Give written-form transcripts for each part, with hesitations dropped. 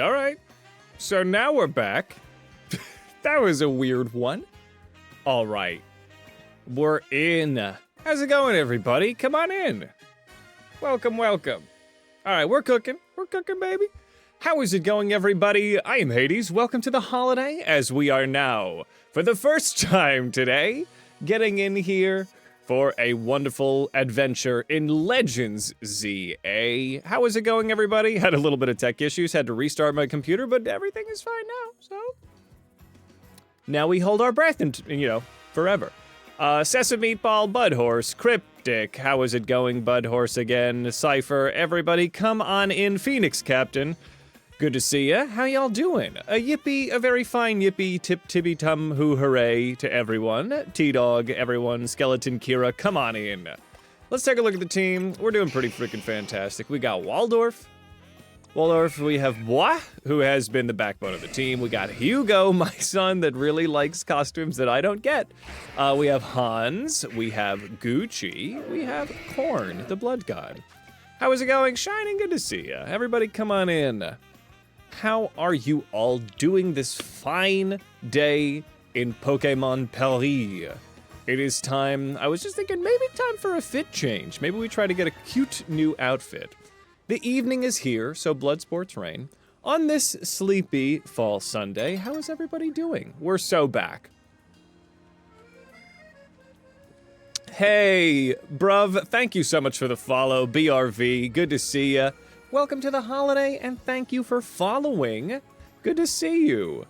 All right. So now we're back. That was a weird one. All right. We're in. How's it going, everybody? Come on in. Welcome, welcome. All right, we're cooking. We're cooking, baby. How is it going, everybody? I am Hades. Welcome to the holiday, as we are now, for the first time today, getting in here for a wonderful adventure in Legends ZA. How is it going, everybody? Had a little bit of tech issues, had to restart my computer, but everything is fine now, so. Now we hold our breath and, forever. Sesame Meatball, Budhorse, Cryptic, how is it going, Budhorse again, Cypher, everybody come on in, Phoenix Captain. Good to see ya. How y'all doing? A yippee, a very fine yippee, tibby-tum, hoo hooray to everyone. T-Dog, everyone, Skeleton Kira, come on in. Let's take a look at the team. We're doing pretty freaking fantastic. We got Waldorf. We have Bois, who has been the backbone of the team. We got Hugo, my son that really likes costumes that I don't get. We have Hans, we have Gucci, we have Korn, the blood god. How is it going? Shining, good to see ya. Everybody come on in. How are you all doing this fine day in Pokemon Paris? It is time, I was just thinking maybe time for a fit change. Maybe we try to get a cute new outfit. The evening is here, so blood sports reign. On this sleepy fall Sunday, how is everybody doing? We're so back. Hey, bruv, thank you so much for the follow. BRV, good to see ya. Welcome to the holiday, and thank you for following. Good to see you.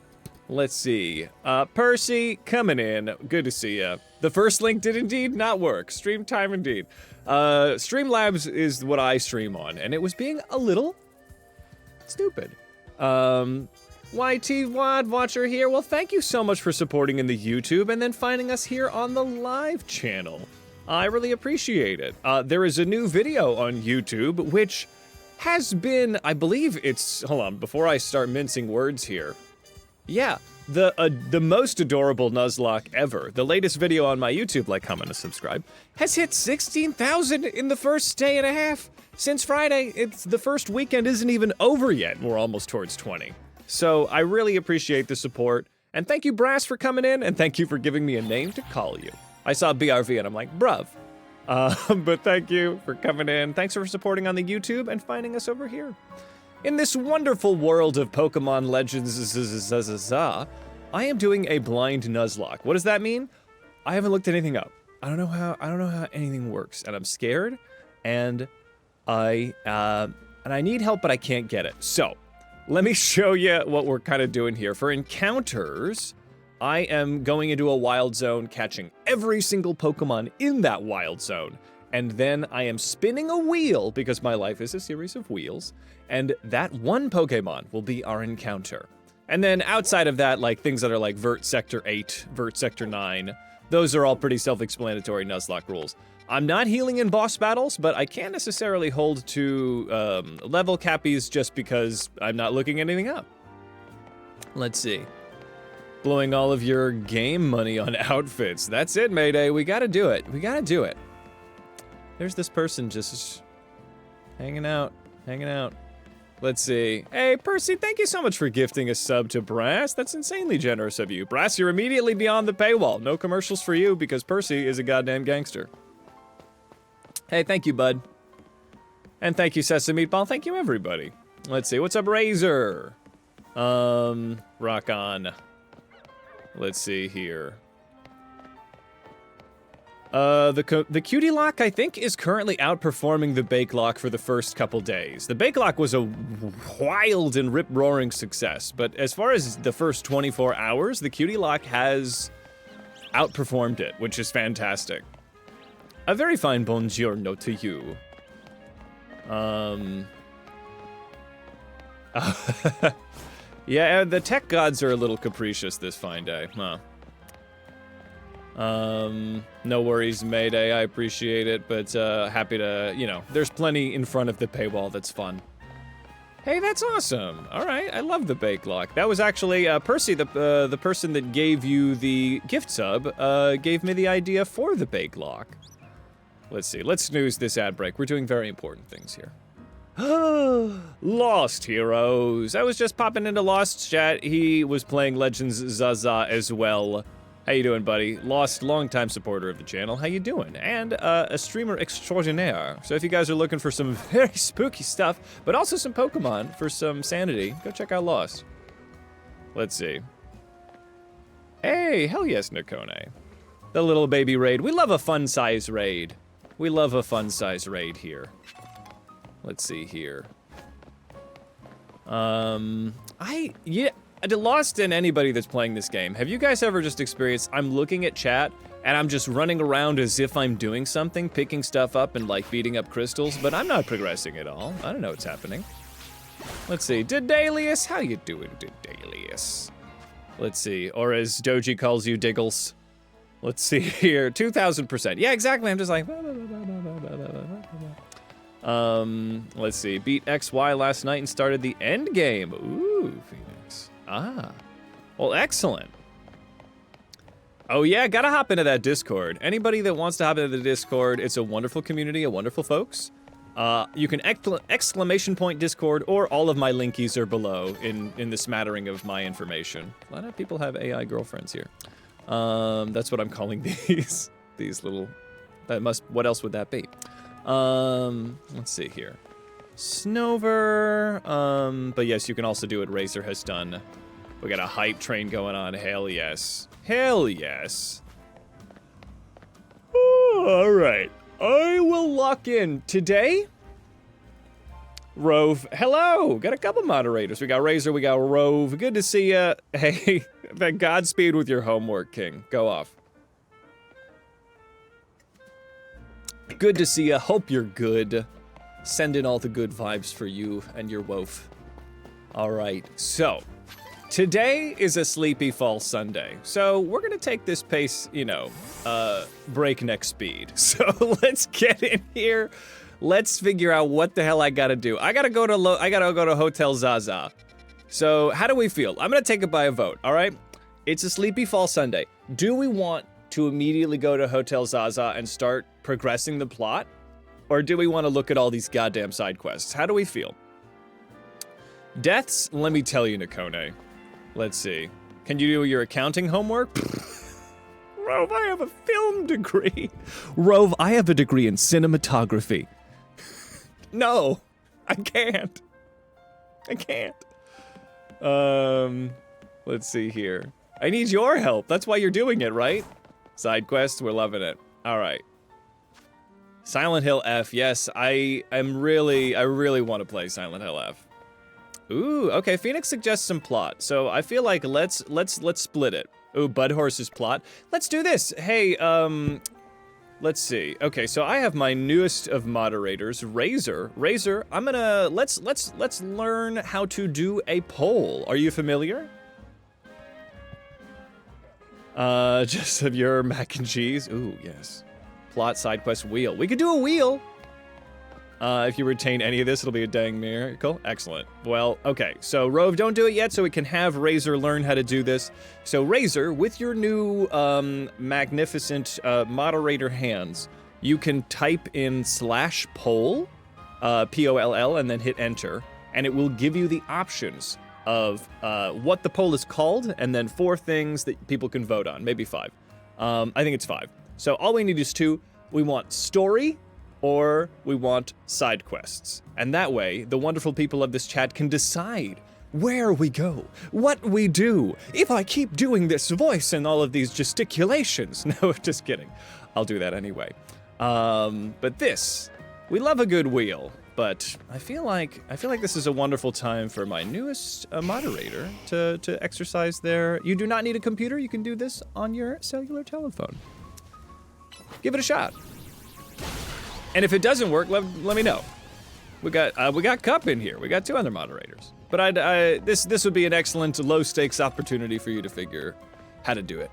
Let's see. Percy, coming in. Good to see ya. The first link did indeed not work. Stream time indeed. Streamlabs is what I stream on, and it was being a little stupid. YT Wad Watcher here. Well, thank you so much for supporting in the YouTube and then finding us here on the live channel. I really appreciate it. There is a new video on YouTube, which has been, I believe it's, hold on, before I start mincing words here. Yeah, the most adorable Nuzlocke ever. The latest video on my YouTube, like, comment, and subscribe, has hit 16,000 in the first day and a half. Since Friday, it's the first weekend isn't even over yet, and we're almost towards 20. So I really appreciate the support, and thank you, Brass, for coming in, and thank you for giving me a name to call you. I saw BRV, and I'm like, bruv. But thank you for coming in. Thanks for supporting on the YouTube and finding us over here. In this wonderful world of Pokemon Legends, I am doing a blind Nuzlocke. What does that mean? I haven't looked anything up. I don't know how anything works, and I'm scared, and I need help, but I can't get it. So, let me show you what we're kind of doing here. For encounters, I am going into a wild zone, catching every single Pokemon in that wild zone. And then I am spinning a wheel, because my life is a series of wheels, and that one Pokemon will be our encounter. And then outside of that, like things that are like Vert Sector 8, Vert Sector 9, those are all pretty self-explanatory Nuzlocke rules. I'm not healing in boss battles, but I can't necessarily hold to level cappies just because I'm not looking anything up. Let's see. Blowing all of your game money on outfits. That's it, Mayday. We gotta do it. We gotta do it. There's this person just hanging out. Let's see. Hey, Percy, thank you so much for gifting a sub to Brass. That's insanely generous of you. Brass, you're immediately beyond the paywall. No commercials for you because Percy is a goddamn gangster. Hey, thank you, bud. And thank you, Sesame Meatball. Thank you, everybody. Let's see. What's up, Razor? Rock on. Let's see here. The Cutie Lock, I think, is currently outperforming the Bake Lock for the first couple days. The Bake Lock was a wild and rip-roaring success, but as far as the first 24 hours, the Cutie Lock has outperformed it, which is fantastic. A very fine buongiorno to you. Yeah, the tech gods are a little capricious this fine day, huh? No worries, Mayday, I appreciate it, but happy to, there's plenty in front of the paywall that's fun. Hey, that's awesome. All right, I love the Bake Lock. That was actually, Percy, the person that gave you the gift sub, gave me the idea for the Bake Lock. Let's see, let's snooze this ad break. We're doing very important things here. Lost Heroes. I was just popping into Lost chat. He was playing Legends Zaza as well. How you doing, buddy? Lost, longtime supporter of the channel. How you doing? And a streamer extraordinaire. So if you guys are looking for some very spooky stuff, but also some Pokemon for some sanity, go check out Lost. Let's see. Hey, hell yes, Nakone. The little baby raid. We love a fun size raid. We love a fun size raid here. Let's see here. Lost in anybody that's playing this game. Have you guys ever just experienced, I'm looking at chat and I'm just running around as if I'm doing something, picking stuff up and like beating up crystals, but I'm not progressing at all. I don't know what's happening. Let's see, Dedalius, how you doing, Dedalius? Let's see, or as Doji calls you, Diggles. Let's see here, 2,000%. Yeah, exactly, I'm just like, let's see, beat XY last night and started the end game. Ooh, Phoenix. Ah, well, excellent. Oh yeah, gotta hop into that Discord. Anybody that wants to hop into the Discord, it's a wonderful community of wonderful folks. You can exclamation point Discord, or all of my linkies are below in the smattering of my information. A lot of people have AI girlfriends here. That's what I'm calling these little, what else would that be? Let's see here. Snover, but yes, you can also do what Razor has done. We got a hype train going on, hell yes. Hell yes. Ooh, all right, I will lock in today. Rove, hello, got a couple moderators. We got Razor, we got Rove, good to see ya. Hey, Godspeed with your homework, King, go off. Good to see ya, hope you're good. Sending all the good vibes for you and your wolf. All right, so today is a Sleepy Fall Sunday. So we're gonna take this pace, you know, breakneck speed. So let's get in here. Let's figure out what the hell I gotta do. I gotta go to Hotel Zaza. So how do we feel? I'm gonna take it by a vote, all right? It's a Sleepy Fall Sunday. Do we want to immediately go to Hotel Zaza and start progressing the plot? Or do we want to look at all these goddamn side quests? How do we feel? Deaths, let me tell you, Nakone. Let's see. Can you do your accounting homework? Rove, I have a film degree. Rove, I have a degree in cinematography. No, I can't. I can't. Let's see here. I need your help. That's why you're doing it, right? Side quests, we're loving it. All right. Silent Hill F, yes, I really want to play Silent Hill F. Ooh, okay, Phoenix suggests some plot, so I feel like let's split it. Ooh, Budhorse's plot. Let's do this. Hey, let's see. Okay, so I have my newest of moderators, Razor. Razor, I'm gonna let's learn how to do a poll. Are you familiar? Just of your mac and cheese. Ooh, yes. Plot, side quest, wheel. We could do a wheel. If you retain any of this, it'll be a dang miracle. Excellent. Well, okay. So, Rove, don't do it yet so we can have Razor learn how to do this. So, Razor, with your new magnificent moderator hands, you can type in /poll, P-O-L-L, and then hit enter. And it will give you the options of what the poll is called, and then 4 things that people can vote on. Maybe 5. I think it's 5. So all we need is 2. We want story, or we want side quests. And that way, the wonderful people of this chat can decide where we go, what we do, if I keep doing this voice and all of these gesticulations. No, just kidding. I'll do that anyway. But this, we love a good wheel. But I feel like this is a wonderful time for my newest moderator to exercise their. You do not need a computer. You can do this on your cellular telephone. Give it a shot. And if it doesn't work, let me know. We got Cup in here. We got 2 other moderators. But this would be an excellent low stakes opportunity for you to figure how to do it.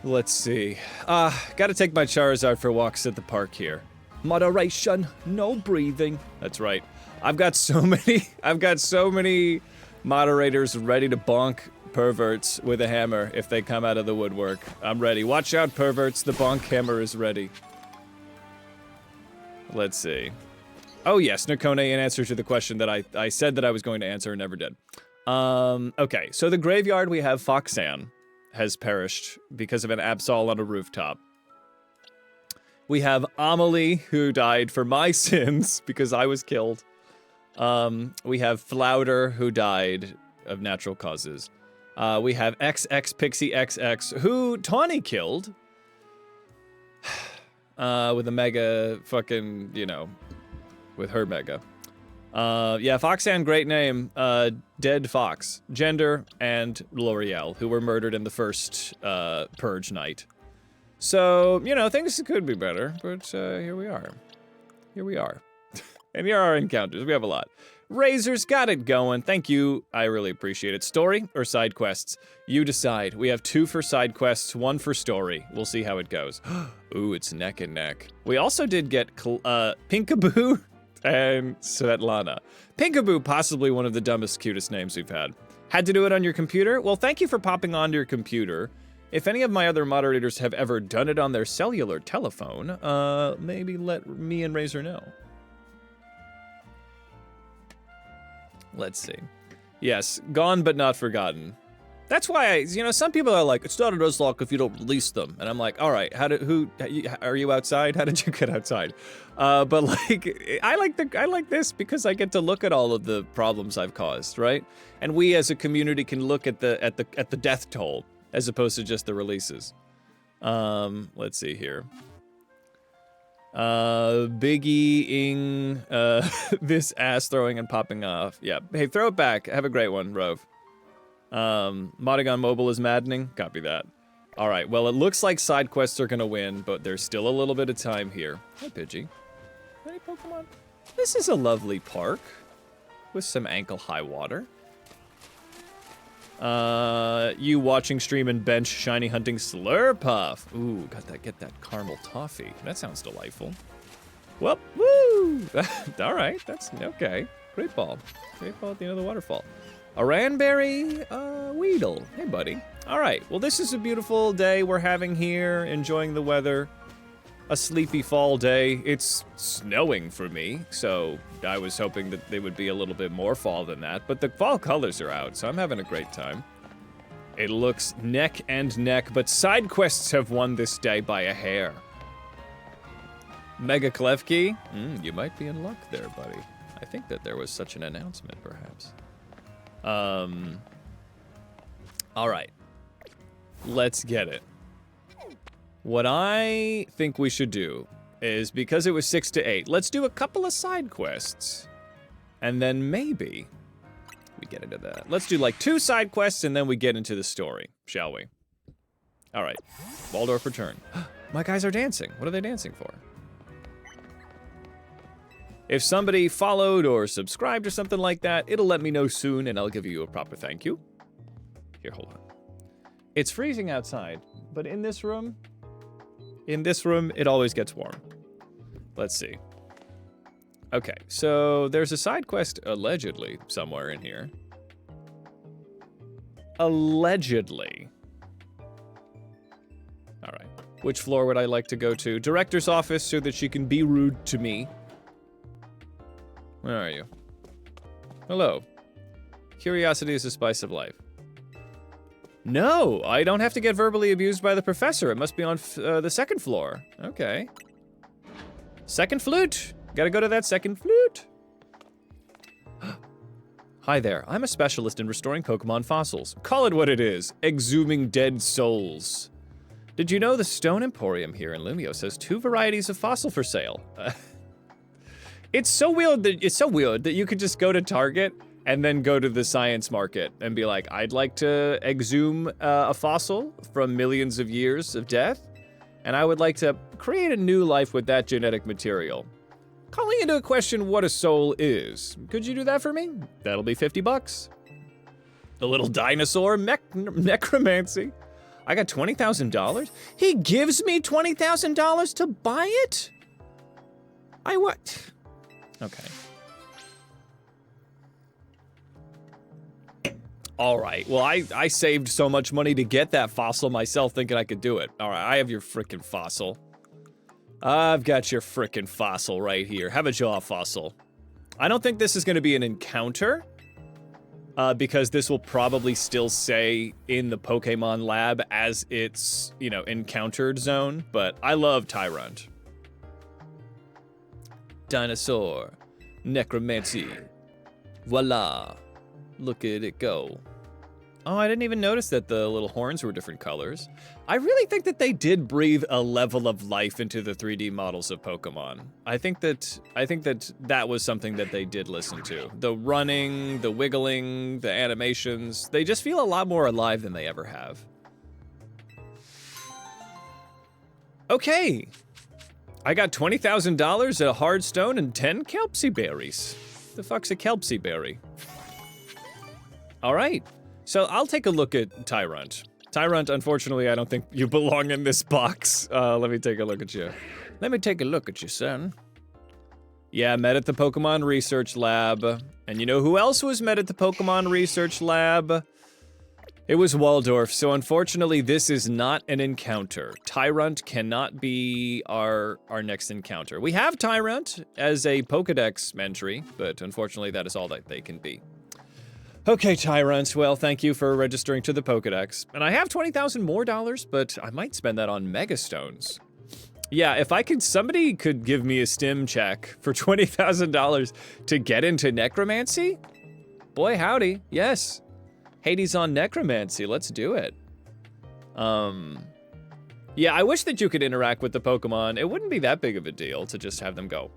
Let's see. Gotta take my Charizard for walks at the park here. Moderation, no breathing. That's right. I've got so many moderators ready to bonk perverts with a hammer if they come out of the woodwork. I'm ready. Watch out, perverts. The bonk hammer is ready. Let's see. Oh yes, Nakone, in answer to the question that I said that I was going to answer and never did. Okay, so the graveyard we have Foxan has perished because of an Absol on a rooftop. We have Amelie, who died for my sins because I was killed. We have Flouder, who died of natural causes. We have XX Pixie XX, who Tawny killed. With a mega fucking, you know, with her mega. Yeah, Foxan, great name. Dead Fox. Gender and L'Oreal, who were murdered in the first Purge night. So, you know, things could be better, but here we are. Here we are. And here are our encounters. We have a lot. Razor's got it going. Thank you. I really appreciate it. Story or side quests? You decide. We have 2 for side quests, 1 for story. We'll see how it goes. Ooh, it's neck and neck. We also did get Pinkaboo and Svetlana. Pinkaboo, possibly one of the dumbest, cutest names we've had. Had to do it on your computer? Well, thank you for popping onto your computer. If any of my other moderators have ever done it on their cellular telephone, maybe let me and Razor know. Let's see. Yes, gone but not forgotten. That's why you know, some people are like, it's not a Nuzlocke if you don't release them. And I'm like, all right, are you outside? How did you get outside? But like, I like this because I get to look at all of the problems I've caused, right? And we as a community can look at the death toll as opposed to just the releases. Let's see here. Biggie-ing, this ass throwing and popping off. Yeah, hey, throw it back. Have a great one, Rove. Modding on mobile is maddening. Copy that. All right, well, it looks like side quests are gonna win, but there's still a little bit of time here. Hi, Pidgey. Any Pokemon? This is a lovely park with some ankle-high water. You watching stream and bench shiny hunting Slurpuff. Ooh, get that caramel toffee. That sounds delightful. Well, woo! All right, that's okay. Great ball at the end of the waterfall. A Ranberry, Weedle. Hey, buddy. All right, well, this is a beautiful day we're having here, enjoying the weather. A sleepy fall day. It's snowing for me, so I was hoping that they would be a little bit more fall than that, but the fall colors are out, so I'm having a great time. It looks neck and neck, but side quests have won this day by a hair. Mega Klefki? You might be in luck there, buddy. I think that there was such an announcement, perhaps. All right. Let's get it. What I think we should do is, because it was 6 to 8, let's do a couple of side quests. And then maybe we get into that. Let's do like 2 side quests and then we get into the story, shall we? All right, Waldorf return. My guys are dancing. What are they dancing for? If somebody followed or subscribed or something like that, it'll let me know soon and I'll give you a proper thank you. Here, hold on. It's freezing outside, but in this room, it always gets warm. Let's see. Okay, so there's a side quest allegedly somewhere in here. Allegedly. All right. Which floor would I like to go to? Director's office so that she can be rude to me. Where are you? Hello. Curiosity is the spice of life. No, I don't have to get verbally abused by the professor. It must be on the 2nd floor. Okay. Second flute. Gotta go to that second flute. Hi there, I'm a specialist in restoring Pokemon fossils. Call it what it is, exhuming dead souls. Did you know the Stone Emporium here in Lumios has 2 varieties of fossil for sale? It's so weird that you could just go to Target and then go to the science market and be like, I'd like to exhume a fossil from millions of years of death, and I would like to create a new life with that genetic material. Calling into question what a soul is. Could you do that for me? That'll be $50. The little dinosaur necromancy. I got $20,000? He gives me $20,000 to buy it? What? Okay. All right, well, I saved so much money to get that fossil myself thinking I could do it. All right, I have your frickin' fossil. I've got your frickin' fossil right here. Have a jaw fossil. I don't think this is going to be an encounter, because this will probably still say in the Pokemon lab as its, you know, encountered zone, but I love Tyrant. Dinosaur. Necromancy. Voila. Look at it go. Oh, I didn't even notice that the little horns were different colors. I really think that they did breathe a level of life into the 3D models of Pokemon. I think that was something that they did listen to. The running, the wiggling, the animations, they just feel a lot more alive than they ever have. Okay. I got $20,000, a hard stone, and 10 Kelpsy berries. The fuck's a Kelpsy berry? All right. So I'll take a look at Tyrant. Tyrant, unfortunately, I don't think you belong in this box. Let me take a look at you. Let me take a look at you, son. Yeah, met at the Pokemon Research Lab. And you know who else was met at the Pokemon Research Lab? It was Waldorf, so unfortunately this is not an encounter. Tyrant cannot be our next encounter. We have Tyrant as a Pokedex entry, but unfortunately that is all that they can be. Okay, Tyrant, well, thank you for registering to the Pokedex. And I have $20,000 more, but I might spend that on Megastones. Yeah, if somebody could give me a stim check for $20,000 to get into Necromancy? Boy, howdy, yes. Hades on Necromancy, let's do it. Yeah, I wish that you could interact with the Pokemon. It wouldn't be that big of a deal to just have them go.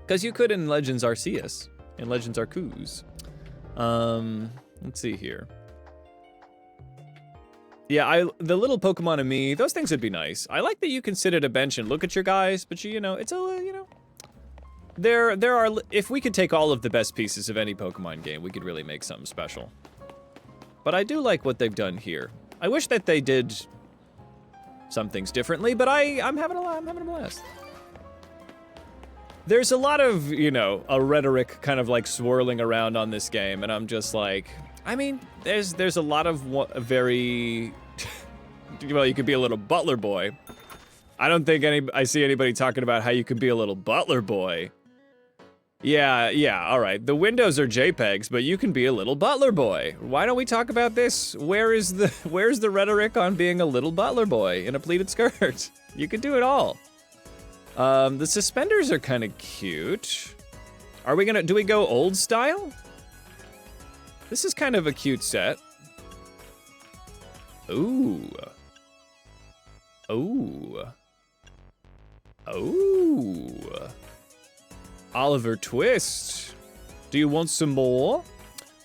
Because you could in Legends Arceus, in Legends Arceus. Let's see here. Yeah, the little Pokemon of me, those things would be nice. I like that you can sit at a bench and look at your guys, but you know, it's a, you know, there are, if we could take all of the best pieces of any Pokemon game, we could really make something special. But I do like what they've done here. I wish that they did some things differently, but I'm having a blast. There's a lot of, you know, a rhetoric kind of like swirling around on this game, and I'm just like, I mean, there's a lot of very, well, you could be a little butler boy. I don't think I see anybody talking about how you could be a little butler boy. Yeah, all right. The windows are JPEGs, but you can be a little butler boy. Why don't we talk about this? Where's the rhetoric on being a little butler boy in a pleated skirt? You can do it all. The suspenders are kind of cute. Do we go old style? This is kind of a cute set. Ooh. Ooh. Ooh. Oliver Twist. Do you want some more?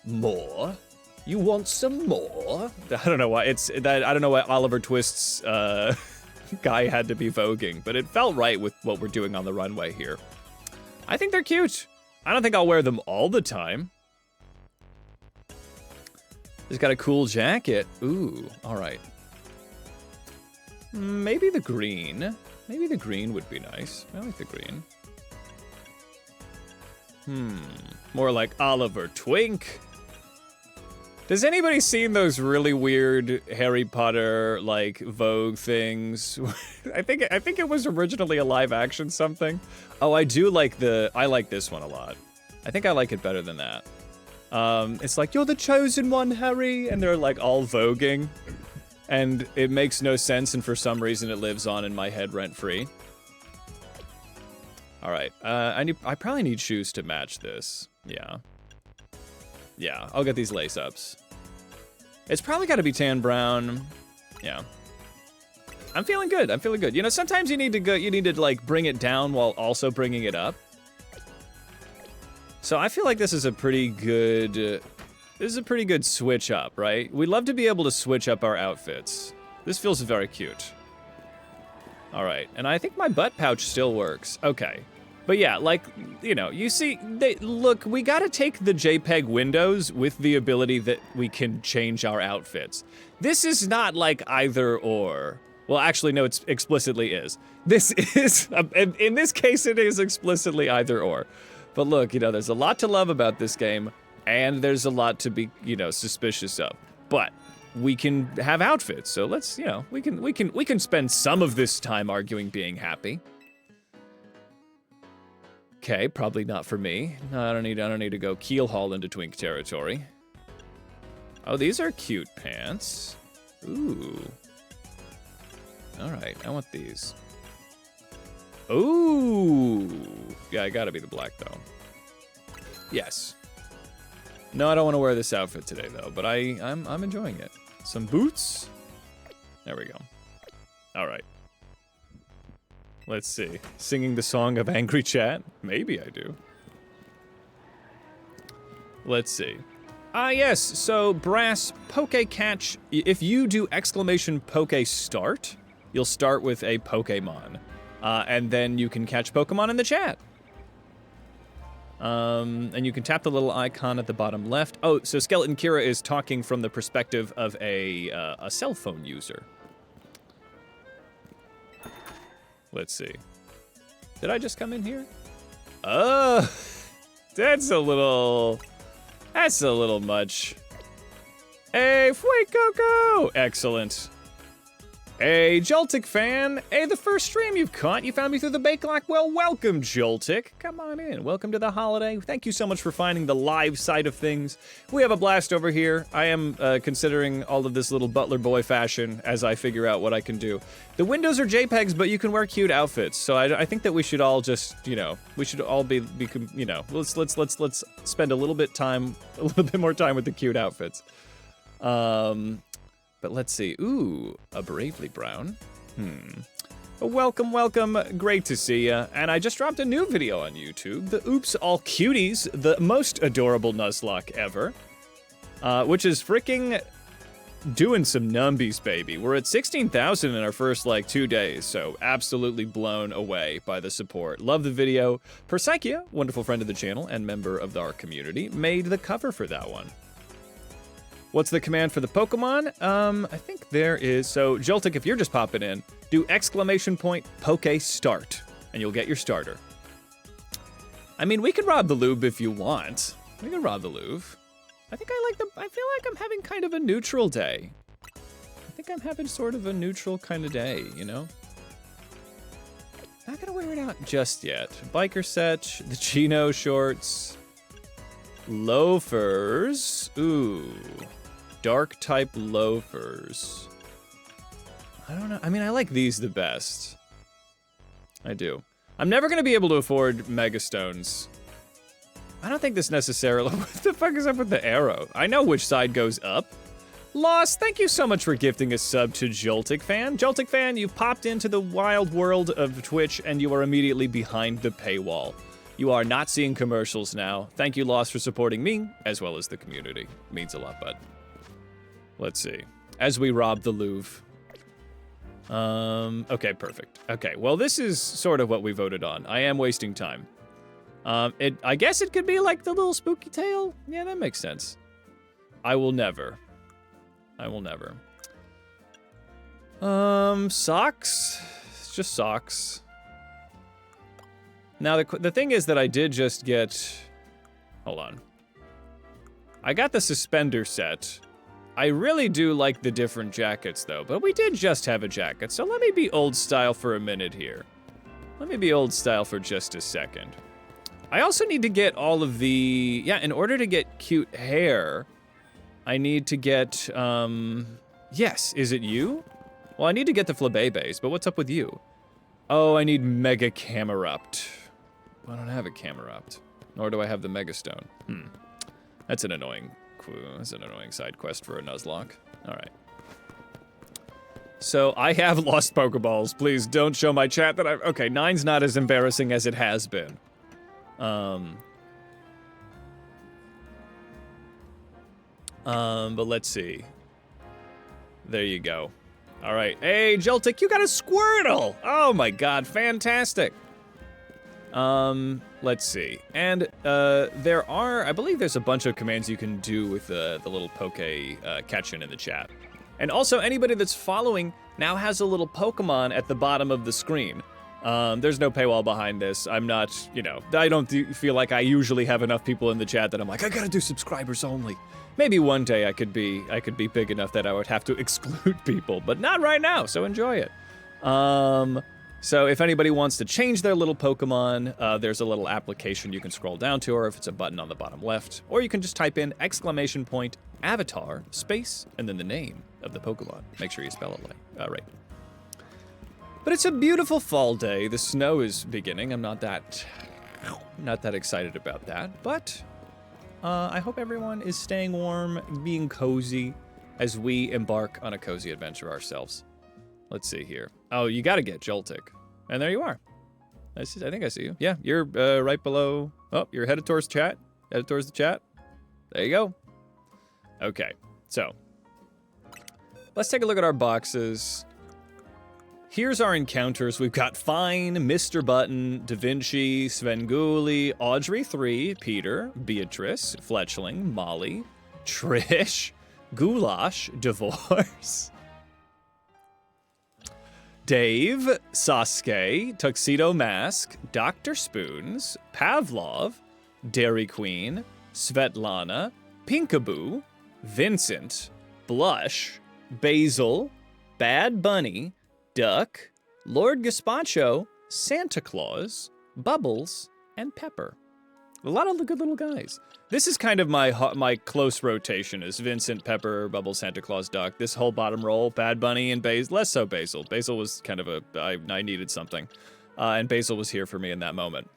More? You want some more? I don't know why I don't know why Oliver Twist's guy had to be voguing, but it felt right with what we're doing on the runway here. I think they're cute. I don't think I'll wear them all the time. He's got a cool jacket. Ooh, all right. Maybe the green. Maybe the green would be nice. I like the green. More like Oliver Twink. Does anybody seen those really weird Harry Potter like Vogue things? I think it was originally a live action something. Oh, I like this one a lot. I think I like it better than that. It's like, you're the chosen one, Harry, and they're like all voguing. And it makes no sense, and for some reason it lives on in my head rent-free. All right, I probably need shoes to match this. Yeah, I'll get these lace-ups. It's probably gotta be tan brown. Yeah. I'm feeling good, You know, sometimes you need to like bring it down while also bringing it up. So I feel like this is a pretty good switch up, right? We'd love to be able to switch up our outfits. This feels very cute. All right, and I think my butt pouch still works. Okay, but yeah, like, you know, you see, look, we gotta take the JPEG windows with the ability that we can change our outfits. This is not like either or. Well, actually, no, it explicitly is. This is, in this case, it is explicitly either or. But look, you know, there's a lot to love about this game, and there's a lot to be, you know, suspicious of. But we can have outfits. So let's, you know, we can spend some of this time arguing being happy. Okay, probably not for me. No, I don't need to go keelhaul into twink territory. Oh, these are cute pants. Ooh. All right, I want these. Ooh. Yeah, I gotta be the black though. Yes. No, I don't want to wear this outfit today though, but I'm enjoying it. Some boots. There we go. All right. Let's see. Singing the song of angry chat? Maybe I do. Let's see. Yes, so Brass, Poke Catch. If you do exclamation Poke Start, you'll start with a Pokemon. And then you can catch Pokemon in the chat. And you can tap the little icon at the bottom left. Oh, so Skeleton Kira is talking from the perspective of a cell phone user. Let's see. Did I just come in here? Oh, that's a little much. Hey, Fue Coco! Excellent. Hey, Joltik fan. Hey, the first stream you've caught. You found me through the Bake Lock. Well, welcome, Joltik. Come on in. Welcome to the holiday. Thank you so much for finding the live side of things. We have a blast over here. I am considering all of this little butler boy fashion as I figure out what I can do. The windows are JPEGs, but you can wear cute outfits. So I think that we should all just, you know, we should all be you know, let's spend a little bit more time with the cute outfits. But let's see. Ooh, a Bravely Brown. Welcome, welcome. Great to see ya. And I just dropped a new video on YouTube. The Oops All Cuties, the most adorable Nuzlocke ever. Which is freaking doing some numbies, baby. We're at 16,000 in our first, 2 days. So absolutely blown away by the support. Love the video. Persaikia, wonderful friend of the channel and member of our community, made the cover for that one. What's the command for the Pokemon? I think there is. So, Joltik, if you're just popping in, do exclamation point Poke Start, and you'll get your starter. I mean, we could rob the Louvre if you want. We could rob the Louvre. I think I feel like I'm having kind of a neutral day. I think I'm having sort of a neutral kind of day, you know? Not gonna wear it out just yet. Biker set, the chino shorts, loafers. Ooh. Dark type loafers. I don't know. I mean, I like these the best. I do. I'm never going to be able to afford Megastones. I don't think this necessarily... What the fuck is up with the arrow? I know which side goes up. Lost, thank you so much for gifting a sub to Joltik Fan. Joltik Fan, you've popped into the wild world of Twitch and you are immediately behind the paywall. You are not seeing commercials now. Thank you, Lost, for supporting me, as well as the community. Means a lot, bud. Let's see. As we rob the Louvre. Okay, perfect. Okay, well, this is sort of what we voted on. I am wasting time. I guess it could be like the little spooky tail. Yeah, that makes sense. I will never. Socks? It's just socks. Now, the thing is that I did just get... Hold on. I got the suspender set. I really do like the different jackets, though, but we did just have a jacket, so let me be old style for a minute here. Let me be old style for just a second. I also need to get all of the... Yeah, in order to get cute hair, I need to get... Yes, is it you? Well, I need to get the Flabébés, but what's up with you? Oh, I need Mega Camerupt. I don't have a Camerupt, nor do I have the Megastone. That's an annoying side quest for a Nuzlocke. All right. So I have lost Pokeballs. Please don't show my chat that I've... Okay, 9's not as embarrassing as it has been. But let's see. There you go. All right. Hey, Joltik, you got a Squirtle! Oh my god, fantastic. Let's see. And, I believe there's a bunch of commands you can do with the little Poke catch-in the chat. And also, anybody that's following now has a little Pokemon at the bottom of the screen. There's no paywall behind this. I'm not, you know, I don't feel like I usually have enough people in the chat that I'm like, I gotta do subscribers only. Maybe one day I could be big enough that I would have to exclude people, but not right now, so enjoy it. So if anybody wants to change their little Pokemon, there's a little application you can scroll down to, or if it's a button on the bottom left, or you can just type in !avatar space and then the name of the Pokemon. Make sure you spell it right. But it's a beautiful fall day. The snow is beginning. I'm not that excited about that, but I hope everyone is staying warm, being cozy as we embark on a cozy adventure ourselves. Let's see here. Oh, you gotta get Joltik. And there you are. I think I see you. Yeah, you're right below. Oh, you're headed towards chat. Headed towards the chat. There you go. Okay, so let's take a look at our boxes. Here's our encounters. We've got Fine, Mr. Button, Da Vinci, Svengoolie, Audrey 3, Peter, Beatrice, Fletchling, Molly, Trish, Goulash, Divorce, Dave, Sasuke, Tuxedo Mask, Dr. Spoons, Pavlov, Dairy Queen, Svetlana, Pinkaboo, Vincent, Blush, Basil, Bad Bunny, Duck, Lord Gazpacho, Santa Claus, Bubbles, and Pepper. A lot of good little guys. This is kind of my close rotation is Vincent, Pepper, Bubbles, Santa Claus, Duck. This whole bottom roll, Bad Bunny and Basil, less so Basil. Basil was kind of I needed something. And Basil was here for me in that moment.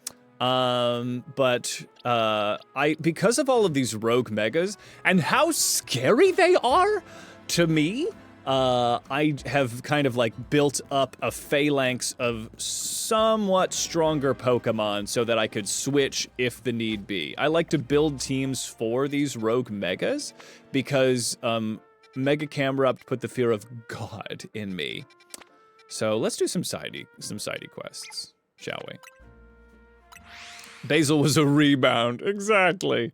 Because of all of these rogue megas and how scary they are to me, I have kind of like built up a phalanx of somewhat stronger Pokemon so that I could switch if the need be. I like to build teams for these rogue megas because Mega Camerupt put the fear of God in me. So let's do some sidey quests, shall we? Basil was a rebound, exactly.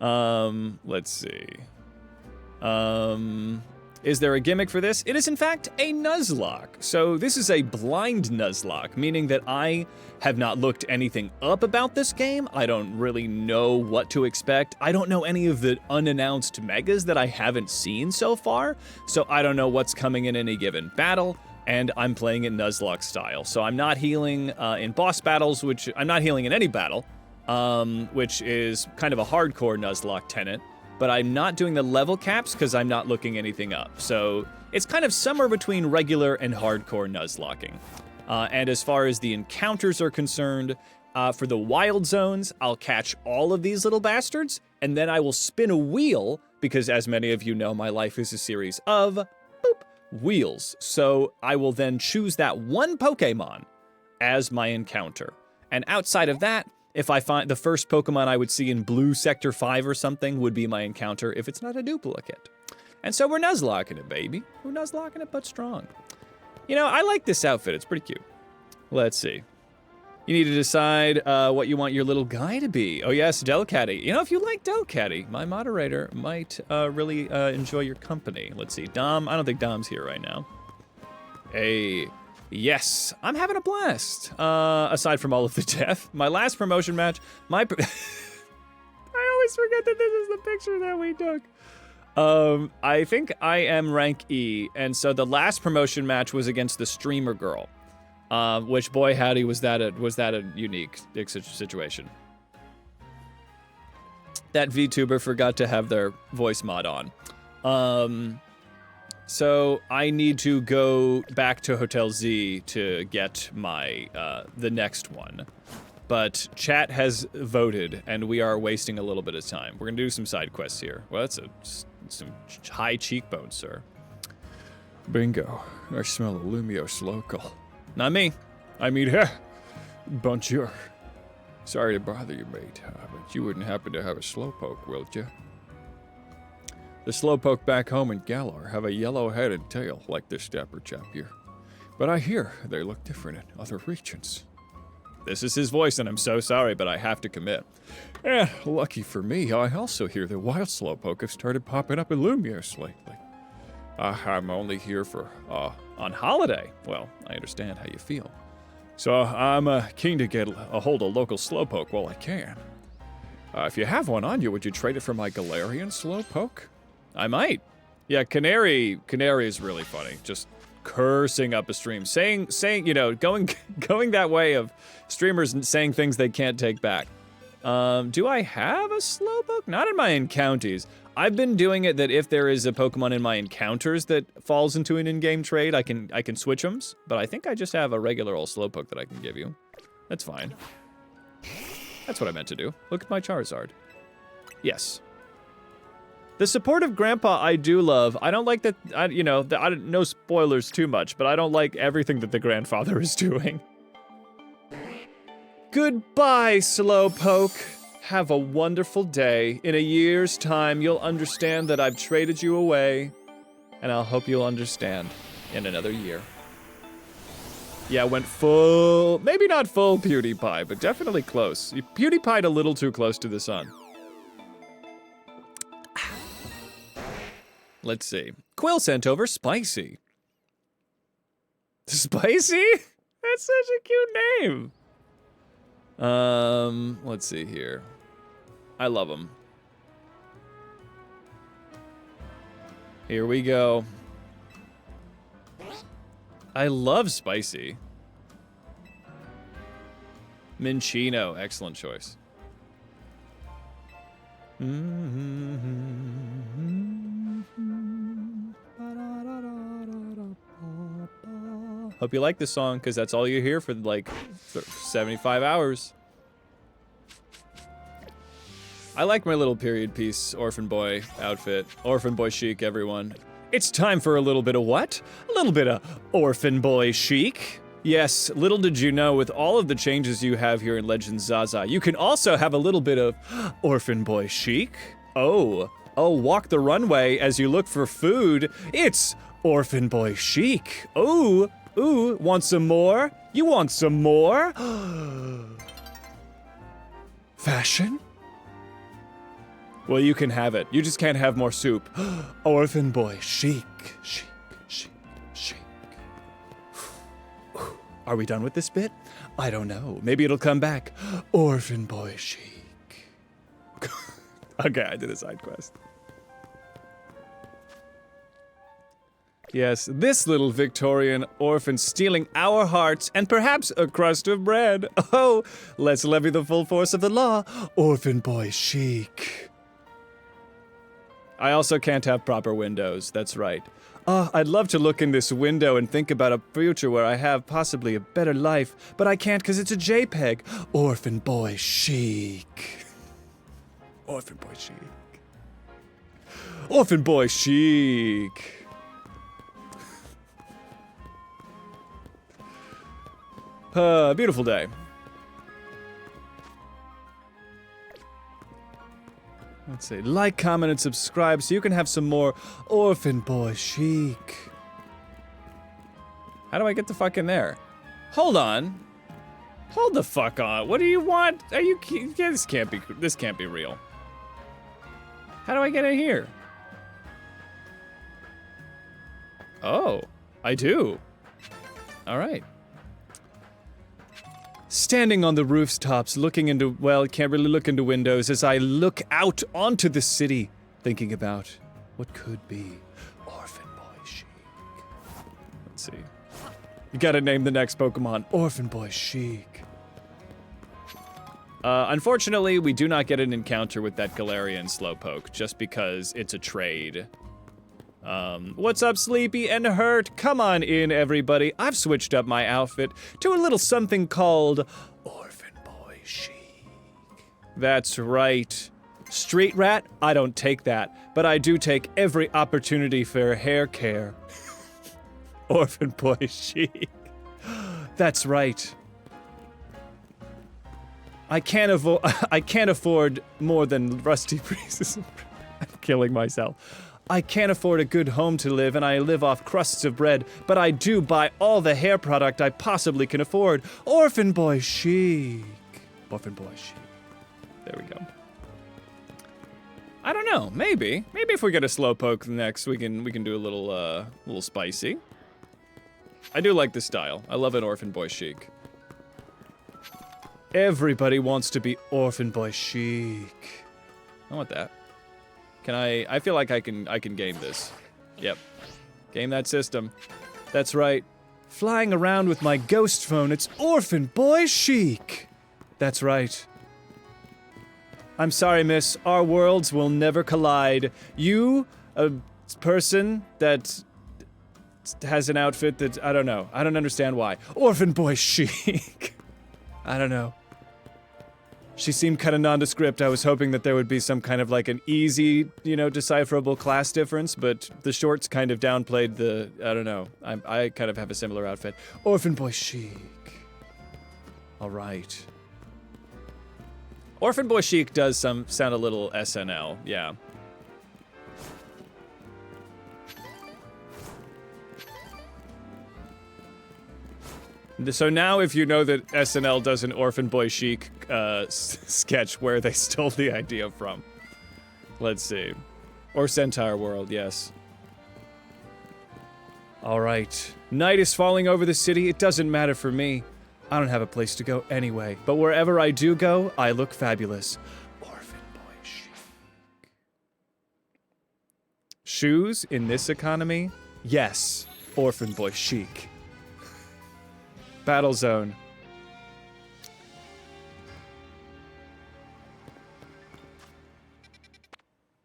Let's see. Is there a gimmick for this? It is, in fact, a Nuzlocke. So this is a blind Nuzlocke, meaning that I have not looked anything up about this game. I don't really know what to expect. I don't know any of the unannounced megas that I haven't seen so far, so I don't know what's coming in any given battle, and I'm playing it Nuzlocke style. So I'm not healing in boss battles, which I'm not healing in any battle, which is kind of a hardcore Nuzlocke tenet. But I'm not doing the level caps because I'm not looking anything up. So it's kind of somewhere between regular and hardcore Nuzlocking. And as far as the encounters are concerned, for the wild zones, I'll catch all of these little bastards, and then I will spin a wheel, because as many of you know, my life is a series of wheels. So I will then choose that one Pokemon as my encounter. And outside of that, if I find the first Pokemon I would see in Blue Sector 5 or something would be my encounter if it's not a duplicate. And so we're Nuzlocking it, baby. We're Nuzlocking it, but strong. You know, I like this outfit. It's pretty cute. Let's see. You need to decide what you want your little guy to be. Oh yes, Delcatty. You know, if you like Delcatty, my moderator might really enjoy your company. Let's see, Dom. I don't think Dom's here right now. Hey. Yes, I'm having a blast. Aside from all of the death, my last promotion match, I always forget that this is the picture that we took. I think I am rank E, and so the last promotion match was against the streamer girl, which boy howdy was that a unique situation. That VTuber forgot to have their voice mod on. So I need to go back to Hotel Z to get my the next one. But chat has voted, and we are wasting a little bit of time. We're gonna do some side quests here. Well, that's some high cheekbones, sir. Bingo. I smell a Lumiose local. Not me. I mean, bonjour. Sorry to bother you, mate, but you wouldn't happen to have a slowpoke, will you? The slowpoke back home in Galar have a yellow head and tail like this dapper chap here. But I hear they look different in other regions. This is his voice, and I'm so sorry, but I have to commit. Lucky for me, I also hear the wild slowpoke have started popping up in Lumiose lately. I'm only here for, on holiday. Well, I understand how you feel. So I'm keen to get a hold of local slowpoke while I can. If you have one on you, would you trade it for my Galarian slowpoke? I might. Yeah, Canary is really funny. Just cursing up a stream, saying, you know, going that way of streamers saying things they can't take back. Do I have a slowpoke? Not in my encounters. I've been doing it that if there is a Pokemon in my encounters that falls into an in-game trade, I can switch them. But I think I just have a regular old slowpoke that I can give you. That's fine. That's what I meant to do. Look at my Charizard. Yes. The supportive grandpa I do love. I don't like that, no spoilers too much, but I don't like everything that the grandfather is doing. Goodbye, Slowpoke. Have a wonderful day. In a year's time, you'll understand that I've traded you away, and I'll hope you'll understand in another year. Yeah, went full, maybe not full PewDiePie, but definitely close. You PewDiePie'd a little too close to the sun. Let's see. Quill sent over Spicy. Spicy? That's such a cute name. Let's see here. I love him. Here we go. I love Spicy. Minchino, excellent choice. Hope you like this song, because that's all you hear for like 75 hours. I like my little period piece Orphan Boy outfit. Orphan Boy Chic, everyone. It's time for a little bit of what? A little bit of Orphan Boy Chic. Yes, little did you know, with all of the changes you have here in Legends Zaza, you can also have a little bit of Orphan Boy Chic. Oh, walk the runway as you look for food. It's Orphan Boy Chic. Ooh, want some more? You want some more? Fashion? Well, you can have it. You just can't have more soup. Orphan Boy Chic. Chic, chic, chic. Are we done with this bit? I don't know. Maybe it'll come back. Orphan Boy Chic. Okay, I did a side quest. Yes, this little Victorian orphan stealing our hearts and perhaps a crust of bread. Oh, let's levy the full force of the law. Orphan Boy Chic. I also can't have proper windows, that's right. I'd love to look in this window and think about a future where I have possibly a better life, but I can't because it's a JPEG. Orphan Boy Chic. Orphan Boy Chic. Orphan Boy Chic. Beautiful day. Let's see, like, comment, and subscribe so you can have some more Orphan Boy Chic. How do I get the fuck in there? Hold on. Hold the fuck on. What do you want? Are you, this can't be real. How do I get in here? Oh, I do. All right. Standing on the rooftops, looking into, well, can't really look into windows as I look out onto the city, thinking about what could be Orphan Boy Chic. Let's see. You gotta name the next Pokemon Orphan Boy Chic. Unfortunately, we do not get an encounter with that Galarian Slowpoke, just because it's a trade. What's up, Sleepy and Hurt? Come on in, everybody. I've switched up my outfit to a little something called Orphan Boy Chic. That's right. Street rat? I don't take that, but I do take every opportunity for hair care. Orphan Boy Chic. That's right. I can't afford more than Rusty Breezes. I'm killing myself. I can't afford a good home to live, and I live off crusts of bread, but I do buy all the hair product I possibly can afford. Orphan Boy Chic. Orphan Boy Chic. There we go. I don't know. Maybe if we get a Slowpoke next, we can do a little spicy. I do like this style. I love an Orphan Boy Chic. Everybody wants to be Orphan Boy Chic. I want that. Can I feel like I can game this. Yep. Game that system. That's right. Flying around with my ghost phone, it's Orphan Boy Chic. That's right. I'm sorry, miss. Our worlds will never collide. You, a person that has an outfit that, I don't know. I don't understand why. Orphan Boy Chic. I don't know. She seemed kind of nondescript. I was hoping that there would be some kind of like an easy, you know, decipherable class difference, but the shorts kind of downplayed the, I don't know. I kind of have a similar outfit. Orphan Boy Chic. All right. Orphan Boy Chic does sound a little SNL, yeah. So now if you know that SNL does an Orphan Boy Chic sketch where they stole the idea from. Let's see. Or Centaur World, yes. Alright. Night is falling over the city. It doesn't matter for me. I don't have a place to go anyway. But wherever I do go, I look fabulous. Orphan Boy Chic. Shoes in this economy? Yes. Orphan Boy Chic. Battle zone.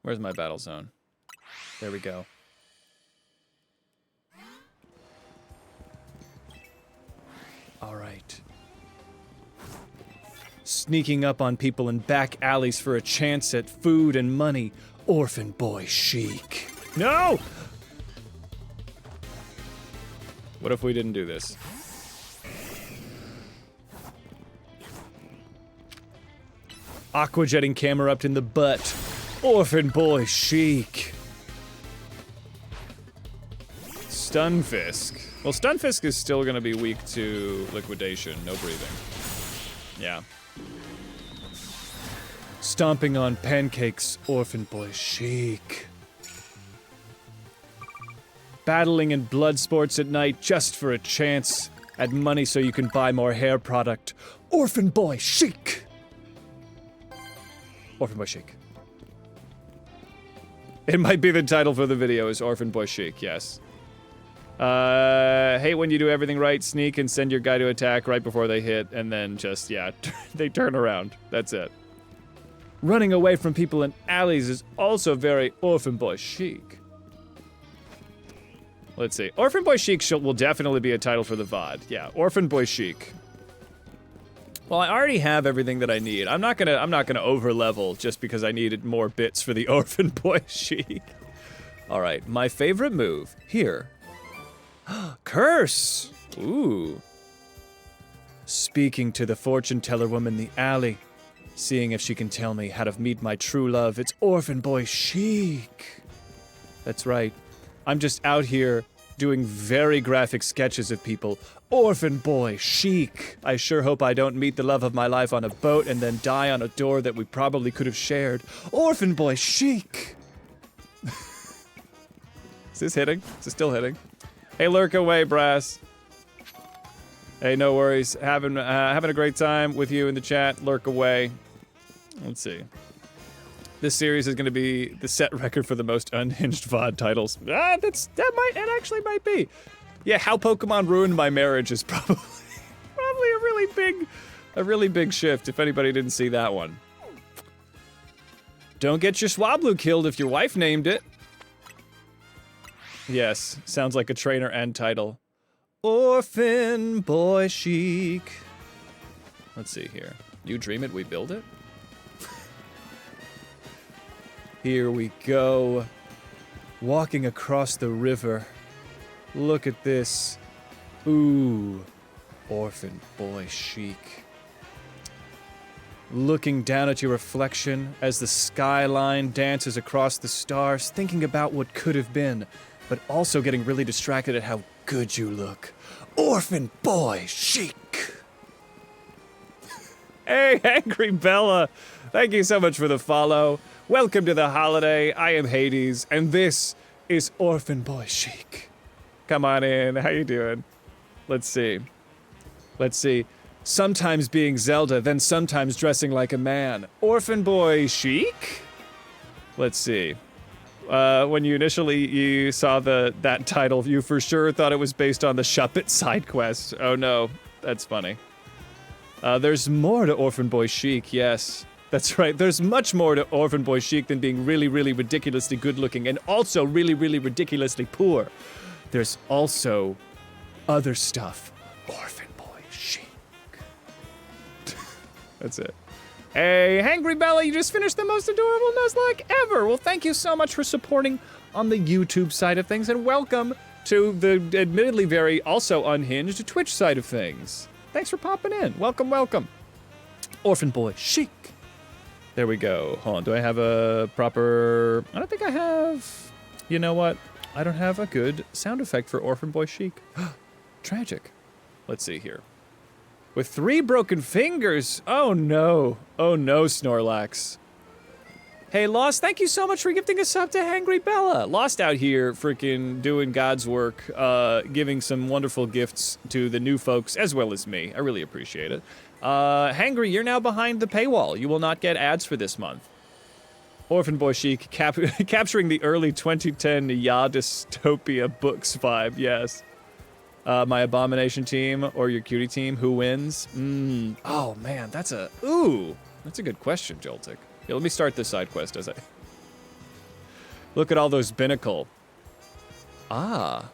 Where's my battle zone? There we go. All right. Sneaking up on people in back alleys for a chance at food and money. Orphan Boy Chic. No! What if we didn't do this? Aquajetting camera in the butt. Orphan Boy Chic. Stunfisk. Well, Stunfisk is still gonna be weak to liquidation. No breathing. Yeah. Stomping on pancakes. Orphan Boy Chic. Battling in blood sports at night just for a chance at money so you can buy more hair product. Orphan Boy Chic. Orphan Boy Chic. It might be the title for the video is Orphan Boy Chic, yes. Hate when you do everything right, sneak and send your guy to attack right before they hit, and then just, yeah, they turn around. That's it. Running away from people in alleys is also very Orphan Boy Chic. Let's see. Orphan Boy Chic will definitely be a title for the VOD. Yeah, Orphan Boy Chic. Well, I already have everything that I need. I'm not gonna over-level just because I needed more bits for the Orphan Boy Chic. Alright, my favorite move. Here. Curse! Ooh. Speaking to the fortune teller woman in the alley. Seeing if she can tell me how to meet my true love. It's Orphan Boy Chic. That's right. I'm just out here doing very graphic sketches of people. Orphan Boy Chic. I sure hope I don't meet the love of my life on a boat and then die on a door that we probably could have shared. Orphan Boy Chic. Is this hitting? Is it still hitting? Hey, lurk away, Brass. Hey, no worries. Having a great time with you in the chat. Lurk away. Let's see. This series is going to be the set record for the most unhinged VOD titles. That actually might be. Yeah, how Pokemon ruined my marriage is probably a really big shift. If anybody didn't see that one. Don't get your Swablu killed if your wife named it. Yes, sounds like a trainer and title. Orphan Boy Chic. Let's see here. You dream it, we build it. Here we go. Walking across the river. Look at this. Ooh. Orphan Boy Chic. Looking down at your reflection as the skyline dances across the stars, thinking about what could have been, but also getting really distracted at how good you look. Orphan Boy Chic. Hey, Angry Bella. Thank you so much for the follow. Welcome to the holiday. I am Hades, and this is Orphan Boy Chic. Come on in. How you doing? Let's see. Let's see. Sometimes being Zelda, then sometimes dressing like a man. Orphan boy Sheek? Let's see. When you initially saw that title, you for sure thought it was based on the Shuppet side quest. Oh no, that's funny. There's more to Orphan Boy Sheek, yes. That's right, there's much more to Orphan Boy Sheek than being really, really ridiculously good-looking and also really, really ridiculously poor. There's also other stuff. Orphan Boy Sheek. That's it. Hey, Hangry Bella, you just finished the most adorable Nuzlocke ever! Well, thank you so much for supporting on the YouTube side of things, and welcome to the admittedly very also unhinged Twitch side of things. Thanks for popping in. Welcome, welcome. Orphan Boy Sheek. There we go. Hold on, do I have a proper... I don't think I have... You know what? I don't have a good sound effect for Orphan Boy Sheek. Tragic. Let's see here. With 3 broken fingers. Oh no. Oh no, Snorlax. Hey, Lost, thank you so much for gifting a sub to Hangry Bella. Lost out here freaking doing God's work, giving some wonderful gifts to the new folks as well as me. I really appreciate it. Hangry, you're now behind the paywall. You will not get ads for this month. Orphan Boy Sheek capturing the early 2010 Ya Dystopia books vibe, yes. My Abomination team or your Cutie team, who wins? Oh man, that's a good question, Joltik. Yeah, let me start this side quest as I... Look at all those binnacle. Ah,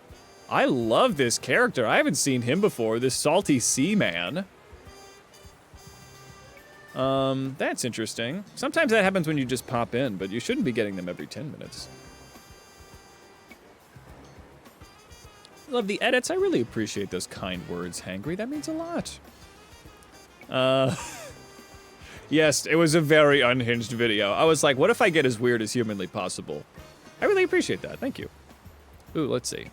I love this character. I haven't seen him before, this salty sea man. That's interesting. Sometimes that happens when you just pop in, but you shouldn't be getting them every 10 minutes. Love the edits. I really appreciate those kind words, Hangry. That means a lot. Yes, it was a very unhinged video. I was like, what if I get as weird as humanly possible? I really appreciate that. Thank you. Ooh, let's see.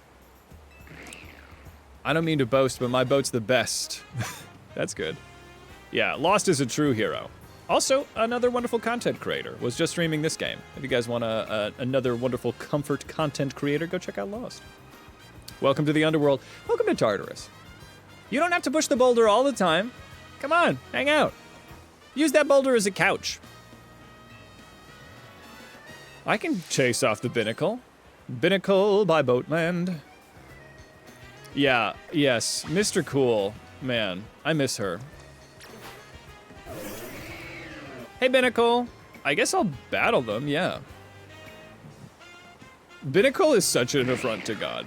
I don't mean to boast, but my boat's the best. That's good. Yeah, Lost is a true hero. Also, another wonderful content creator. Was just streaming this game. If you guys want another wonderful comfort content creator, go check out Lost. Welcome to the underworld. Welcome to Tartarus. You don't have to push the boulder all the time. Come on, hang out. Use that boulder as a couch. I can chase off the binnacle. Binnacle by Boatland. Yeah, yes, Mr. Cool. Man, I miss her. Hey, Binnacle. I guess I'll battle them, yeah. Binnacle is such an affront to God.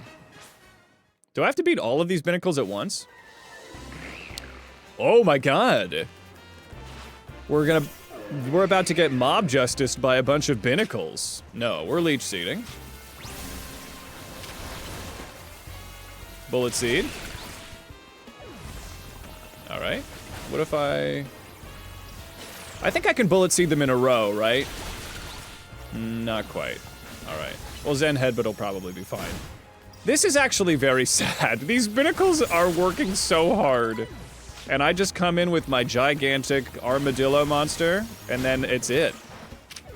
Do I have to beat all of these Binnacles at once? Oh my god. We're about to get mob justiced by a bunch of Binnacles. No, we're leech seeding. Bullet seed. Alright. What if I think I can bullet seed them in a row, right? Not quite. Alright. Well, Zen Headbutt will probably be fine. This is actually very sad. These Binnacles are working so hard. And I just come in with my gigantic armadillo monster, and then it's it.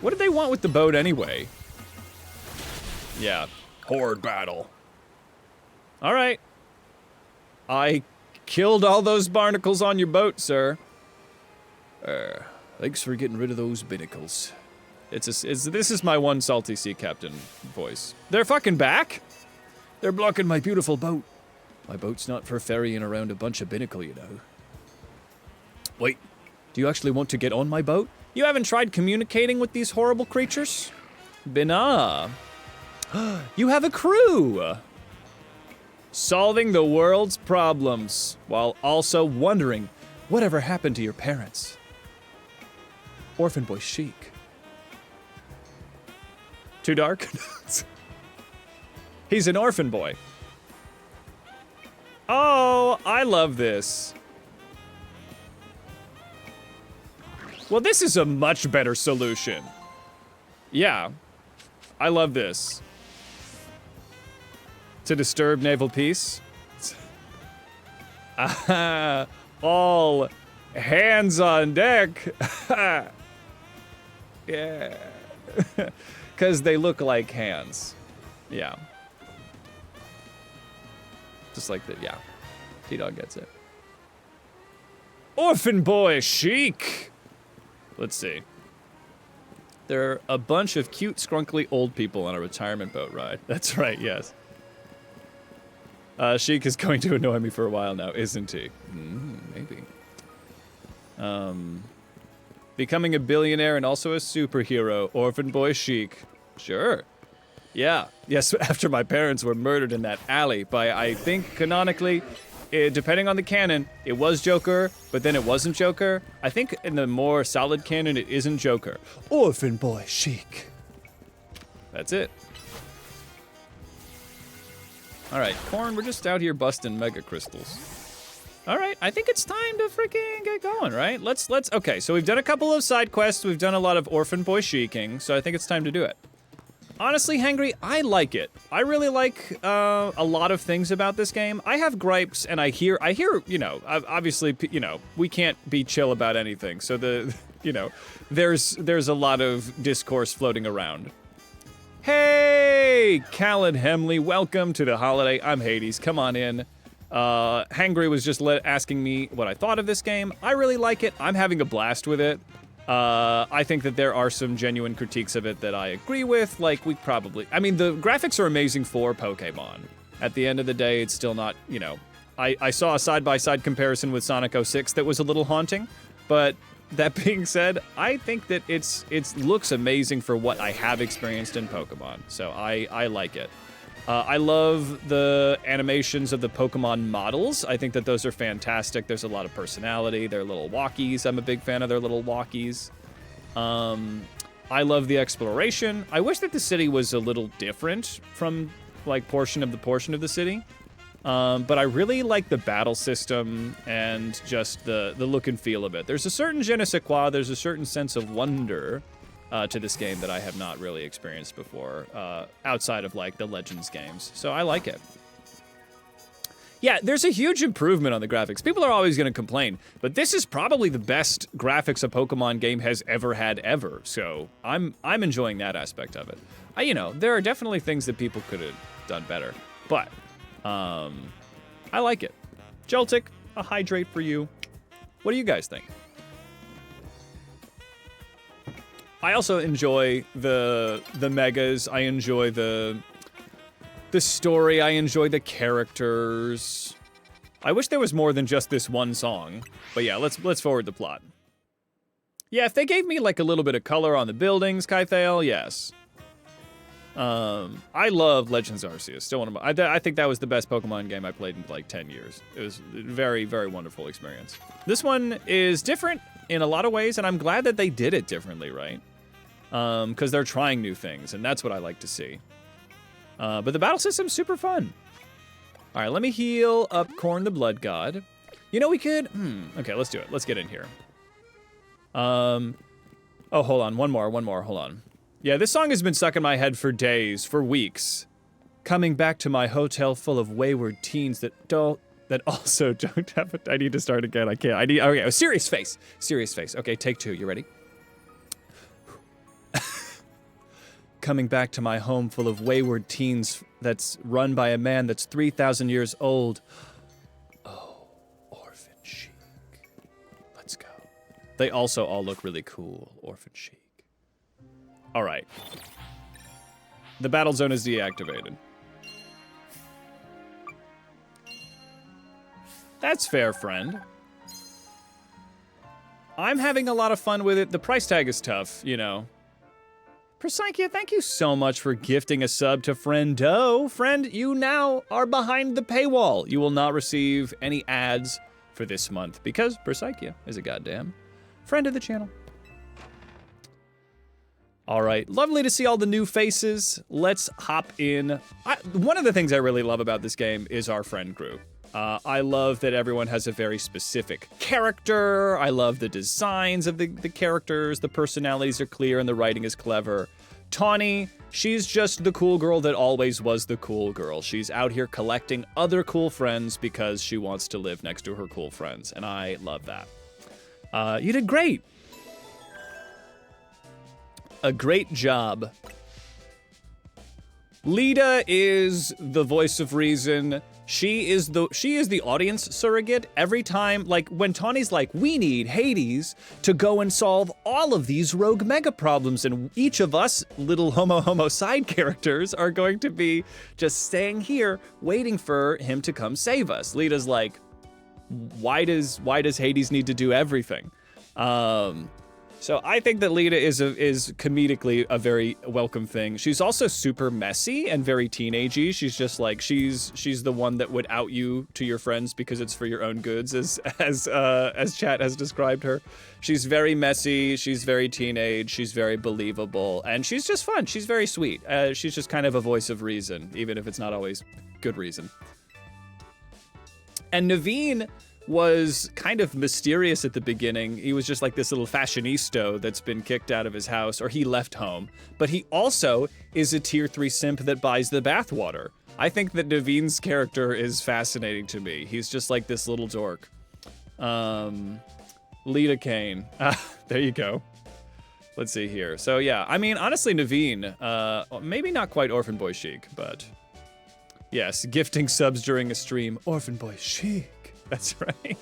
What do they want with the boat anyway? Yeah. Horde battle. Alright. I killed all those barnacles on your boat, sir. Thanks for getting rid of those Binnacles. This is my one salty sea captain voice. They're fucking back? They're blocking my beautiful boat. My boat's not for ferrying around a bunch of Binnacle, you know. Wait, do you actually want to get on my boat? You haven't tried communicating with these horrible creatures? Binah. You have a crew! Solving the world's problems, while also wondering whatever happened to your parents. Orphan Boy Sheek. Too dark? He's an orphan boy. Oh, I love this. Well, this is a much better solution. Yeah, I love this. To disturb naval peace. All hands on deck. Yeah. Because they look like hands. Yeah. Just like that, yeah. T-Dog gets it. Orphan boy Sheek. Let's see. There are a bunch of cute, scrunkly old people on a retirement boat ride. That's right, yes. Sheik is going to annoy me for a while now, isn't he? Maybe. Becoming a billionaire and also a superhero. Orphan boy Sheik. Sure. Yeah. Yes, after my parents were murdered in that alley by, I think, canonically, depending on the canon, it was Joker, but then it wasn't Joker. I think in the more solid canon, it isn't Joker. Orphan boy Sheik. That's it. All right, Corn, we're just out here busting mega crystals. All right, I think it's time to freaking get going, right? Okay, so we've done a couple of side quests. We've done a lot of Orphan boy Sheeking, so I think it's time to do it. Honestly, Hangry, I like it. I really like a lot of things about this game. I have gripes, and I hear, you know, obviously, you know, we can't be chill about anything. So you know, there's a lot of discourse floating around. Hey, Callan Hemley, welcome to the holiday. I'm Hades, come on in. Hangry was just asking me what I thought of this game. I really like it. I'm having a blast with it. I think that there are some genuine critiques of it that I agree with. Like, I mean, the graphics are amazing for Pokemon. At the end of the day, it's still not, you know, I saw a side-by-side comparison with Sonic 06 that was a little haunting, but that being said, I think that it looks amazing for what I have experienced in Pokemon, so I like it. I love the animations of the Pokemon models. I think that those are fantastic. There's a lot of personality. They're little walkies. I'm a big fan of their little walkies. I love the exploration. I wish that the city was a little different from, like, portion of the city. But I really like the battle system and just the look and feel of it. There's a certain je ne sais quoi, there's a certain sense of wonder to this game that I have not really experienced before, outside of, like, the Legends games. So I like it. Yeah, there's a huge improvement on the graphics. People are always going to complain, but this is probably the best graphics a Pokemon game has ever had ever. So I'm enjoying that aspect of it. You know, there are definitely things that people could have done better, but I like it. Jeltic, a hydrate for you. What do you guys think? I also enjoy the megas. I enjoy the story. I enjoy the characters. I wish there was more than just this one song. But yeah, let's forward the plot. Yeah, if they gave me like a little bit of color on the buildings, Kythale, yes. I love Legends Arceus. Still one of my, I think that was the best Pokemon game I played in like 10 years. It was a very, very wonderful experience. This one is different in a lot of ways, and I'm glad that they did it differently, right? Because they're trying new things, and that's what I like to see. But the battle system's super fun. All right, let me heal up Corn the Blood God. You know, we could, okay, let's do it. Let's get in here. Oh, hold on, one more, hold on. Yeah, this song has been stuck in my head for days, for weeks. Coming back to my hotel full of wayward teens that also don't have I need to start again, I can't. Okay, a serious face. Okay, take two, you ready? Coming back to my home full of wayward teens that's run by a man that's 3,000 years old. Oh, Orphan Sheek. Let's go. They also all look really cool, Orphan Sheek. All right. The battle zone is deactivated. That's fair, friend. I'm having a lot of fun with it. The price tag is tough, you know. Persynchia, thank you so much for gifting a sub to Friendo. Friend, you now are behind the paywall. You will not receive any ads for this month because Persynchia is a goddamn friend of the channel. All right, lovely to see all the new faces. Let's hop in. One of the things I really love about this game is our friend group. I love that everyone has a very specific character. I love the designs of the characters. The personalities are clear and the writing is clever. Tawny, she's just the cool girl that always was the cool girl. She's out here collecting other cool friends because she wants to live next to her cool friends, and I love that. You did great. A great job. Lita is the voice of reason. She is the audience surrogate every time, like when Tawny's like, we need Hades to go and solve all of these rogue mega problems, and each of us little homo side characters are going to be just staying here waiting for him to come save us. Lita's like, why does Hades need to do everything? So I think that Lita is comedically a very welcome thing. She's also super messy and very teenagey. She's just like, she's the one that would out you to your friends because it's for your own goods, as chat has described her. She's very messy. She's very teenage. She's very believable, and she's just fun. She's very sweet. She's just kind of a voice of reason, even if it's not always good reason. And Naveen was kind of mysterious at the beginning. He was just like this little fashionista that's been kicked out of his house, or he left home. But he also is a tier 3 simp that buys the bathwater. I think that Naveen's character is fascinating to me. He's just like this little dork. Lita Kane. There you go. Let's see here. So yeah, I mean, honestly, Naveen, maybe not quite Orphan Boy Sheek, but yes, gifting subs during a stream. Orphan Boy Sheek. That's right.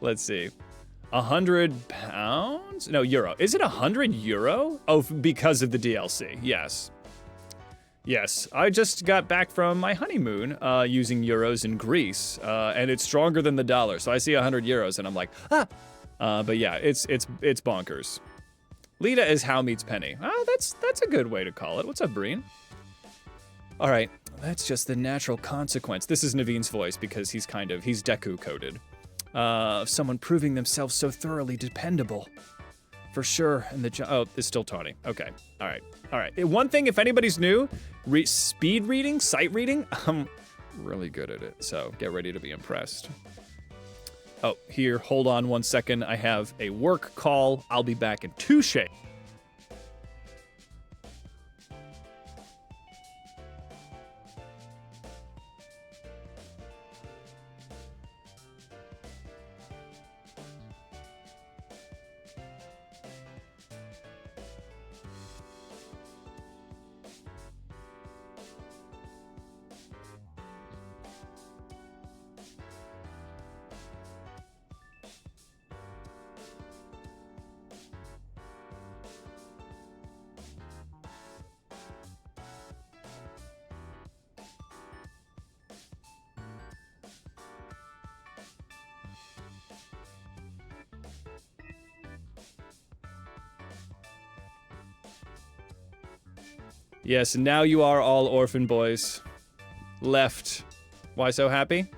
Let's see. 100 pounds? No, euro. Is it 100 euro? Oh, because of the DLC. Yes. Yes. I just got back from my honeymoon using euros in Greece, and it's stronger than the dollar. So I see 100 euros, and I'm like, ah. But yeah, it's bonkers. Lita is How Meets Penny. Oh, that's a good way to call it. What's up, Breen? All right, that's just the natural consequence. This is Naveen's voice because he's Deku coded. Of someone proving themselves so thoroughly dependable. For sure, and oh, it's still Tawny. Okay, all right. One thing, if anybody's new, speed reading, sight reading, I'm really good at it, so get ready to be impressed. Oh, here, hold on 1 second. I have a work call. I'll be back in 2 shakes. Yes, and now you are all orphan boys. Left. Why so happy?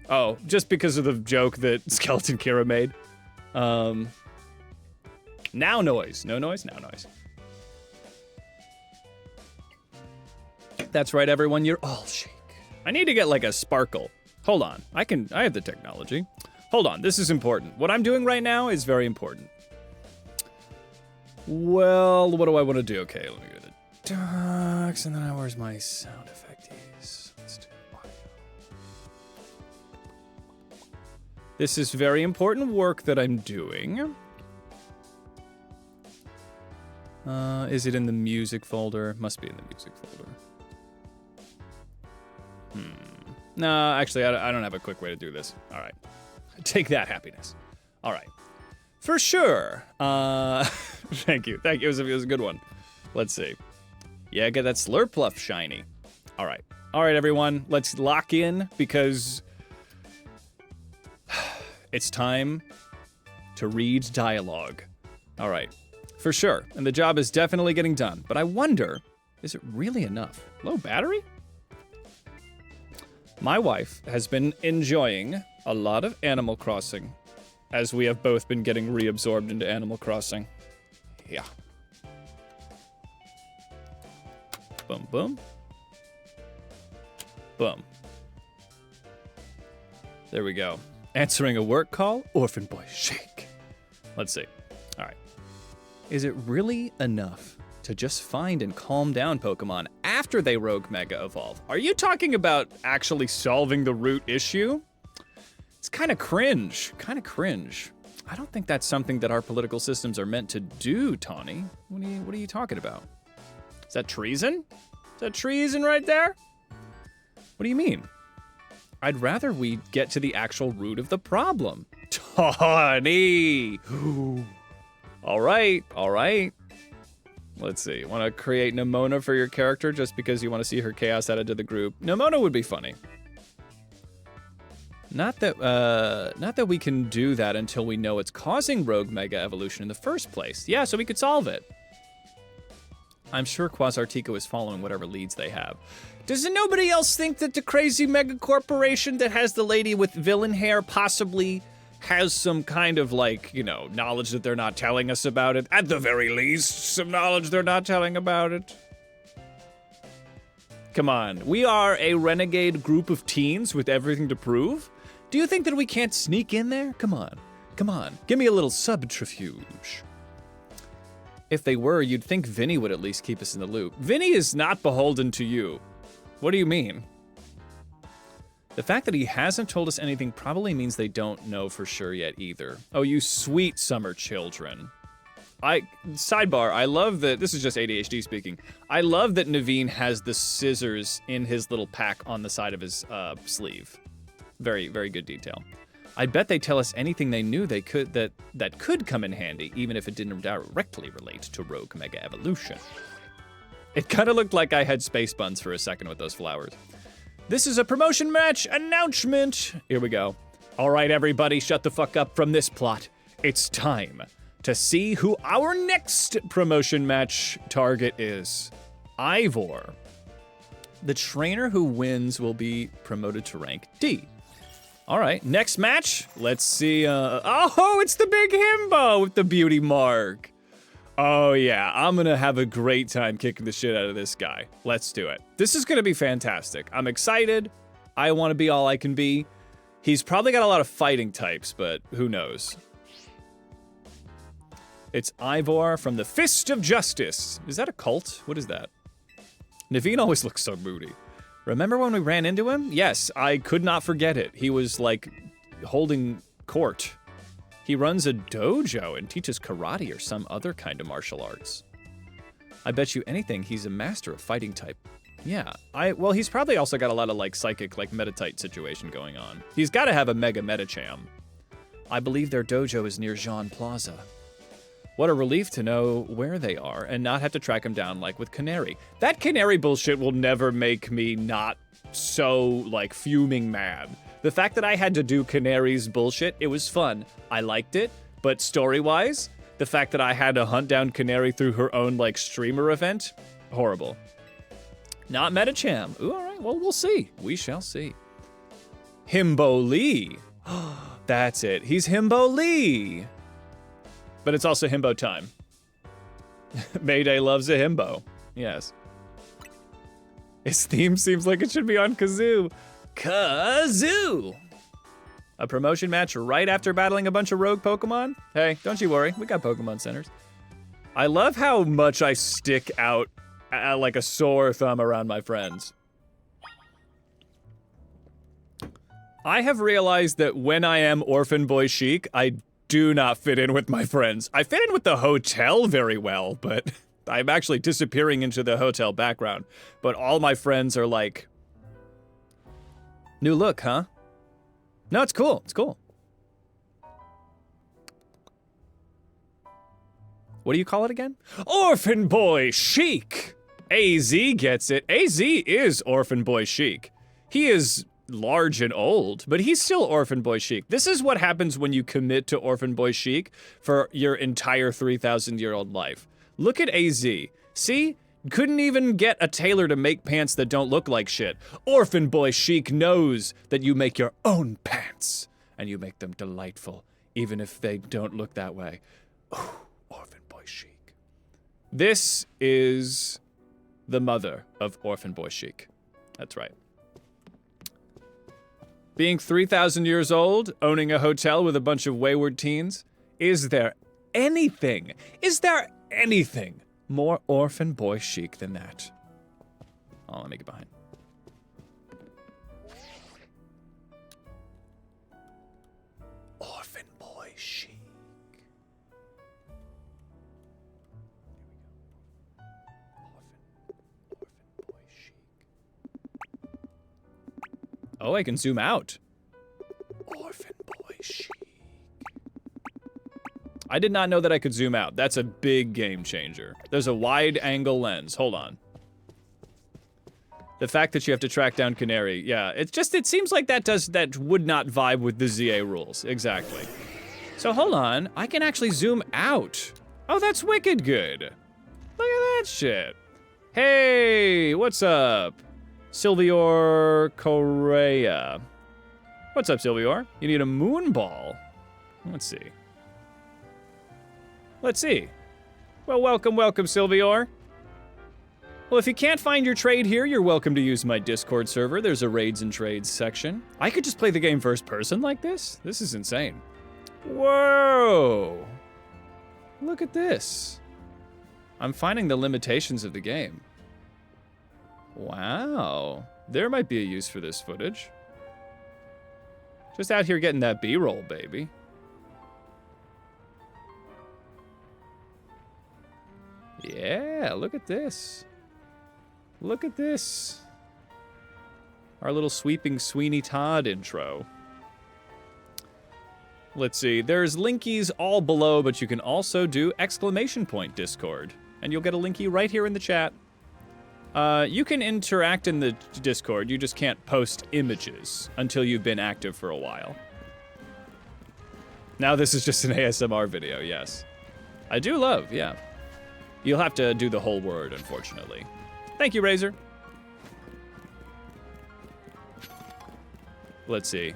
Oh, just because of the joke that Skeleton Kira made. Now noise. No noise? Now noise. That's right, everyone. You're all chic. I need to get like a sparkle. Hold on. I have the technology. Hold on. This is important. What I'm doing right now is very important. Well, what do I want to do? Okay, let me go to the docs, and then where's my sound effecties? Let's do audio. This is very important work that I'm doing. Is it in the music folder? Must be in the music folder. No, actually, I don't have a quick way to do this. All right. Take that, happiness. All right. For sure. Thank you. Thank you. It was a good one. Let's see. Yeah, get that Slurpluff shiny. All right. All right, everyone. Let's lock in because it's time to read dialogue. All right. For sure. And the job is definitely getting done. But I wonder, is it really enough? Low battery? My wife has been enjoying a lot of Animal Crossing, as we have both been getting reabsorbed into Animal Crossing. Yeah. Boom, boom. Boom. There we go. Answering a work call, Orphan Boy Sheek. Let's see. All right. Is it really enough to just find and calm down Pokemon after they rogue mega evolve? Are you talking about actually solving the root issue? It's kind of cringe. I don't think that's something that our political systems are meant to do, Tawny. What are you talking about? Is that treason? Is that treason right there? What do you mean? I'd rather we get to the actual root of the problem. Tawny! All right, all right. Let's see. Want to create Nimona for your character just because you want to see her chaos added to the group? Nimona would be funny. Not that we can do that until we know it's causing Rogue Mega Evolution in the first place. Yeah, so we could solve it. I'm sure Quasartico is following whatever leads they have. Does nobody else think that the crazy mega corporation that has the lady with villain hair possibly has some kind of, like, you know, knowledge that they're not telling us about it? At the very least, some knowledge they're not telling about it. Come on, we are a renegade group of teens with everything to prove. Do you think that we can't sneak in there? Come on, come on, give me a little subterfuge. If they were, you'd think Vinny would at least keep us in the loop. Vinny is not beholden to you. What do you mean? The fact that he hasn't told us anything probably means they don't know for sure yet either. Oh, you sweet summer children. Sidebar, I love that, this is just ADHD speaking. I love that Naveen has the scissors in his little pack on the side of his sleeve. Very, very good detail. I bet they tell us anything they knew they could that could come in handy, even if it didn't directly relate to Rogue Mega Evolution. It kind of looked like I had space buns for a second with those flowers. This is a promotion match announcement. Here we go. All right, everybody, shut the fuck up from this plot. It's time to see who our next promotion match target is. Ivor. The trainer who wins will be promoted to rank D. All right, next match. Let's see. Oh, it's the big himbo with the beauty mark. Oh yeah, I'm gonna have a great time kicking the shit out of this guy. Let's do it. This is gonna be fantastic. I'm excited. I want to be all I can be. He's probably got a lot of fighting types, but who knows? It's Ivor from the Fist of Justice. Is that a cult? What is that? Naveen always looks so moody. Remember when we ran into him? Yes, I could not forget it. He was, like, holding court. He runs a dojo and teaches karate or some other kind of martial arts. I bet you anything he's a master of fighting type. Yeah, well, he's probably also got a lot of, like, psychic, like, metatite situation going on. He's got to have a mega metacham. I believe their dojo is near Jean Plaza. What a relief to know where they are and not have to track them down like with Canary. That Canary bullshit will never make me not so, like, fuming mad. The fact that I had to do Canary's bullshit, it was fun. I liked it, but story-wise, the fact that I had to hunt down Canary through her own, like, streamer event, horrible. Not Metacham. Ooh, all right, well, we'll see. We shall see. Himbo Lee. That's it. He's Himbo Lee. But it's also himbo time. Mayday loves a himbo. Yes. His theme seems like it should be on Kazoo. Kazoo! A promotion match right after battling a bunch of rogue Pokemon? Hey, don't you worry. We got Pokemon centers. I love how much I stick out like a sore thumb around my friends. I have realized that when I am Orphan Boy Sheek, I do not fit in with my friends. I fit in with the hotel very well, but I'm actually disappearing into the hotel background. But all my friends are like, new look, huh? No, it's cool. It's cool. What do you call it again? Orphan Boy Sheek! AZ gets it. AZ is Orphan Boy Sheek. He is large and old, but he's still Orphan Boy Sheek. This is what happens when you commit to Orphan Boy Sheek for your entire 3,000-year-old life. Look at AZ. See? Couldn't even get a tailor to make pants that don't look like shit. Orphan Boy Sheek knows that you make your own pants, and you make them delightful, even if they don't look that way. Ooh, Orphan Boy Sheek. This is the mother of Orphan Boy Sheek. That's right. Being 3,000 years old, owning a hotel with a bunch of wayward teens, is there anything more Orphan Boy Sheek than that? Oh, let me get behind. Orphan Boy Sheek. Orphan Boy Sheek. Oh, I can zoom out. Orphan boy Sheek. I did not know that I could zoom out. That's a big game changer. There's a wide angle lens. Hold on. The fact that you have to track down Canary, yeah, it seems like that would not vibe with the ZA rules. Exactly. So hold on, I can actually zoom out. Oh, that's wicked good. Look at that shit. Hey, what's up? Silvior Correa. What's up, Silvior? You need a moon ball. Let's see. Let's see. Well, welcome, Silvior. Well, if you can't find your trade here, you're welcome to use my Discord server. There's a raids and trades section. I could just play the game first person like this? This is insane. Whoa. Look at this. I'm finding the limitations of the game. Wow. There might be a use for this footage. Just out here getting that B-roll, baby. Yeah, look at this. Look at this. Our little sweeping Sweeney Todd intro. Let's see, there's linkies all below, but you can also do exclamation point Discord. And you'll get a linky right here in the chat. You can interact in the Discord, you just can't post images until you've been active for a while. Now this is just an ASMR video, yes. I do love, yeah. You'll have to do the whole word, unfortunately. Thank you, Razor. Let's see.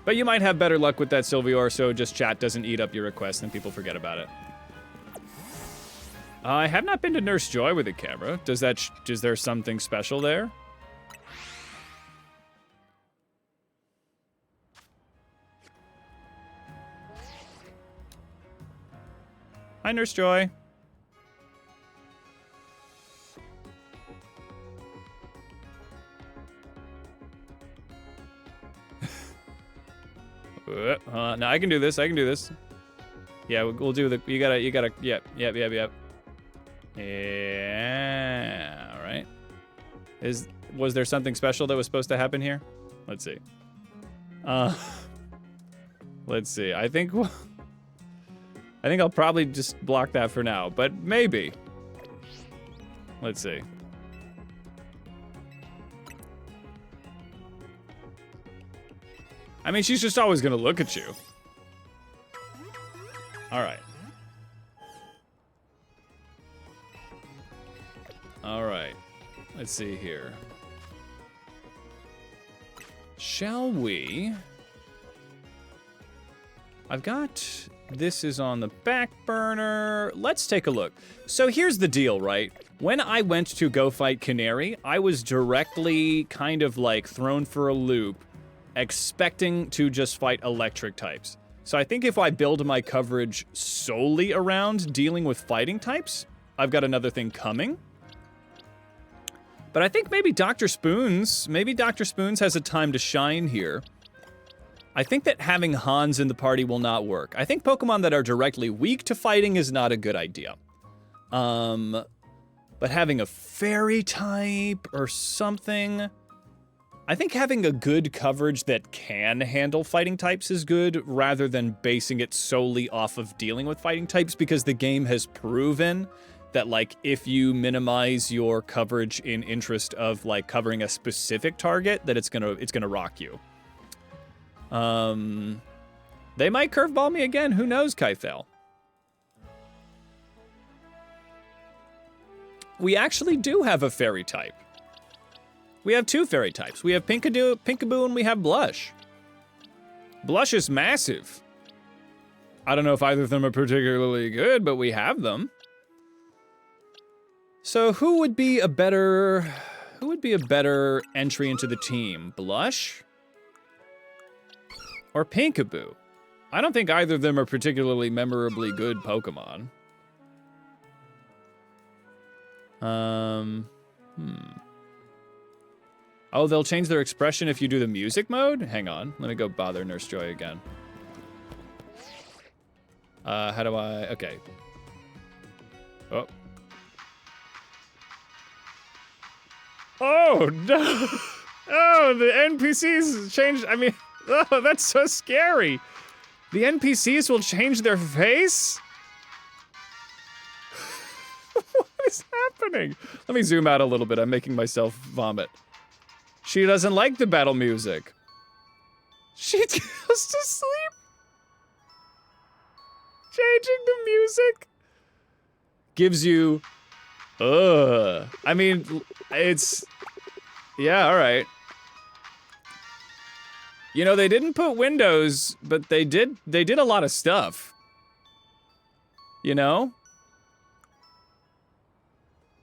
But you might have better luck with that, Silvior, so just chat doesn't eat up your request and people forget about it. I have not been to Nurse Joy with a camera. Is there something special there? Hi, Nurse Joy. No, I can do this. Yeah, we'll do the. You gotta. Yep. Yeah. All right. Was there something special that was supposed to happen here? Let's see. Let's see. I think I'll probably just block that for now, but maybe. Let's see. I mean, she's just always gonna look at you. All right. All right. Let's see here. Shall we? I've got... This is on the back burner. Let's take a look. So here's the deal, right? When I went to go fight Canary, I was directly kind of like thrown for a loop, expecting to just fight electric types. So I think if I build my coverage solely around dealing with fighting types, I've got another thing coming. But I think maybe Dr. Spoons has a time to shine here. I think that having Hans in the party will not work. I think Pokemon that are directly weak to fighting is not a good idea. But having a fairy type or something... I think having a good coverage that can handle fighting types is good, rather than basing it solely off of dealing with fighting types, because the game has proven that, like, if you minimize your coverage in interest of, like, covering a specific target, that it's gonna rock you. They might curveball me again. Who knows, Kythel? We actually do have a fairy type. We have two fairy types. We have Pinkaboo, and we have Blush. Blush is massive. I don't know if either of them are particularly good, but we have them. So who would be a better entry into the team? Blush? Or Pinkaboo? I don't think either of them are particularly memorably good Pokemon. Oh, they'll change their expression if you do the music mode? Hang on, let me go bother Nurse Joy again. How do I, okay. Oh. Oh, no. Oh, the NPCs changed. I mean, oh, that's so scary. The NPCs will change their face? What is happening? Let me zoom out a little bit. I'm making myself vomit. She doesn't like the battle music. She goes to sleep. Changing the music gives you, I mean, it's, yeah, all right. You know, they didn't put windows, but they did a lot of stuff. You know?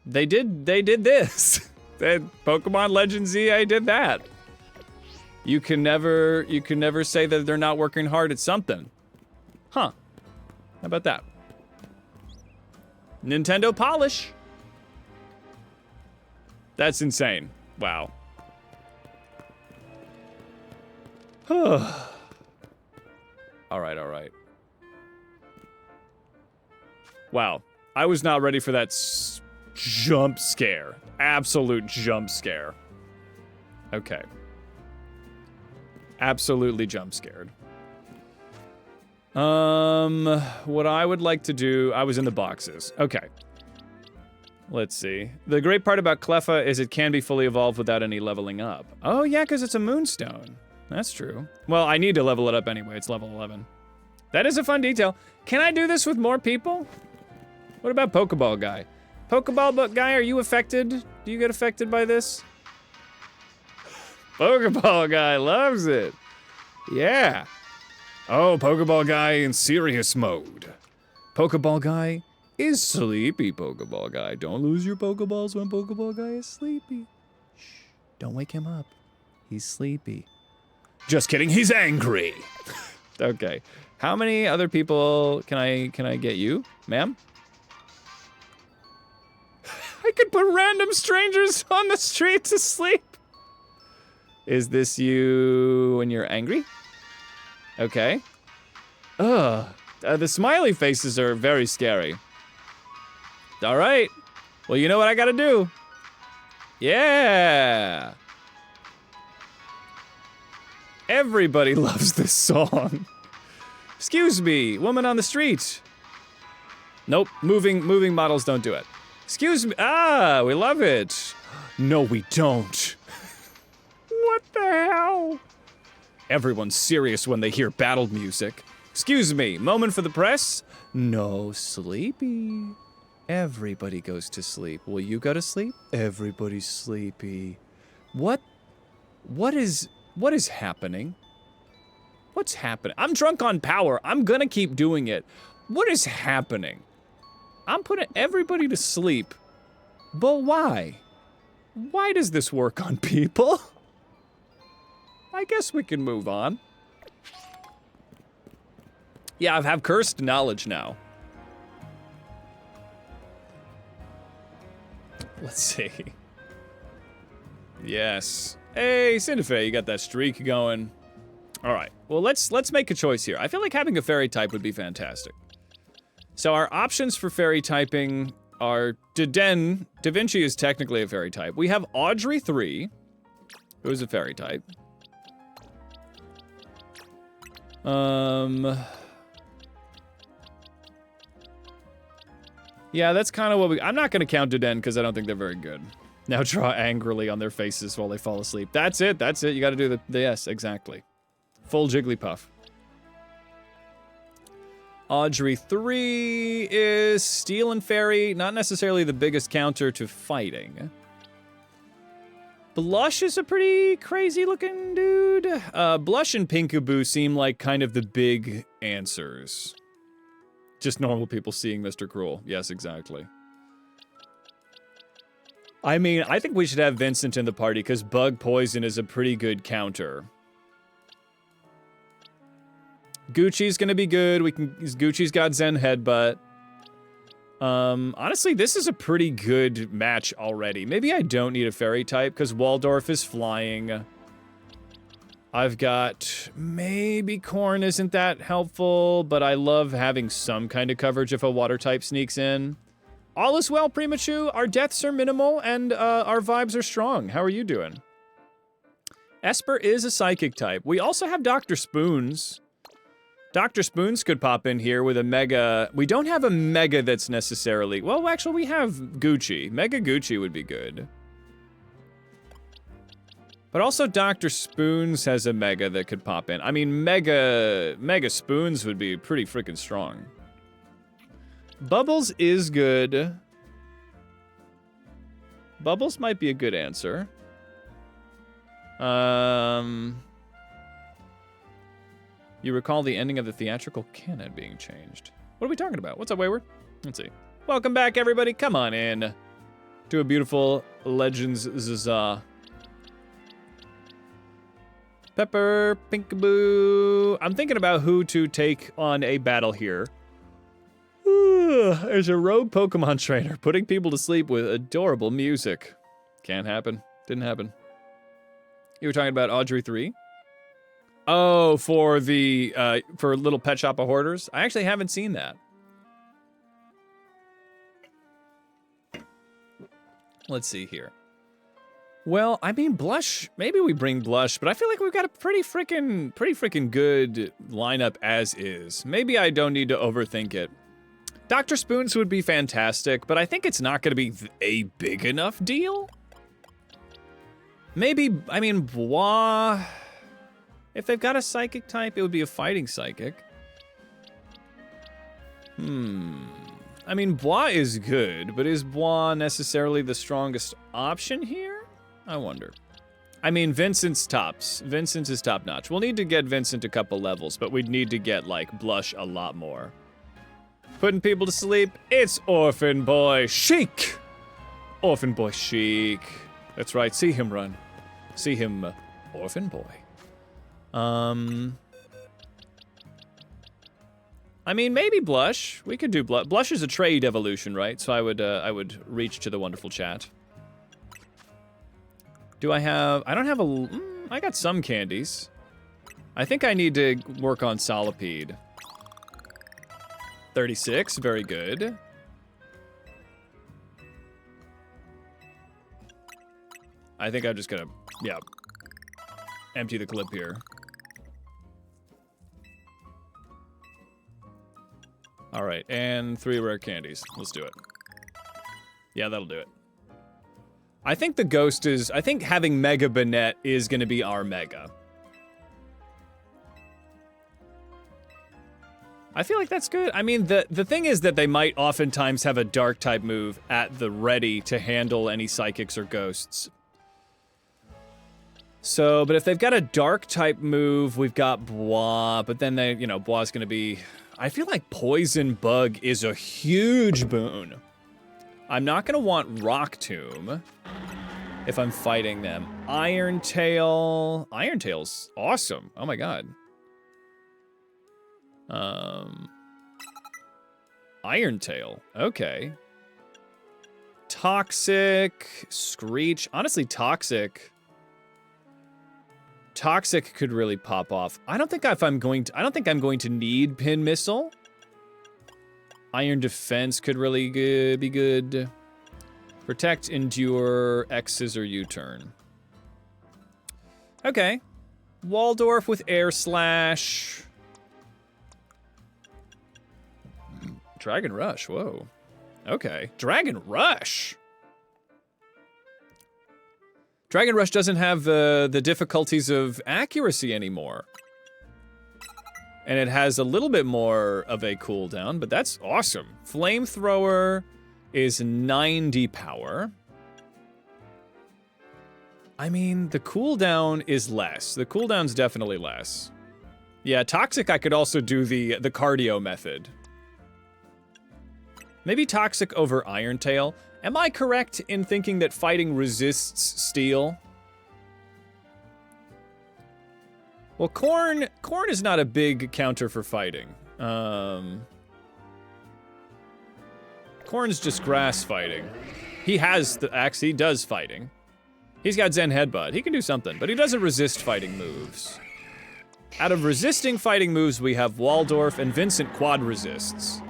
They did this. That Pokemon Legends Z, I did that. You can never say that they're not working hard at something. Huh. How about that? Nintendo polish. That's insane. Wow. All right. Wow. I was not ready for that jump scare. Absolute jump scare. Okay. Absolutely jump scared. What I would like to do, I was in the boxes. Okay. Let's see. The great part about Cleffa is it can be fully evolved without any leveling up. Oh yeah, because it's a moonstone. That's true. Well, I need to level it up anyway. It's level 11. That is a fun detail. Can I do this with more people? What about Pokeball Guy? Pokeball Guy, are you affected? Do you get affected by this? Pokeball Guy loves it. Yeah. Oh, Pokeball Guy in serious mode. Pokeball Guy is sleepy, Pokeball Guy. Don't lose your Pokeballs when Pokeball Guy is sleepy. Shh, don't wake him up. He's sleepy. Just kidding, he's angry. Okay. How many other people can I get you, ma'am? I could put random strangers on the street to sleep. Is this you when you're angry? Okay. Ugh. The smiley faces are very scary. All right. Well, you know what I gotta do. Yeah. Everybody loves this song. Excuse me, woman on the street. Nope, moving models don't do it. Excuse me, we love it. No, we don't. What the hell? Everyone's serious when they hear battle music. Excuse me, moment for the press? No, sleepy. Everybody goes to sleep. Will you go to sleep? Everybody's sleepy. What is happening? What's happening? I'm drunk on power. I'm gonna keep doing it. What is happening? I'm putting everybody to sleep. But why? Why does this work on people? I guess we can move on. Yeah, I have cursed knowledge now. Let's see. Yes. Hey, Cinderfay, you got that streak going. All right. Well, let's make a choice here. I feel like having a fairy type would be fantastic. So our options for fairy typing are Da Vinci is technically a fairy type. We have Audrey 3, who is a fairy type. Yeah, that's kind of what I'm not gonna count Duden because I don't think they're very good. Now draw angrily on their faces while they fall asleep. That's it. You gotta do the yes, exactly. Full Jigglypuff. Audrey 3 is Steel and Fairy, not necessarily the biggest counter to fighting. Blush is a pretty crazy looking dude. Blush and Pinkaboo seem like kind of the big answers. Just normal people seeing Mr. Cruel. Yes, exactly. I mean, I think we should have Vincent in the party because Bug Poison is a pretty good counter. Gucci's gonna be good. Gucci's got Zen Headbutt. Honestly, this is a pretty good match already. Maybe I don't need a fairy type because Waldorf is flying. I've got, maybe Corn isn't that helpful, but I love having some kind of coverage if a water type sneaks in. All is well, Primachu. Our deaths are minimal and our vibes are strong. How are you doing? Esper is a psychic type. We also have Dr. Spoons. Dr. Spoons could pop in here with a mega. We don't have a mega that's necessarily. Well, actually, we have Gucci. Mega Gucci would be good. But also Dr. Spoons has a mega that could pop in. I mean, Mega Spoons would be pretty freaking strong. Bubbles is good. Bubbles might be a good answer. You recall the ending of the theatrical canon being changed. What are we talking about? What's up, Wayward? Let's see. Welcome back, everybody. Come on in to a beautiful Legends Zaza. Pepper, Pinkaboo. I'm thinking about who to take on a battle here. There's a rogue Pokemon trainer putting people to sleep with adorable music. Can't happen. Didn't happen. You were talking about Audrey 3? Oh, for the, for Little Pet Shop of Hoarders? I actually haven't seen that. Let's see here. Well, I mean, Blush, maybe we bring Blush, but I feel like we've got a pretty freaking good lineup as is. Maybe I don't need to overthink it. Dr. Spoons would be fantastic, but I think it's not gonna be a big enough deal. Maybe, I mean, Bois, if they've got a psychic type, it would be a fighting psychic. I mean, Bois is good, but is Bois necessarily the strongest option here? I wonder. I mean, Vincent's tops. Vincent is top notch. We'll need to get Vincent a couple levels, but we'd need to get, like, Blush a lot more. Putting people to sleep, it's Orphan Boy Sheek! Orphan Boy Sheek. That's right, see him run. See him, Orphan Boy. I mean, maybe Blush. We could do Blush. Blush is a trade evolution, right? So I would reach to the wonderful chat. Do I have, I don't have I got some candies. I think I need to work on Solipede. 36, very good. I think I'm just gonna, yeah, empty the clip here. All right, and 3 rare candies. Let's do it. Yeah, that'll do it. I think the ghost is, I think having Mega Banette is gonna be our Mega. I feel like that's good. I mean, the thing is that they might oftentimes have a dark type move at the ready to handle any psychics or ghosts. So, but if they've got a dark type move, we've got Bois, but then they, you know, Bois is gonna be, I feel like Poison Bug is a huge boon. I'm not gonna want Rock Tomb if I'm fighting them. Iron Tail. Iron Tail's awesome. Oh my god. Iron Tail. Okay. Toxic. Screech. Honestly, Toxic. Toxic could really pop off. I don't think I'm going to need Pin Missile. Iron Defense could really be good. Protect, Endure, X Scissor, U-turn. Okay. Waldorf with Air Slash. Dragon Rush, whoa. Okay. Dragon Rush! Dragon Rush doesn't have the difficulties of accuracy anymore. And it has a little bit more of a cooldown, but that's awesome. Flamethrower is 90 power. I mean, the cooldown is less. The cooldown's definitely less. Yeah, Toxic I could also do the cardio method. Maybe Toxic over Iron Tail. Am I correct in thinking that fighting resists steel? Well, Corn is not a big counter for fighting. Corn's just grass fighting. He has the axe, he does fighting. He's got Zen Headbutt, he can do something, but he doesn't resist fighting moves. Out of resisting fighting moves, we have Waldorf and Vincent quad resists.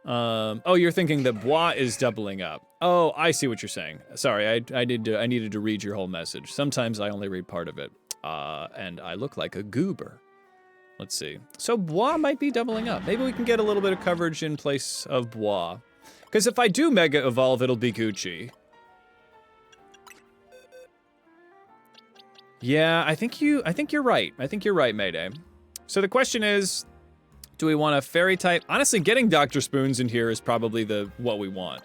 Oh, you're thinking that Bois is doubling up. Oh, I see what you're saying. Sorry, I needed to read your whole message. Sometimes I only read part of it. And I look like a goober. Let's see. So Bois might be doubling up. Maybe we can get a little bit of coverage in place of Bois. Because if I do Mega Evolve, it'll be Gucci. Yeah, I think you're right. I think you're right, Mayday. So the question is, do we want a fairy type? Honestly, getting Dr. Spoons in here is probably what we want.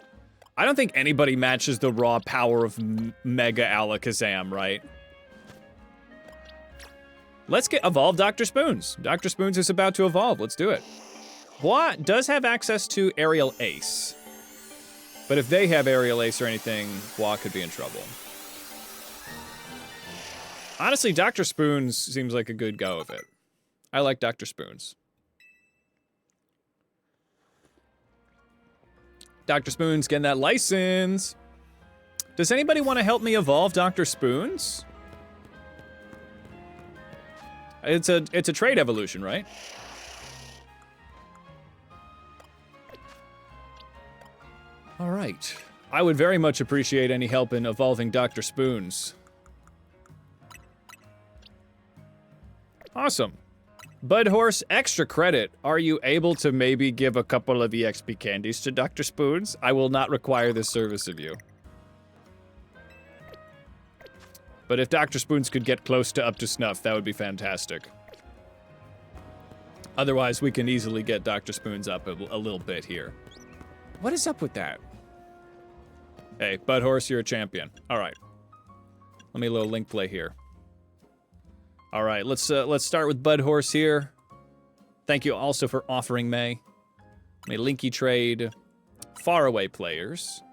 I don't think anybody matches the raw power of Mega Alakazam, right? Let's evolve Dr. Spoons. Dr. Spoons is about to evolve. Let's do it. Bois does have access to Aerial Ace. But if they have Aerial Ace or anything, Bois could be in trouble. Honestly, Dr. Spoons seems like a good go of it. I like Dr. Spoons. Dr. Spoons getting that license. Does anybody want to help me evolve Dr. Spoons? It's a trade evolution, right? All right. I would very much appreciate any help in evolving Dr. Spoons. Awesome. Bud Horse, extra credit. Are you able to maybe give a couple of EXP candies to Dr. Spoons? I will not require this service of you. But if Dr. Spoons could get close to up to snuff, that would be fantastic. Otherwise, we can easily get Dr. Spoons up a little bit here. What is up with that? Hey, Bud Horse, you're a champion. All right. Let me a little link play here. All right, let's start with Bud Horse here. Thank you also for offering May. May Linky trade faraway players.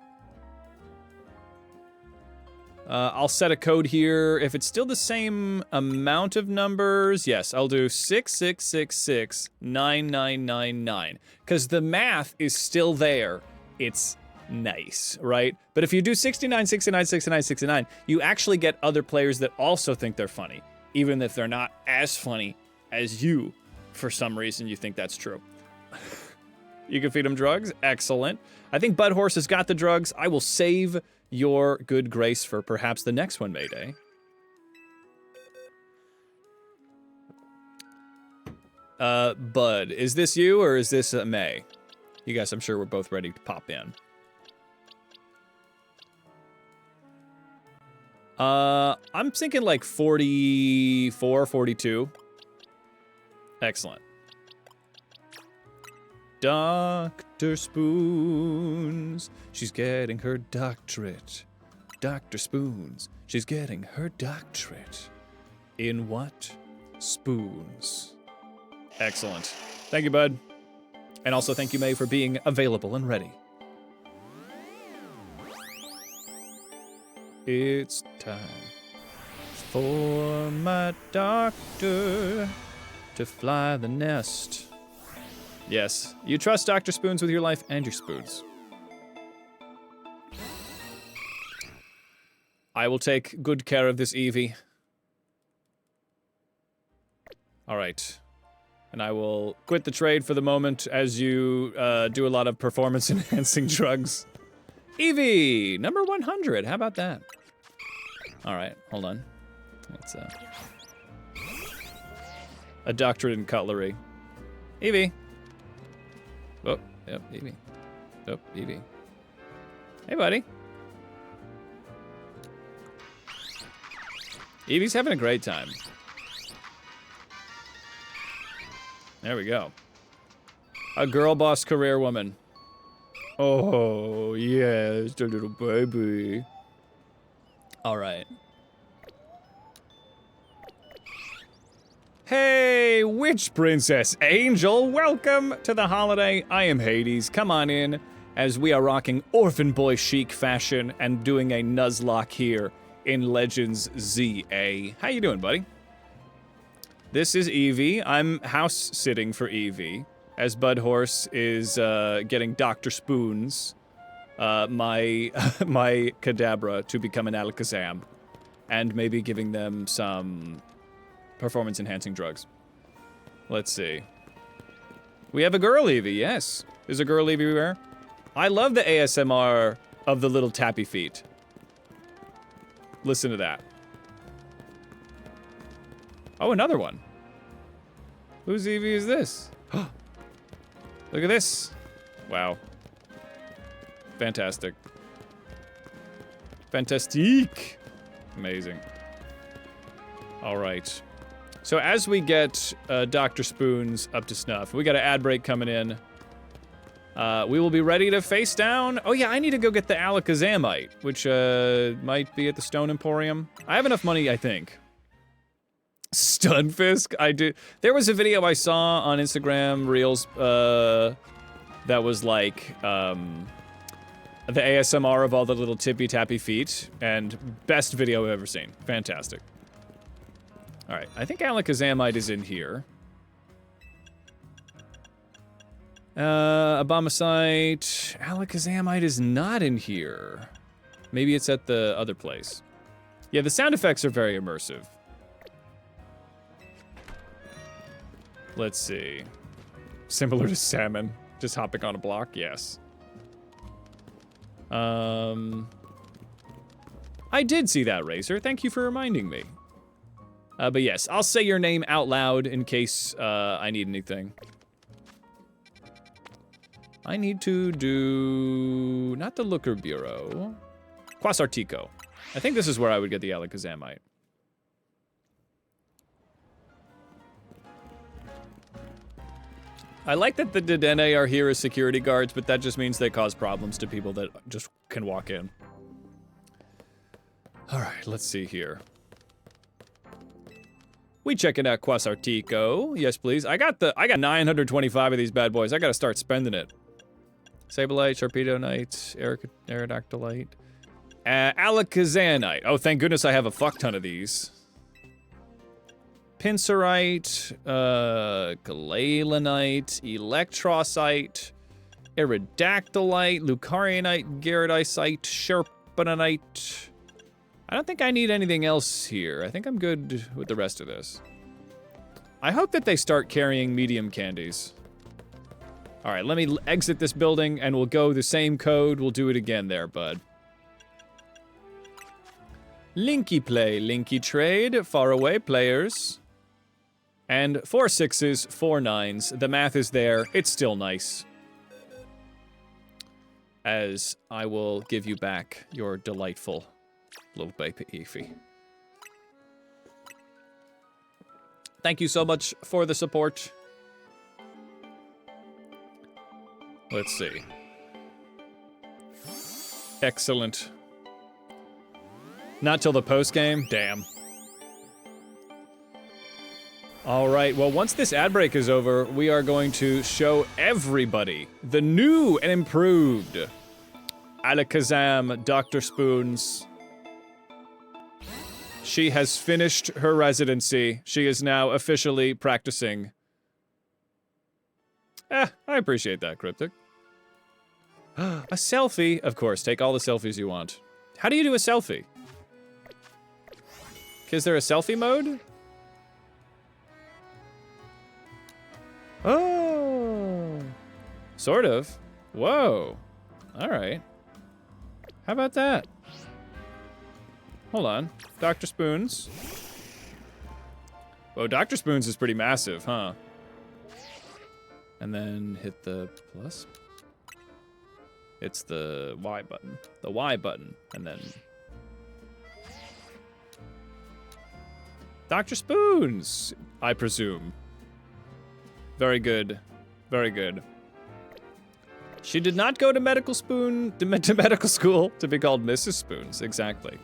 I'll set a code here. If it's still the same amount of numbers, yes, I'll do 66669999. Because the math is still there. It's nice, right? But if you do 69, 69, 69, 69, you actually get other players that also think they're funny, even if they're not as funny as you. For some reason, you think that's true. You can feed them drugs? Excellent. I think Bud Horse has got the drugs. I will save your good grace for perhaps the next one, Mayday. Bud, is this you or is this May? You guys, I'm sure we're both ready to pop in. I'm thinking like 44, 42. Excellent. Dr. Spoons, she's getting her doctorate. Dr. Spoons, she's getting her doctorate. In what? Spoons. Excellent. Thank you, Bud. And also thank you, May, for being available and ready. It's time for my doctor to fly the nest. Yes, you trust Dr. Spoons with your life and your spoons. I will take good care of this Eevee. All right. And I will quit the trade for the moment as you do a lot of performance-enhancing drugs. Eevee, number 100. How about that? All right, hold on. Let's a doctorate in cutlery. Eevee. Oh, yep, Eevee. Oh, Eevee. Hey, buddy. Eevee's having a great time. There we go. A girl boss career woman. Oh, yes, the little baby. All right. Hey, Witch Princess Angel, welcome to the holiday. I am Hades. Come on in, as we are rocking Orphan Boy Sheek fashion and doing a Nuzlocke here in Legends ZA. How you doing, buddy? This is Eevee. I'm house sitting for Eevee, as Bud Horse is getting Dr. Spoons, my Kadabra, to become an Alakazam, and maybe giving them some performance-enhancing drugs. Let's see. We have a girl Eevee, yes. Is a girly beware? I love the ASMR of the little tappy feet. Listen to that. Oh, another one. Whose EV is this? Look at this. Wow. Fantastic. Fantastique. Amazing. All right. So as we get Dr. Spoons up to snuff, we got an ad break coming in. We will be ready to face down. Oh yeah, I need to go get the Alakazamite, which might be at the Stone Emporium. I have enough money, I think. Stunfisk? I do. There was a video I saw on Instagram Reels that was like the ASMR of all the little tippy tappy feet, and best video I've ever seen. Fantastic. All right, I think Alakazamite is in here. Abomasite. Alakazamite is not in here. Maybe it's at the other place. Yeah, the sound effects are very immersive. Let's see. Similar to salmon, just hopping on a block, yes. I did see that, Razor. Thank you for reminding me. But yes, I'll say your name out loud in case I need anything. I need to do... not the Looker Bureau. Quasartico. I think this is where I would get the Alakazamite. I like that the Dedenne are here as security guards, but that just means they cause problems to people that just can walk in. Alright, let's see here. We checking out Quasartico. Yes, please. I got 925 of these bad boys. I gotta start spending it. Sableye, Sharpedo Knight, Aerodactylite. Alakazanite. Oh, thank goodness I have a fuck ton of these. Pinsirite, Glalanite, Electrosite, Aerodactylite, Lucarionite, Gyaradoisite, Sharpenite. I don't think I need anything else here. I think I'm good with the rest of this. I hope that they start carrying medium candies. All right, let me exit this building and we'll go the same code. We'll do it again there, bud. Linky play, linky trade, far away players. And 4 6s, 4 9s. The math is there. It's still nice. As I will give you back your delightful little baby Eefy. Thank you so much for the support. Let's see. Excellent. Not till the post game? Damn. All right, well, once this ad break is over, we are going to show everybody the new and improved Alakazam Dr. Spoons. She has finished her residency. She is now officially practicing. I appreciate that, Cryptic. A selfie? Of course, take all the selfies you want. How do you do a selfie? Is there a selfie mode? Oh. Sort of. Whoa. All right. How about that? Hold on. Dr. Spoons. Whoa, Dr. Spoons is pretty massive, huh? And then hit the plus. It's the Y button. The Y button. And then... Dr. Spoons, I presume. Very good. Very good. She did not go to medical school to be called Mrs. Spoons. Exactly.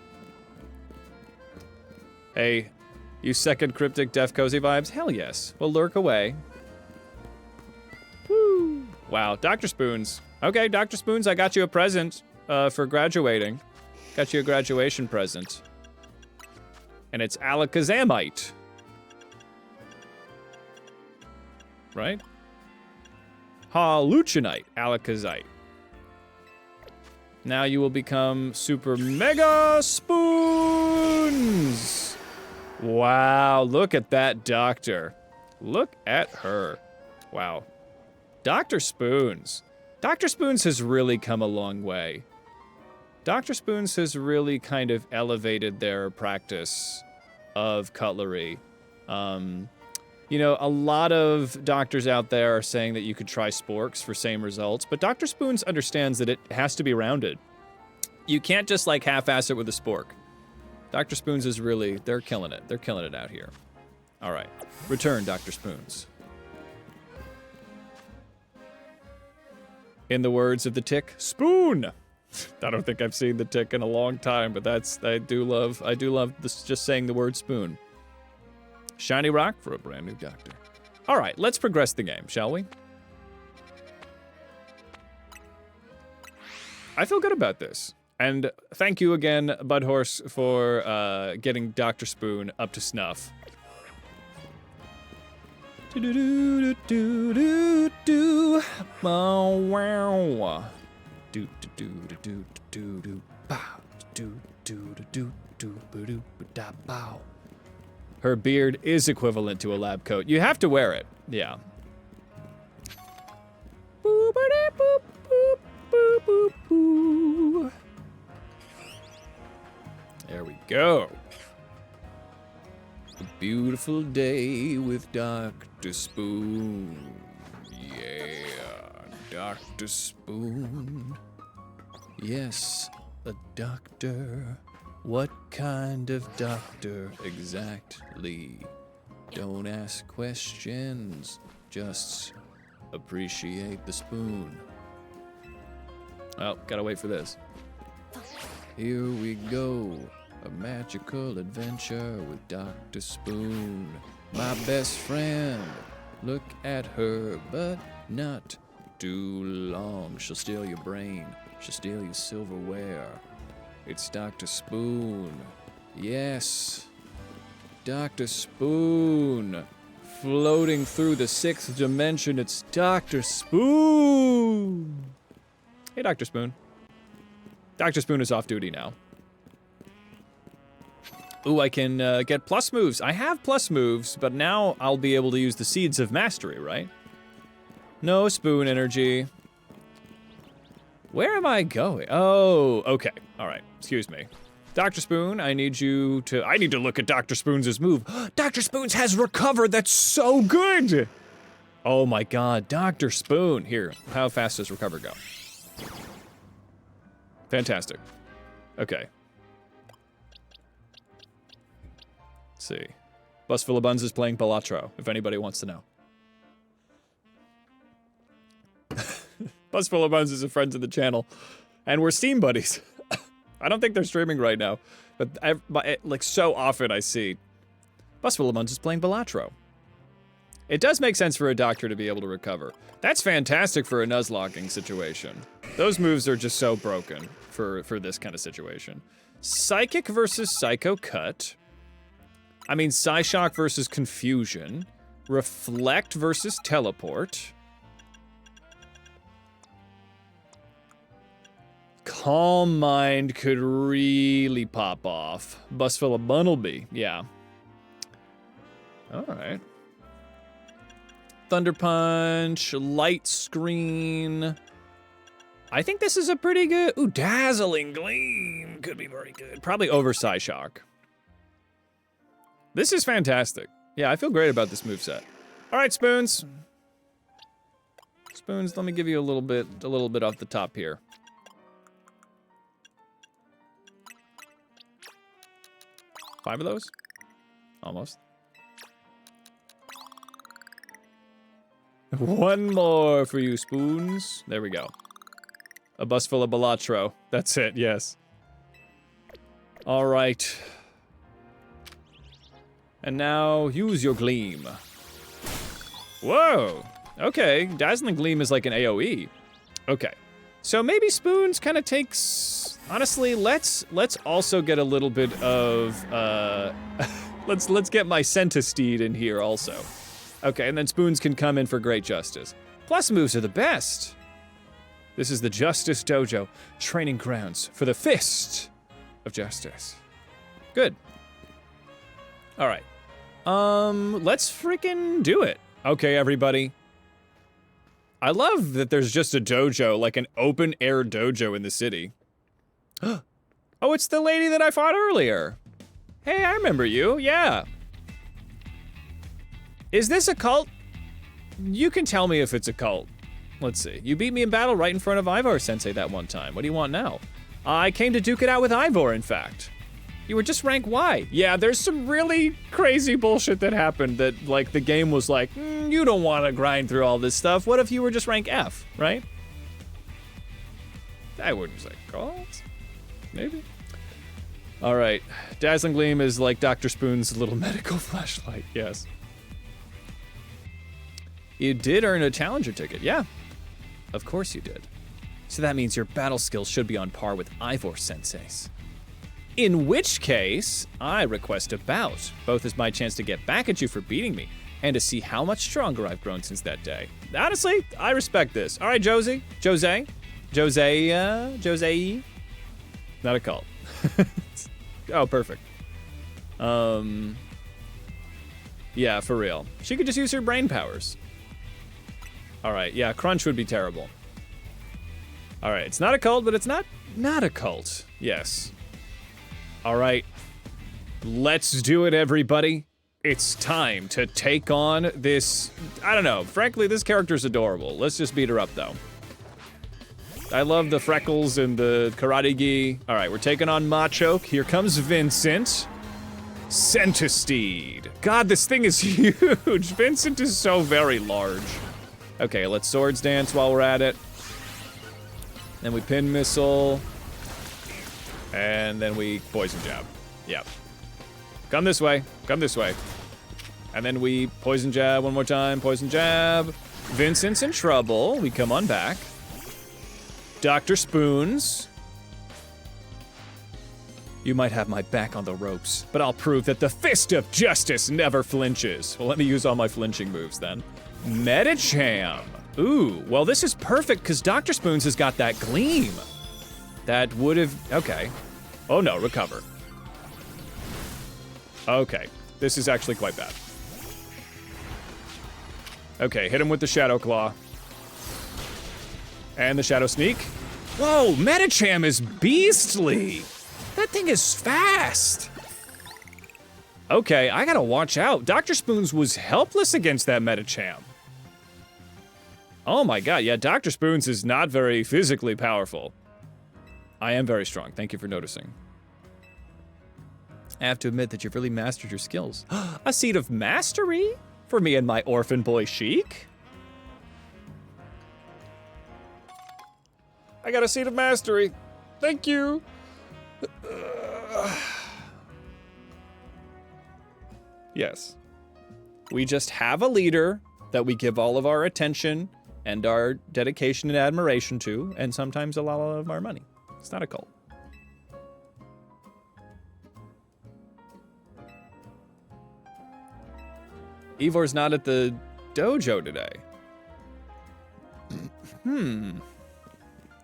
Hey, you second Cryptic Def Cozy vibes? Hell yes. We'll lurk away. Woo. Wow, Dr. Spoons. Okay, Dr. Spoons, I got you a present for graduating. Got you a graduation present. And it's Alakazamite. Right? Halucinite, Alakazite. Now you will become Super Mega Spoons! Wow, look at that doctor. Look at her. Wow. Dr. Spoons. Dr. Spoons has really come a long way. Dr. Spoons has really kind of elevated their practice of cutlery. You know, a lot of doctors out there are saying that you could try sporks for same results, but Dr. Spoons understands that it has to be rounded. You can't just like half-ass it with a spork. Dr. Spoons is really, they're killing it. They're killing it out here. All right, return Dr. Spoons. In the words of the tick, spoon. I don't think I've seen the tick in a long time, but I do love this, just saying the word spoon. Shiny rock for a brand new doctor. All right, let's progress the game, shall we? I feel good about this. And thank you again, Budhorse, for getting Dr. Spoon up to snuff. Do-do-do-do-do-do-do. Bow wow. Do-do-do-do-do-do-do. Bow. Do-do-do-do-do-do-do-da-bow. Her beard is equivalent to a lab coat. You have to wear it. Yeah. Boop-a-da-boop-boop-boop-boop. There we go. A beautiful day with Dr. Spoon. Yeah, Dr. Spoon. Yes, a doctor. What kind of doctor exactly? Don't ask questions, just appreciate the spoon. Oh, gotta wait for this. Here we go. A magical adventure with Dr. Spoon, my best friend. Look at her, but not too long. She'll steal your brain. She'll steal your silverware. It's Dr. Spoon. Yes. Dr. Spoon. Floating through the 6th dimension, it's Dr. Spoon. Hey, Dr. Spoon. Dr. Spoon is off duty now. Ooh, I can get plus moves. I have plus moves, but now I'll be able to use the Seeds of Mastery, right? No spoon energy. Where am I going? Oh, okay. All right, excuse me. Dr. Spoon, I need to look at Dr. Spoons' move. Dr. Spoons has Recover, that's so good! Oh my god, Dr. Spoon. Here, how fast does Recover go? Fantastic. Okay. Let's see. Busful of Buns is playing Balatro, if anybody wants to know. Busful of Buns is a friend of the channel, and we're Steam buddies. I don't think they're streaming right now, but like so often I see Busful of Buns is playing Balatro. It does make sense for a doctor to be able to recover. That's fantastic for a Nuzlocking situation. Those moves are just so broken for this kind of situation. Psychic versus Psycho Cut. I mean, Psyshock versus Confusion. Reflect versus Teleport. Calm Mind could really pop off. Busful of Bunnelby, yeah. Alright. Thunder Punch, Light Screen. I think this is a pretty good... Ooh, Dazzling Gleam could be very good. Probably over Psyshock. This is fantastic. Yeah, I feel great about this moveset. Alright, Spoons. Spoons, let me give you a little bit off the top here. Five of those? Almost. One more for you, Spoons. There we go. A bus full of Balatro. That's it, yes. All right. And now, use your Gleam. Whoa! Okay, Dazzling Gleam is like an AoE. Okay. So maybe Spoons kind of takes... Honestly, let's also get a little bit of, let's get my Centesteed in here also. Okay, and then Spoons can come in for Great Justice. Plus moves are the best. This is the Justice Dojo, training grounds for the Fist of Justice. Good. All right. Let's freaking do it. Okay, everybody. I love that there's just a dojo, like an open-air dojo in the city. Oh, it's the lady that I fought earlier. Hey, I remember you, yeah. Is this a cult? You can tell me if it's a cult. Let's see. You beat me in battle right in front of Ivor Sensei that one time. What do you want now? I came to duke it out with Ivor, in fact. You were just rank Y. Yeah, there's some really crazy bullshit that happened that, like, the game was like, you don't want to grind through all this stuff. What if you were just rank F, right? I wouldn't say cult. Maybe. All right. Dazzling Gleam is like Dr. Spoon's little medical flashlight. Yes. You did earn a challenger ticket. Yeah. Of course you did. So that means your battle skills should be on par with Ivor Sensei's. In which case, I request a bout, both as my chance to get back at you for beating me, and to see how much stronger I've grown since that day. Honestly, I respect this. All right, Josie. Jose. Not a cult. Oh, perfect. Yeah, for real. She could just use her brain powers. All right, yeah, crunch would be terrible. All right, it's not a cult, but it's not a cult. Yes. All right, let's do it, everybody. It's time to take on this, I don't know, frankly, this character's adorable. Let's just beat her up, though. I love the freckles and the karate gi. All right, we're taking on Machoke. Here comes Vincent. Centistede. God, this thing is huge. Vincent is so very large. Okay, let's swords dance while we're at it. Then we pin missile. And then we poison jab. Yep. Come this way. Come this way. And then we poison jab one more time. Poison jab. Vincent's in trouble. We come on back. Dr. Spoons. You might have my back on the ropes, but I'll prove that the fist of justice never flinches. Well, let me use all my flinching moves then. Medicham. Ooh, well, this is perfect because Dr. Spoons has got that gleam. That would have, okay. Oh no, recover. Okay, this is actually quite bad. Okay, hit him with the Shadow Claw. And the Shadow Sneak. Whoa, Medicham is beastly. That thing is fast. Okay, I gotta watch out. Dr. Spoons was helpless against that Medicham. Oh my god, yeah, Dr. Spoons is not very physically powerful. I am very strong, thank you for noticing. I have to admit that you've really mastered your skills. A seat of mastery for me and my orphan boy Sheek? I got a seat of mastery. Thank you. Yes. We just have a leader that we give all of our attention and our dedication and admiration to, and sometimes a lot of our money. It's not a cult. Ivor's not at the dojo today.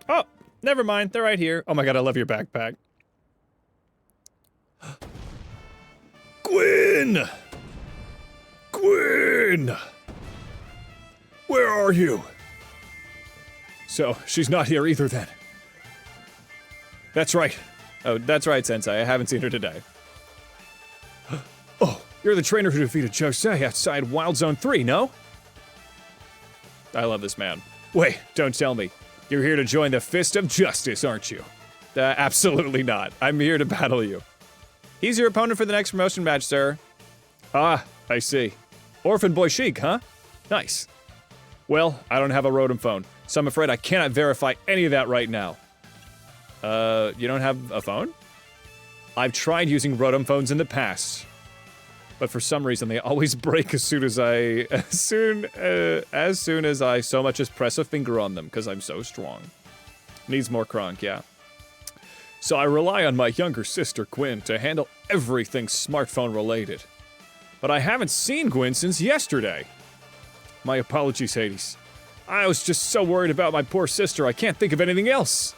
Oh, never mind. They're right here. Oh my god, I love your backpack. Gwyn! Gwyn! Where are you? So, she's not here either then. That's right. Oh, that's right, Sensei. I haven't seen her today. Oh, you're the trainer who defeated Jose outside Wild Zone 3, no? I love this man. Wait, don't tell me. You're here to join the Fist of Justice, aren't you? Absolutely not. I'm here to battle you. He's your opponent for the next promotion match, sir. Ah, I see. Orphan boy Sheek, huh? Nice. Well, I don't have a Rotom phone, so I'm afraid I cannot verify any of that right now. You don't have a phone? I've tried using Rotom phones in the past, but for some reason they always break as soon as I so much as press a finger on them, because I'm so strong. Needs more Kronk, yeah. So I rely on my younger sister, Gwyn, to handle everything smartphone related. But I haven't seen Gwyn since yesterday. My apologies, Hades. I was just so worried about my poor sister, I can't think of anything else.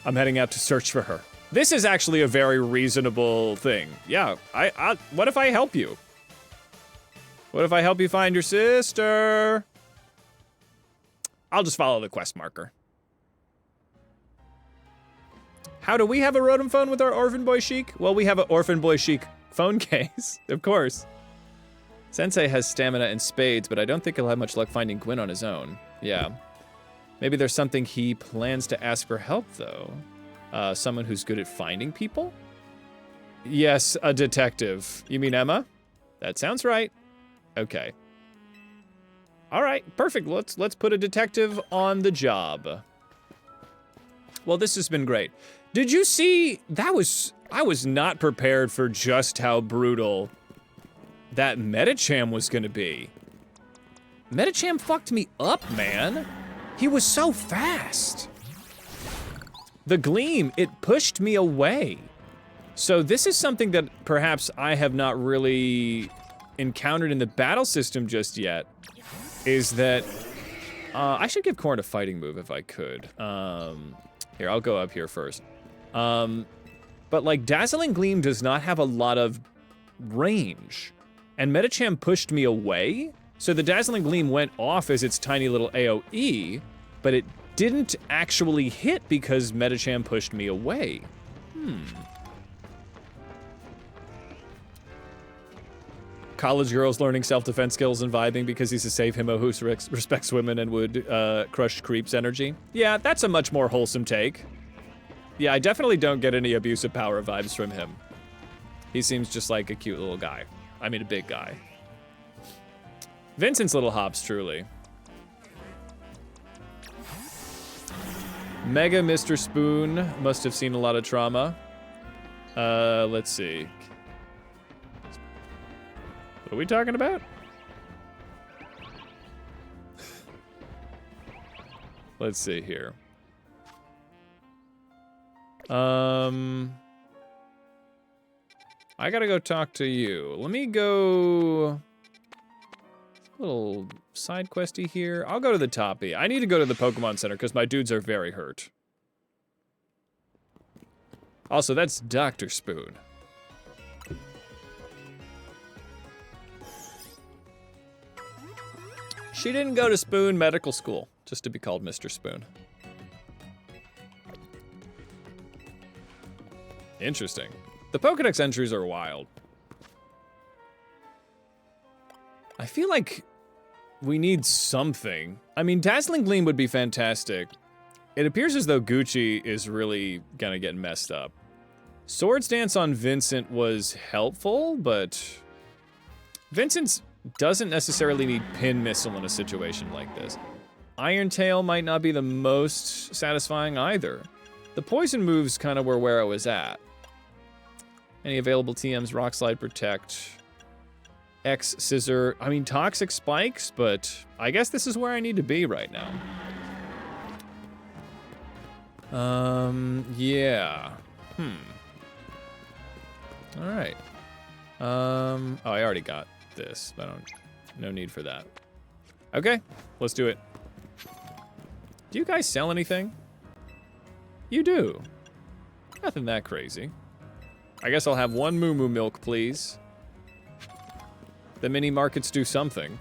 I'm heading out to search for her. This is actually a very reasonable thing. Yeah, what if I help you? What if I help you find your sister? I'll just follow the quest marker. How do we have a Rotom phone with our Orphan Boy Sheek? Well, we have an Orphan Boy Sheek phone case, of course. Sensei has stamina and spades, but I don't think he'll have much luck finding Gwyn on his own. Yeah. Maybe there's something he plans to ask for help, though. Someone who's good at finding people? Yes, a detective. You mean Emma? That sounds right. Okay. All right, perfect. Let's put a detective on the job. Well, this has been great. Did you see, I was not prepared for just how brutal that Medicham was gonna be. Medicham fucked me up, man. He was so fast. The Gleam, it pushed me away. So this is something that perhaps I have not really encountered in the battle system just yet, is that, I should give Corn a fighting move if I could. Here, I'll go up here first. But like, Dazzling Gleam does not have a lot of range. And Medicham pushed me away, so the Dazzling Gleam went off as its tiny little AoE, but it didn't actually hit because Medicham pushed me away. College girls learning self-defense skills and vibing because he's a safe himbo who respects women and would crush creeps energy. Yeah, that's a much more wholesome take. Yeah, I definitely don't get any abusive power vibes from him. He seems just like a cute little guy. I mean, a big guy. Vincent's little hops, truly. Mega Mr. Spoon must have seen a lot of trauma. Let's see. What are we talking about? Let's see here. I gotta go talk to you. Let me go... Little side questy here. I'll go to the toppy. I need to go to the Pokemon Center because my dudes are very hurt. Also, that's Dr. Spoon. She didn't go to Spoon Medical School, just to be called Mr. Spoon. Interesting. The Pokedex entries are wild. I feel like we need something. I mean, Dazzling Gleam would be fantastic. It appears as though Gucci is really gonna get messed up. Swords Dance on Vincent was helpful, but Vincent doesn't necessarily need Pin Missile in a situation like this. Iron Tail might not be the most satisfying either. The poison moves kind of were where I was at. Any available TMs, Rock Slide, Protect, X Scissor. I mean, Toxic Spikes, but I guess this is where I need to be right now. Yeah. All right. Oh, I already got this. No need for that. Okay, let's do it. Do you guys sell anything? You do. Nothing that crazy. I guess I'll have one Moo Moo milk, please. The mini markets do something.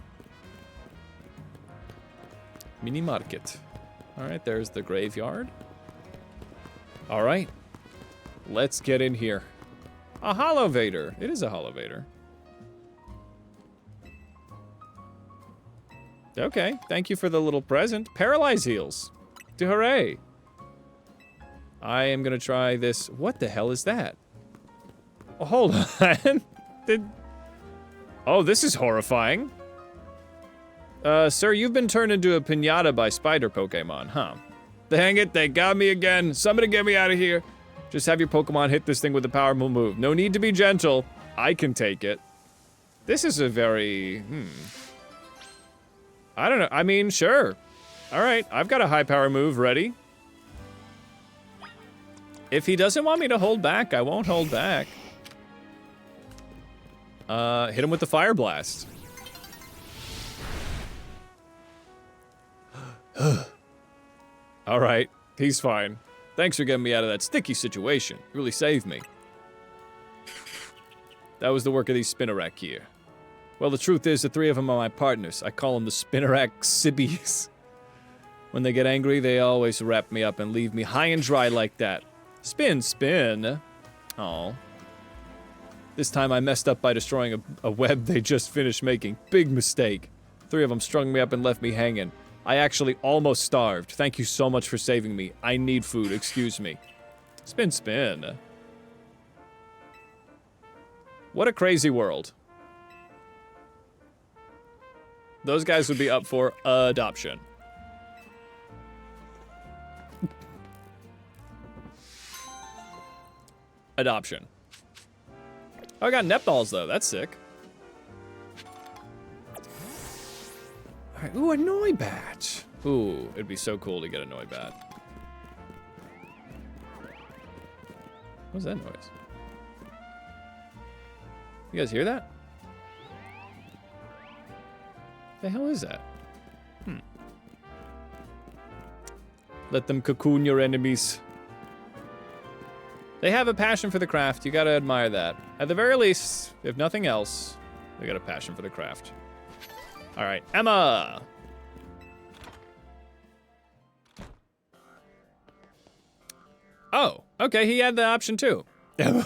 Mini market. All right, there's the graveyard. All right, let's get in here. A Holovator. It is a Holovator. Okay, thank you for the little present. Paralyze heals. Hooray. I am gonna try this. What the hell is that? Oh, hold on. Oh, this is horrifying. Sir, you've been turned into a piñata by spider Pokemon, huh? Dang it, they got me again. Somebody get me out of here. Just have your Pokemon hit this thing with a powerful move. No need to be gentle. I can take it. This is a very, I don't know. I mean, sure. All right, I've got a high power move ready. If he doesn't want me to hold back, I won't hold back. Hit him with the Fire Blast. All right, he's fine. Thanks for getting me out of that sticky situation. You really saved me. That was the work of these Spinarak here. Well, the truth is, the three of them are my partners. I call them the Spinarak Sibbies. When they get angry, they always wrap me up and leave me high and dry like that. Spin, spin. Oh. This time I messed up by destroying a web they just finished making. Big mistake. 3 of them strung me up and left me hanging. I actually almost starved. Thank you so much for saving me. I need food, excuse me. Spin, spin. What a crazy world. Those guys would be up for adoption. Adoption. Oh, I got Neptals though. That's sick. All right. Ooh, a Noibat. Ooh, it'd be so cool to get a Noibat. What's that noise? You guys hear that? The hell is that? Let them cocoon your enemies. They have a passion for the craft. You gotta admire that. At the very least, if nothing else, they got a passion for the craft. All right, Emma. Oh, okay. He had the option too. Emma.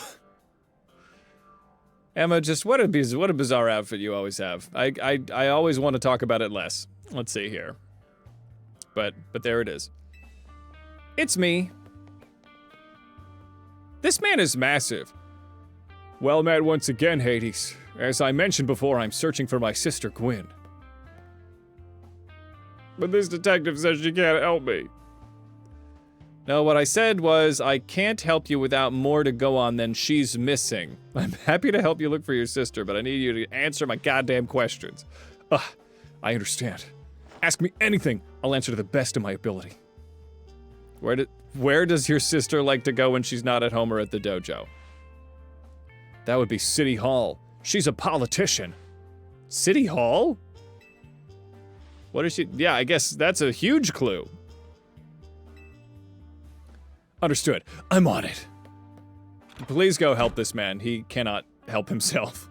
Emma, just what a bizarre outfit you always have. I always want to talk about it less. Let's see here. But there it is. It's me. This man is massive. Well met once again, Hades. As I mentioned before, I'm searching for my sister, Gwen. But this detective says she can't help me. No, what I said was, I can't help you without more to go on than she's missing. I'm happy to help you look for your sister, but I need you to answer my goddamn questions. Ugh, I understand. Ask me anything. I'll answer to the best of my ability. Where does your sister like to go when she's not at home or at the dojo? That would be City Hall. She's a politician. City Hall? What is she? Yeah, I guess that's a huge clue. Understood. I'm on it. Please go help this man. He cannot help himself.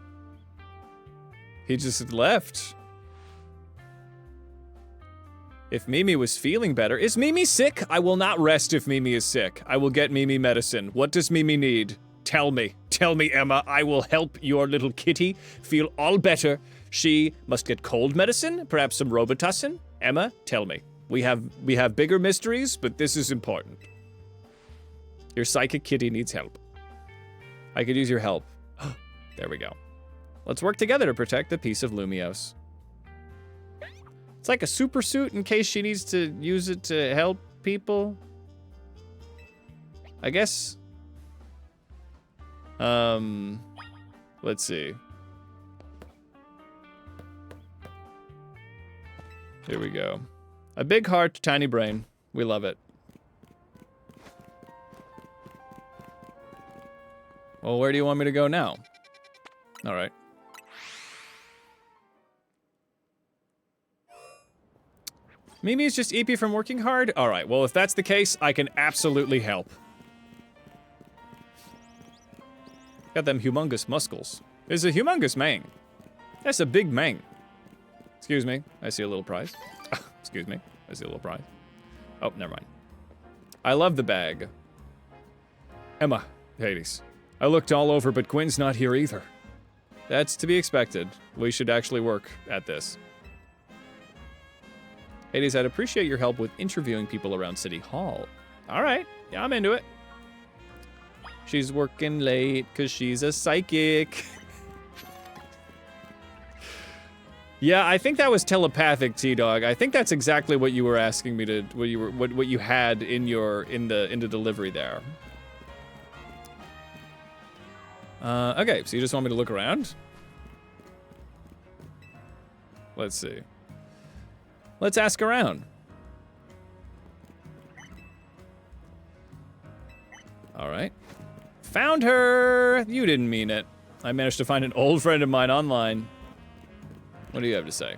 He just left. If Mimi was feeling better, is Mimi sick? I will not rest if Mimi is sick. I will get Mimi medicine. What does Mimi need? Tell me. Tell me, Emma. I will help your little kitty feel all better. She must get cold medicine, perhaps some Robitussin. Emma, tell me. We have bigger mysteries, but this is important. Your psychic kitty needs help. I could use your help. There we go. Let's work together to protect the peace of Lumios. It's like a super suit in case she needs to use it to help people. I guess. Let's see. Here we go. A big heart, tiny brain. We love it. Well, where do you want me to go now? All right. Mimi is just EP from working hard? All right, well, if that's the case, I can absolutely help. Got them humongous muscles. There's a humongous mang. That's a big mang. Excuse me, I see a little prize. Excuse me, I see a little prize. Oh, never mind. I love the bag. Emma, Hades. I looked all over, but Gwen's not here either. That's to be expected. We should actually work at this. Hades, I'd appreciate your help with interviewing people around City Hall. All right, yeah, I'm into it. She's working late because she's a psychic. Yeah, I think that was telepathic, T-Dog. I think that's exactly what you were asking me to, what you had in the delivery there. Okay, so you just want me to look around? Let's see. Let's ask around. All right. Found her! You didn't mean it. I managed to find an old friend of mine online. What do you have to say?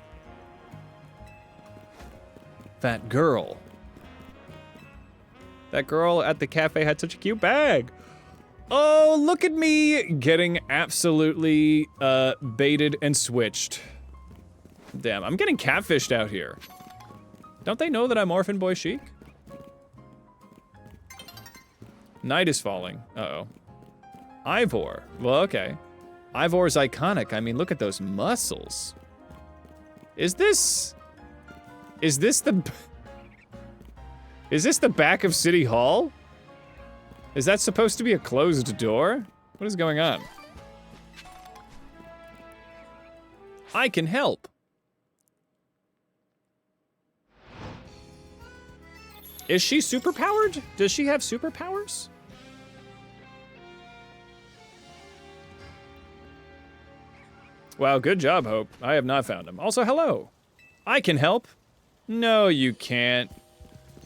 That girl. That girl at the cafe had such a cute bag. Oh, look at me getting absolutely baited and switched. Damn, I'm getting catfished out here. Don't they know that I'm Orphan Boy Sheek? Night is falling. Uh-oh. Ivor. Well, okay. Ivor's iconic. I mean, look at those muscles. Is this the back of City Hall? Is that supposed to be a closed door? What is going on? I can help. Is she superpowered? Does she have superpowers? Wow, good job, Hope. I have not found him. Also, hello. I can help. No, you can't.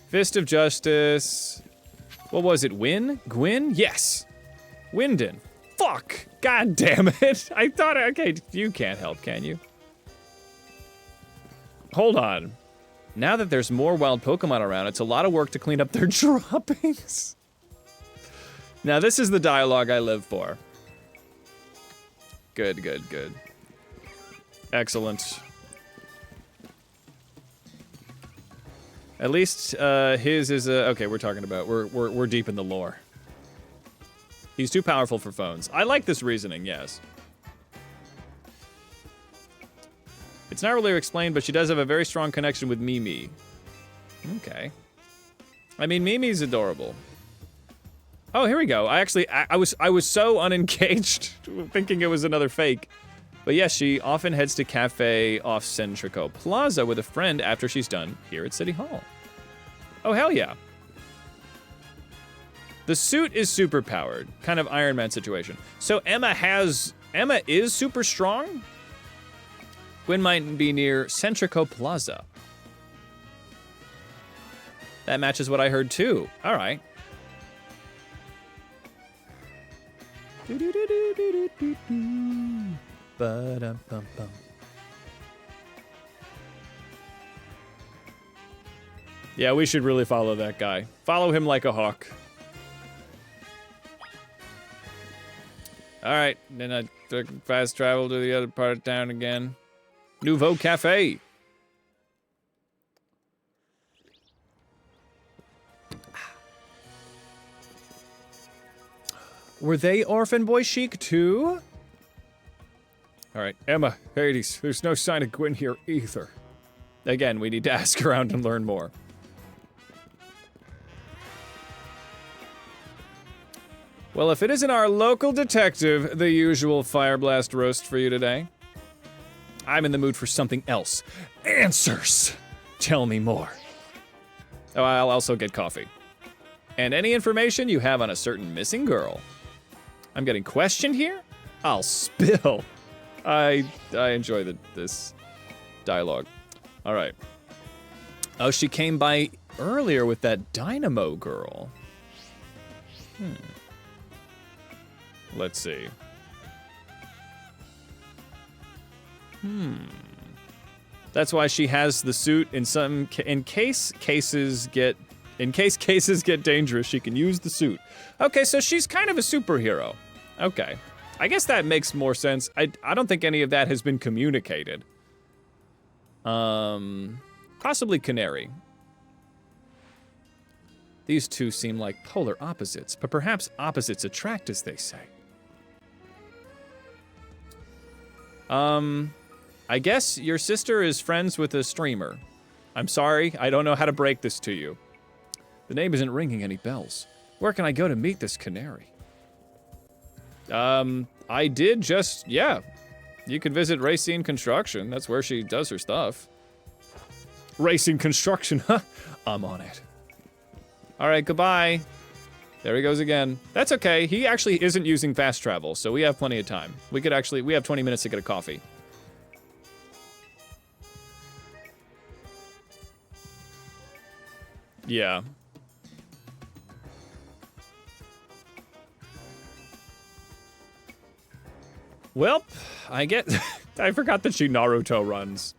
Fist of Justice. What was it, Win? Gwyn? Yes. Wyndon. Fuck. God damn it. I thought, okay, you can't help, can you? Hold on. Now that there's more wild Pokemon around, it's a lot of work to clean up their droppings. Now, this is the dialogue I live for. Good, good, good. Excellent. At least his is okay. We're talking about we're deep in the lore. He's too powerful for phones. I like this reasoning. Yes. It's not really explained, but she does have a very strong connection with Mimi. Okay. I mean, Mimi's adorable. Oh, here we go. I was so unengaged, thinking it was another fake. But yes, she often heads to cafe off Centrico Plaza with a friend after she's done here at City Hall. Oh, hell yeah. The suit is super powered, kind of Iron Man situation. So Emma is super strong? Gwyn might be near Centrico Plaza. That matches what I heard too. All right. Ba-dum-bum-bum. Yeah, we should really follow that guy. Follow him like a hawk. All right, then I took fast travel to the other part of town again. Nouveau Cafe. Were they Orphan Boy Chic too? All right, Emma, Hades, there's no sign of Gwyn here either. Again, we need to ask around and learn more. Well, if it isn't our local detective, the usual Fire Blast roast for you today. I'm in the mood for something else. Answers! Tell me more. Oh, I'll also get coffee. And any information you have on a certain missing girl. I'm getting questioned here? I'll spill. I enjoy this dialogue. All right. Oh, she came by earlier with that Dynamo girl. Let's see. That's why she has the suit in case cases get dangerous, she can use the suit. Okay, so she's kind of a superhero. Okay. I guess that makes more sense. I don't think any of that has been communicated. Possibly Canary. These two seem like polar opposites, but perhaps opposites attract, as they say. I guess your sister is friends with a streamer. I'm sorry, I don't know how to break this to you. The name isn't ringing any bells. Where can I go to meet this Canary? I did just, yeah. You could visit Racine Construction. That's where she does her stuff. Racine Construction, huh? I'm on it. All right, goodbye. There he goes again. That's okay. He actually isn't using fast travel, so we have plenty of time. We have 20 minutes to get a coffee. Yeah. Well, I forgot that she Naruto runs.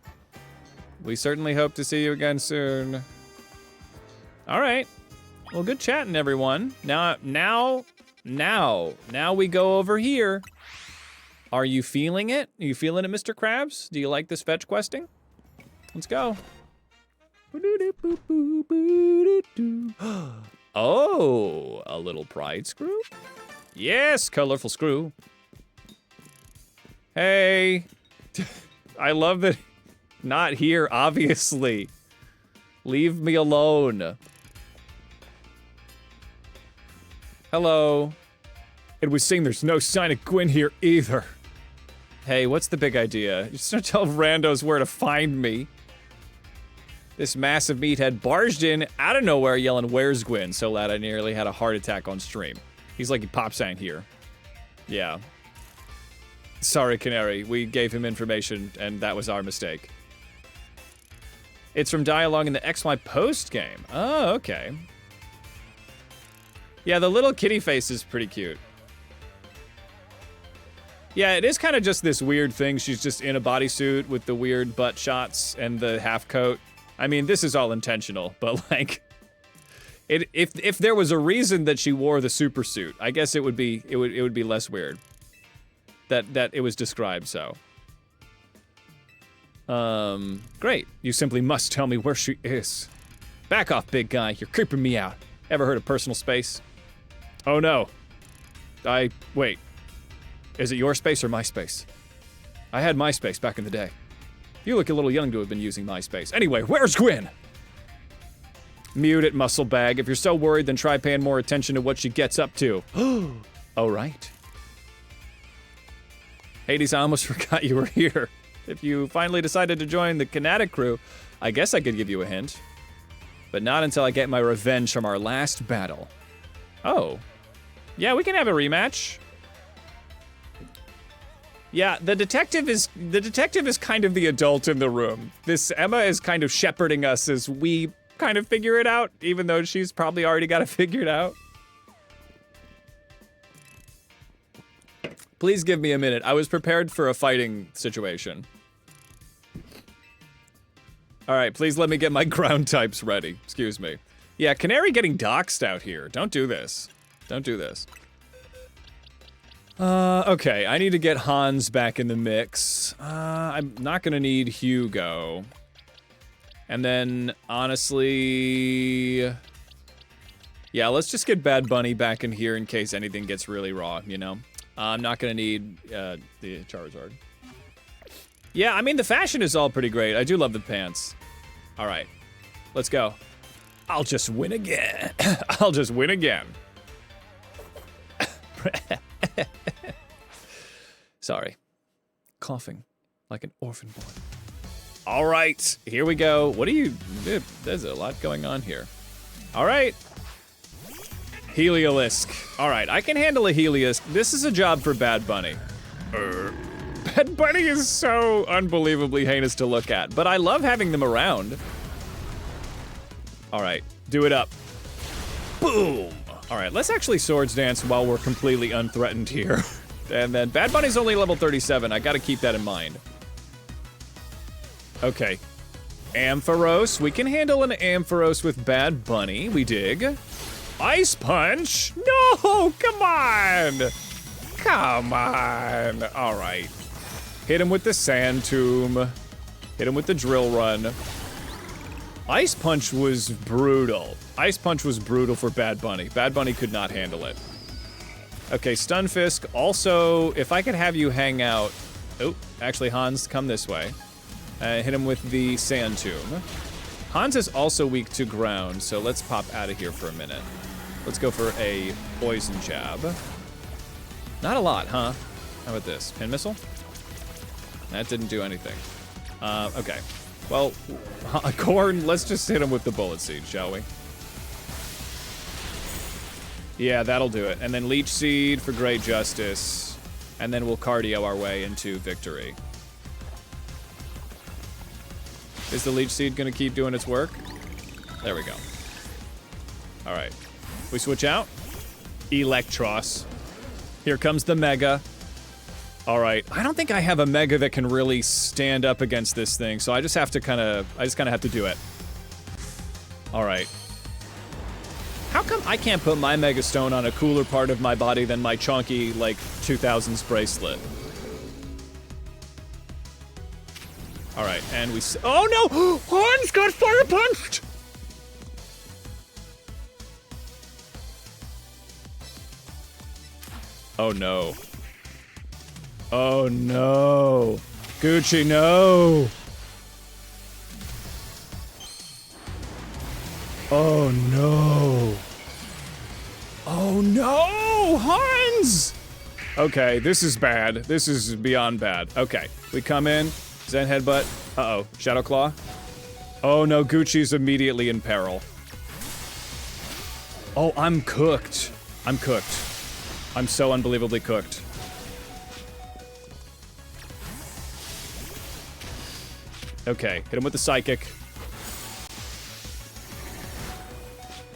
We certainly hope to see you again soon. All right. Well, good chatting, everyone. Now we go over here. Are you feeling it? Are you feeling it, Mr. Krabs? Do you like this fetch questing? Let's go. Oh, a little pride screw? Yes, colorful screw. Hey. I love that. Not here, obviously. Leave me alone. Hello. It would seem there's no sign of Gwen here either. Hey, what's the big idea? You just don't tell randos where to find me. This massive meathead barged in out of nowhere yelling, "Where's Gwen?" so loud I nearly had a heart attack on stream. He's like, he pop sang here. Yeah. Sorry, Canary. We gave him information, and that was our mistake. It's from dialogue in the XY post game. Oh, okay. Yeah, the little kitty face is pretty cute. Yeah, it is kind of just this weird thing. She's just in a bodysuit with the weird butt shots and the half coat. I mean, this is all intentional, but like, if there was a reason that she wore the super suit, I guess it would be less weird. That it was described so. Great. You simply must tell me where she is. Back off, big guy. You're creeping me out. Ever heard of personal space? Oh no. Wait. Is it your space or my space? I had MySpace back in the day. You look a little young to have been using MySpace. Anyway, where's Gwen? Mute it, muscle bag. If you're so worried, then try paying more attention to what she gets up to. Oh, right. Hades, I almost forgot you were here. If you finally decided to join the Kinetic crew, I guess I could give you a hint. But not until I get my revenge from our last battle. Oh. Yeah, we can have a rematch. Yeah, the detective is kind of the adult in the room. This Emma is kind of shepherding us as we kind of figure it out, even though she's probably already got it figured out. Please give me a minute. I was prepared for a fighting situation. All right, please let me get my ground types ready. Excuse me. Yeah, Canary getting doxxed out here. Don't do this. Don't do this. Okay, I need to get Hans back in the mix. I'm not gonna need Hugo. And then, honestly... Yeah, let's just get Bad Bunny back in here in case anything gets really raw, you know? I'm not gonna need, the Charizard. Yeah, I mean, the fashion is all pretty great. I do love the pants. Alright, let's go. I'll just win again. I'll just win again. Sorry. Coughing like an orphan boy. All right, here we go. What do you... Dude, there's a lot going on here. All right. Heliolisk. All right, I can handle a Heliolisk. This is a job for Bad Bunny. Bad Bunny is so unbelievably heinous to look at, but I love having them around. All right, do it up. Boom. All right, let's actually swords dance while we're completely unthreatened here. And then Bad Bunny's only level 37. I gotta keep that in mind. Okay. Ampharos. We can handle an Ampharos with Bad Bunny. We dig. Ice Punch? No, come on. Come on. All right. Hit him with the Sand Tomb. Hit him with the Drill Run. Ice Punch was brutal. Ice Punch was brutal for Bad Bunny. Bad Bunny could not handle it. Okay, Stunfisk. Also, if I could have you hang out... Oh, actually, Hans, come this way. Hit him with the Sand Tomb. Hans is also weak to ground, so let's pop out of here for a minute. Let's go for a Poison Jab. Not a lot, huh? How about this? Pin Missile? That didn't do anything. Okay. Well, Corn, let's just hit him with the Bullet Seed, shall we? Yeah, that'll do it. And then Leech Seed for Great Justice. And then we'll cardio our way into victory. Is the Leech Seed gonna keep doing its work? There we go. Alright. We switch out. Electros. Here comes the Mega. Alright. I don't think I have a Mega that can really stand up against this thing, so I just have to kinda have to do it. Alright. How come I can't put my Mega Stone on a cooler part of my body than my chonky, like, 2000s bracelet? All right, and we... Oh, no! Hans got fire punched! Oh, no. Oh, no. Gucci, no! Oh, no. Oh, no! Hans! Okay, this is bad. This is beyond bad. Okay, we come in. Zen headbutt. Uh-oh. Shadow Claw. Oh, no. Gucci's immediately in peril. Oh, I'm cooked. I'm cooked. I'm so unbelievably cooked. Okay, hit him with the psychic.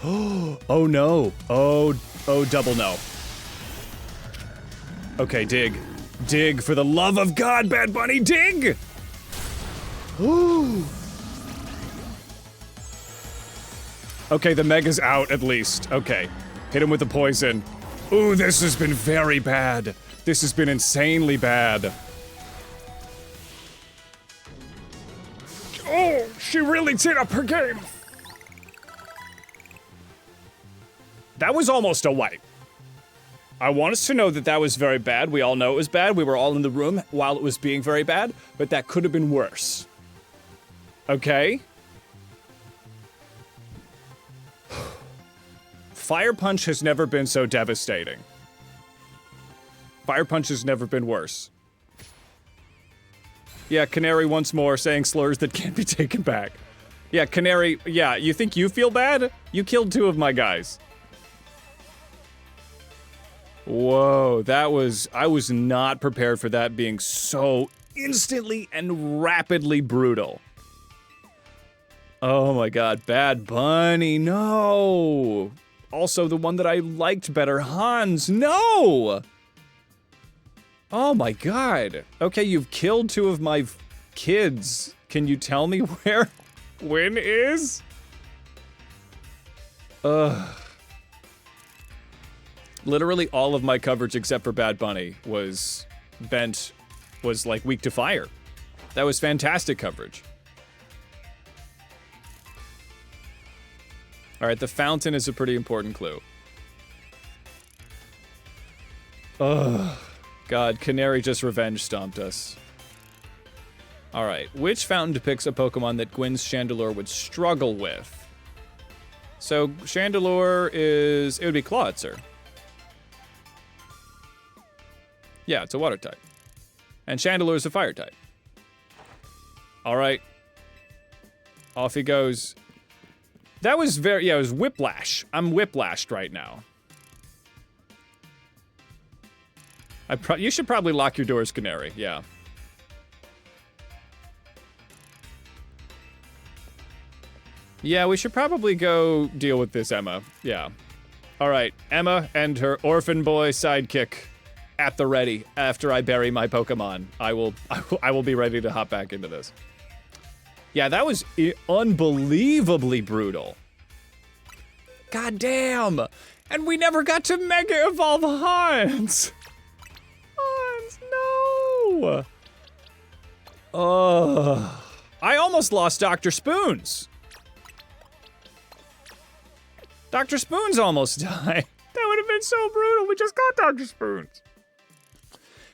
Oh no. Oh, double no. Okay, dig. Dig, for the love of God, Bad Bunny, dig! Ooh. Okay, the Mega's out at least. Okay, hit him with the poison. Ooh, this has been very bad. This has been insanely bad. Oh, she really did up her game. That was almost a wipe. I want us to know that that was very bad. We all know it was bad. We were all in the room while it was being very bad, but that could have been worse. Okay? Fire Punch has never been so devastating. Fire Punch has never been worse. Yeah, Canary once more saying slurs that can't be taken back. Yeah, Canary, yeah, you think you feel bad? You killed 2 of my guys. Whoa, that was... I was not prepared for that being so instantly and rapidly brutal. Oh my god, Bad Bunny, no! Also, the one that I liked better, Hans, no! Oh my god. Okay, you've killed 2 of my kids. Can you tell me where Win is? Ugh. Literally all of my coverage except for Bad Bunny was like weak to fire. That was fantastic coverage. Alright, the fountain is a pretty important clue. Ugh. God, Canary just revenge stomped us. Alright, which fountain depicts a Pokemon that Gwyn's Chandelure would struggle with? So, Chandelure is... it would be Clawitzer. Yeah, it's a water type. And Chandelure is a fire type. Alright. Off he goes. That was very... yeah, it was Whiplash. I'm whiplashed right now. You should probably lock your doors, Canary. Yeah. Yeah, we should probably go deal with this Emma. Yeah. Alright, Emma and her orphan boy sidekick at the ready after I bury my Pokemon. I will be ready to hop back into this. Yeah, that was unbelievably brutal. God damn! And we never got to Mega Evolve Hans! Hans, no! I almost lost Dr. Spoons. Dr. Spoons almost died. That would have been so brutal. We just got Dr. Spoons.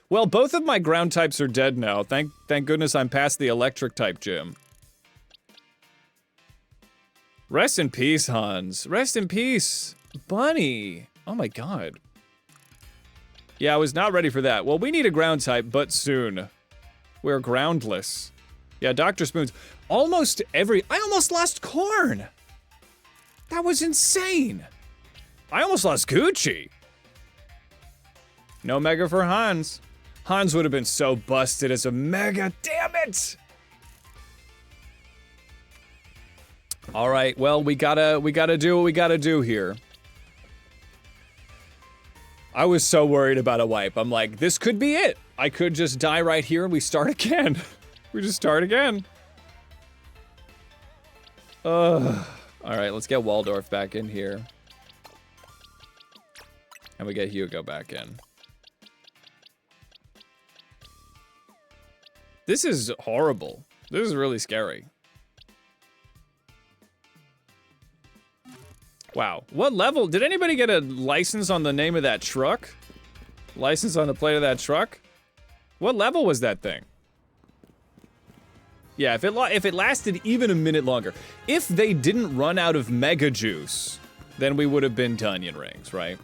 Well, both of my ground types are dead now. Thank goodness I'm past the electric type gym. Rest in peace, Hans. Rest in peace, Bunny. Oh my god. Yeah, I was not ready for that. Well, we need a ground type, but soon. We're groundless. Yeah, Dr. Spoons. I almost lost Corn. That was insane. I almost lost Gucci. No Mega for Hans. Hans would have been so busted as a Mega. Damn it. All right, well, we gotta do what we gotta do here. I was so worried about a wipe. I'm like, this could be it. I could just die right here and we start again. We just start again. All right, let's get Waldorf back in here. And we get Hugo back in. This is horrible. This is really scary. Wow. What level? Did anybody get a license on the name of that truck? License on the plate of that truck? What level was that thing? Yeah, if it lasted even a minute longer. If they didn't run out of Mega Juice, then we would have been to onion rings, right?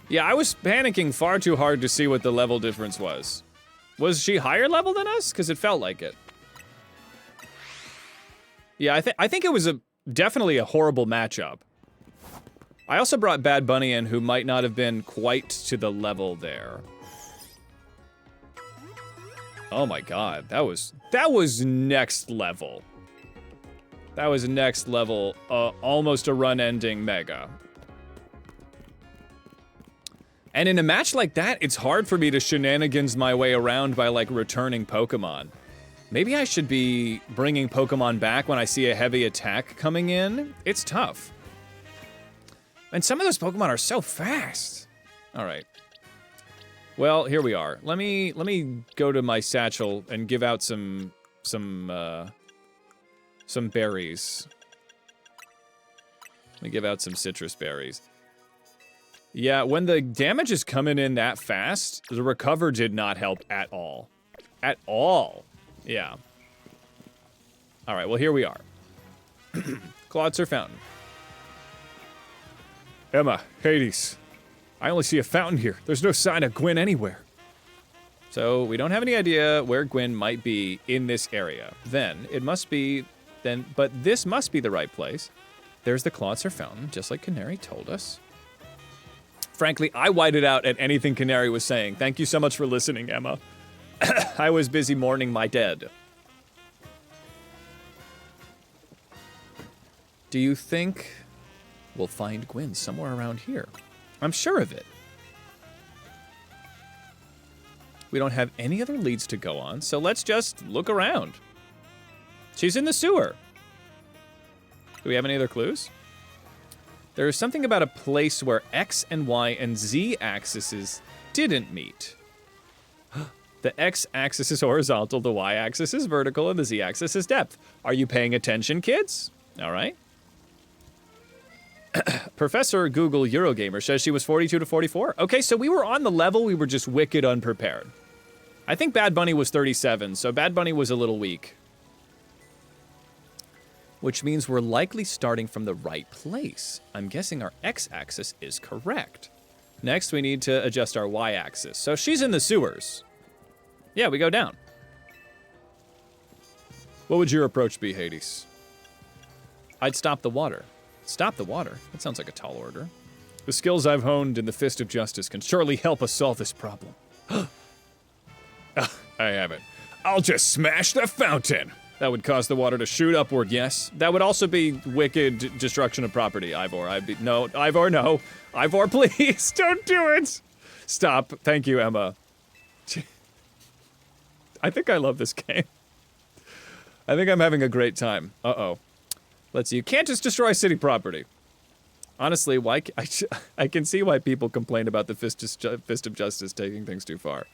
Yeah, I was panicking far too hard to see what the level difference was. Was she higher level than us? Because it felt like it. Yeah, I think it was definitely a horrible matchup. I also brought Bad Bunny in, who might not have been quite to the level there. Oh my god, that was next level. That was next level, almost a run-ending mega. And in a match like that, it's hard for me to shenanigans my way around by, like, returning Pokemon. Maybe I should be bringing Pokemon back when I see a heavy attack coming in. It's tough. And some of those Pokemon are so fast. All right. Well, here we are. Let me go to my satchel and give out some berries. Let me give out some citrus berries. Yeah, when the damage is coming in that fast, the recover did not help at all. At all. Yeah. All right, well, here we are. Clawitzer Fountain. Emma, Hades. I only see a fountain here. There's no sign of Gwen anywhere. So, we don't have any idea where Gwen might be in this area. But this must be the right place. There's the Clawitzer Fountain, just like Canary told us. Frankly, I whited out at anything Canary was saying. Thank you so much for listening, Emma. I was busy mourning my dead. Do you think we'll find Gwen somewhere around here? I'm sure of it. We don't have any other leads to go on, so let's just look around. She's in the sewer. Do we have any other clues? There is something about a place where X and Y and Z axes didn't meet. The X-axis is horizontal, the Y-axis is vertical, and the Z-axis is depth. Are you paying attention, kids? All right. Professor Google Eurogamer says she was 42 to 44. Okay, so we were on the level, we were just wicked unprepared. I think Bad Bunny was 37, so Bad Bunny was a little weak. Which means we're likely starting from the right place. I'm guessing our X-axis is correct. Next, we need to adjust our Y-axis. So she's in the sewers. Yeah, we go down. What would your approach be, Hades? I'd stop the water. Stop the water? That sounds like a tall order. The skills I've honed in the Fist of Justice can surely help us solve this problem. I have it. I'll just smash the fountain. That would cause the water to shoot upward, yes. That would also be wicked destruction of property, Ivor. No, Ivor, no. Ivor, please, don't do it. Stop. Thank you, Emma. I think I love this game. I think I'm having a great time. Uh-oh. Let's see. You can't just destroy city property. Honestly, I can see why people complain about the Fist of Justice taking things too far.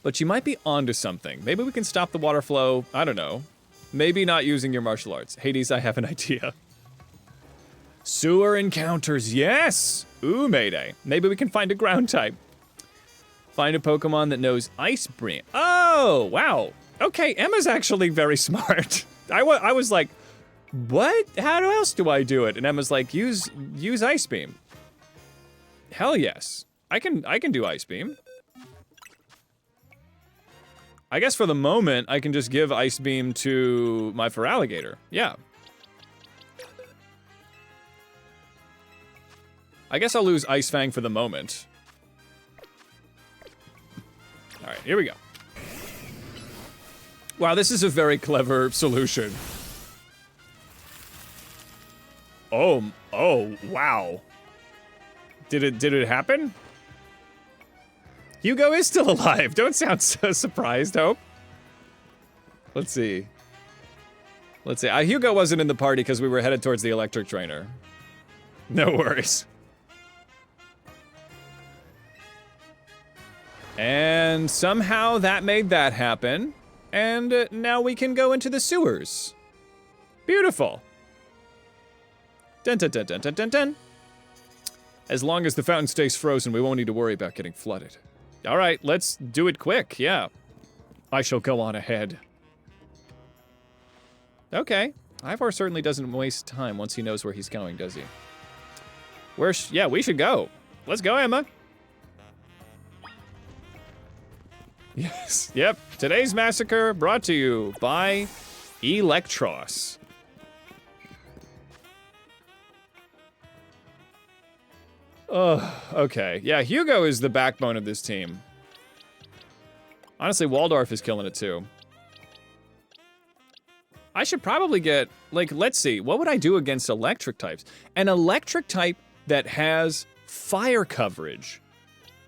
But you might be onto something. Maybe we can stop the water flow. I don't know. Maybe not using your martial arts. Hades, I have an idea. Sewer encounters, yes! Ooh, Mayday. Maybe we can find a ground type. Find a Pokemon that knows Ice Beam. Oh, wow. Okay, Emma's actually very smart. I was like, what? How else do I do it? And Emma's like, use Ice Beam. Hell yes. I can do Ice Beam. I guess for the moment, I can just give Ice Beam to my Feraligatr. Yeah. I guess I'll lose Ice Fang for the moment. All right, here we go. Wow, this is a very clever solution. Oh, wow. Did it happen? Hugo is still alive. Don't sound so surprised, Hope. Let's see. Hugo wasn't in the party because we were headed towards the electric trainer. No worries. And somehow that made that happen. And now we can go into the sewers. Beautiful. Dun dun dun dun dun dun dun. As long as the fountain stays frozen, we won't need to worry about getting flooded. All right, let's do it quick, yeah. I shall go on ahead. Okay, Ivor certainly doesn't waste time once he knows where he's going, does he? Yeah, we should go. Let's go, Emma. Yes, yep. Today's massacre brought to you by Electros. Oh, okay. Yeah, Hugo is the backbone of this team. Honestly, Waldorf is killing it too. I should probably get, like, let's see, what would I do against electric types? An electric type that has fire coverage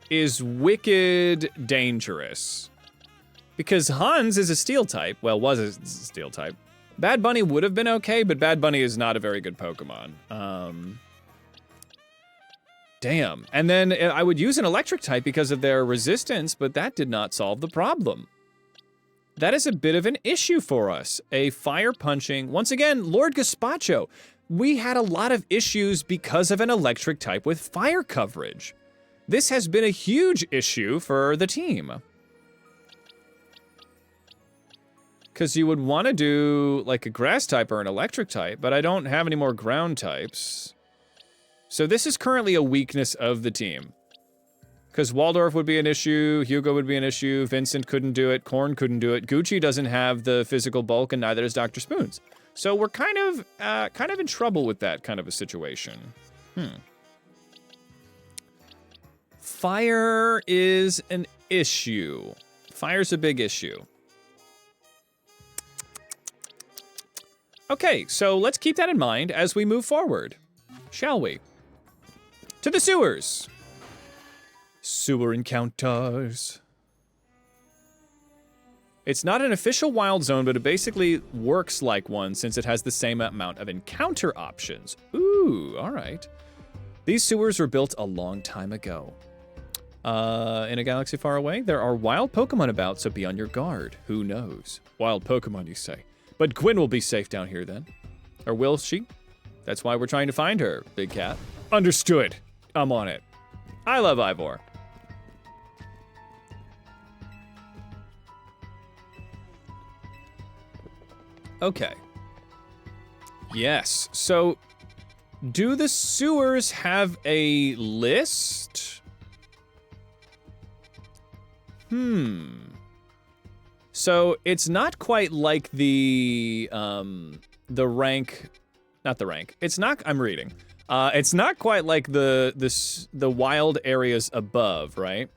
is wicked dangerous. Because Hans is a steel type, well, was a steel type. Bad Bunny would have been okay, but Bad Bunny is not a very good Pokemon. Damn. And then I would use an electric type because of their resistance, but that did not solve the problem. That is a bit of an issue for us. A fire punching, once again, Lord Gazpacho. We had a lot of issues because of an electric type with fire coverage. This has been a huge issue for the team. Because you would want to do like a grass type or an electric type, but I don't have any more ground types. So this is currently a weakness of the team. Because Waldorf would be an issue, Hugo would be an issue, Vincent couldn't do it, Korn couldn't do it, Gucci doesn't have the physical bulk, and neither does Dr. Spoons. So we're kind of in trouble with that kind of a situation. Fire is an issue. Fire's a big issue. Okay, so let's keep that in mind as we move forward, shall we? To the sewers. Sewer encounters. It's not an official wild zone, but it basically works like one since it has the same amount of encounter options. Ooh, all right. These sewers were built a long time ago. In a galaxy far away, there are wild Pokemon about, so be on your guard. Who knows? Wild Pokemon, you say. But Gwen will be safe down here then. Or will she? That's why we're trying to find her, Big Cat. Understood. I'm on it. I love Ivor. Okay. Yes, so do the sewers have a list? So it's not quite like the rank, not the rank. It's not, I'm reading. It's not quite like the wild areas above, right?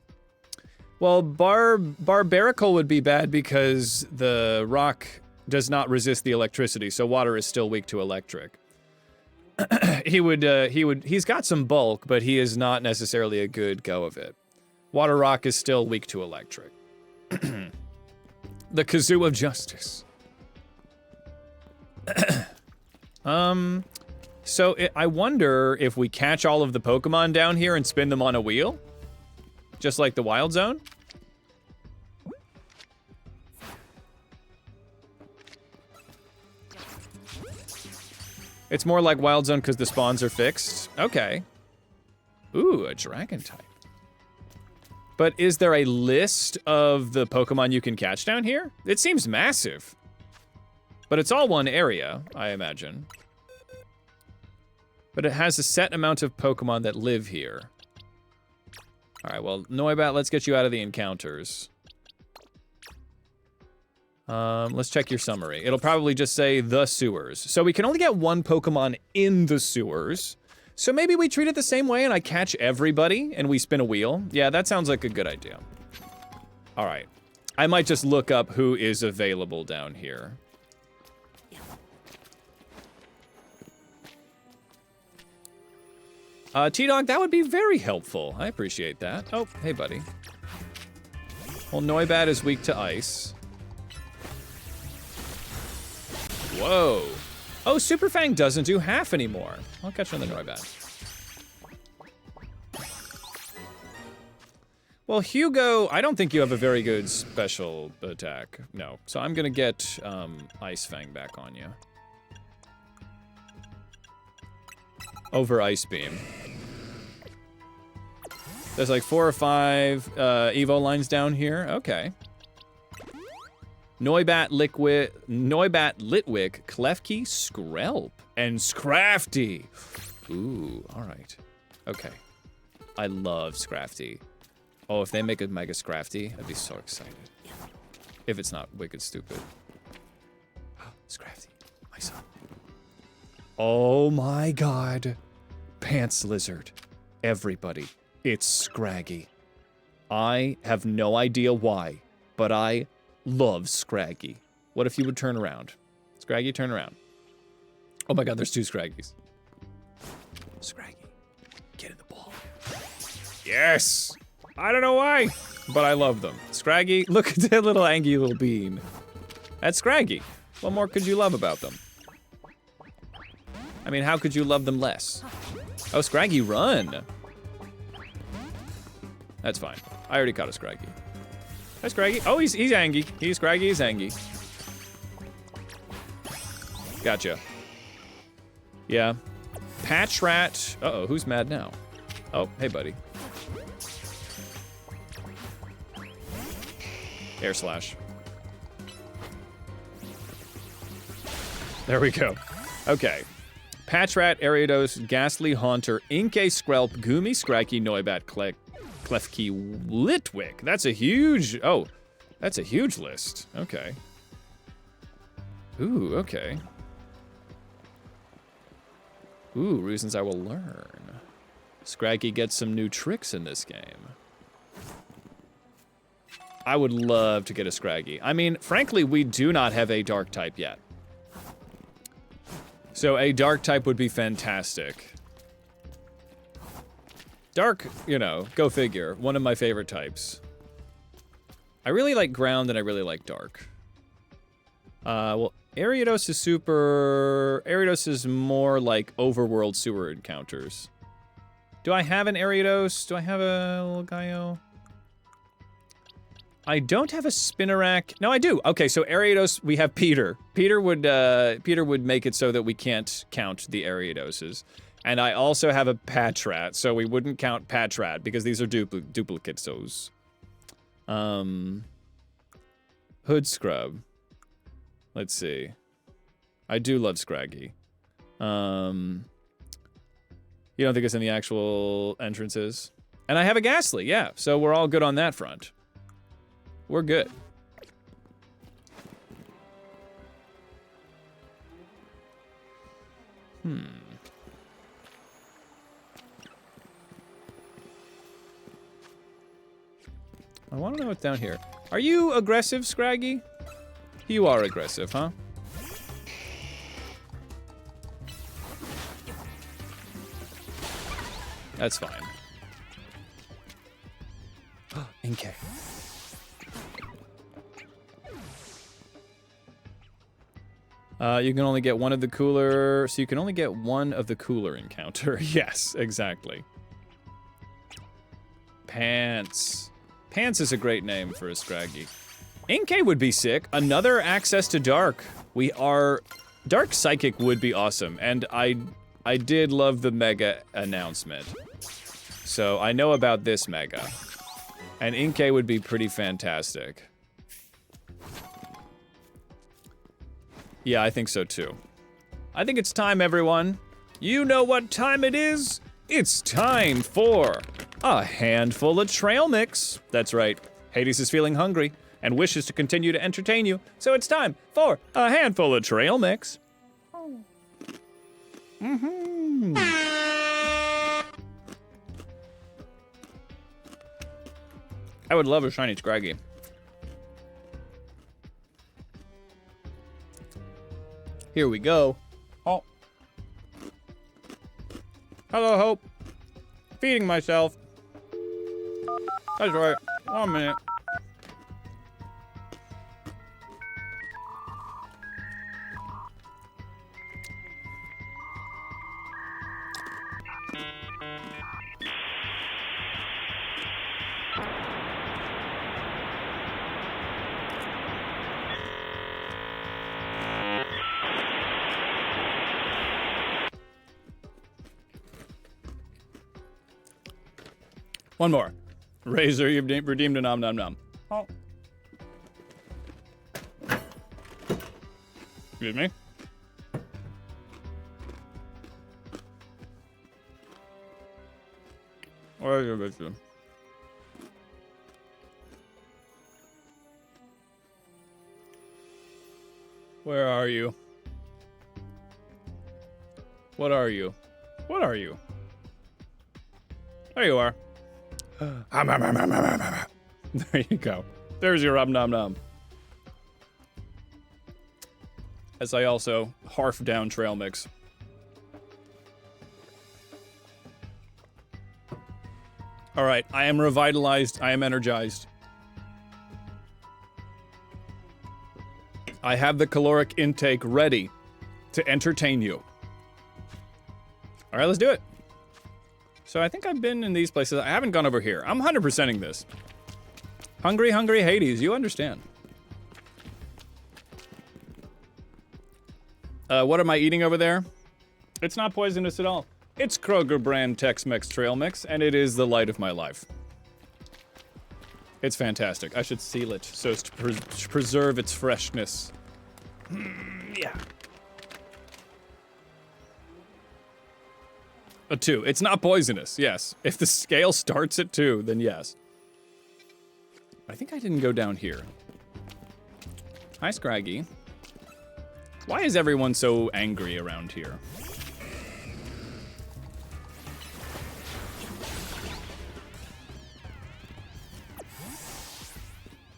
Well, Barbarical would be bad because the rock does not resist the electricity, so water is still weak to electric. He's got some bulk, but he is not necessarily a good go of it. Water rock is still weak to electric. The kazoo of justice. So I wonder if we catch all of the Pokemon down here and spin them on a wheel? Just like the Wild Zone? It's more like Wild Zone because the spawns are fixed. Okay. Ooh, a dragon type. But is there a list of the Pokemon you can catch down here? It seems massive. But it's all one area, I imagine. But it has a set amount of Pokemon that live here. All right, well, Noibat, let's get you out of the encounters. Let's check your summary. It'll probably just say the sewers. So we can only get one Pokemon in the sewers. So maybe we treat it the same way and I catch everybody and we spin a wheel. Yeah, that sounds like a good idea. All right. I might just look up who is available down here. T-Dog, that would be very helpful. I appreciate that. Oh, hey, buddy. Well, Noibat is weak to ice. Whoa. Oh, Superfang doesn't do half anymore. I'll catch on the Noibat. Well, Hugo, I don't think you have a very good special attack. No. So I'm gonna get Ice Fang back on you. Over Ice Beam. There's like 4 or 5 Evo lines down here. Okay. Noibat, Litwick, Klefki, Skrelp, and Scrafty. Ooh, alright. Okay. I love Scrafty. Oh, if they make a Mega Scrafty, I'd be so excited. If it's not wicked stupid. Scrafty, my son. Oh my god. Pants Lizard. Everybody, it's Scraggy. I have no idea why, but I love Scraggy. What if you would turn around? Scraggy, turn around. Oh my god, there's 2 Scraggies. Scraggy, get in the ball. Yes! I don't know why, but I love them. Scraggy, look at that little angry little bean. That's Scraggy. What more could you love about them? I mean, how could you love them less? Oh, Scraggy, run! That's fine. I already caught a Scraggy. Hi, Scraggy. Oh, he's angry. He's Scraggy, he's angry. Gotcha. Yeah. Patch Rat. Uh-oh, who's mad now? Oh, hey, buddy. Air Slash. There we go. Okay. Patch Rat, Ariados, Ghastly Haunter, Inkay, Skrelp, Goomy, Scracky, Noibat, Klefki, Litwick. That's a huge... Oh, that's a huge list. Okay. Ooh, okay. Ooh, reasons I will learn. Scraggy gets some new tricks in this game. I would love to get a Scraggy. I mean, frankly, we do not have a Dark type yet. So a Dark type would be fantastic. Dark, you know, go figure. One of my favorite types. I really like Ground and I really like Dark. Well, Ariados is super... Ariados is more like overworld sewer encounters. Do I have an Ariados? Do I have a little Gaio? I don't have a Spinarak. No, I do. Okay, so Ariados, we have Peter. Peter would make it so that we can't count the Ariadoses. And I also have a Patch Rat, so we wouldn't count Patch Rat because these are duplicates. Hood Scrub. Let's see. I do love Scraggy. You don't think it's in the actual entrances? And I have a Ghastly, yeah. So we're all good on that front. We're good. I want to know what's down here. Are you aggressive, Scraggy? You are aggressive, huh? That's fine. Inkay. You can only get one of the cooler, so you can only get one of the cooler encounter. Yes, exactly. Pants. Pants is a great name for a Scraggy. Inkay would be sick. Another access to Dark. Dark Psychic would be awesome, and I did love the Mega announcement. So I know about this Mega. And Inkay would be pretty fantastic. Yeah, I think so too. I think it's time, everyone. You know what time it is? It's time for a handful of trail mix. That's right. Hades is feeling hungry and wishes to continue to entertain you, so it's time for a handful of trail mix. I would love a shiny Scraggy. Here we go. Oh. Hello, Hope. Feeding myself. That's right. 1 minute. One more. Razor, you've redeemed a nom nom nom. Oh. Excuse me. Where are you, Victor? Where are you? What are you? What are you? There you are. There you go. There's your nom nom. As I also harf down trail mix. All right, I am revitalized. I am energized. I have the caloric intake ready to entertain you. All right, let's do it. So I think I've been in these places. I haven't gone over here. I'm 100%ing this. Hungry, hungry Hades, you understand. What am I eating over there? It's not poisonous at all. It's Kroger brand Tex-Mex trail mix, and it is the light of my life. It's fantastic. I should seal it so as to preserve its freshness. Yeah. A 2. It's not poisonous, yes. If the scale starts at 2, then yes. I think I didn't go down here. Hi, Scraggy. Why is everyone so angry around here?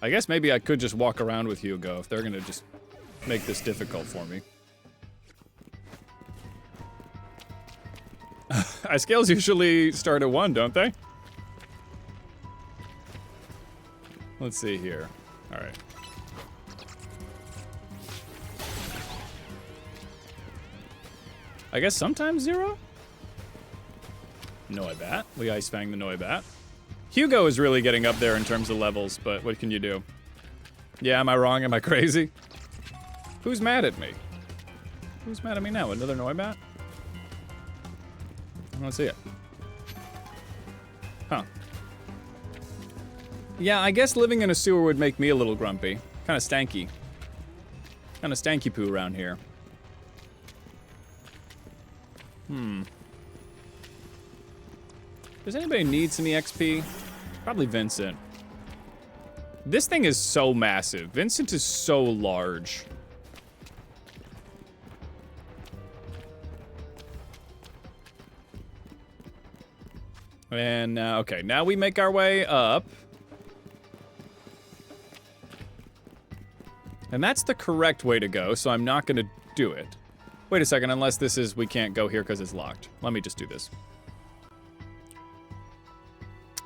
I guess maybe I could just walk around with Hugo if they're gonna just make this difficult for me. Scales usually start at 1, don't they? Let's see here. All right. I guess sometimes 0? Noibat. We Ice Fang the Noibat. Hugo is really getting up there in terms of levels, but what can you do? Yeah, am I wrong? Am I crazy? Who's mad at me? Who's mad at me now? Another Noibat? I don't see it. Huh. Yeah, I guess living in a sewer would make me a little grumpy. Kind of stanky. Kind of stanky poo around here. Does anybody need some EXP? Probably Vincent. This thing is so massive. Vincent is so large. And okay, now we make our way up. And that's the correct way to go, so I'm not gonna do it. Wait a second, unless this is, we can't go here because it's locked. Let me just do this.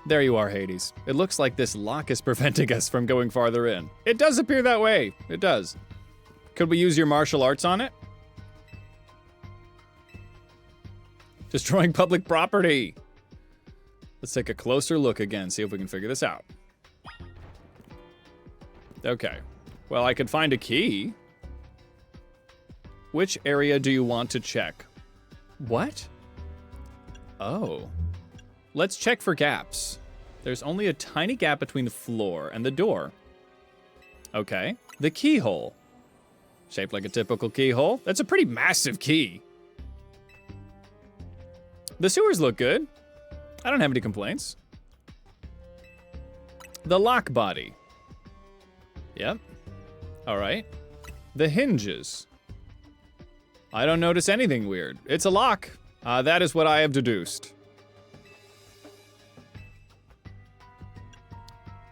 There you are, Hades. It looks like this lock is preventing us from going farther in. It does appear that way. It does. Could we use your martial arts on it? Destroying public property. Let's take a closer look again, see if we can figure this out. Okay. Well, I could find a key. Which area do you want to check? What? Oh. Let's check for gaps. There's only a tiny gap between the floor and the door. Okay. The keyhole. Shaped like a typical keyhole. That's a pretty massive key. The sewers look good. I don't have any complaints. The lock body. Yep. All right. The hinges. I don't notice anything weird. It's a lock. That is what I have deduced.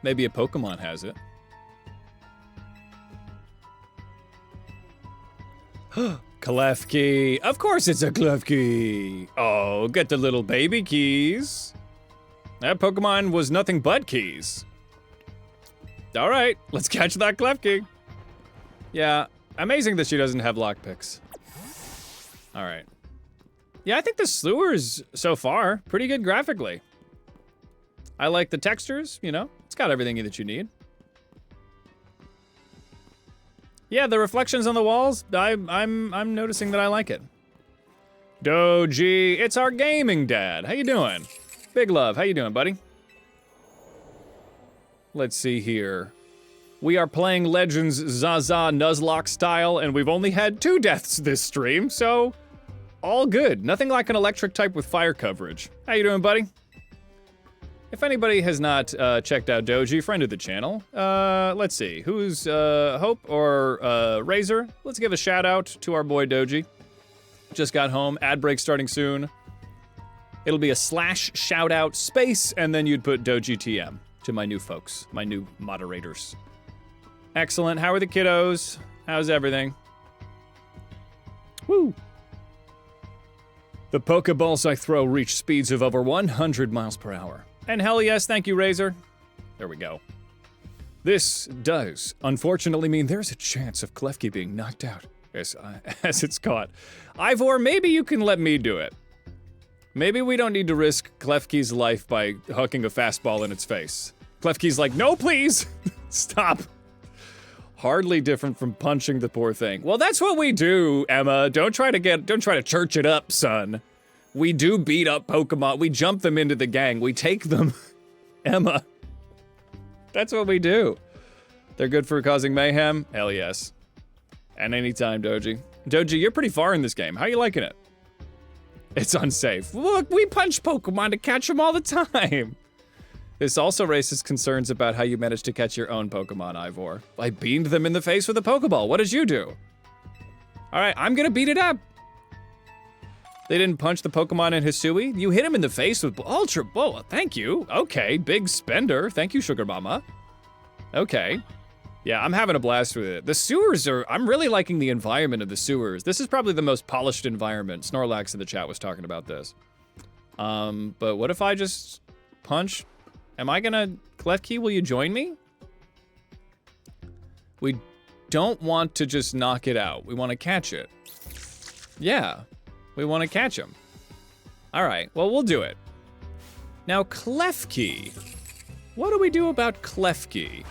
Maybe a Pokemon has it. Clef key. Of course it's a clef key. Oh, get the little baby keys. That Pokemon was nothing but keys. All right, let's catch that clef key. Yeah, amazing that she doesn't have lockpicks. All right. Yeah, I think the sewers so far pretty good graphically. I like the textures, you know. It's got everything that you need. Yeah, the reflections on the walls, I'm noticing that I like it. Doji, it's our gaming dad. How you doing? Big love, how you doing, buddy? Let's see here. We are playing Legends Zaza Nuzlocke style, and we've only had 2 deaths this stream, so all good. Nothing like an electric type with fire coverage. How you doing, buddy? If anybody has not checked out Doji, friend of the channel, let's see. Who's Hope or Razor? Let's give a shout out to our boy Doji. Just got home. Ad break starting soon. It'll be a / shout out space, and then you'd put Doji TM to my new folks, my new moderators. Excellent. How are the kiddos? How's everything? Woo! The Pokeballs I throw reach speeds of over 100 miles per hour. And hell yes, thank you, Razor. There we go. This does, unfortunately, mean there's a chance of Klefki being knocked out as it's caught. Ivor, maybe you can let me do it. Maybe we don't need to risk Klefki's life by hucking a fastball in its face. Klefki's like, no, please, stop. Hardly different from punching the poor thing. Well, that's what we do, Emma. Don't try to church it up, son. We do beat up Pokemon. We jump them into the gang. We take them. Emma. That's what we do. They're good for causing mayhem? Hell yes. And anytime, Doji. Doji, you're pretty far in this game. How you liking it? It's unsafe. Look, we punch Pokemon to catch them all the time. This also raises concerns about how you managed to catch your own Pokemon, Ivor. I beamed them in the face with a Pokeball. What did you do? All right, I'm gonna beat it up. They didn't punch the Pokemon in Hisui? You hit him in the face with Ultra Boa. Thank you. Okay, big spender. Thank you, Sugar Mama. Okay. Yeah, I'm having a blast with it. The sewers I'm really liking the environment of the sewers. This is probably the most polished environment. Snorlax in the chat was talking about this. But what if I just punch? Am I gonna, Klefki, will you join me? We don't want to just knock it out. We want to catch it. Yeah, we want to catch him. All right, well, we'll do it. Now, Klefki. What do we do about Klefki?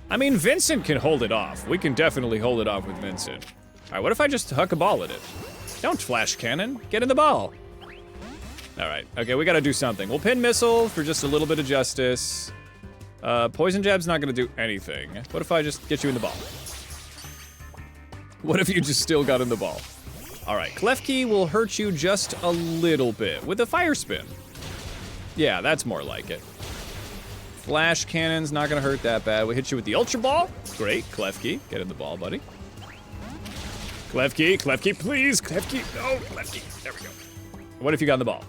I mean, Vincent can hold it off. We can definitely hold it off with Vincent. All right, what if I just huck a ball at it? Don't flash cannon, get in the ball. All right, okay, we gotta do something. We'll pin missile for just a little bit of justice. Poison jab's not gonna do anything. What if I just get you in the ball? What if you just still got in the ball? All right, Klefki will hurt you just a little bit with a fire spin. Yeah, that's more like it. Flash cannon's not gonna hurt that bad. We hit you with the Ultra Ball. Great, Klefki, get in the ball, buddy. Klefki, please, Klefki. No, Klefki, there we go. What if you got in the ball?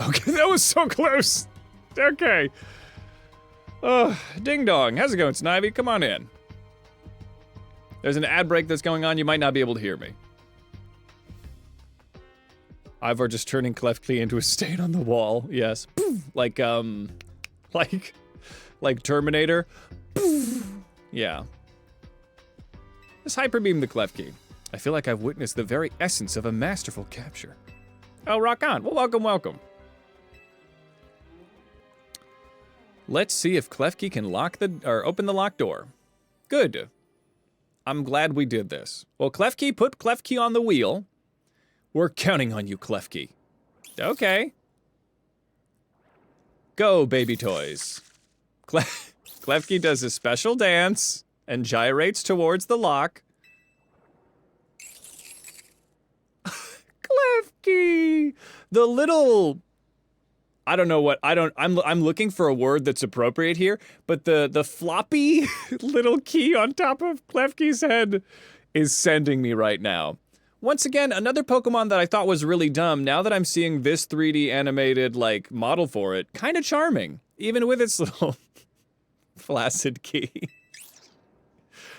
Okay, that was so close. Okay. Ding dong, how's it going, Snivy? Come on in. There's an ad break that's going on. You might not be able to hear me. Ivor just turning Klefki into a stain on the wall. Yes. Like Terminator. Yeah. Let's hyper beam the Klefki. I feel like I've witnessed the very essence of a masterful capture. Oh, rock on. Well, welcome. Let's see if Klefki can open the locked door. Good. I'm glad we did this. Well, Klefki, put Klefki on the wheel. We're counting on you, Klefki. Okay. Go, baby toys. Klefki does a special dance and gyrates towards the lock. Klefki! The little... I don't know what, I'm looking for a word that's appropriate here, but the floppy little key on top of Klefki's head is sending me right now. Once again, another Pokemon that I thought was really dumb, now that I'm seeing this 3D animated, like, model for it, kind of charming, even with its little flaccid key.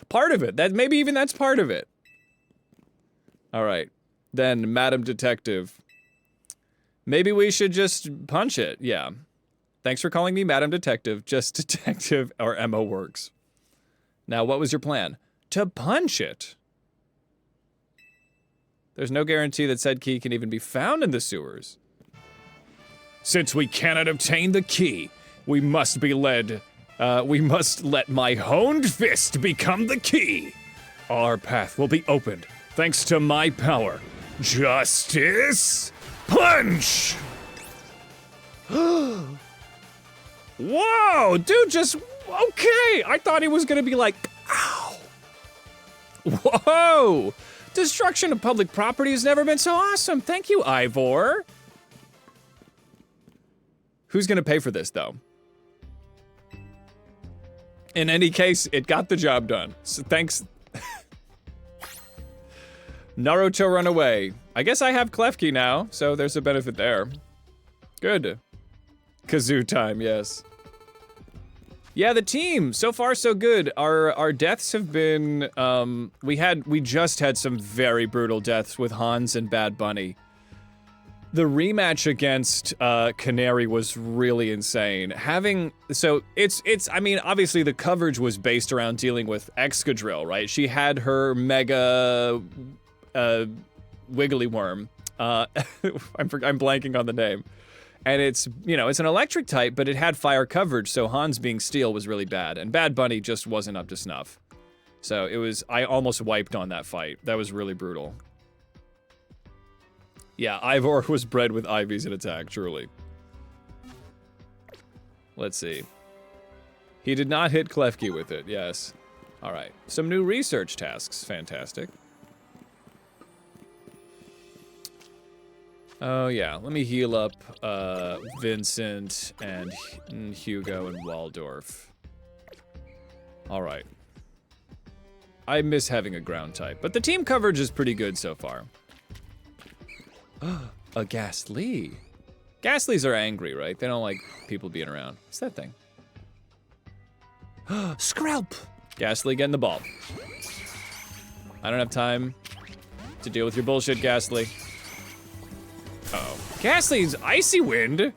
Part of it, maybe even that's part of it. All right, then, Madam Detective. Maybe we should just punch it, yeah. Thanks for calling me Madam Detective, just Detective or Emma works. Now, what was your plan? To punch it. There's no guarantee that said key can even be found in the sewers. Since we cannot obtain the key, we must let my honed fist become the key. Our path will be opened, thanks to my power. Justice Punch! Whoa, dude, just Okay, I thought he was gonna be like, ow. Whoa! Destruction of public property has never been so awesome. Thank you, Ivor. Who's gonna pay for this, though? In any case, it got the job done. So thanks. Naruto run away. I guess I have Klefki now, so there's a benefit there. Good. Kazoo time, yes. Yeah, the team, so far so good. Our deaths have been, we just had some very brutal deaths with Hans and Bad Bunny. The rematch against Canary was really insane. I mean, obviously the coverage was based around dealing with Excadrill, right? She had her mega wiggly worm. I'm blanking on the name. And it's, you know, it's an electric type, but it had fire coverage, so Hans being steel was really bad. And Bad Bunny just wasn't up to snuff. So it was, I almost wiped on that fight. That was really brutal. Yeah, Ivor was bred with Ivy's in attack, truly. Let's see. He did not hit Klefki with it, yes. Alright, some new research tasks, fantastic. Oh yeah, let me heal up Vincent and Hugo and Waldorf. Alright. I miss having a ground type, but the team coverage is pretty good so far. A Ghastly. Ghastlies are angry, right? They don't like people being around. What's that thing? Skrelp! Ghastly getting the ball. I don't have time to deal with your bullshit, Ghastly. Uh-oh. Ghastly's Icy Wind?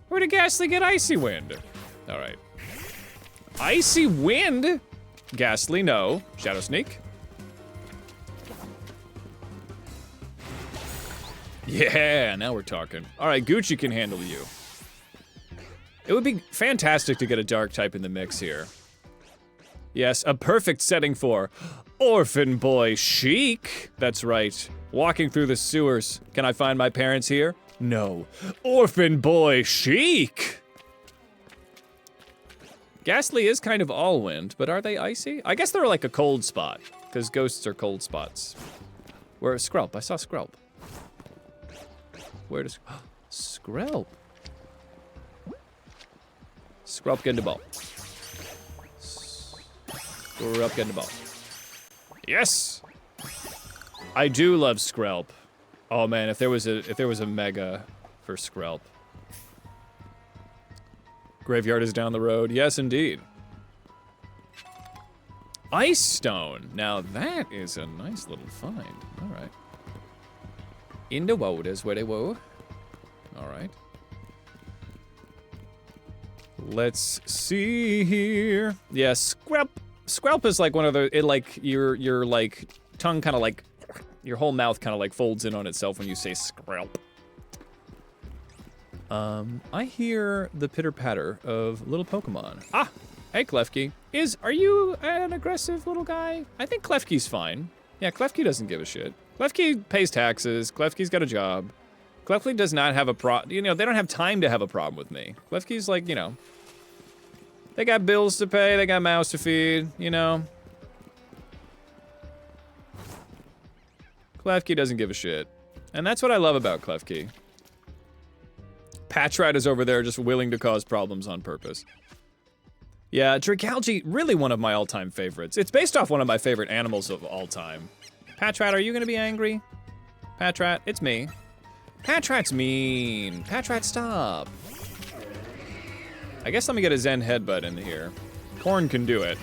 Where did Ghastly get Icy Wind? Alright. Icy Wind? Ghastly, no. Shadow Sneak. Yeah, now we're talking. Alright, Gucci can handle you. It would be fantastic to get a dark type in the mix here. Yes, a perfect setting for Orphan Boy Sheek. That's right. Walking through the sewers. Can I find my parents here? No. Orphan Boy Sheek! Ghastly is kind of all wind, but are they icy? I guess they're like a cold spot, because ghosts are cold spots. Where is Skrelp? I saw Skrelp. Where does... Skrelp. Skrelp get the ball. Skrelp get the ball. Yes! I do love Skrelp. Oh man, if there was a mega for Skrelp. Graveyard is down the road. Yes, indeed. Ice Stone. Now that is a nice little find. All right. In the waters where they were. All right. Let's see here. Yeah, Skrelp. Skrelp is like one of the. It like your like tongue kind of like. Your whole mouth kind of like folds in on itself when you say Skrelp. I hear the pitter-patter of little Pokemon. Ah! Hey, Klefki. Are you an aggressive little guy? I think Klefki's fine. Yeah, Klefki doesn't give a shit. Klefki pays taxes. Klefki's got a job. Klefki does not have a you know, they don't have time to have a problem with me. Klefki's like, you know, they got bills to pay, they got mouths to feed, you know. Klefki doesn't give a shit. And that's what I love about Klefki. Patchrat is over there just willing to cause problems on purpose. Yeah, Dragalge, really one of my all-time favorites. It's based off one of my favorite animals of all time. Patchrat, are you gonna be angry? Patchrat, it's me. Patchrat's mean. Patchrat, stop. I guess let me get a Zen Headbutt in here. Corn can do it.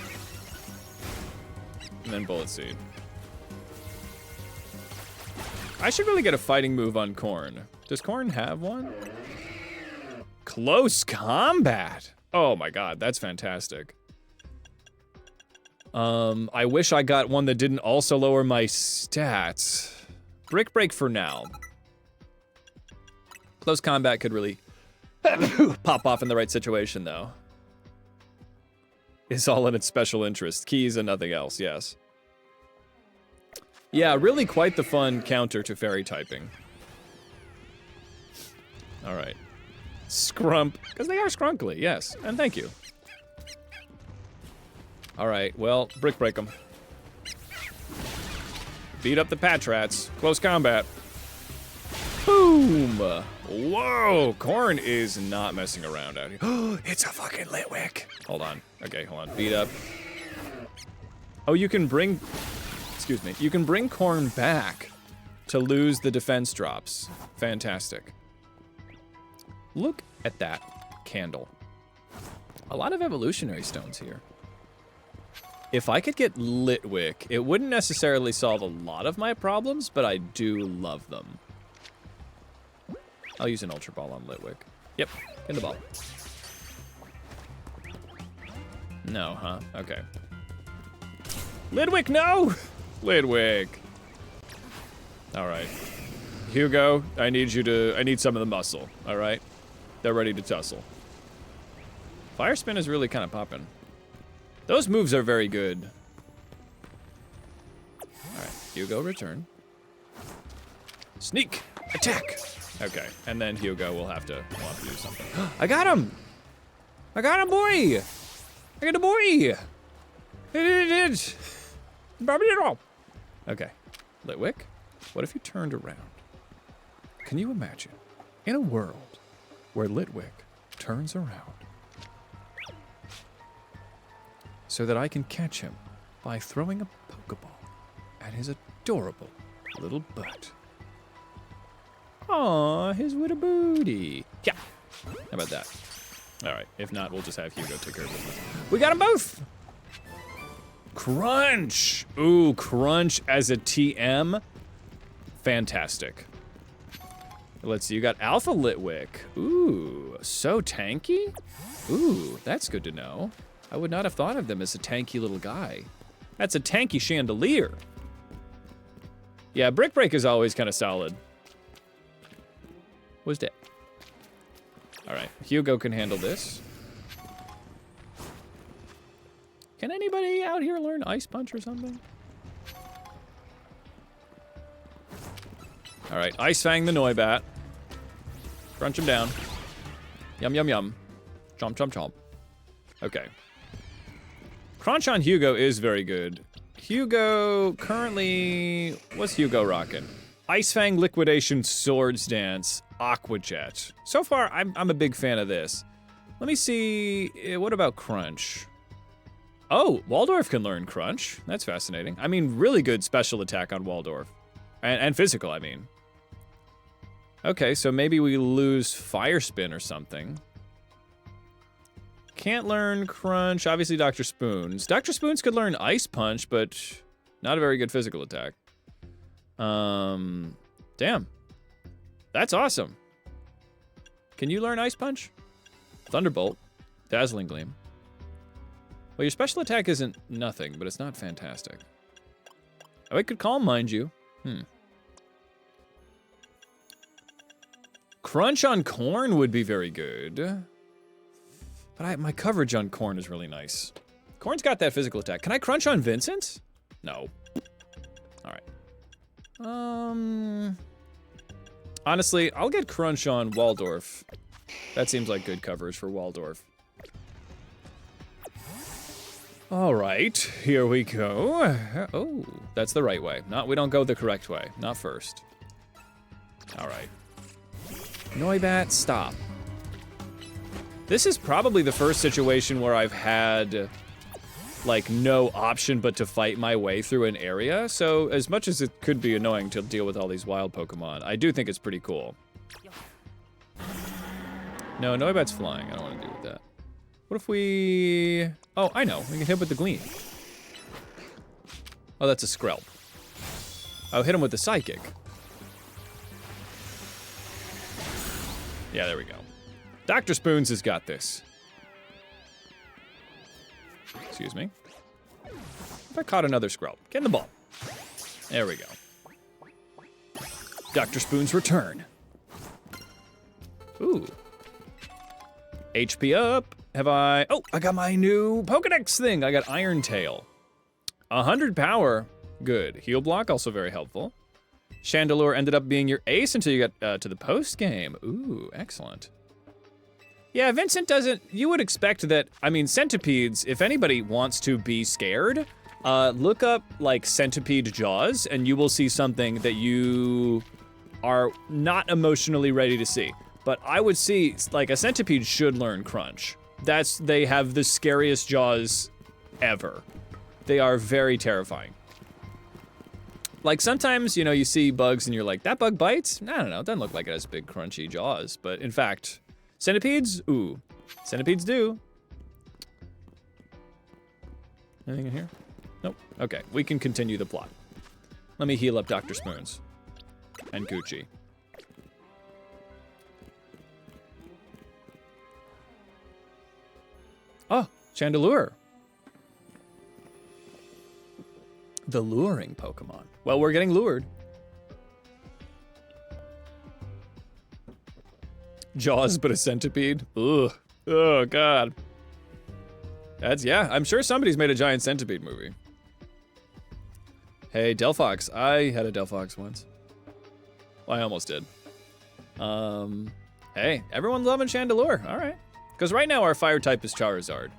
And then Bullet Seed. I should really get a fighting move on Corn. Does Corn have one? Close combat. Oh my god, that's fantastic. I wish I got one that didn't also lower my stats. Brick Break for now. Close combat could really pop off in the right situation, though. It's all in its special interest. Keys and nothing else, yes. Yeah, really quite the fun counter to fairy typing. Alright. Scrump, because they are scrunkly, yes, and thank you. All right, well, brick break them. Beat up the patch rats. Close combat. Boom! Whoa, Corn is not messing around out here. It's a fucking Litwick. Hold on. Okay, hold on. Beat up. Oh, you can bring... Excuse me. You can bring Corn back to lose the defense drops. Fantastic. Look at that candle. A lot of evolutionary stones here. If I could get Litwick, it wouldn't necessarily solve a lot of my problems, but I do love them. I'll use an Ultra Ball on Litwick. Yep, in the ball. No, huh? Okay. Litwick, no! Litwick. All right. Hugo, I need some of the muscle, all right? They're ready to tussle. Fire Spin is really kind of popping. Those moves are very good. All right, Hugo, return. Sneak, attack. Okay, and then Hugo will have to do something. I got him! I got him, boy! I got a boy! It. Okay, Litwick, what if you turned around? Can you imagine, in a world where Litwick turns around so that I can catch him by throwing a Pokeball at his adorable little butt? Aw, his little booty. Yeah. How about that? All right. If not, we'll just have Hugo take care of business. We got them both. Crunch. Ooh, Crunch as a TM. Fantastic. Let's see. You got Alpha Litwick. Ooh, so tanky. Ooh, that's good to know. I would not have thought of them as a tanky little guy. That's a tanky chandelier. Yeah, Brick Break is always kind of solid. Was dead. All right, Hugo can handle this. Can anybody out here learn Ice Punch or something? All right, Ice Fang the Noibat. Crunch him down. Yum, yum, yum. Chomp, chomp, chomp. Okay. Crunch on Hugo is very good. Hugo currently, what's Hugo rocking? Ice Fang, Liquidation, Swords Dance, Aqua Jet. So far, I'm a big fan of this. Let me see, what about Crunch? Oh, Waldorf can learn Crunch. That's fascinating. I mean, really good special attack on Waldorf. And physical, I mean. Okay, so maybe we lose Fire Spin or something. Can't learn Crunch. Obviously, Dr. Spoons. Dr. Spoons could learn Ice Punch, but not a very good physical attack. Damn. That's awesome. Can you learn Ice Punch? Thunderbolt. Dazzling Gleam. Well, your special attack isn't nothing, but it's not fantastic. Oh, it could Calm, mind you. Crunch on Corn would be very good. But my coverage on Corn is really nice. Corn's got that physical attack. Can I Crunch on Vincent? No. All right. Honestly, I'll get Crunch on Waldorf. That seems like good coverage for Waldorf. All right, here we go. Oh, that's the right way. We don't go the correct way. Not first. All right. Noibat, stop. This is probably the first situation where I've had, like, no option but to fight my way through an area. So as much as it could be annoying to deal with all these wild Pokemon, I do think it's pretty cool. No, Noibat's flying. I don't want to deal with that. What if we... Oh, I know. We can hit with the Gleam. Oh, that's a Skrelp. I'll hit him with the Psychic. Yeah, there we go. Dr. Spoons has got this. Excuse me. If I caught another Skrelp. Get in the ball. There we go. Dr. Spoons return. Ooh. HP up. Have I... Oh, I got my new Pokedex thing. I got Iron Tail. 100 power. Good. Heal Block, also very helpful. Chandelure ended up being your ace until you got to the post game. Ooh, excellent. Yeah, Vincent doesn't, you would expect that, I mean, centipedes, if anybody wants to be scared, look up like centipede jaws and you will see something that you are not emotionally ready to see. But I would see, like, a centipede should learn crunch. They have the scariest jaws ever. They are very terrifying. Like, sometimes, you know, you see bugs and you're like, that bug bites? I don't know, it doesn't look like it has big crunchy jaws. But in fact, centipedes? Ooh. Centipedes do. Anything in here? Nope. Okay, we can continue the plot. Let me heal up Dr. Spoons. And Gucci. Oh, Chandelure. The luring Pokemon. Well, we're getting lured. Jaws, but a centipede. Ugh. Oh, God. Yeah, I'm sure somebody's made a giant centipede movie. Hey, Delphox. I had a Delphox once. Well, I almost did. Hey, everyone's loving Chandelure. All right. Because right now our fire type is Charizard.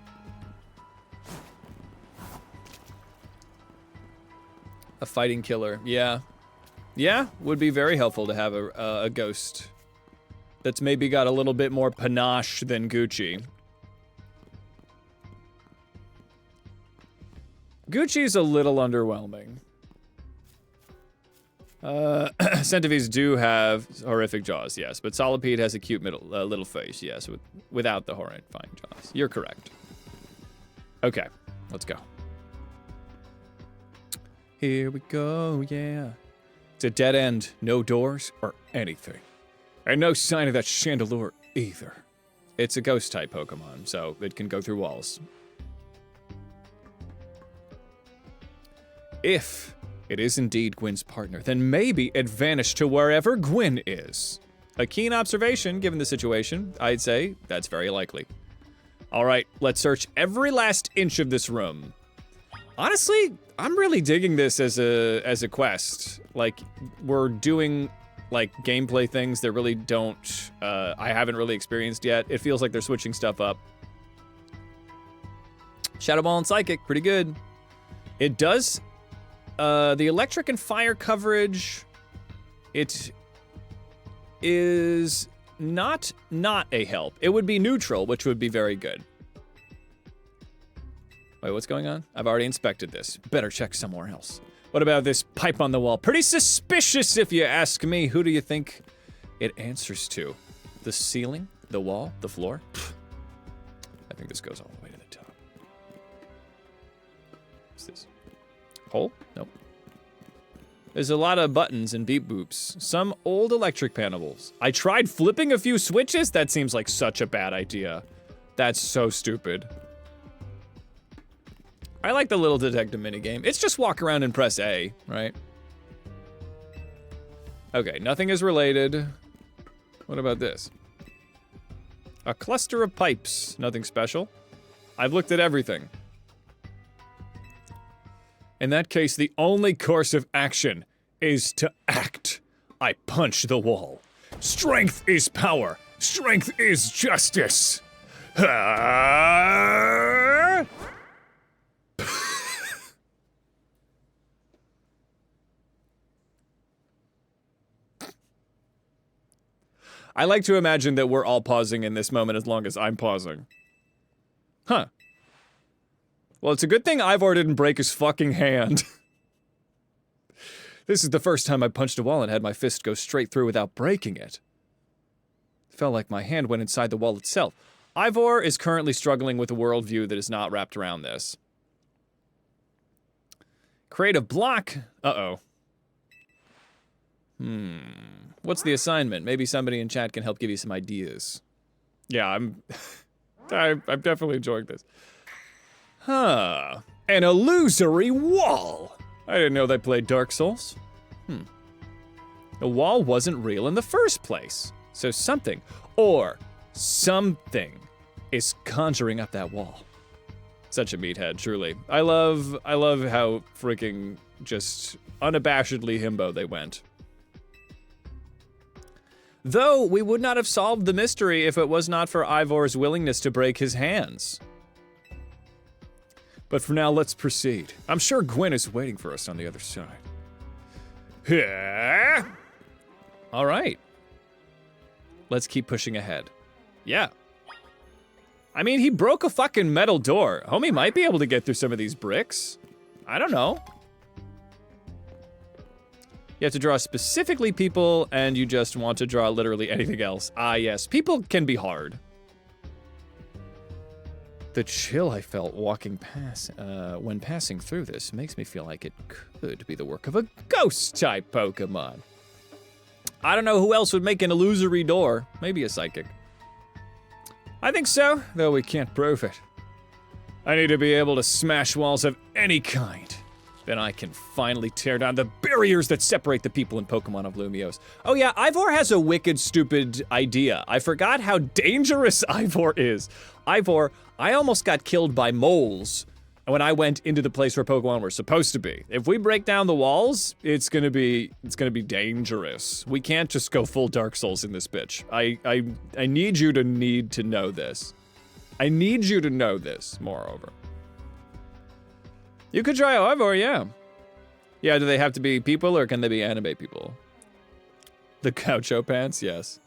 A fighting killer. Yeah. Yeah, would be very helpful to have a ghost that's maybe got a little bit more panache than Gucci. Gucci's a little underwhelming. Centipedes do have horrific jaws, yes, but Solipede has a cute little face, yes, without the horrifying jaws. You're correct. Okay, let's go. Here we go, yeah. It's a dead end, no doors or anything. And no sign of that Chandelure either. It's a ghost type Pokemon, so it can go through walls. If it is indeed Gwyn's partner, then maybe it vanished to wherever Gwyn is. A keen observation, given the situation, I'd say that's very likely. All right, let's search every last inch of this room. Honestly, I'm really digging this as a quest. Like, we're doing, like, gameplay things that really don't, I haven't really experienced yet. It feels like they're switching stuff up. Shadow Ball and Psychic, pretty good. It does, the electric and fire coverage, it is not a help. It would be neutral, which would be very good. Wait, what's going on? I've already inspected this. Better check somewhere else. What about this pipe on the wall? Pretty suspicious if you ask me. Who do you think it answers to? The ceiling? The wall? The floor? Pfft. I think this goes all the way to the top. What's this? Hole? Nope. There's a lot of buttons and beep boops. Some old electric panels. I tried flipping a few switches? That seems like such a bad idea. That's so stupid. I like the little detective minigame. It's just walk around and press A, right? Okay, nothing is related. What about this? A cluster of pipes. Nothing special. I've looked at everything. In that case, the only course of action is to act. I punch the wall. Strength is power. Strength is justice. Ah! I like to imagine that we're all pausing in this moment as long as I'm pausing. Huh. Well, it's a good thing Ivor didn't break his fucking hand. This is the first time I punched a wall and had my fist go straight through without breaking it. It felt like my hand went inside the wall itself. Ivor is currently struggling with a worldview that is not wrapped around this. Create a block. Uh-oh. What's the assignment? Maybe somebody in chat can help give you some ideas. Yeah, I'm definitely enjoying this. Huh. An illusory wall! I didn't know they played Dark Souls. The wall wasn't real in the first place. So something, or something, is conjuring up that wall. Such a meathead, truly. I love how freaking just unabashedly himbo they went. Though we would not have solved the mystery if it was not for Ivor's willingness to break his hands. But for now, let's proceed. I'm sure Gwen is waiting for us on the other side. Yeah. All right. Let's keep pushing ahead. Yeah. I mean, he broke a fucking metal door. Homie might be able to get through some of these bricks. I don't know. You have to draw specifically people, and you just want to draw literally anything else. Ah, yes. People can be hard. The chill I felt walking past, when passing through this makes me feel like it could be the work of a ghost-type Pokemon. I don't know who else would make an illusory door. Maybe a psychic. I think so, though we can't prove it. I need to be able to smash walls of any kind. Then I can finally tear down the barriers that separate the people in Pokemon of Lumiose. Oh yeah, Ivor has a wicked stupid idea. I forgot how dangerous Ivor is. Ivor, I almost got killed by moles when I went into the place where Pokemon were supposed to be. If we break down the walls, it's gonna be dangerous. We can't just go full Dark Souls in this bitch. I need you to know this. I need you to know this, moreover. You could try Ivor, yeah. Yeah, do they have to be people or can they be anime people? The Gaucho pants, yes.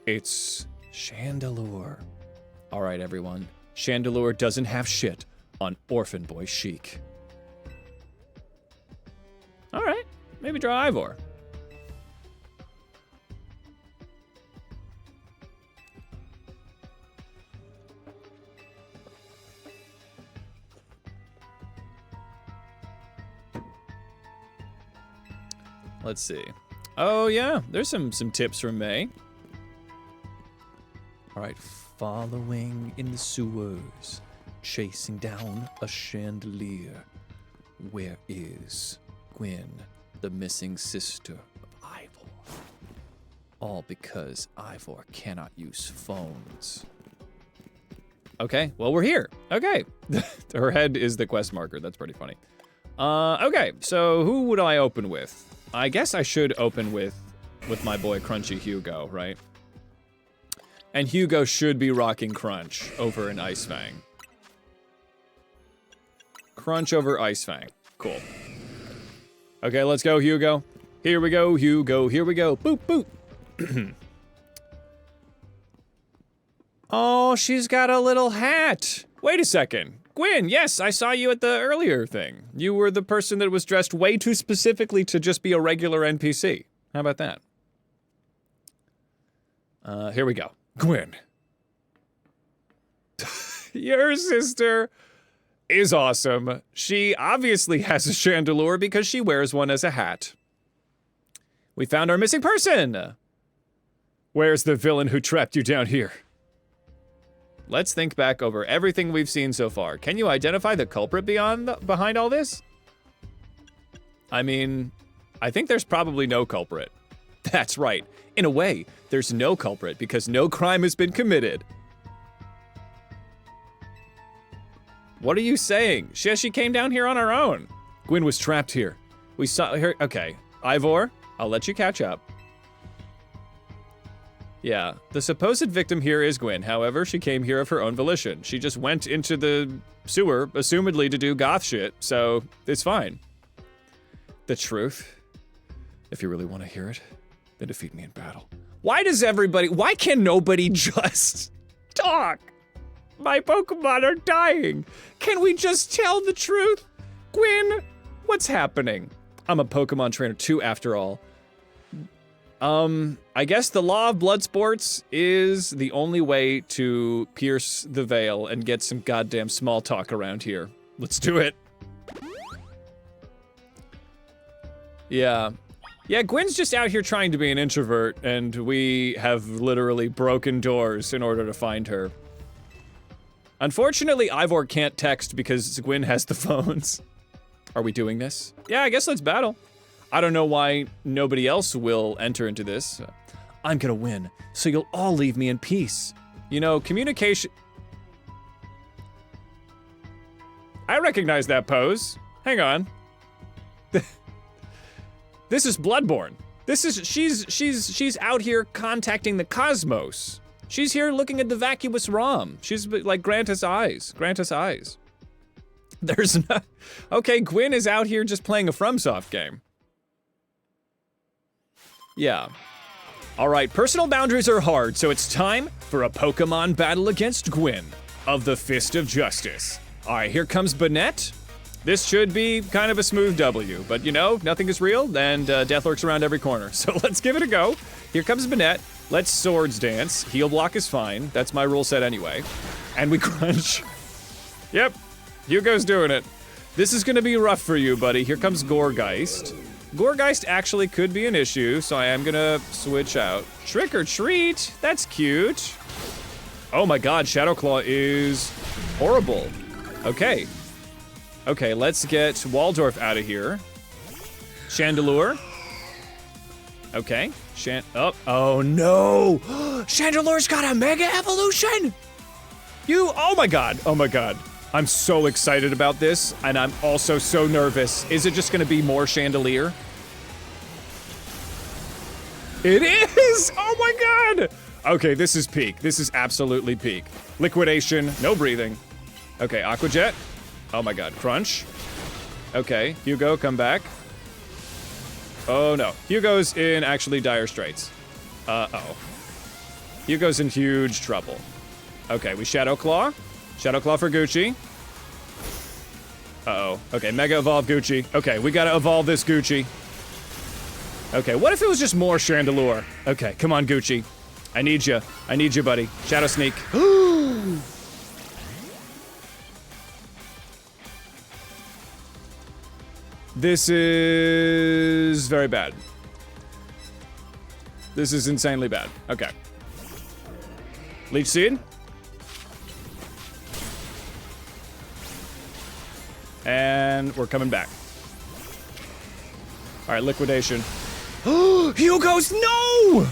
It's Chandelure. All right, everyone. Chandelure doesn't have shit on Orphan Boy Sheek. All right, maybe draw Ivor. Let's see. Oh yeah, there's some tips from May. All right, following in the sewers, chasing down a chandelier. Where is Gwen, the missing sister of Ivor? All because Ivor cannot use phones. Okay, well we're here. Okay, her head is the quest marker. That's pretty funny. Okay, so who would I open with? I guess I should open with my boy Crunchy Hugo, right? And Hugo should be rocking Crunch over an Ice Fang. Crunch over Ice Fang. Cool. Okay, let's go, Hugo. Here we go, Hugo. Here we go. Boop, boop. Oh, she's got a little hat. Wait a second. Gwen, yes, I saw you at the earlier thing. You were the person that was dressed way too specifically to just be a regular NPC. How about that? Here we go. Gwen. Your sister is awesome. She obviously has a Chandelure because she wears one as a hat. We found our missing person. Where's the villain who trapped you down here? Let's think back over everything we've seen so far. Can you identify the culprit behind all this? I mean, I think there's probably no culprit. That's right. In a way, there's no culprit because no crime has been committed. What are you saying? She came down here on her own. Gwen was trapped here. We saw her. Okay, Ivor, I'll let you catch up. Yeah, the supposed victim here is Gwen. However, she came here of her own volition. She just went into the sewer, assumedly to do goth shit, so it's fine. The truth, if you really want to hear it, then defeat me in battle. Why can nobody just talk? My Pokemon are dying. Can we just tell the truth? Gwen, what's happening? I'm a Pokemon trainer too, after all. I guess the law of blood sports is the only way to pierce the veil and get some goddamn small talk around here. Let's do it. Yeah. Yeah, Gwen's just out here trying to be an introvert, and we have literally broken doors in order to find her. Unfortunately, Ivor can't text because Gwen has the phones. Are we doing this? Yeah, I guess let's battle. I don't know why nobody else will enter into this. I'm gonna win, so you'll all leave me in peace. You know, communication... I recognize that pose. Hang on. This is Bloodborne. This is, she's out here contacting the cosmos. She's here looking at the vacuous ROM. She's like, grant us eyes, grant us eyes. There's no, okay, Gwyn is out here just playing a FromSoft game. Yeah. All right, personal boundaries are hard, so it's time for a Pokemon battle against Gwyn of the Fist of Justice. All right, here comes Banette. This should be kind of a smooth W, but you know, nothing is real, and death lurks around every corner. So let's give it a go. Here comes Banette. Let's Swords Dance. Heal block is fine. That's my rule set anyway. And we crunch. Yep, Hugo's doing it. This is gonna be rough for you, buddy. Here comes Goregeist. Goregeist actually could be an issue, so I am gonna switch out. Trick or Treat, that's cute. Oh my god, Shadowclaw is horrible. Okay. Okay, let's get Waldorf out of here. Chandelure. Okay, oh no! Chandelure's got a Mega Evolution! Oh my god. I'm so excited about this, and I'm also so nervous. Is it just gonna be more Chandelier? It is! Oh my god! Okay, this is peak. This is absolutely peak. Liquidation, no breathing. Okay, Aqua Jet. Oh my god, Crunch. Okay, Hugo, come back. Oh no, Hugo's in actually dire straits. Uh-oh. Hugo's in huge trouble. Okay, we Shadow Claw. Shadow Claw for Gucci. Uh-oh. Okay, Mega Evolve Gucci. Okay, we gotta evolve this Gucci. Okay, what if it was just more Chandelure? Okay, come on, Gucci. I need you. I need you, buddy. Shadow Sneak. This is very bad. This is insanely bad. Okay. Leech Seed. And we're coming back. All right, Liquidation. Hugo's, no!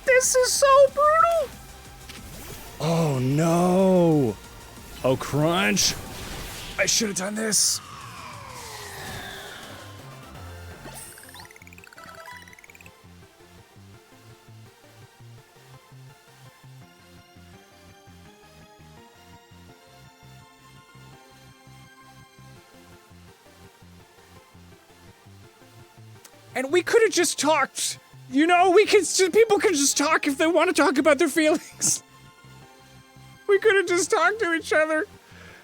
This is so brutal. Oh no. Oh, Crunch. I should have done this. And we could have just talked. You know, people could just talk if they want to talk about their feelings. We could have just talked to each other.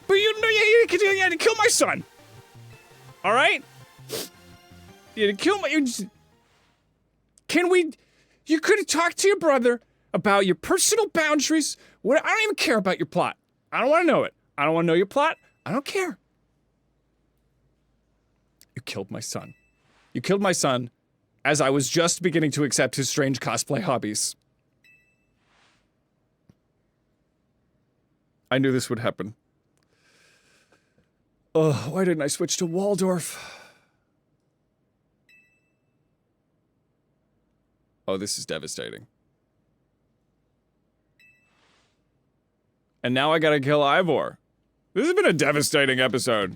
But you know, you had to kill my son. All right? You had to kill my... You could have talked to your brother about your personal boundaries. I don't even care about your plot. I don't want to know it. I don't want to know your plot. I don't care. You killed my son. You killed my son as I was just beginning to accept his strange cosplay hobbies. I knew this would happen. Oh, why didn't I switch to Waldorf? Oh, this is devastating. And now I gotta kill Ivor. This has been a devastating episode.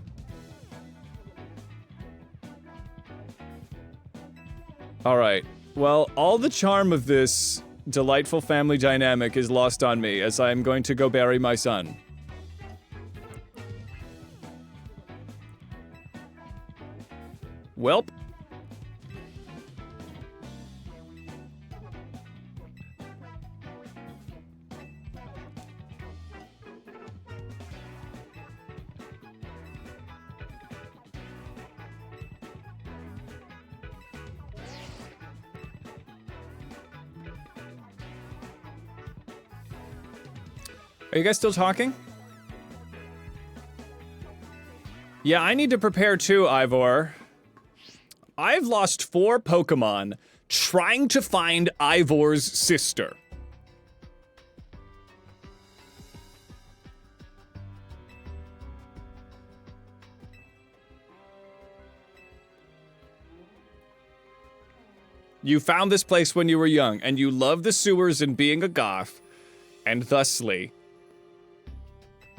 Alright, well, all the charm of this delightful family dynamic is lost on me as I am going to go bury my son. Welp. Are you guys still talking? Yeah, I need to prepare too, Ivor. I've lost 4 Pokemon trying to find Ivor's sister. You found this place when you were young, and you love the sewers and being a goth, and thusly...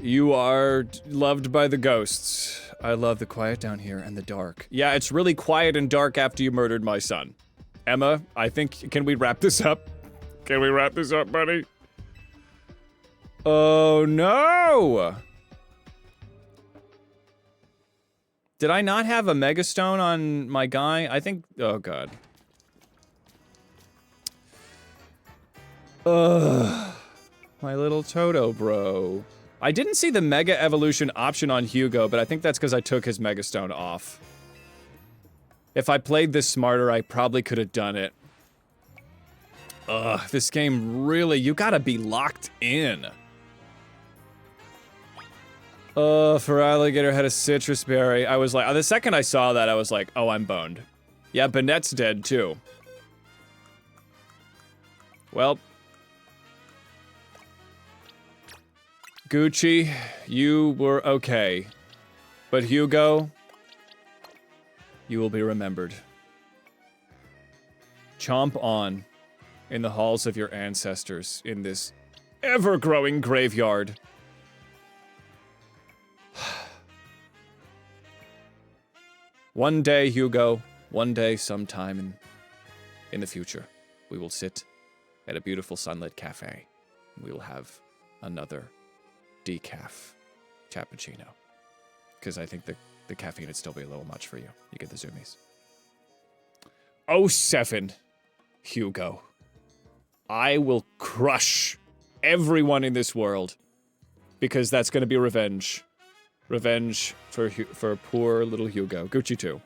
You are loved by the ghosts. I love the quiet down here and the dark. Yeah, it's really quiet and dark after you murdered my son. Emma, I think, can we wrap this up? Can we wrap this up, buddy? Oh, no! Did I not have a megastone on my guy? I think, oh god. Ugh. My little Toto bro. I didn't see the Mega Evolution option on Hugo, but I think that's because I took his Megastone off. If I played this smarter, I probably could have done it. Ugh, this game really, you gotta be locked in. For alligator had a citrus berry. I was like, the second I saw that, I was like, oh, I'm boned. Yeah, Banette's dead too. Well. Gucci, you were okay. But Hugo, you will be remembered. Chomp on in the halls of your ancestors in this ever-growing graveyard. One day, Hugo, one day, sometime in the future, we will sit at a beautiful sunlit cafe. And we will have another decaf cappuccino. Because I think the caffeine would still be a little much for you. You get the zoomies. 07, Hugo. I will crush everyone in this world. Because that's going to be revenge. Revenge for poor little Hugo. Gucci too.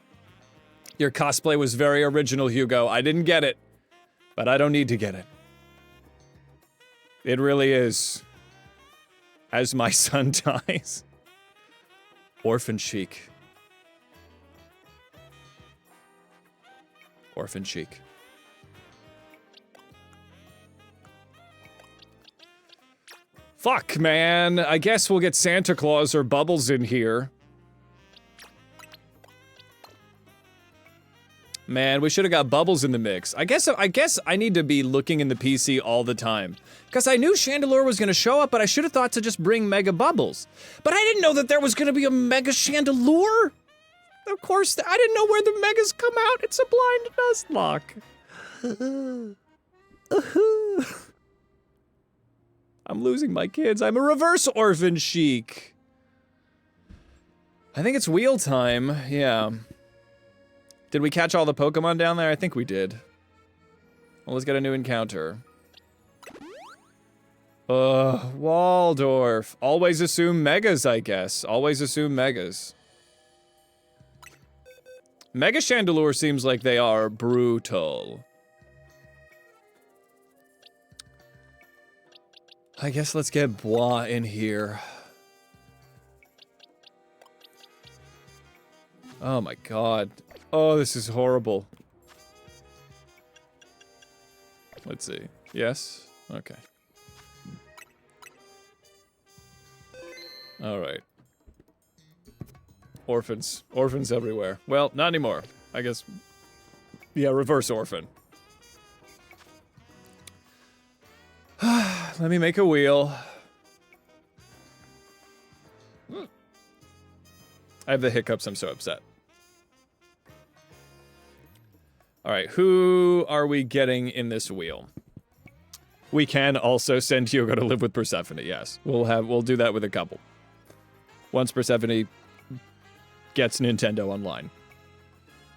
Your cosplay was very original, Hugo. I didn't get it. But I don't need to get it. It really is. As my son dies. Orphan Sheek. Orphan Sheek. Fuck, man. I guess we'll get Santa Claus or Bubbles in here. Man, we should have got Bubbles in the mix. I guess I need to be looking in the PC all the time. Because I knew Chandelure was going to show up, but I should have thought to just bring Mega Bubbles. But I didn't know that there was going to be a Mega Chandelure. Of course, I didn't know where the Megas come out. It's a blind Nuzlocke. I'm losing my kids. I'm a reverse orphan Sheek. I think it's wheel time. Yeah. Did we catch all the Pokemon down there? I think we did. Well, let's get a new encounter. Waldorf. Always assume Megas, I guess. Always assume Megas. Mega Chandelure seems like they are brutal. I guess let's get Bois in here. Oh my god. Oh, this is horrible. Let's see. Yes? Okay. Alright. Orphans. Orphans everywhere. Well, not anymore. I guess... Yeah, reverse orphan. Let me make a wheel. I have the hiccups, I'm so upset. Alright, who are we getting in this wheel? We can also send Hugo to live with Persephone, yes. We'll do that with a couple. Once Persephone gets Nintendo Online.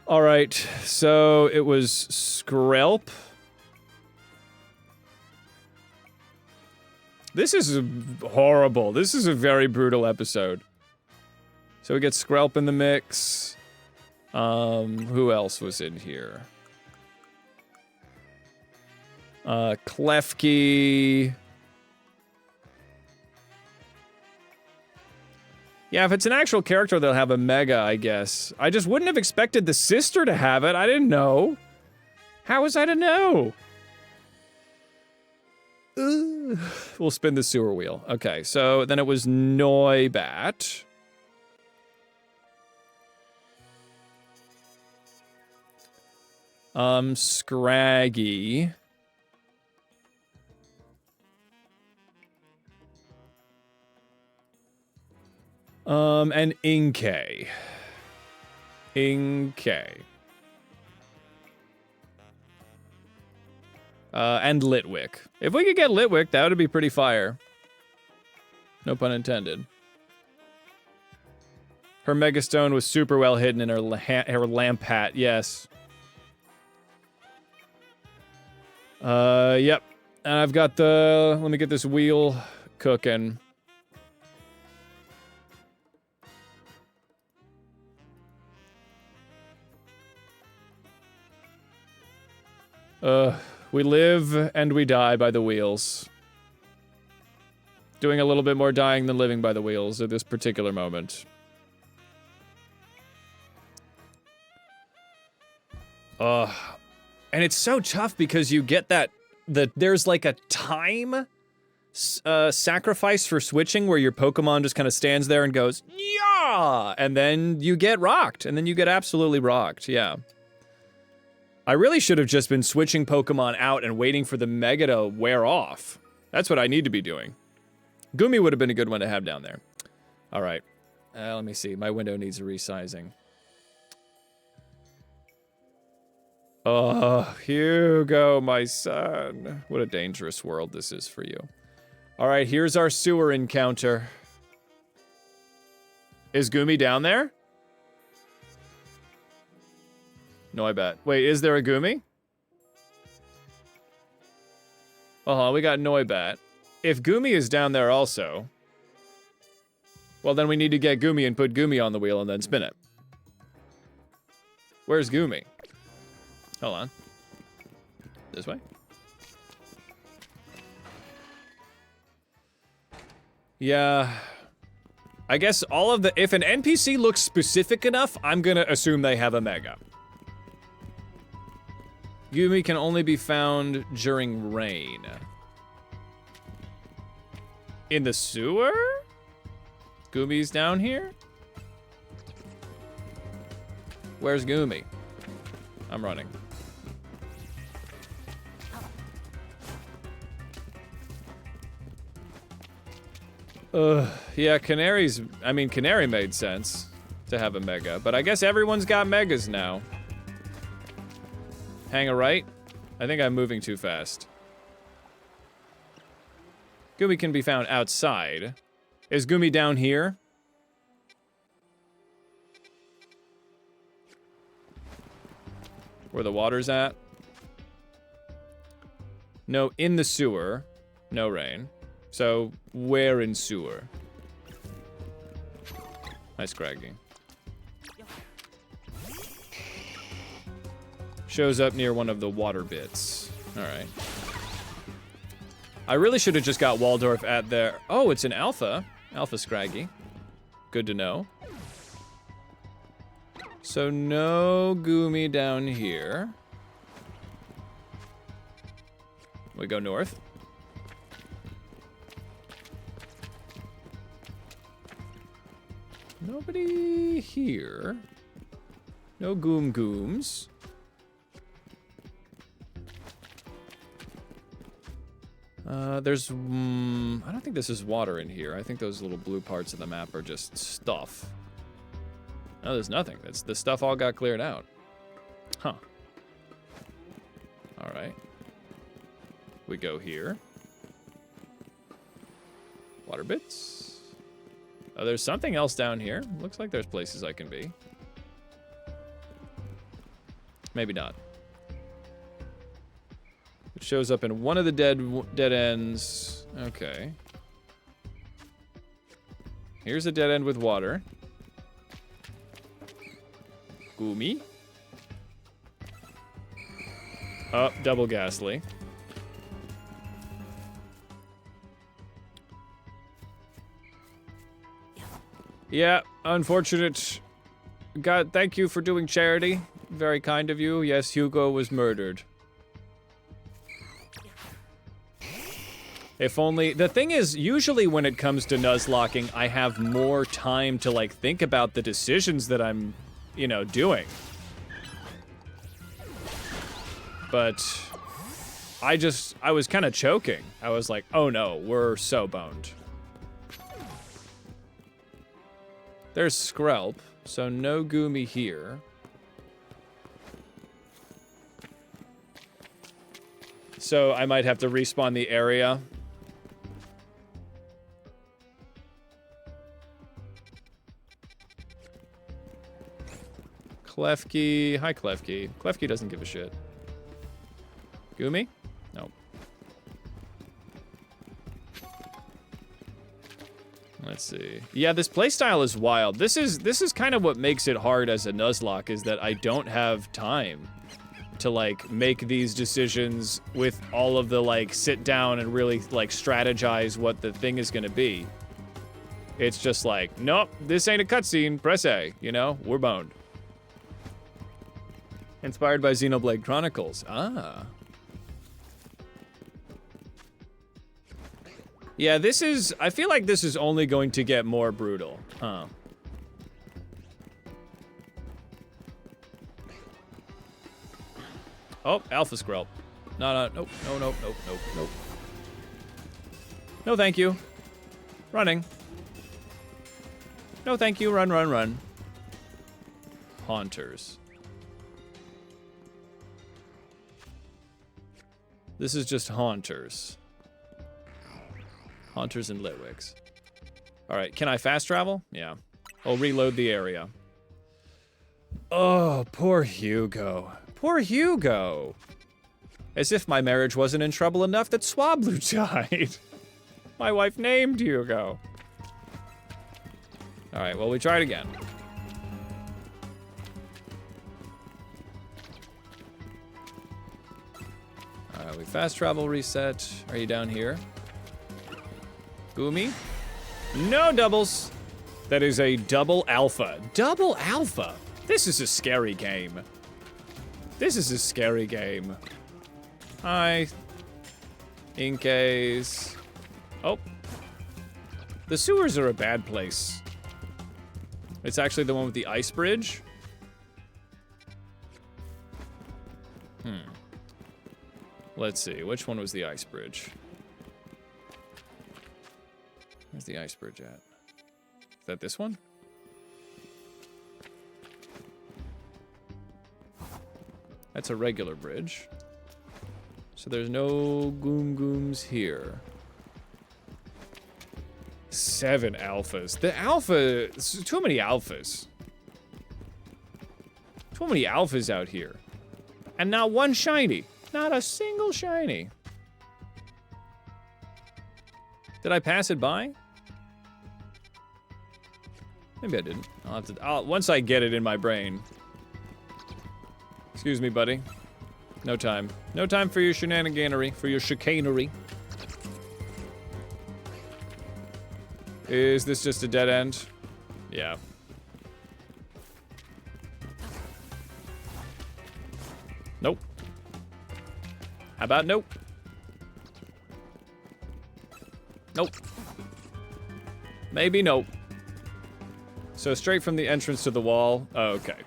Alright, so it was Skrelp. This is horrible. This is a very brutal episode. So we get Skrelp in the mix. Who else was in here? Klefki. Yeah, if it's an actual character, they'll have a Mega, I guess. I just wouldn't have expected the sister to have it. I didn't know. How was I to know? We'll spin the sewer wheel. Okay, so then it was Noibat. Scraggy. And Inkay. Inkay. And Litwick. If we could get Litwick, that would be pretty fire. No pun intended. Her Megastone was super well hidden in her lamp hat, yes. Yep. And I've got the... Let me get this wheel cooking. We live and we die by the wheels. Doing a little bit more dying than living by the wheels at this particular moment. And it's so tough because you get that... There's like a time sacrifice for switching where your Pokemon just kind of stands there and goes, yeah! And then you get rocked. And then you get absolutely rocked, yeah. I really should have just been switching Pokemon out and waiting for the Mega to wear off. That's what I need to be doing. Gumi would have been a good one to have down there. All right. Let me see. My window needs a resizing. Oh, Hugo, my son. What a dangerous world this is for you. All right, here's our sewer encounter. Is Gumi down there? No, I bet. Wait, is there a Gumi? We got Noibat. If Gumi is down there also, well, then we need to get Gumi and put Gumi on the wheel and then spin it. Where's Gumi? Hold on. This way? Yeah. I guess all of the... If an NPC looks specific enough, I'm gonna assume they have a Mega. Gumi can only be found during rain. In the sewer? Gumi's down here? Where's Gumi? I'm running. Yeah, Canary made sense to have a Mega, but I guess everyone's got Megas now. Hang a right? I think I'm moving too fast. Gumi can be found outside. Is Gumi down here? Where the water's at? No, in the sewer. No rain. So, where in sewer? Nice Scraggy. Shows up near one of the water bits. Alright. I really should have just got Waldorf at there. Oh, it's an Alpha. Alpha Scraggy. Good to know. So no Gumi down here. We go north. Nobody here. No Gooms. There's, I don't think this is water in here. I think those little blue parts of the map are just stuff. No, there's nothing. The stuff all got cleared out. Huh. All right. We go here. Water bits. Oh, there's something else down here. Looks like there's places I can be. Maybe not. It shows up in one of the dead ends. Okay. Here's a dead end with water. Gumi. Oh, double Ghastly. Yeah, unfortunate. God, thank you for doing charity. Very kind of you. Yes, Hugo was murdered. If only... The thing is, usually when it comes to Nuzlocking, I have more time to, like, think about the decisions that I'm, you know, doing. But... I was kind of choking. I was like, oh no, we're so boned. There's Skrelp, so no Goomy here. So I might have to respawn the area. Klefki. Hi, Klefki. Klefki doesn't give a shit. Goomy? No. Let's see. Yeah, this playstyle is wild. This is kind of what makes it hard as a Nuzlocke, is that I don't have time to like make these decisions with all of the like sit down and really like strategize what the thing is gonna be. It's just like, nope, this ain't a cutscene. Press A, you know, we're boned. Inspired by Xenoblade Chronicles. Ah. Yeah, this is, I feel like this is only going to get more brutal. Huh. Oh, Alpha Skrelp. No, nope, nope. No, thank you. Running. No, thank you, run. Haunters. This is just Haunters. Haunters and Litwicks. Alright, can I fast travel? Yeah. I'll reload the area. Oh, poor Hugo. Poor Hugo. As if my marriage wasn't in trouble enough that Swablu died. My wife named Hugo. Alright, well, we try it again. Alright, we fast travel reset. Are you down here? Goomy? No doubles. That is a double alpha. Double alpha? This is a scary game. This is a scary game. Hi. Inkays. Oh. The sewers are a bad place. It's actually the one with the ice bridge. Let's see, which one was the ice bridge? Where's the ice bridge at? Is that this one? That's a regular bridge. So there's no Gooms here. 7 alphas. The alpha, too many alphas. Too many alphas out here. And not one shiny. Not a single shiny. Did I pass it by? Maybe I didn't. I'll have to, once I get it in my brain. Excuse me, buddy. No time. No time for your shenaniganery, for your chicanery. Is this just a dead end? Yeah. Nope. How about nope? Nope. Maybe nope. So straight from the entrance to the wall. Oh, okay.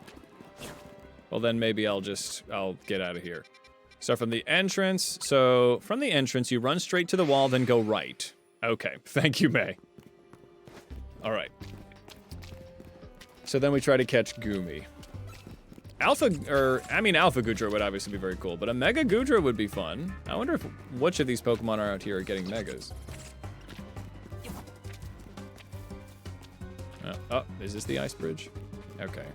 Well, then maybe I'll get out of here. So from the entrance, you run straight to the wall, then go right. Okay, thank you, May. All right. So then we try to catch Goomy. Alpha Goodra would obviously be very cool, but a Mega Goodra would be fun. I wonder which of these Pokemon are out here are getting Megas. Oh, is this the ice bridge? Okay.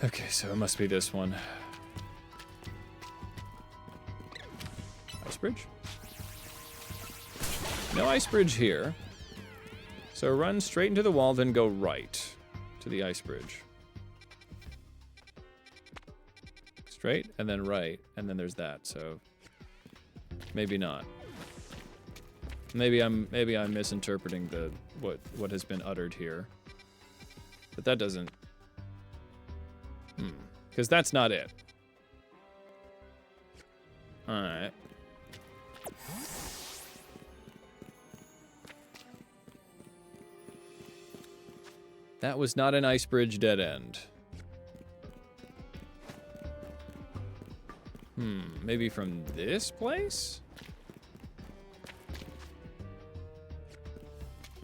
Okay, so it must be this one. Ice bridge? No ice bridge here. So run straight into the wall, then go right to the ice bridge. Straight, and then right, and then there's that, so maybe not. Maybe I'm misinterpreting what has been uttered here. But that doesn't... Because that's not it. Alright. That was not an ice bridge dead end. Maybe from this place?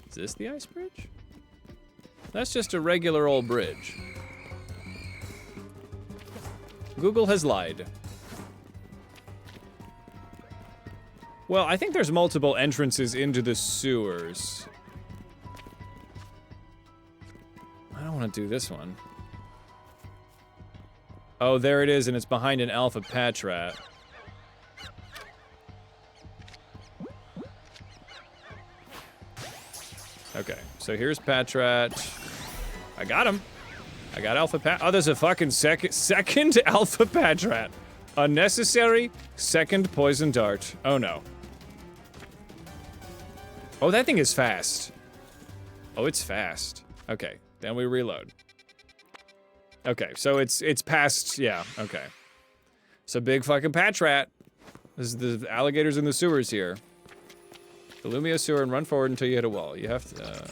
Is this the ice bridge? That's just a regular old bridge. Google has lied. Well, I think there's multiple entrances into the sewers. I don't want to do this one. Oh, there it is, and it's behind an alpha patrat. Okay, so here's patrat. I got him. I got alpha pat. Oh, there's a fucking second alpha patrat. Unnecessary second poison dart. Oh no. Oh, that thing is fast. Oh, it's fast. Okay, then we reload. Okay, so it's past, yeah, okay. So big fucking patrat. This is the alligators in the sewers here. The Lumia sewer and run forward until you hit a wall. You have to,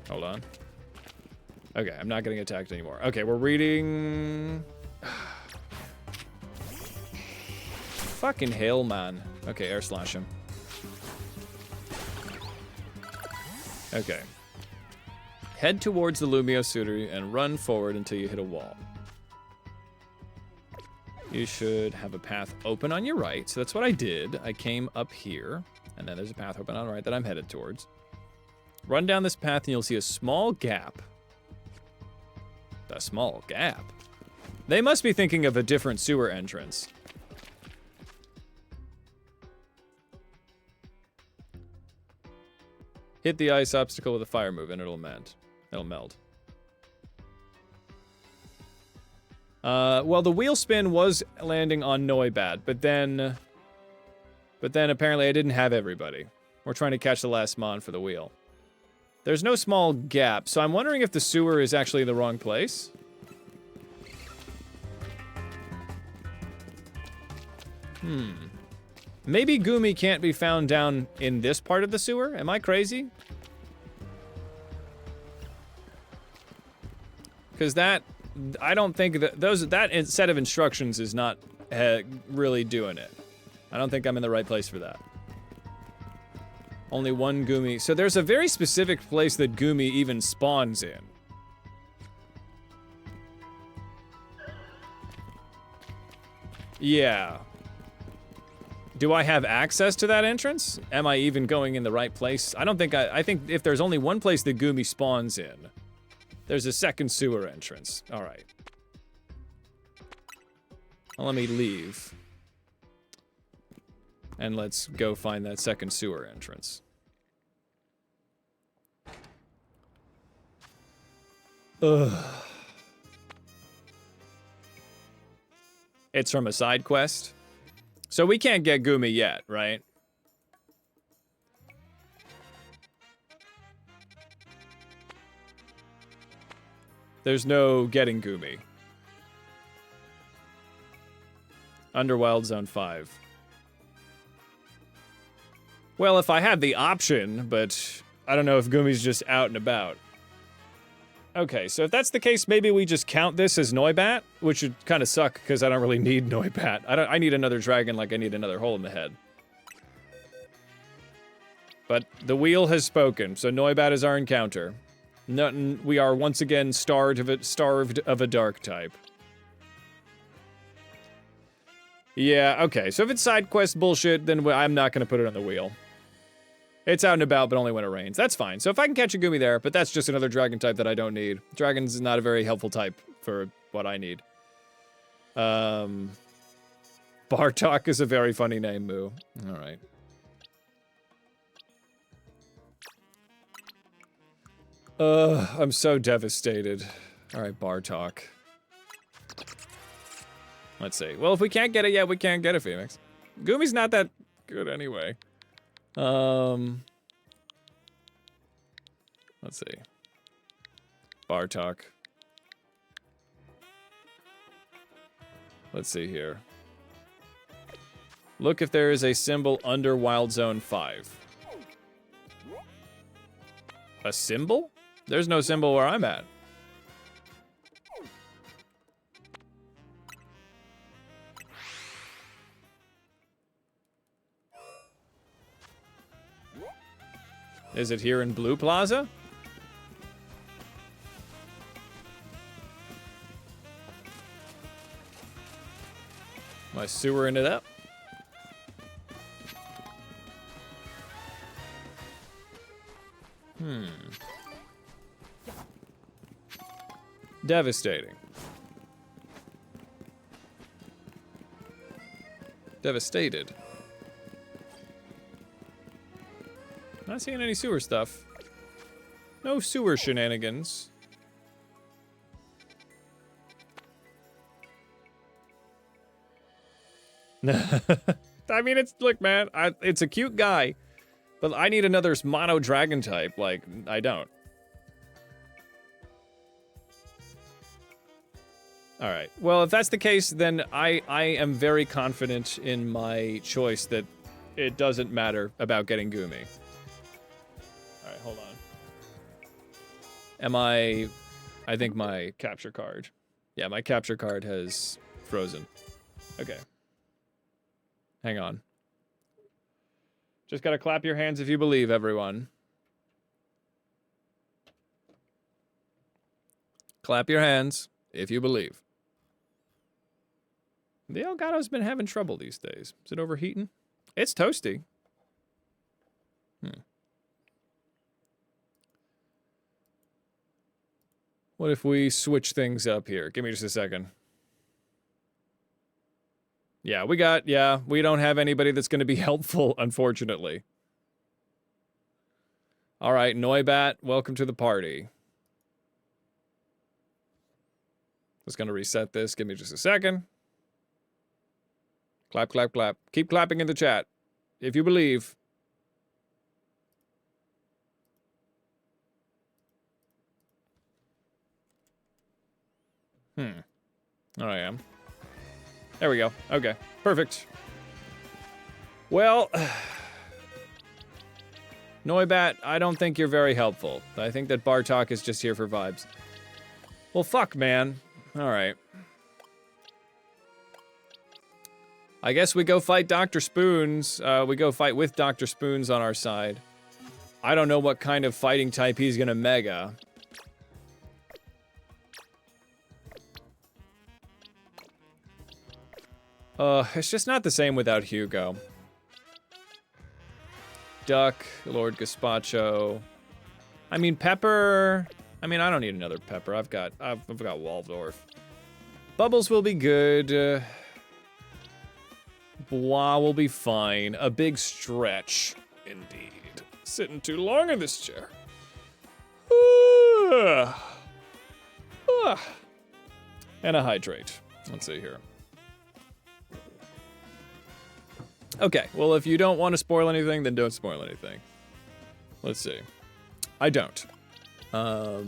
Hold on. Okay, I'm not getting attacked anymore. Okay, we're reading... Fucking hell, man. Okay, air slash him. Okay. Head towards the Lumio Suitary and run forward until you hit a wall. You should have a path open on your right. So that's what I did. I came up here, and then there's a path open on the right that I'm headed towards. Run down this path and you'll see a small gap. A small gap? They must be thinking of a different sewer entrance. Hit the ice obstacle with a fire move and it'll melt. It'll melt. Well, the wheel spin was landing on Noibat, but then apparently I didn't have everybody. We're trying to catch the last mon for the wheel. There's no small gap, so I'm wondering if the sewer is actually in the wrong place. Maybe Gumi can't be found down in this part of the sewer? Am I crazy? Because that, I don't think that that set of instructions is not really doing it. I don't think I'm in the right place for that. Only one Gumi. So there's a very specific place that Gumi even spawns in. Yeah. Do I have access to that entrance? Am I even going in the right place? I don't think I think if there's only one place that Gumi spawns in, there's a second sewer entrance. All right. Well, let me leave. And let's go find that second sewer entrance. Ugh. It's from a side quest. So we can't get Gumi yet, right? There's no getting Gumi. Underwild Zone 5. Well, if I had the option, but I don't know if Gumi's just out and about. Okay, so if that's the case, maybe we just count this as Noibat, which would kind of suck because I don't really need Noibat. I need another dragon like I need another hole in the head. But the wheel has spoken, so Noibat is our encounter. We are once again starved of a dark type. Yeah, okay, so if it's side quest bullshit, then I'm not gonna put it on the wheel. It's out and about, but only when it rains. That's fine. So if I can catch a Gumi there, but that's just another dragon type that I don't need. Dragons is not a very helpful type for what I need. Bartok is a very funny name, Moo. All right. I'm so devastated. All right, Bartok. Let's see. Well, if we can't get it yet, we can't get it, Phoenix. Gumi's not that good anyway. Let's see. Bartok. Let's see here. Look if there is a symbol under Wild Zone 5. A symbol? There's no symbol where I'm at. Is it here in Blue Plaza? Am I sewering it up? Devastating. Devastated. Not seeing any sewer stuff. No sewer shenanigans. I mean, look, man, it's a cute guy, but I need another mono dragon type. Like, I don't. All right. Well, if that's the case, then I am very confident in my choice that it doesn't matter about getting Goomy. All right, hold on. I think my capture card. Yeah, my capture card has frozen. Okay. Hang on. Just gotta clap your hands if you believe, everyone. Clap your hands if you believe. The Elgato's been having trouble these days. Is it overheating? It's toasty. What if we switch things up here? Give me just a second. Yeah, we don't have anybody that's going to be helpful, unfortunately. All right, Noibat, welcome to the party. Just going to reset this. Give me just a second. Clap, clap, clap. Keep clapping in the chat, if you believe. There I am. There we go. Okay, perfect. Well, Noibat, I don't think you're very helpful. I think that Bartok is just here for vibes. Well, fuck, man. All right. I guess we go fight Dr. Spoons. We go fight with Dr. Spoons on our side. I don't know what kind of fighting type he's gonna mega. It's just not the same without Hugo. Duck, Lord Gazpacho. I mean, Pepper. I mean, I don't need another Pepper. I've got Waldorf. Bubbles will be good. Blah will be fine. A big stretch, indeed. Sitting too long in this chair. And a hydrate. Let's see here. Okay, well, if you don't want to spoil anything, then don't spoil anything. Let's see. I don't. I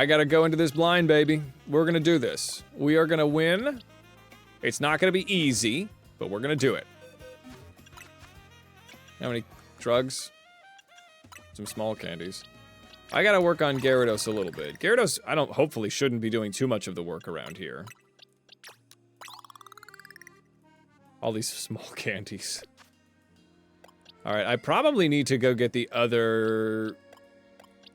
gotta go into this blind, baby. We're gonna do this. We are gonna win. It's not gonna be easy, but we're gonna do it. How many drugs? Some small candies. I gotta work on Gyarados a little bit. Gyarados, hopefully shouldn't be doing too much of the work around here. All these small candies. Alright, I probably need to go get the other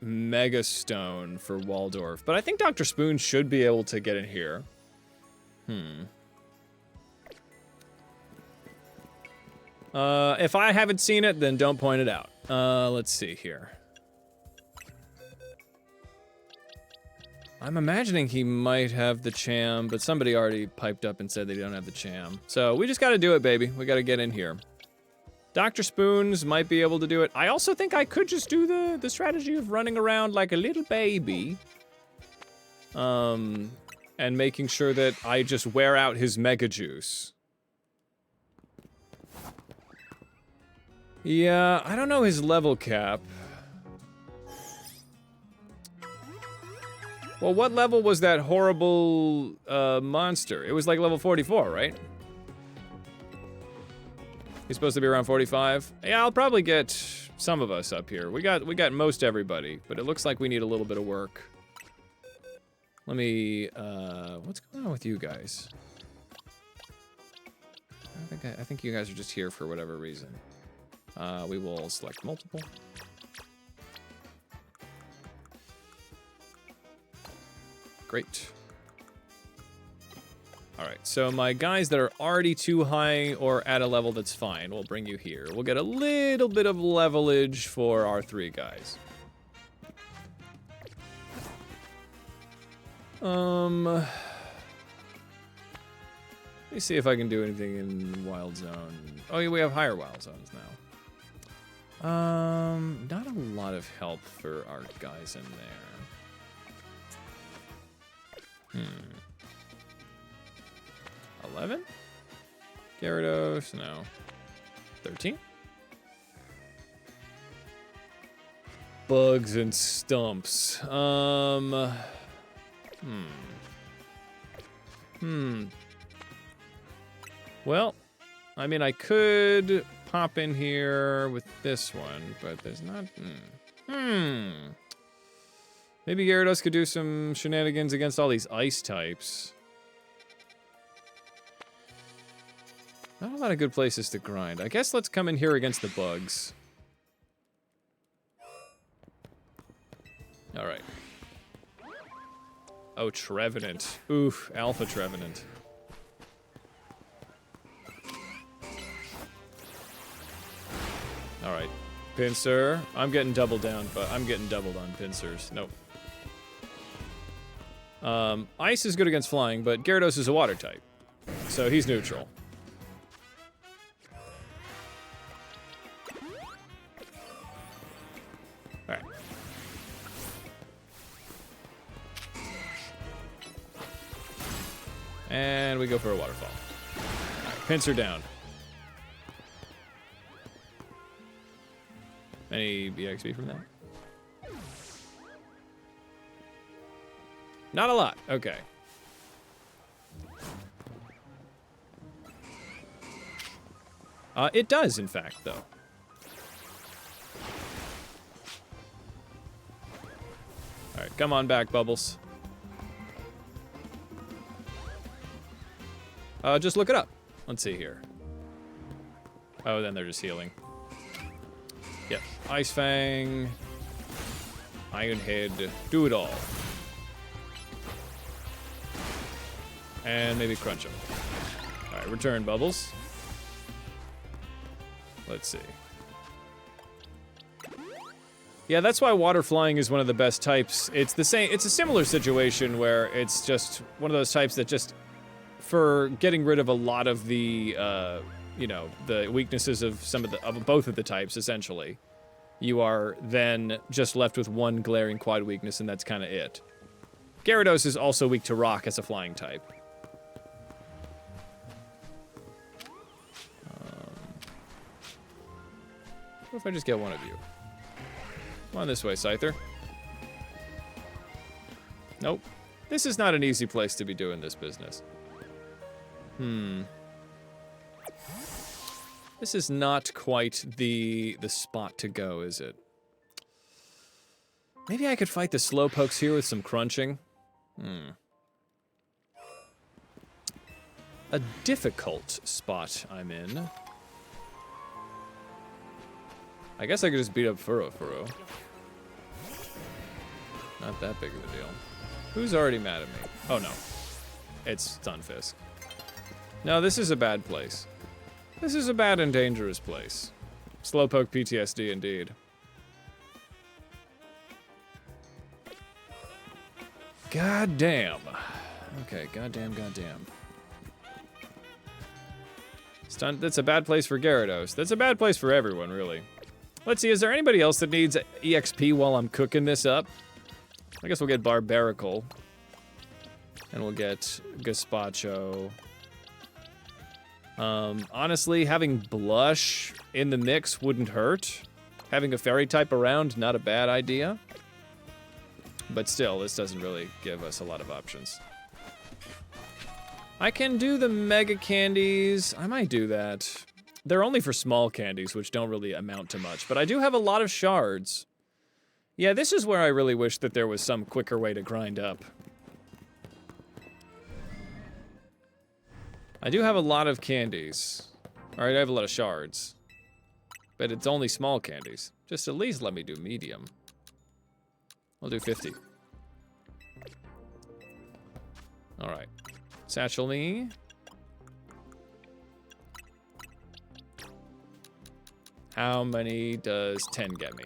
Mega Stone for Waldorf. But I think Dr. Spoon should be able to get in here. If I haven't seen it, then don't point it out. Let's see here. I'm imagining he might have the Cham, but somebody already piped up and said they don't have the Cham. So we just gotta do it, baby. We gotta get in here. Dr. Spoons might be able to do it. I also think I could just do the strategy of running around like a little baby. And making sure that I just wear out his Mega Juice. Yeah, I don't know his level cap. Well, what level was that horrible monster? It was like level 44, right? He's supposed to be around 45. Yeah, I'll probably get some of us up here. We got most everybody, but it looks like we need a little bit of work. Let me what's going on with you guys? I think you guys are just here for whatever reason. We will select multiple. Great. Alright, so my guys that are already too high or at a level that's fine, we'll bring you here. We'll get a little bit of levelage for our 3 guys. Let me see if I can do anything in Wild Zone. Oh, yeah, we have higher Wild Zones now. Not a lot of help for our guys in there. 11? Gyarados, no. 13? Bugs and stumps. Well, I mean, I could pop in here with this one, but there's not... Maybe Gyarados could do some shenanigans against all these ice types. Not a lot of good places to grind. I guess let's come in here against the bugs. Alright. Oh, Trevenant. Oof, Alpha Trevenant. Alright. Pinsir. I'm getting doubled down, but I'm getting doubled on Pinsers. Nope. Ice is good against flying, but Gyarados is a water type. So he's neutral. Alright. And we go for a waterfall. Alright, Pinsir down. Any BXB from that? Not a lot. Okay. It does, in fact, though. Alright, come on back, Bubbles. Just look it up. Let's see here. Oh, then they're just healing. Yep. Ice Fang. Iron Head. Do it all. And maybe crunch them. Alright, return Bubbles. Let's see. Yeah, that's why water flying is one of the best types. It's the same. It's a similar situation where it's just one of those types that just, for getting rid of a lot of the, you know, the weaknesses of both of the types, essentially, you are then just left with one glaring quad weakness, and that's kind of it. Gyarados is also weak to rock as a flying type. What if I just get one of you? Come on this way, Scyther. Nope. This is not an easy place to be doing this business. This is not quite the spot to go, is it? Maybe I could fight the Slowpokes here with some crunching. A difficult spot I'm in. I guess I could just beat up Furo. Not that big of a deal. Who's already mad at me? Oh no. It's Stunfisk. No, this is a bad place. This is a bad and dangerous place. Slowpoke PTSD indeed. God damn. Okay, goddamn. That's a bad place for Gyarados. That's a bad place for everyone, really. Let's see, is there anybody else that needs EXP while I'm cooking this up? I guess we'll get Barbaracle. And we'll get Gazpacho. Honestly, having Blush in the mix wouldn't hurt. Having a fairy type around, not a bad idea. But still, this doesn't really give us a lot of options. I can do the Mega Candies. I might do that. They're only for small candies, which don't really amount to much. But I do have a lot of shards. Yeah, this is where I really wish that there was some quicker way to grind up. I do have a lot of candies. Alright, I have a lot of shards. But it's only small candies. Just at least let me do medium. I'll do 50. All right. Satchel me. How many does 10 get me?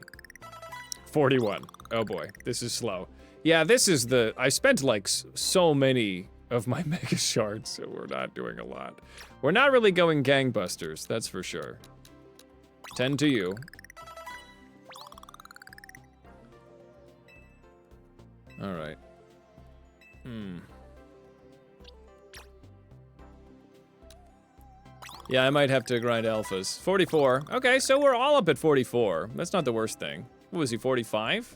41. Oh boy, this is slow. Yeah, this is the... I spent like so many of my mega shards, so we're not doing a lot. We're not really going gangbusters, that's for sure. 10 to you. All right. Yeah, I might have to grind alphas. 44. Okay, so we're all up at 44. That's not the worst thing. What was he, 45?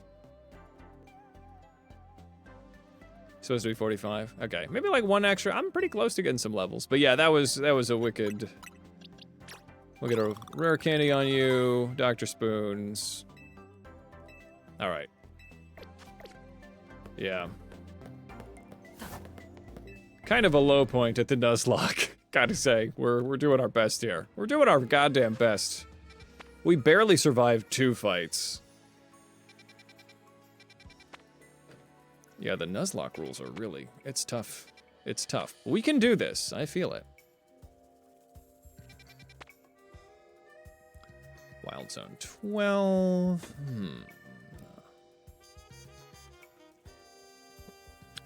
Supposed to be 45. Okay, maybe like one extra. I'm pretty close to getting some levels. But yeah, that was a wicked. We'll get a rare candy on you, Dr. Spoons. All right. Yeah. Kind of a low point at the Nuzlocke. Gotta say, we're doing our best here. We're doing our goddamn best. We barely survived 2 fights. Yeah, the Nuzlocke rules are really, it's tough. It's tough. We can do this, I feel it. Wild Zone 12,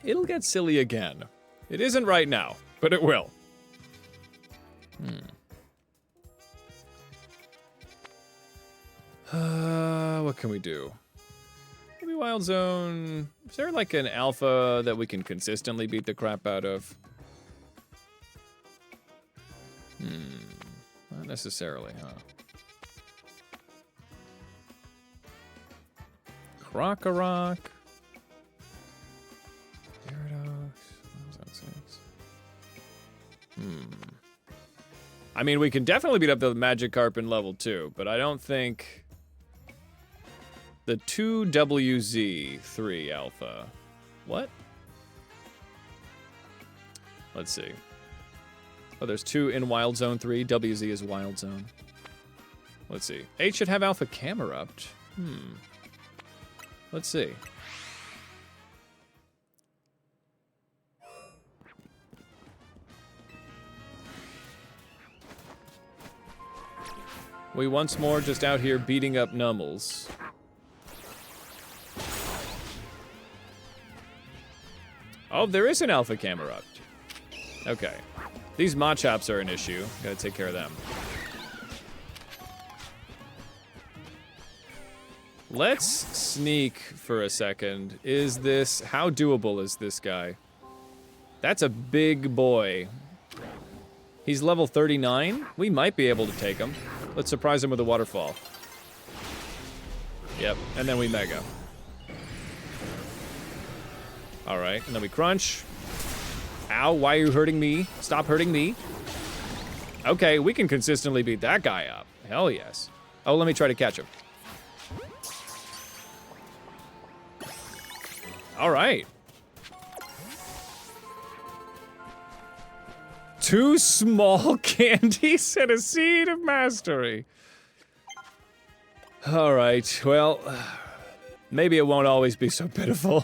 It'll get silly again. It isn't right now, but it will. What can we do? Maybe Wild Zone. Is there like an alpha that we can consistently beat the crap out of? Not necessarily, huh? Krokorok. Gyarados. What was that 6? I mean, we can definitely beat up the Magikarp in level 2, but I don't think the 2WZ3 alpha. What? Let's see. Oh, there's 2 in Wild Zone 3. WZ is Wild Zone. Let's see. 8 should have Alpha Camerupt. Let's see. We once more just out here beating up Nummels. Oh, there is an Alpha Camerupt. Okay. These Machops are an issue. Gotta take care of them. Let's sneak for a second. How doable is this guy? That's a big boy. He's level 39. We might be able to take him. Let's surprise him with a waterfall. Yep, and then we mega. All right, and then we crunch. Ow, why are you hurting me? Stop hurting me. Okay, we can consistently beat that guy up. Hell yes. Oh, let me try to catch him. All right. 2 small candies and a seed of mastery. All right, well, maybe it won't always be so pitiful.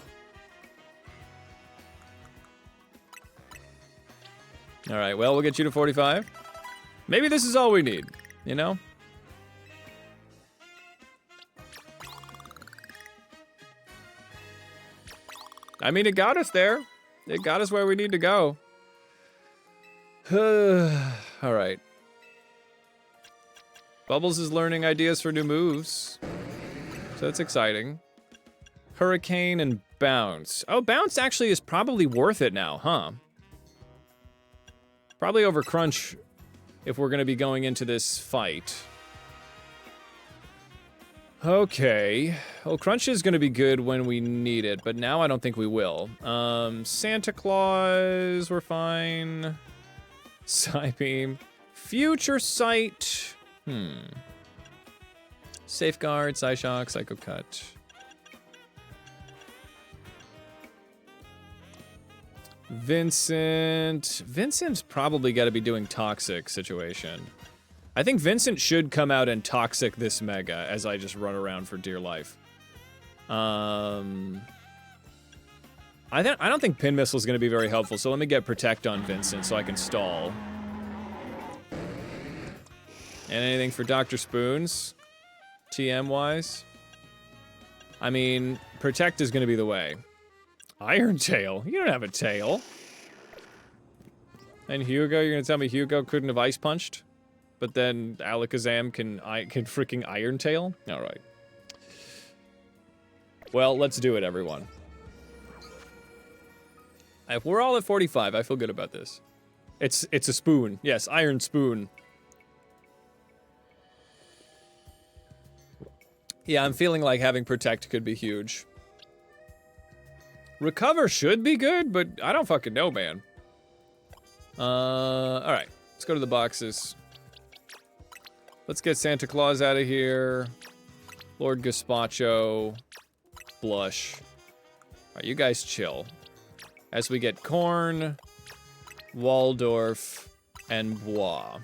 All right, well, we'll get you to 45. Maybe this is all we need, you know? I mean, it got us there. It got us where we need to go. All right. Bubbles is learning ideas for new moves. So that's exciting. Hurricane and Bounce. Oh, Bounce actually is probably worth it now, huh? Probably over Crunch if we're gonna be going into this fight. Okay. Well, Crunch is gonna be good when we need it, but now I don't think we will. Santa Claus, we're fine. Psybeam. Future Sight. Safeguard, Psyshock, Psycho Cut. Vincent's probably got to be doing Toxic situation. I think Vincent should come out and toxic this Mega as I just run around for dear life. I don't think Pin Missile is going to be very helpful, so let me get Protect on Vincent so I can stall. And anything for Dr. Spoons? TM-wise? I mean, Protect is going to be the way. Iron Tail? You don't have a tail. And Hugo, you're going to tell me Hugo couldn't have Ice Punched? But then Alakazam can freaking Iron Tail? Alright. Well, let's do it, everyone. If we're all at 45, I feel good about this. It's a spoon. Yes, Iron Spoon. Yeah, I'm feeling like having Protect could be huge. Recover should be good, but I don't fucking know, man. Alright. Let's go to the boxes. Let's get Santa Claus out of here. Lord Gazpacho. Blush. Alright, you guys chill. As we get Corn, Waldorf, and Bois.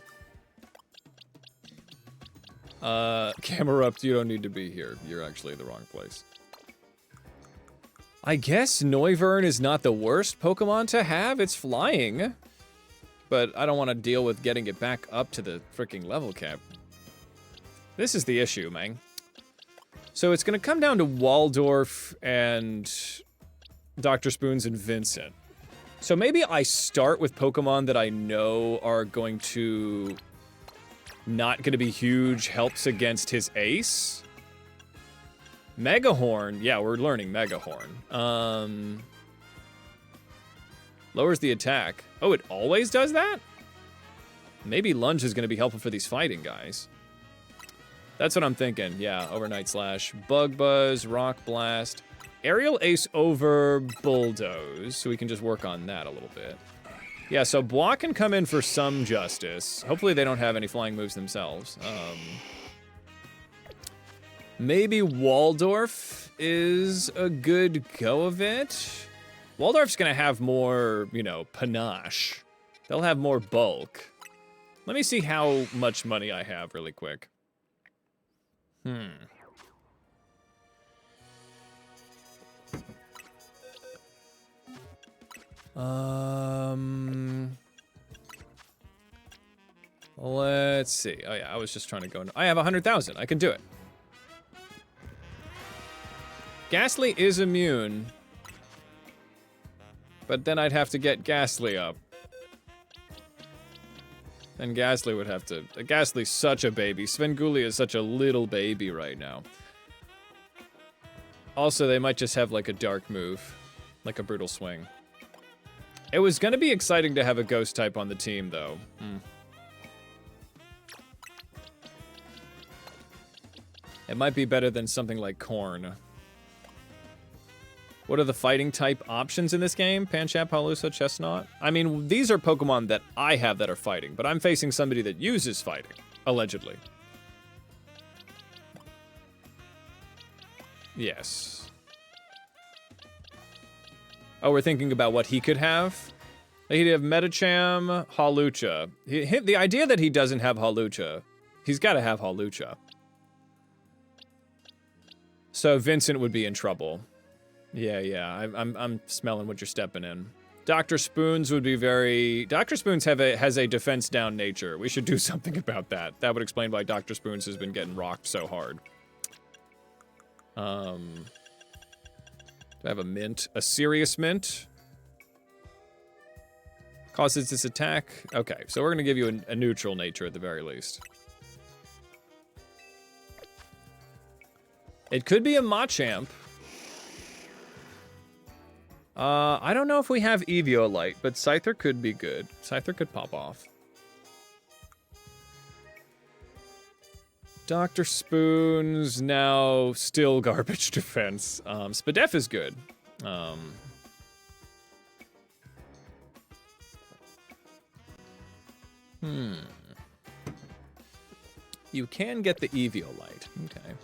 Camerupt, you don't need to be here. You're actually in the wrong place. I guess Noivern is not the worst Pokemon to have. It's flying. But I don't want to deal with getting it back up to the freaking level cap. This is the issue, man. So it's going to come down to Waldorf and Dr. Spoons and Vincent. So maybe I start with Pokemon that I know are going to... not going to be huge helps against his ace. Megahorn. Yeah, we're learning Megahorn. Lowers the attack. Oh, it always does that? Maybe Lunge is going to be helpful for these fighting guys. That's what I'm thinking. Yeah, Overnight Slash. Bug Buzz, Rock Blast. Aerial Ace over Bulldoze, so we can just work on that a little bit. Yeah, so Bois can come in for some justice. Hopefully they don't have any flying moves themselves. Maybe Waldorf is a good go of it. Waldorf's gonna have more, you know, panache. They'll have more bulk. Let me see how much money I have really quick. Let's see. Oh yeah, I was just trying to go. I have 100,000. I can do it. Ghastly is immune. But then I'd have to get Ghastly up. And Ghastly would have to... Ghastly's such a baby. Svengoolie is such a little baby right now. Also, they might just have like a dark move. Like a Brutal Swing. It was gonna be exciting to have a Ghost type on the team, though. It might be better than something like Corn. What are the fighting type options in this game? Pancham, Palusa, Chestnut? I mean, these are Pokemon that I have that are fighting, but I'm facing somebody that uses fighting, allegedly. Yes. Oh, we're thinking about what he could have? He'd have Metacham, Hawlucha. The idea that he doesn't have Hawlucha, he's got to have Hawlucha. So Vincent would be in trouble. Yeah, I'm smelling what you're stepping in. Dr. Spoons would be very... Dr. Spoons has a defense down nature. We should do something about that. That would explain why Dr. Spoons has been getting rocked so hard. Do I have a mint? A serious mint? Causes this attack? Okay, so we're gonna give you a neutral nature at the very least. It could be a Machamp. I don't know if we have Eviolite, but Scyther could be good. Scyther could pop off. Dr. Spoons, now still garbage defense. Spadef is good. You can get the Eviolite. Okay.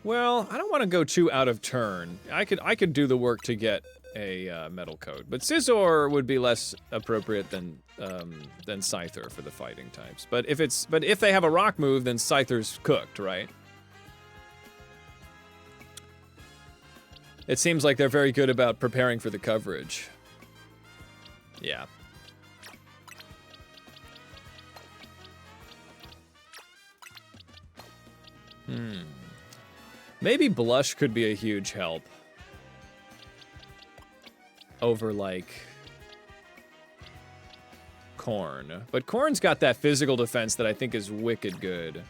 Well, I don't want to go too out of turn. I could do the work to get a metal coat. But Scizor would be less appropriate than Scyther for the fighting types. But if they have a rock move, then Scyther's cooked, right? It seems like they're very good about preparing for the coverage. Yeah. Maybe Blush could be a huge help. Over, like, Corn. But Corn's got that physical defense that I think is wicked good.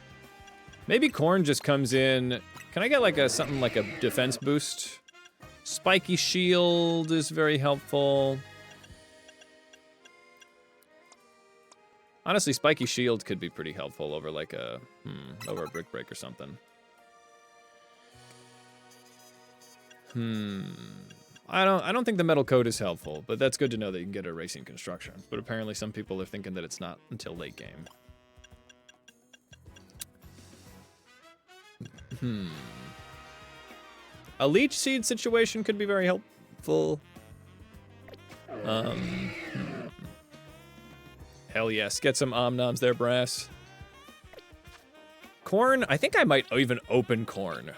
Maybe Corn just comes in... Can I get, like, something like a defense boost? Spiky Shield is very helpful. Honestly, Spiky Shield could be pretty helpful over, like, over a Brick Break or something. I don't think the metal coat is helpful, but that's good to know that you can get a racing construction. But apparently some people are thinking that it's not until late game. A Leech Seed situation could be very helpful. Hell yes, get some Omnoms there, Brass. Corn, I think I might even open Corn.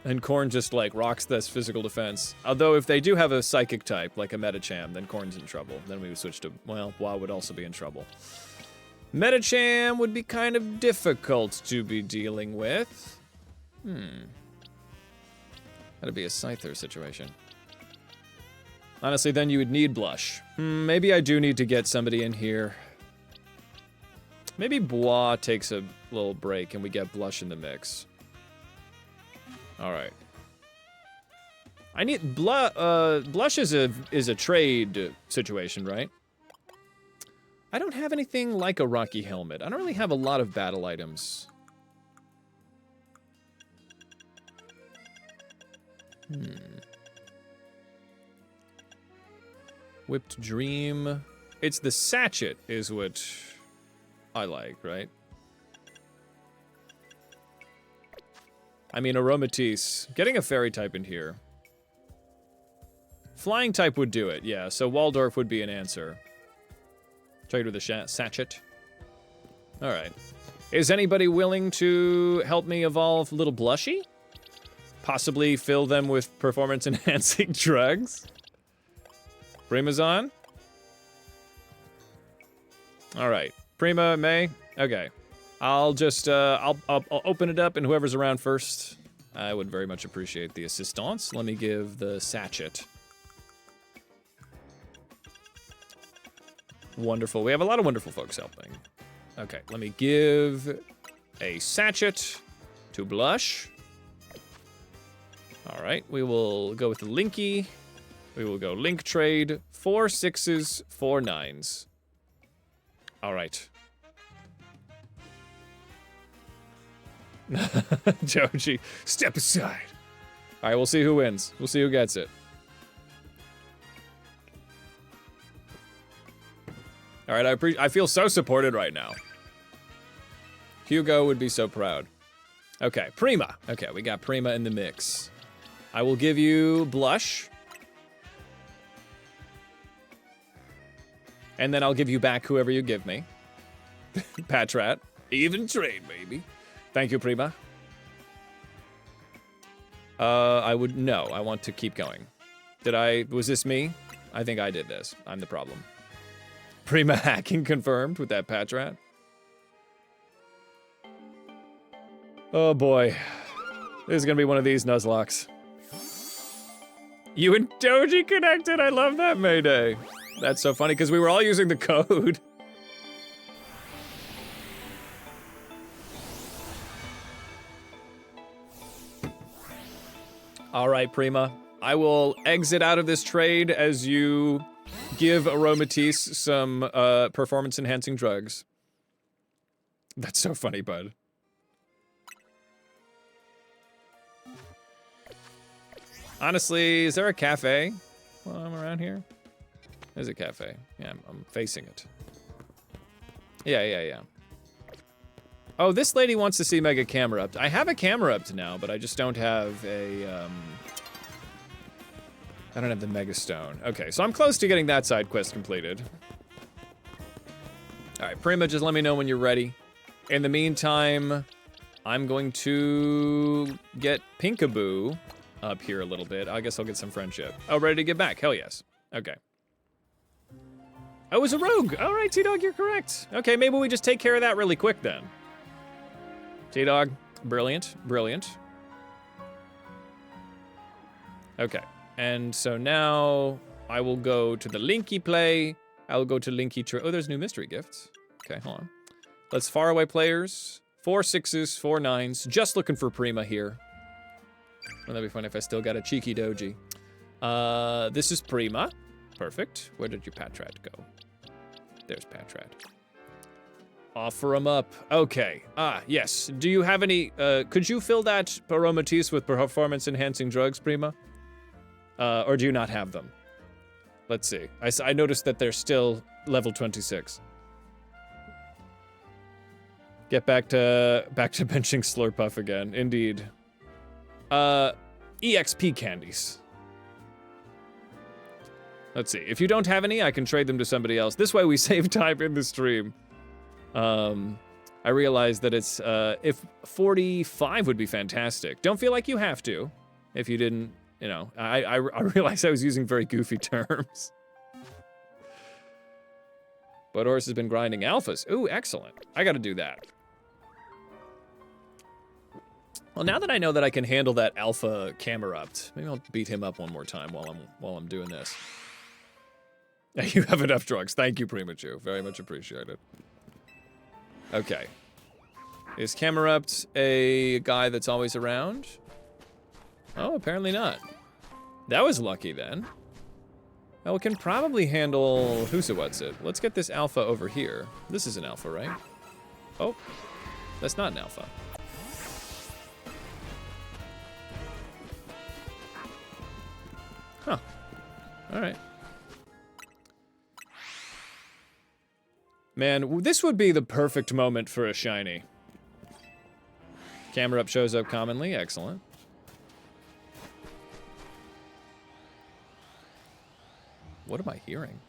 And Corn just, like, rocks this physical defense. Although, if they do have a psychic type, like a Metacham, then Corn's in trouble. Then we would switch to, well, Wow would also be in trouble. Metacham would be kind of difficult to be dealing with. That'd be a Scyther situation. Honestly, then you would need Blush. Maybe I do need to get somebody in here. Maybe Bois takes a little break and we get Blush in the mix. All right. I need Blush is a trade situation, right? I don't have anything like a Rocky Helmet. I don't really have a lot of battle items. Whipped Dream. It's the Sachet is what I like, right? I mean, Aromatisse. Getting a fairy type in here. Flying type would do it, yeah. So Waldorf would be an answer. Trade with the Sachet. Alright. Is anybody willing to help me evolve Little Blushy? Possibly fill them with performance-enhancing drugs? Primazon? Alright. Prima, May? Okay. I'll just, I'll open it up, and whoever's around first, I would very much appreciate the assistance. Let me give the Sachet. Wonderful. We have a lot of wonderful folks helping. Okay, let me give a Sachet to Blush. All right, we will go with the Linky. We will go Link Trade. 4 6s, 4 9s. All right. Joji, step aside. All right, we'll see who wins. We'll see who gets it. All right, I feel so supported right now. Hugo would be so proud. Okay, Prima. Okay, we got Prima in the mix. I will give you Blush. And then I'll give you back whoever you give me. Patrat. Even trade, baby. Thank you, Prima. I want to keep going. Was this me? I think I did this. I'm the problem. Prima hacking confirmed with that Patrat. Oh boy. This is gonna be one of these Nuzlocks. You and Doji connected, I love that, Mayday. That's so funny, because we were all using the code. All right, Prima. I will exit out of this trade as you give Aromatisse some performance-enhancing drugs. That's so funny, bud. Honestly, is there a cafe while I'm around here? There's a cafe. Yeah, I'm facing it. Yeah. Oh, this lady wants to see Mega Camera Up. I have a camera up to now, but I just don't have a I don't have the Mega Stone. Okay, so I'm close to getting that side quest completed. All right, Prima, just let me know when you're ready. In the meantime, I'm going to get Pinkaboo up here a little bit. I guess I'll get some friendship. Oh, ready to get back? Hell yes. Okay. Oh, it was a rogue. All right, T-Dog, you're correct. Okay, maybe we just take care of that really quick then. T-Dog, brilliant, brilliant. Okay, and so now I will go to the Linky play. I will go to Linky oh, there's new mystery gifts. Okay, hold on. Let's faraway players. 4 6s, 4 9s. Just looking for Prima here. Well, that'd be fun if I still got a cheeky doji. This is Prima. Perfect. Where did your Patrat go? There's Patrat. Offer him up. Okay. Ah, yes. Do you have any, could you fill that Aromatisse with performance-enhancing drugs, Prima? Or do you not have them? Let's see. I noticed that they're still level 26. Get back to benching Slurpuff again. Indeed. EXP candies. Let's see. If you don't have any, I can trade them to somebody else. This way we save time in the stream. I realize that it's, if 45 would be fantastic. Don't feel like you have to. If you didn't, you know, I realized I was using very goofy terms. But Horse has been grinding alphas. Ooh, excellent. I gotta do that. Well, now that I know that I can handle that alpha Camerupt, maybe I'll beat him up one more time while I'm doing this. You have enough drugs. Thank you, Primachu. Very much appreciated. Okay. Is Camerupt a guy that's always around? Oh, apparently not. That was lucky then. Oh, it can probably handle who's it, what's it. Let's get this alpha over here. This is an alpha, right? Oh, that's not an alpha. Huh. All right. Man, this would be the perfect moment for a shiny. Camerupt shows up commonly. Excellent. What am I hearing?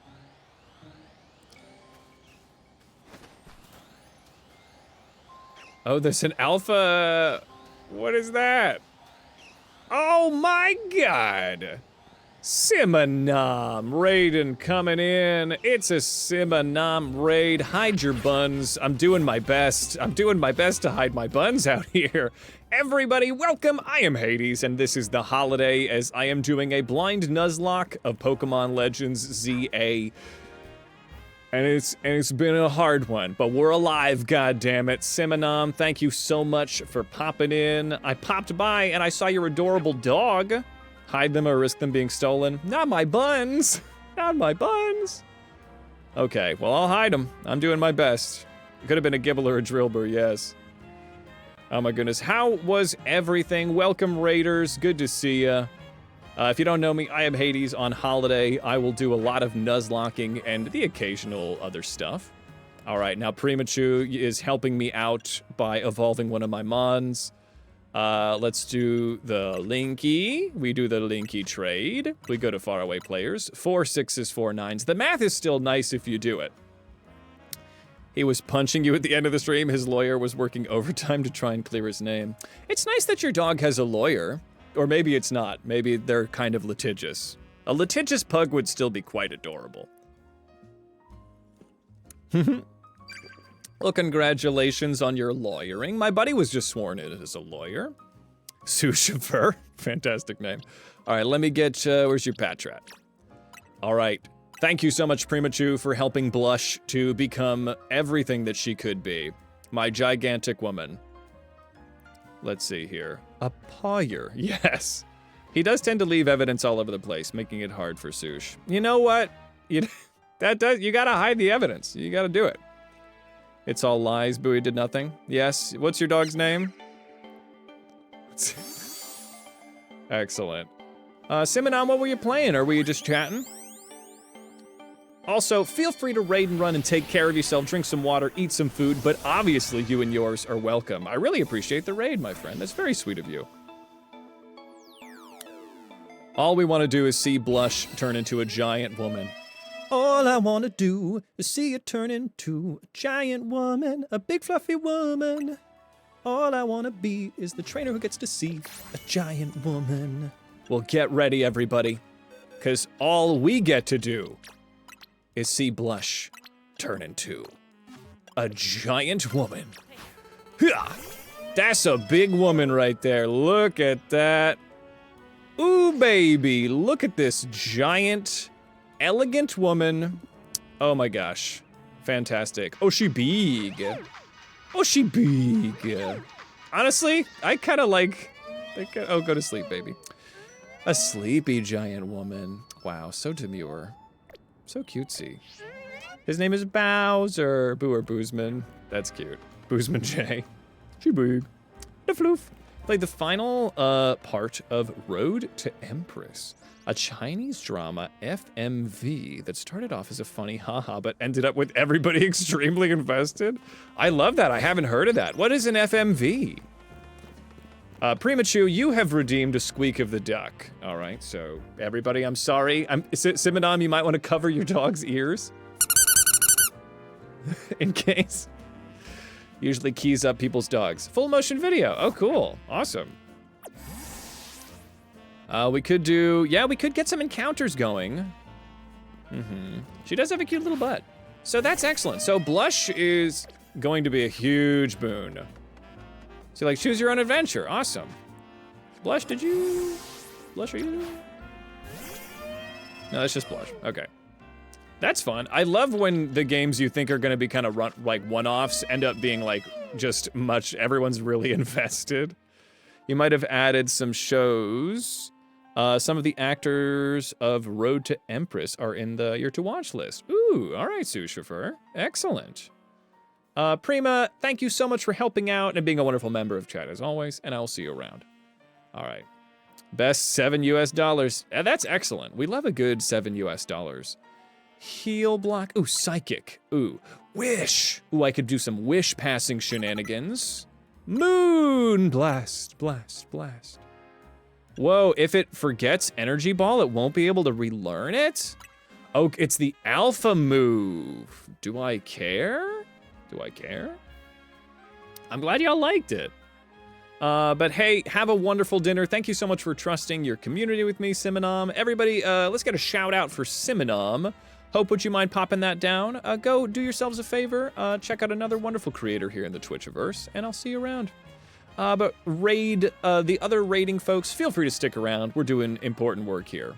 Oh, there's an alpha. What is that? Oh my god. Simonam Raiden coming in. It's a Simonam raid. Hide your buns. I'm doing my best. I'm doing my best to hide my buns out here. Everybody, welcome. I am Hades, and this is the holiday as I am doing a blind Nuzlocke of Pokemon Legends ZA. And it's been a hard one, but we're alive, goddammit. Simonam, thank you so much for popping in. I popped by and I saw your adorable dog. Hide them or risk them being stolen. Not my buns. Not my buns. Okay, well, I'll hide them. I'm doing my best. It could have been a Gibble or a Drillbur, yes. Oh my goodness, how was everything? Welcome, Raiders. Good to see ya. If you don't know me, I am Hades. On holiday, I will do a lot of Nuzlocking and the occasional other stuff. All right, now Primachu is helping me out by evolving one of my mons. Let's do the Linky. We do the Linky trade. We go to faraway players. 4 6s, 4 9s. The math is still nice if you do it. He was punching you at the end of the stream. His lawyer was working overtime to try and clear his name. It's nice that your dog has a lawyer. Or maybe it's not. Maybe they're kind of litigious. A litigious pug would still be quite adorable. Well, congratulations on your lawyering. My buddy was just sworn in as a lawyer. Sushifer. Fantastic name. All right, let me get, where's your Patrat? All right. Thank you so much, Primachu, for helping Blush to become everything that she could be. My gigantic woman. Let's see here. A pawyer. Yes. He does tend to leave evidence all over the place, making it hard for Sush. You know what? You gotta hide the evidence. You gotta do it. It's all lies. Bowie did nothing. Yes. What's your dog's name? Excellent. Simonon, what were you playing? Or were you just chatting? Also, feel free to raid and run and take care of yourself, drink some water, eat some food, but obviously you and yours are welcome. I really appreciate the raid, my friend. That's very sweet of you. All we want to do is see Blush turn into a giant woman. All I want to do is see it turn into a giant woman, a big fluffy woman. All I want to be is the trainer who gets to see a giant woman. Well, get ready, everybody, because all we get to do is see Blush turn into a giant woman. Hyah! That's a big woman right there. Look at that. Ooh, baby, look at this giant, elegant woman. Oh my gosh, fantastic. Oh, she big. Oh, she big. Honestly, I kind of like, oh, go to sleep, baby. A sleepy giant woman. Wow, so demure. So cutesy. His name is Bowser. Boo or Boozman. That's cute. Boozman J. She big. The floof. Played the final part of Road to Empress, a Chinese drama FMV that started off as a funny haha but ended up with everybody extremely invested. I love that. I haven't heard of that. What is an FMV? Primachu, you have redeemed a squeak of the duck. All right, so everybody, I'm sorry. Simonam, you might want to cover your dog's ears in case. Usually keys up people's dogs. Full motion video. Oh, cool. Awesome. We could do, yeah, we could get some encounters going. She does have a cute little butt. So that's excellent. So Blush is going to be a huge boon. So like, choose your own adventure. Awesome. Blush, are you? No, that's just Blush. Okay. That's fun. I love when the games you think are gonna be kind of like one-offs end up being like just much, everyone's really invested. You might have added some shows. Some of the actors of Road to Empress are in the Your To Watch list. Ooh, all right, Sous Chauffeur. Excellent. Prima, thank you so much for helping out and being a wonderful member of chat as always, and I will see you around. All right. Best $7 US. That's excellent. We love a good $7 US. Heal block. Ooh, psychic. Ooh, wish. Ooh, I could do some wish passing shenanigans. Moon blast, blast, blast. Whoa, if it forgets energy ball, it won't be able to relearn it? Oh, it's the alpha move. Do I care? Do I care? I'm glad y'all liked it. But hey, have a wonderful dinner. Thank you so much for trusting your community with me, Simonam. Everybody, let's get a shout out for Simonam. Hope, would you mind popping that down? Go do yourselves a favor. Check out another wonderful creator here in the Twitchiverse, and I'll see you around. But raid, the other raiding folks, feel free to stick around. We're doing important work here.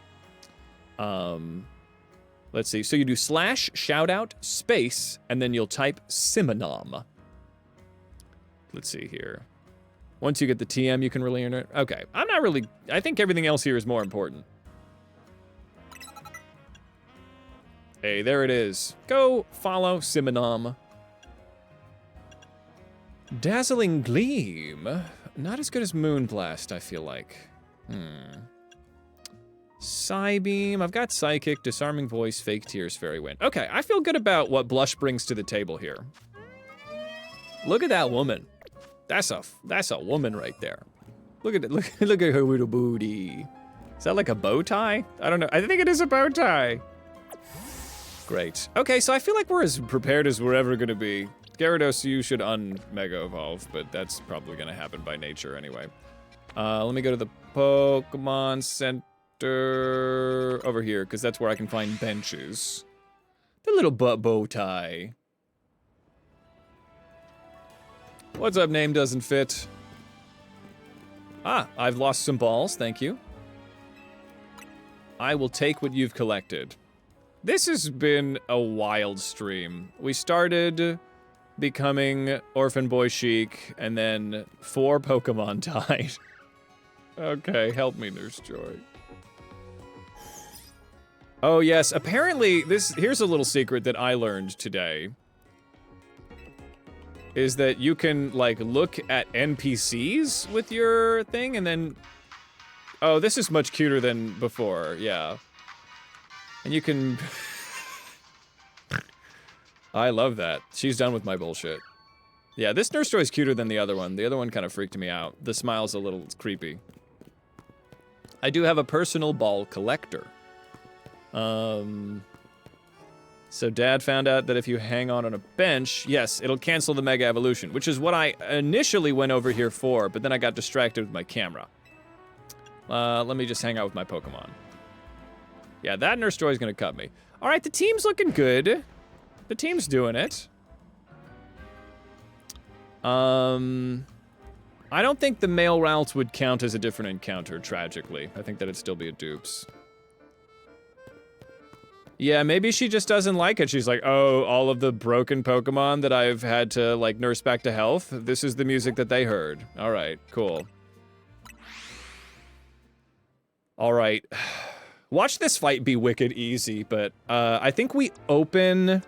Let's see. So you do / shoutout space, and then you'll type Simonam. Let's see here. Once you get the TM, you can really earn it. Okay, I'm not really, I think everything else here is more important. Hey, there it is. Go follow Simonam. Dazzling Gleam. Not as good as Moonblast, I feel like. Psybeam. I've got Psychic, Disarming Voice, Fake Tears, Fairy Wind. Okay, I feel good about what Blush brings to the table here. Look at that woman. That's a woman right there. Look at it. Look at her little booty. Is that like a bow tie? I don't know. I think it is a bow tie. Great. Okay, so I feel like we're as prepared as we're ever gonna be. Gyarados, you should un-Mega Evolve, but that's probably gonna happen by nature anyway. Let me go to the Pokemon Center over here, because that's where I can find benches. The little bow tie. What's up, name doesn't fit? Ah, I've lost some balls, thank you. I will take what you've collected. This has been a wild stream. We started becoming Orphan Boy Sheek, and then 4 Pokemon died. Okay, help me, Nurse Joy. Oh yes, apparently here's a little secret that I learned today. Is that you can like look at NPCs with your thing and then, oh, this is much cuter than before, yeah. And you can, I love that. She's done with my bullshit. Yeah, this Nurse Joy is cuter than the other one. The other one kind of freaked me out. The smile's a little creepy. I do have a personal ball collector. So Dad found out that if you hang on a bench, yes, it'll cancel the Mega Evolution, which is what I initially went over here for, but then I got distracted with my camera. Let me just hang out with my Pokemon. Yeah, that Nurse Joy's gonna cut me. All right, the team's looking good. The team's doing it. I don't think the male routes would count as a different encounter, tragically. I think that it'd still be a dupes. Yeah, maybe she just doesn't like it. She's like, oh, all of the broken Pokemon that I've had to, like, nurse back to health, this is the music that they heard. All right, cool. All right. Watch this fight be wicked easy, but I think we open...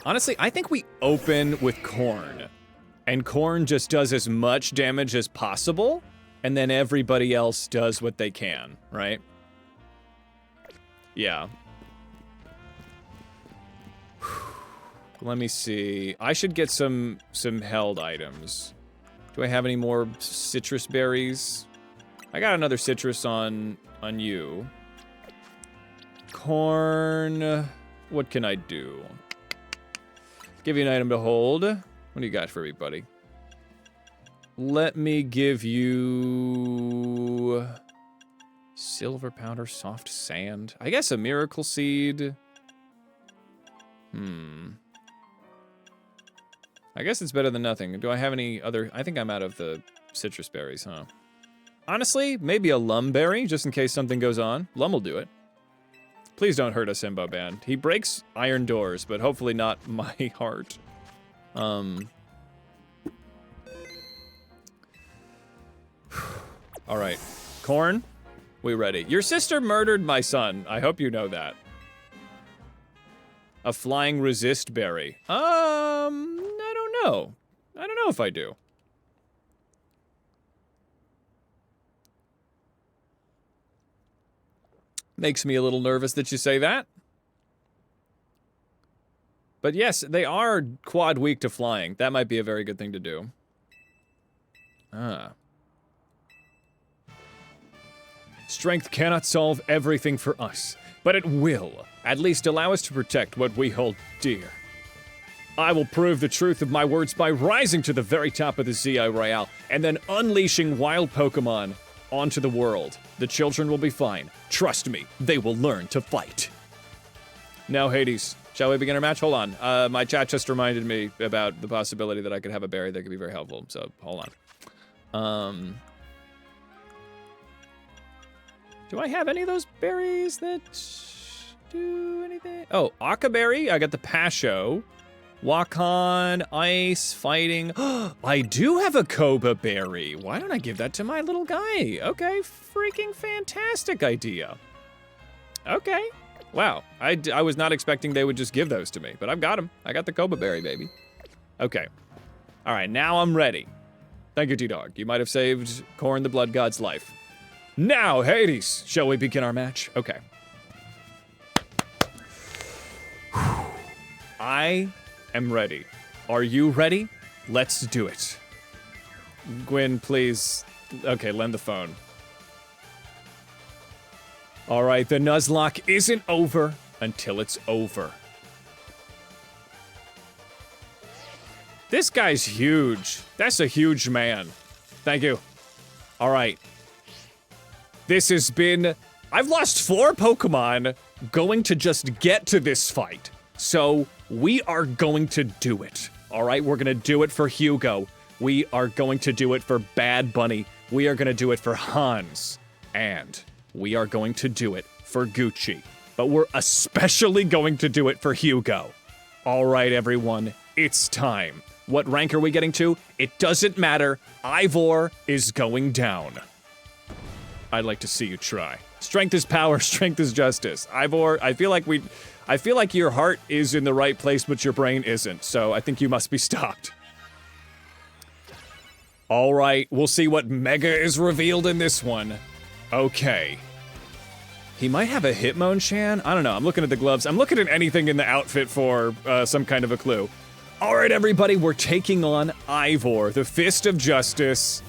Honestly, I think we open with Corn. And Corn just does as much damage as possible, and then everybody else does what they can, right? Yeah. Let me see. I should get some held items. Do I have any more citrus berries? I got another citrus on you. Corn. What can I do? Give you an item to hold. What do you got for me, buddy? Let me give you... Silver powder, soft sand. I guess a miracle seed. I guess it's better than nothing. Do I have any other... I think I'm out of the citrus berries, huh? Honestly, maybe a lum berry, just in case something goes on. Lum will do it. Please don't hurt us, Imbo Band. He breaks iron doors, but hopefully not my heart. Alright. Corn? We ready. Your sister murdered my son. I hope you know that. A flying resist berry. I don't know. I don't know if I do. Makes me a little nervous that you say that. But yes, they are quad weak to flying. That might be a very good thing to do. Strength cannot solve everything for us, but it will at least allow us to protect what we hold dear. I will prove the truth of my words by rising to the very top of the ZI Royale and then unleashing wild Pokemon onto the world. The children will be fine. Trust me, they will learn to fight. Now, Hades, shall we begin our match? Hold on. My chat just reminded me about the possibility that I could have a berry that could be very helpful, so hold on. Do I have any of those berries that do anything? Oh, Akaberry. I got the Pasho. Wakan, Ice, Fighting. I do have a Koba Berry. Why don't I give that to my little guy? Okay, freaking fantastic idea. Okay. Wow, I was not expecting they would just give those to me, but I've got them. I got the Koba Berry, baby. Okay. All right, now I'm ready. Thank you, T-Dog. You might have saved Corn the Blood God's life. Now, Hades, shall we begin our match? Okay. I am ready. Are you ready? Let's do it. Gwyn, please. Okay, lend the phone. All right, the Nuzlocke isn't over until it's over. This guy's huge. That's a huge man. Thank you. All right. This has been... I've lost 4 Pokemon going to just get to this fight. So, we are going to do it. All right, we're going to do it for Hugo. We are going to do it for Bad Bunny. We are going to do it for Hans. And we are going to do it for Gucci. But we're especially going to do it for Hugo. All right, everyone, it's time. What rank are we getting to? It doesn't matter. Ivor is going down. I'd like to see you try. Strength is power, strength is justice. Ivor, I feel like your heart is in the right place, but your brain isn't, so I think you must be stopped. All right, we'll see what Mega is revealed in this one. Okay. He might have a Hitmonchan? I don't know, I'm looking at the gloves. I'm looking at anything in the outfit for some kind of a clue. All right, everybody, we're taking on Ivor, the Fist of Justice.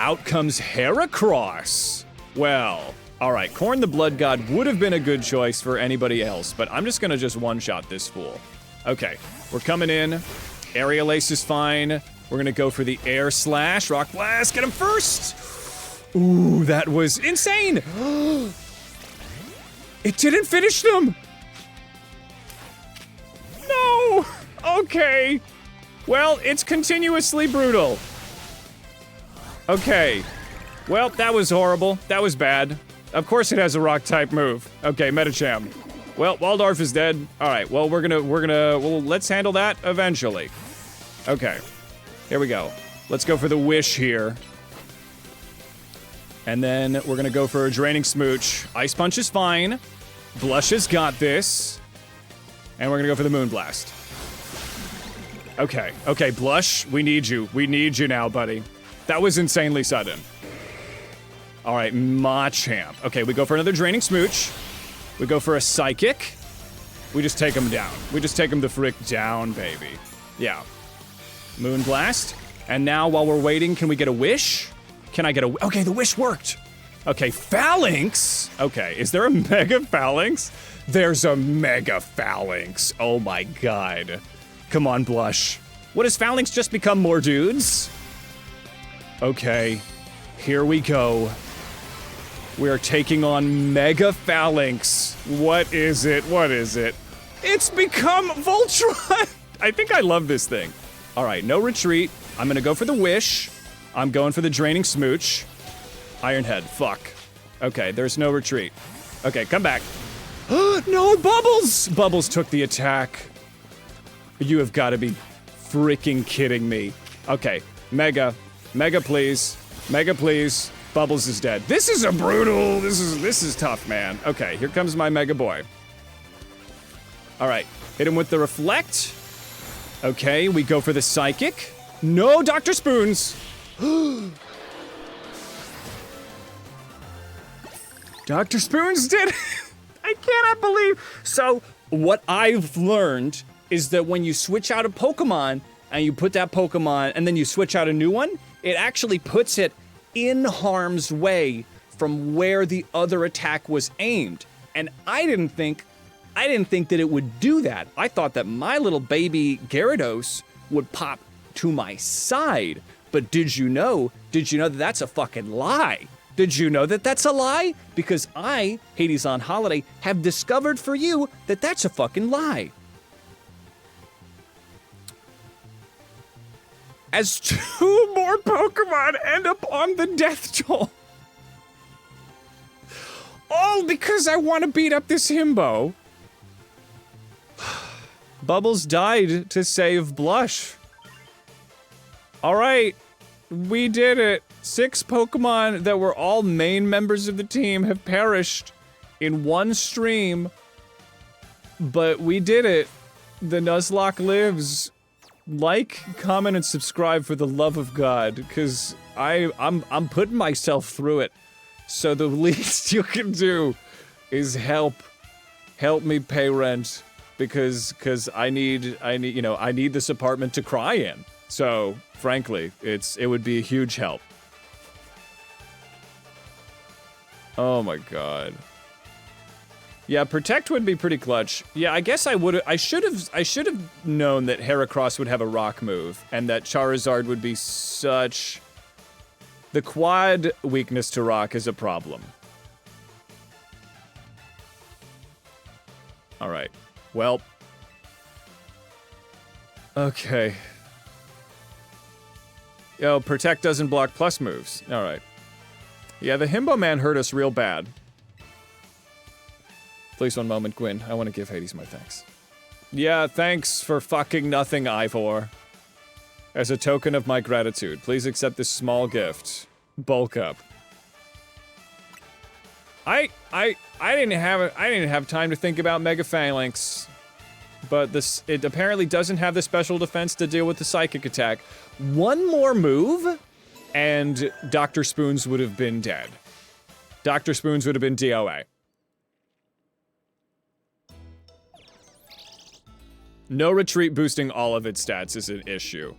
Out comes Heracross. Well, all right, Corn the Blood God would have been a good choice for anybody else, but I'm just gonna just one-shot this fool. Okay, we're coming in. Aerial Ace is fine. We're gonna go for the Air Slash. Rock Blast, get him first! Ooh, that was insane! It didn't finish them! No! Okay. Well, it's continuously brutal. Okay. Well, that was horrible. That was bad. Of course it has a rock-type move. Okay, Medicham. Well, Waldorf is dead. Alright, well, well, let's handle that eventually. Okay. Here we go. Let's go for the Wish here. And then we're gonna go for a Draining Smooch. Ice Punch is fine. Blush has got this. And we're gonna go for the Moonblast. Okay, okay, Blush, we need you. We need you now, buddy. That was insanely sudden. Alright, Machamp. Okay, we go for another Draining Smooch. We go for a Psychic. We just take him down. We just take him the frick down, baby. Yeah. Moonblast. And now, while we're waiting, can we get a Wish? Can I get a... Okay, the Wish worked! Okay, Phalanx! Okay, is there a Mega Phalanx? There's a Mega Phalanx. Oh my god. Come on, Blush. What, has Phalanx just become more dudes? Okay, here we go. We are taking on Mega Phalanx. What is it? What is it? It's become Voltron! I think I love this thing. Alright, no retreat. I'm gonna go for the Wish. I'm going for the Draining Smooch. Iron Head, fuck. Okay, there's no retreat. Okay, come back. No, Bubbles! Bubbles took the attack. You have got to be freaking kidding me. Okay, Mega. Mega, please. Mega, please. Bubbles is dead. This is a brutal... This is tough, man. Okay, here comes my Mega Boy. Alright, hit him with the Reflect. Okay, we go for the Psychic. No, Dr. Spoons! Dr. Spoons did it! I cannot believe... So, what I've learned is that when you switch out a Pokemon, and you put that Pokemon, and then you switch out a new one, it actually puts it in harm's way from where the other attack was aimed. And I didn't think that it would do that. I thought that my little baby Gyarados would pop to my side. But did you know that that's a fucking lie? Did you know that that's a lie? Because I, Hades on Holiday, have discovered for you that that's a fucking lie. As 2 more Pokemon end up on the death toll. All because I want to beat up this himbo. Bubbles died to save Blush. Alright, we did it. 6 Pokemon that were all main members of the team have perished in one stream. But we did it. The Nuzlocke lives. Like, comment, and subscribe for the love of God, because I'm putting myself through it. So the least you can do is help me pay rent, because I need this apartment to cry in. So frankly, it would be a huge help. Oh my god. Yeah, Protect would be pretty clutch. Yeah, I guess I should have known that Heracross would have a rock move, and that Charizard would be such... The quad weakness to rock is a problem. Alright. Well. Okay. Yo, Protect doesn't block plus moves. Alright. Yeah, the Himbo Man hurt us real bad. Please, one moment, Gwyn. I want to give Hades my thanks. Yeah, thanks for fucking nothing, Ivor. As a token of my gratitude, please accept this small gift. Bulk up. I didn't have time to think about Mega Phalanx, but it apparently doesn't have the special defense to deal with the psychic attack. One more move, and Dr. Spoons would have been dead. Dr. Spoons would have been DOA. No retreat boosting all of its stats is an issue.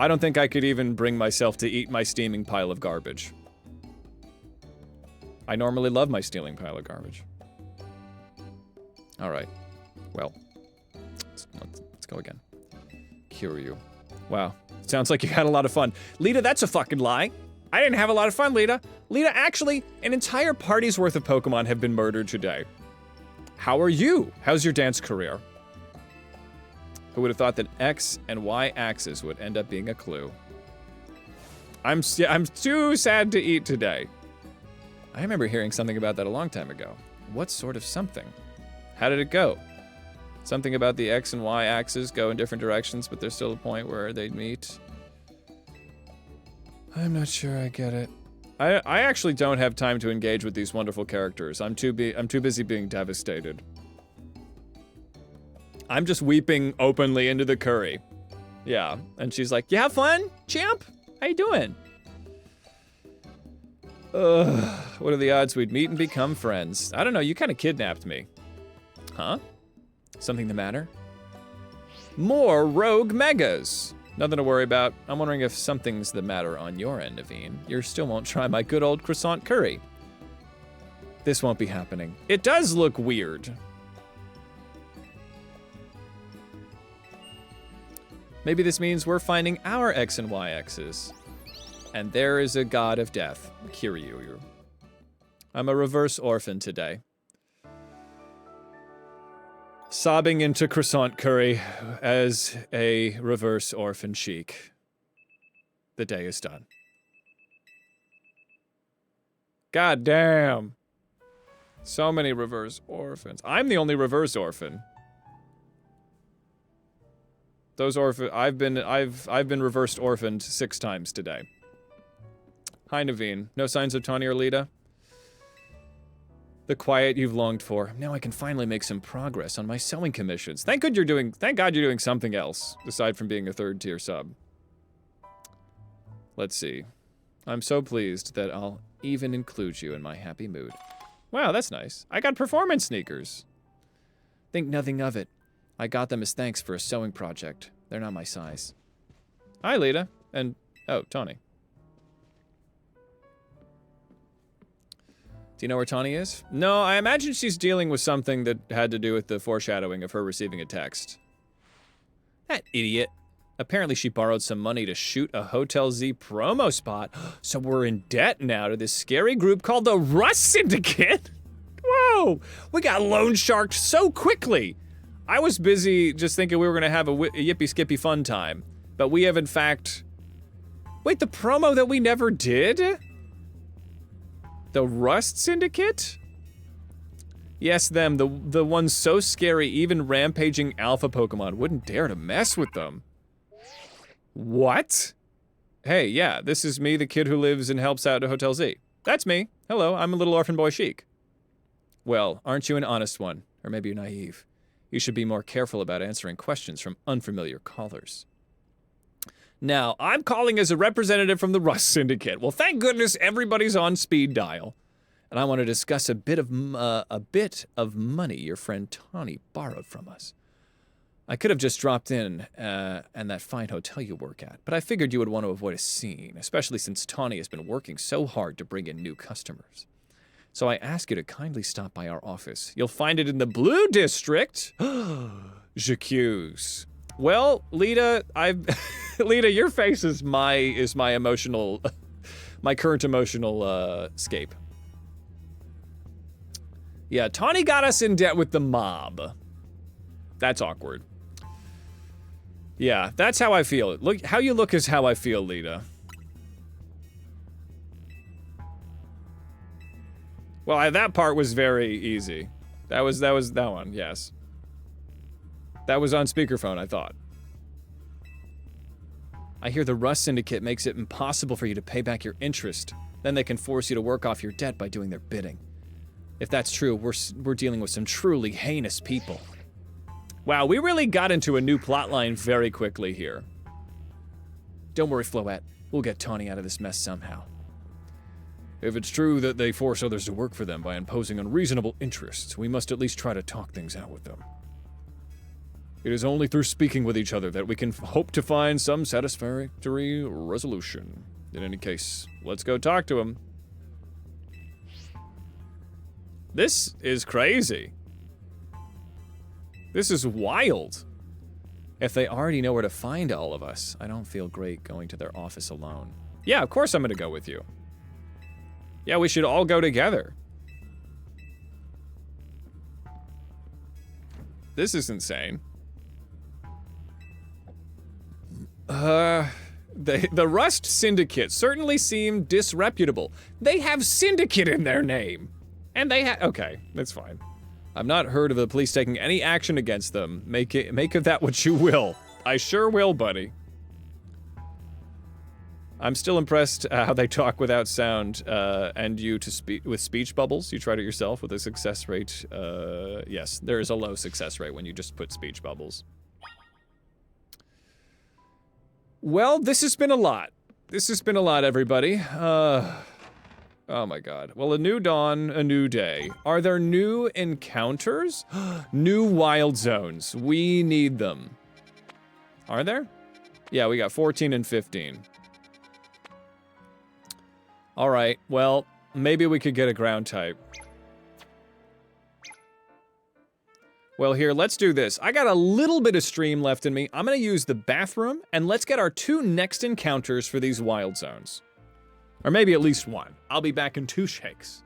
I don't think I could even bring myself to eat my steaming pile of garbage. I normally love my steaming pile of garbage. Alright. Well. Let's go again. Kiryu. Wow. Sounds like you had a lot of fun. Lita, that's a fucking lie. I didn't have a lot of fun, Lita. Lita, actually, an entire party's worth of Pokemon have been murdered today. How are you? How's your dance career? Who would have thought that X and Y axis would end up being a clue? I'm too sad to eat today. I remember hearing something about that a long time ago. What sort of something? How did it go? Something about the X and Y axes go in different directions, but there's still a point where they'd meet. I'm not sure I get it. I actually don't have time to engage with these wonderful characters. I'm too busy being devastated. I'm just weeping openly into the curry. Yeah, and she's like, "You have fun, champ? How you doing?" What are the odds we'd meet and become friends? I don't know, you kind of kidnapped me. Huh? Something the matter? More rogue megas! Nothing to worry about. I'm wondering if something's the matter on your end, Naveen. You still won't try my good old croissant curry. This won't be happening. It does look weird. Maybe this means we're finding our X and Y X's. And there is a god of death, Kiryu. I'm a reverse orphan today. Sobbing into croissant curry as a reverse orphan Sheek. The day is done. God damn. So many reverse orphans. I'm the only reverse orphan. Those I've been reversed orphaned 6 times today. Hi, Naveen. No signs of Tawny or Lita? The quiet you've longed for. Now I can finally make some progress on my sewing commissions. Thank God you're doing something else, aside from being a 3rd-tier sub. Let's see. I'm so pleased that I'll even include you in my happy mood. Wow, that's nice. I got performance sneakers. Think nothing of it. I got them as thanks for a sewing project. They're not my size. Hi, Lita. And, oh, Tawny. Do you know where Tawny is? No, I imagine she's dealing with something that had to do with the foreshadowing of her receiving a text. That idiot. Apparently she borrowed some money to shoot a Hotel Z promo spot, so we're in debt now to this scary group called the Rust Syndicate. Whoa, we got loan sharked so quickly. I was busy just thinking we were gonna have a yippee-skippy fun time, but we have in fact... Wait, the promo that we never did? The Rust Syndicate? Yes, them, the ones so scary even rampaging alpha Pokemon wouldn't dare to mess with them. What? Hey, yeah, this is me, the kid who lives and helps out at Hotel Z. That's me. Hello, I'm a little orphan boy Sheek. Well, aren't you an honest one? Or maybe you're naive. You should be more careful about answering questions from unfamiliar callers. Now, I'm calling as a representative from the Rust Syndicate. Well, thank goodness everybody's on speed dial. And I want to discuss a bit of money your friend Tawny borrowed from us. I could have just dropped in and that fine hotel you work at, but I figured you would want to avoid a scene, especially since Tawny has been working so hard to bring in new customers. So I ask you to kindly stop by our office. You'll find it in the Blue District. J'accuse. Well, Lita, Lita, your face is my emotional, my current emotional scape. Yeah, Tawny got us in debt with the mob. That's awkward. Yeah, that's how I feel. Look, how you look is how I feel, Lita. Well, that part was very easy. That was that one, yes. That was on speakerphone, I thought. I hear the Rust Syndicate makes it impossible for you to pay back your interest. Then they can force you to work off your debt by doing their bidding. If that's true, we're dealing with some truly heinous people. Wow, we really got into a new plotline very quickly here. Don't worry, Floette. We'll get Tawny out of this mess somehow. If it's true that they force others to work for them by imposing unreasonable interests, we must at least try to talk things out with them. It is only through speaking with each other that we can hope to find some satisfactory resolution. In any case, let's go talk to him. This is crazy. This is wild. If they already know where to find all of us, I don't feel great going to their office alone. Yeah, of course I'm gonna go with you. Yeah, we should all go together. This is insane. The Rust Syndicate certainly seem disreputable. They have Syndicate in their name. And they okay, that's fine. I've not heard of the police taking any action against them. Make of that what you will. I sure will, buddy. I'm still impressed how they talk without sound, and you with speech bubbles. You tried it yourself with a success rate. Yes, there is a low success rate when you just put speech bubbles. Well, this has been a lot. This has been a lot, everybody. Oh my god. Well, a new dawn, a new day. Are there new encounters? New wild zones. We need them. Are there? Yeah, we got 14 and 15. Alright, well, maybe we could get a ground type. Well, here, let's do this. I got a little bit of stream left in me. I'm gonna use the bathroom, and let's get our 2 next encounters for these wild zones. Or maybe at least 1. I'll be back in 2 shakes.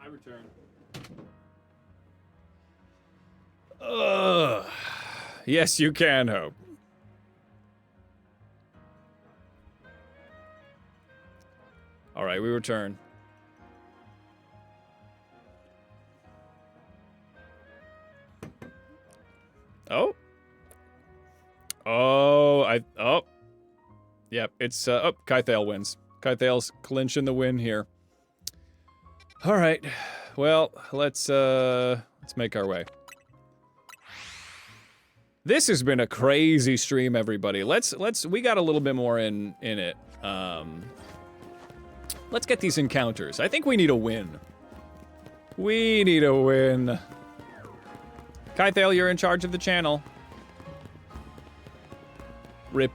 I return. Ugh. Yes, you can, Hope. All right, we return. Oh. Oh. Yep, it's, Kythale wins. Kythale's clinching the win here. All right, well, let's make our way. This has been a crazy stream, everybody. We got a little bit more in it. Let's get these encounters. I think we need a win. We need a win. Kythale, you're in charge of the channel. Rip.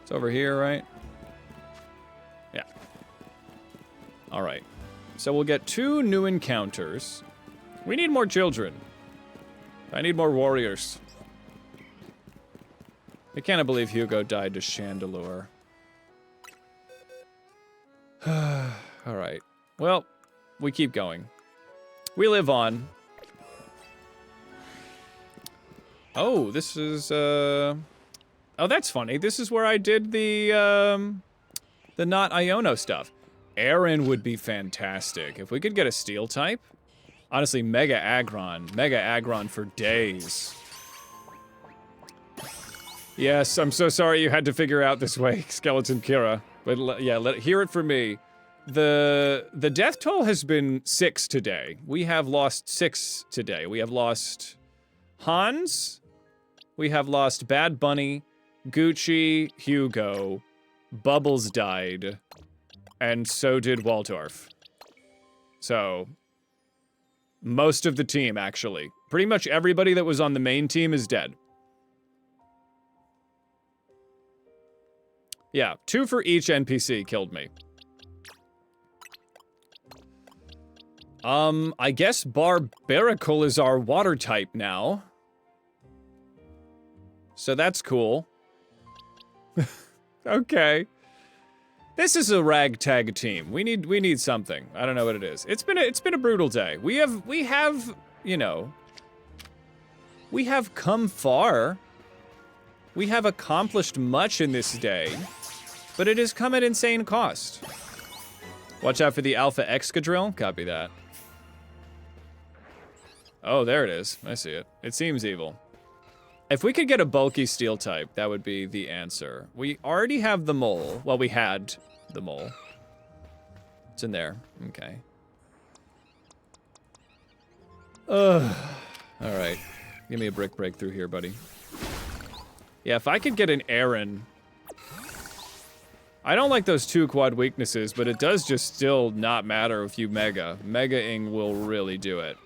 It's over here, right? Yeah. All right. So we'll get 2 new encounters. We need more children. I need more warriors. I can't believe Hugo died to Chandelure. All right. Well, we keep going. We live on. Oh, this is, Oh, that's funny. This is where I did the not Iono stuff. Aaron would be fantastic. If we could get a steel type. Honestly, Mega Aggron. Mega Aggron for days. Yes, I'm so sorry you had to figure out this way, Skeleton Kira. But yeah, hear it from me. The death toll has been 6 today. We have lost 6 today. We have lost Hans. We have lost Bad Bunny, Gucci, Hugo. Bubbles died. And so did Waldorf. So, most of the team, actually. Pretty much everybody that was on the main team is dead. Yeah, 2 for each NPC killed me. I guess Barbarical is our water type now. So that's cool. Okay. This is a ragtag team. We need something. I don't know what it is. It's been a brutal day. We have, you know, we have come far. We have accomplished much in this day, but it has come at insane cost. Watch out for the Alpha Excadrill. Copy that. Oh, there it is. I see it. It seems evil. If we could get a bulky steel type, that would be the answer. We already have the mole. Well, we had the mole. It's in there. Okay. Alright. Give me a brick breakthrough here, buddy. Yeah, if I could get an Aaron. I don't like those 2 quad weaknesses, but it does just still not matter if you Mega. Mega-ing will really do it.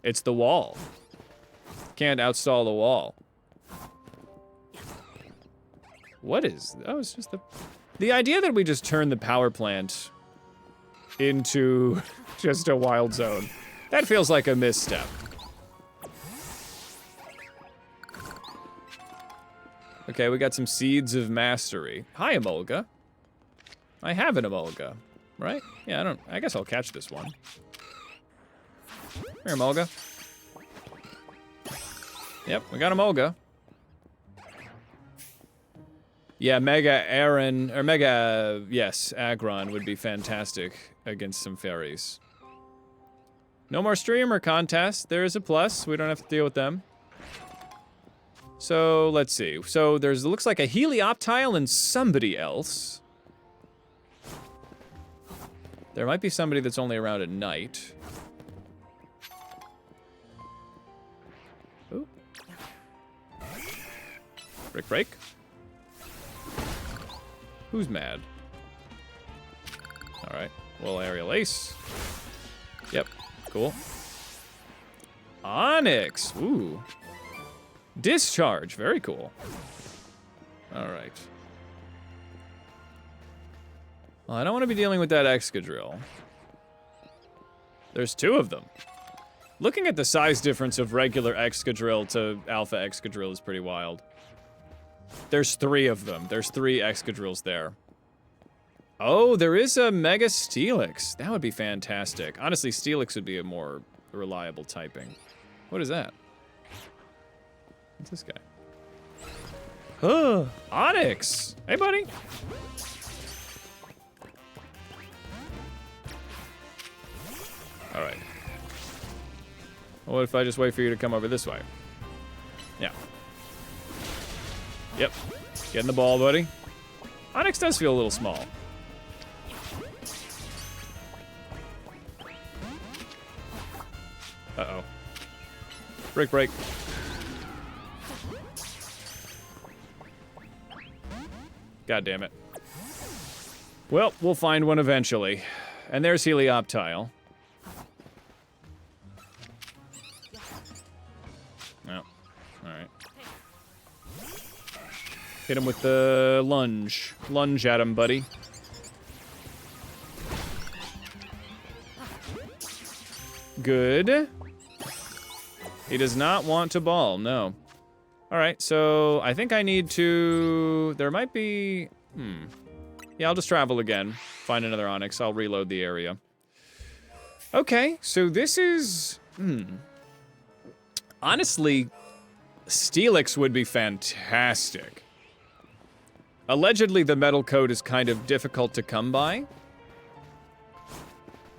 It's the wall. Can't outstall the wall. What is... Oh, it's just the idea that we just turn the power plant into just a wild zone. That feels like a misstep. Okay, we got some Seeds of Mastery. Hi, Emolga. I have an Emolga, right? Yeah, I guess I'll catch this one. Here, Emolga. Yep, we got Emolga. Yeah, Mega Aaron, or Mega, yes, Aggron would be fantastic against some fairies. No more streamer contests. There is a plus. We don't have to deal with them. So, let's see. So, looks like a Helioptile and somebody else. There might be somebody that's only around at night. Ooh. Break. Who's mad? Alright. Well, Aerial Ace. Yep. Cool. Onyx. Ooh. Discharge. Very cool. Alright. Well, I don't want to be dealing with that Excadrill. There's 2 of them. Looking at the size difference of regular Excadrill to Alpha Excadrill is pretty wild. There's 3 of them. There's 3 Excadrills there. Oh, there is a Mega Steelix. That would be fantastic. Honestly, Steelix would be a more reliable typing. What is that? What's this guy? Onyx! Hey, buddy! Alright. Well, what if I just wait for you to come over this way? Yeah. Yep. Get in the ball, buddy. Onyx does feel a little small. Uh-oh. Break. God damn it. Well, we'll find one eventually. And there's Helioptile. Oh. Alright. Hit him with the lunge. Lunge at him, buddy. Good. He does not want to ball, no. Alright, so I think I need to... There might be... Yeah, I'll just travel again. Find another Onyx. I'll reload the area. Okay, so this is... Honestly, Steelix would be fantastic. Allegedly, the metal coat is kind of difficult to come by.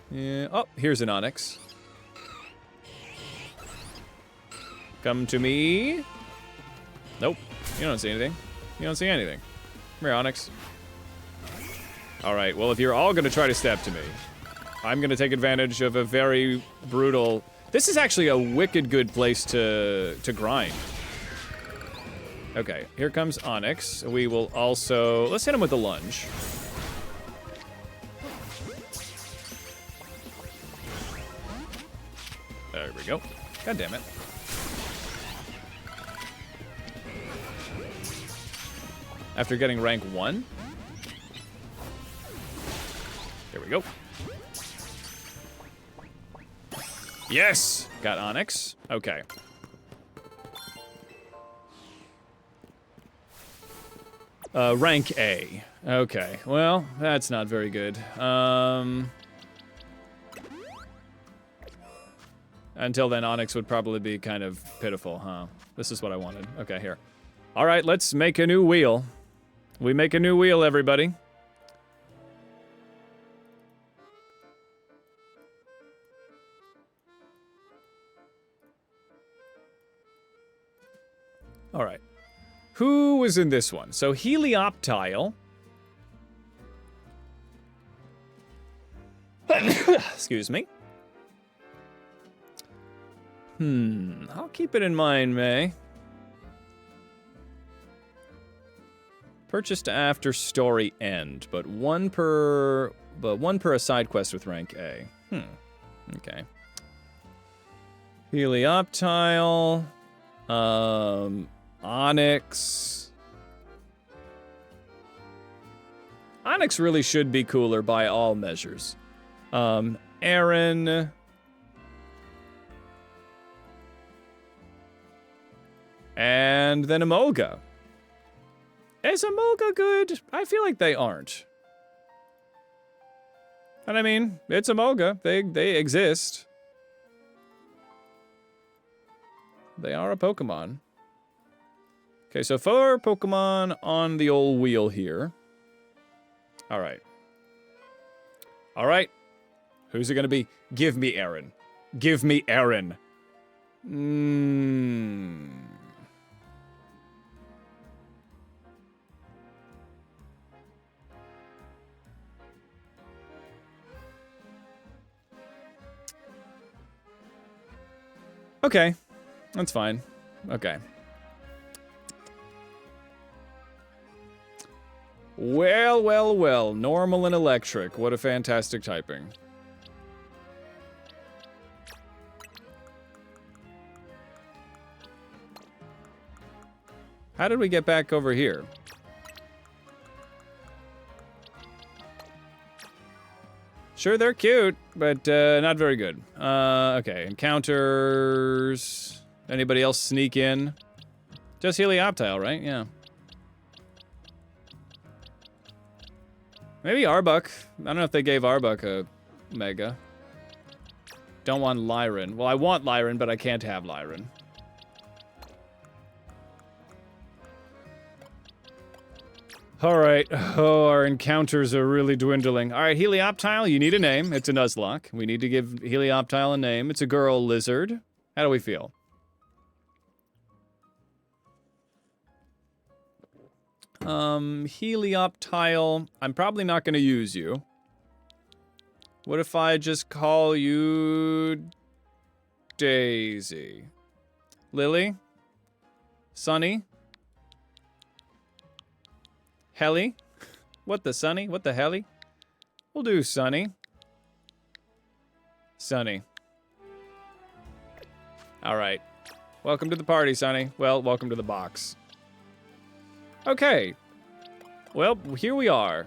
Yeah. Oh, here's an onyx. Come to me. Nope. You don't see anything. You don't see anything. Come here, onyx. All right. Well, if you're all going to try to step to me, I'm going to take advantage of a very brutal... This is actually a wicked good place to grind. Okay, here comes Onyx. We will also... Let's hit him with a lunge. There we go. God damn it. After getting rank 1. There we go. Yes! Got Onyx. Okay. Rank A. Okay, well, that's not very good. Until then, Onyx would probably be kind of pitiful, huh? This is what I wanted. Okay, here. All right, let's make a new wheel. We make a new wheel, everybody. All right. Who was in this one? So Helioptile. Excuse me. I'll keep it in mind, May. Purchased after story end, but one per a side quest with rank A. Okay. Helioptile. Onyx. Onyx really should be cooler by all measures. Aaron. And then Emolga. Is Emolga good? I feel like they aren't. And I mean, it's Emolga. They exist. They are a Pokemon. Okay, so 4 Pokemon on the old wheel here. All right. All right. Who's it gonna be? Give me Aaron. Give me Aaron. Okay. That's fine. Okay. Well, well, well. Normal and electric. What a fantastic typing. How did we get back over here? Sure, they're cute, but not very good. Okay, encounters. Anybody else sneak in? Just Helioptile, right? Yeah. Maybe Arbok. I don't know if they gave Arbok a Mega. Don't want Lyran. Well, I want Lyran, but I can't have Lyran. Alright. Oh, our encounters are really dwindling. Alright, Helioptile, you need a name. It's a Nuzlocke. We need to give Helioptile a name. It's a girl lizard. How do we feel? Helioptile, I'm probably not going to use you. What if I just call you Daisy? Lily? Sunny? Helly? What the Sunny? What the Helly? We'll do Sunny. Sunny. Alright. Welcome to the party, Sunny. Well, welcome to the box. Okay. Well, here we are.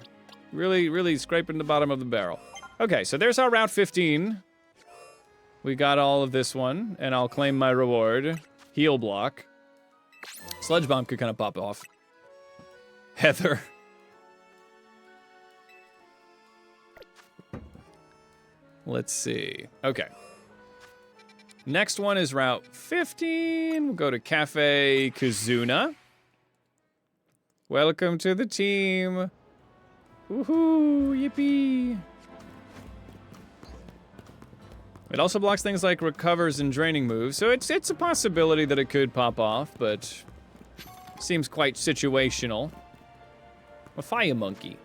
Really scraping the bottom of the barrel. Okay, so there's our Route 15. We got all of this one, and I'll claim my reward. Heal block. Sludge Bomb could kind of pop off. Heather. Let's see. Okay. Next one is Route 15. We'll go to Cafe Kazuna. Welcome to the team. Woohoo, yippee. It also blocks things like recovers and draining moves, so it's a possibility that it could pop off, but seems quite situational. A fire monkey.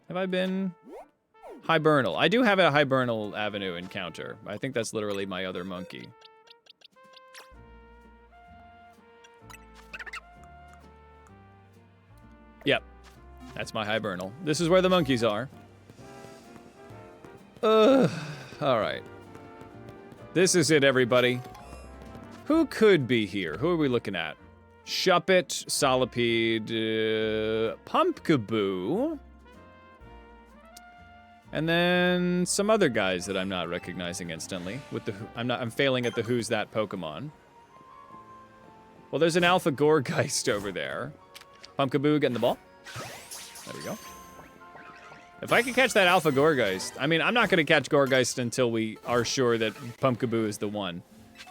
Have I been? Hibernal. I do have a Hibernal Avenue encounter. I think that's literally my other monkey. Yep. That's my Hibernal. This is where the monkeys are. Alright. This is it, everybody. Who could be here? Who are we looking at? Shuppet, Solipede, Pumpkaboo. And then some other guys that I'm not recognizing instantly. With the I'm failing at the Who's That Pokemon. Well, there's an Alpha Gorgeist over there. Pumpkaboo getting the ball. There we go. If I can catch that Alpha Gorgeist, I mean, I'm not going to catch Gorgeist until we are sure that Pumpkaboo is the one.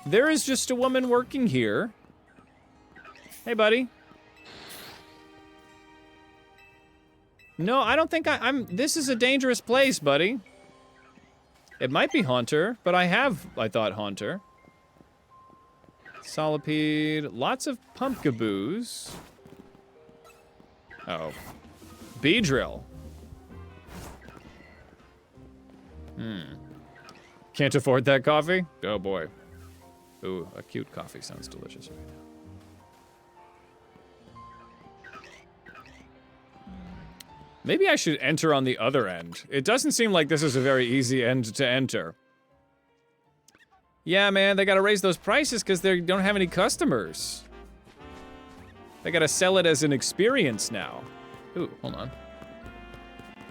There is just a woman working here. Hey, buddy. No, I don't think this is a dangerous place, buddy. It might be Haunter, but I thought Haunter. Solipede, lots of Pumpkaboos. Uh-oh. Beedrill. Can't afford that coffee? Oh boy. Ooh, a cute coffee sounds delicious right now. Maybe I should enter on the other end. It doesn't seem like this is a very easy end to enter. Yeah, man, they gotta raise those prices because they don't have any customers. They gotta sell it as an experience now. Ooh, hold on.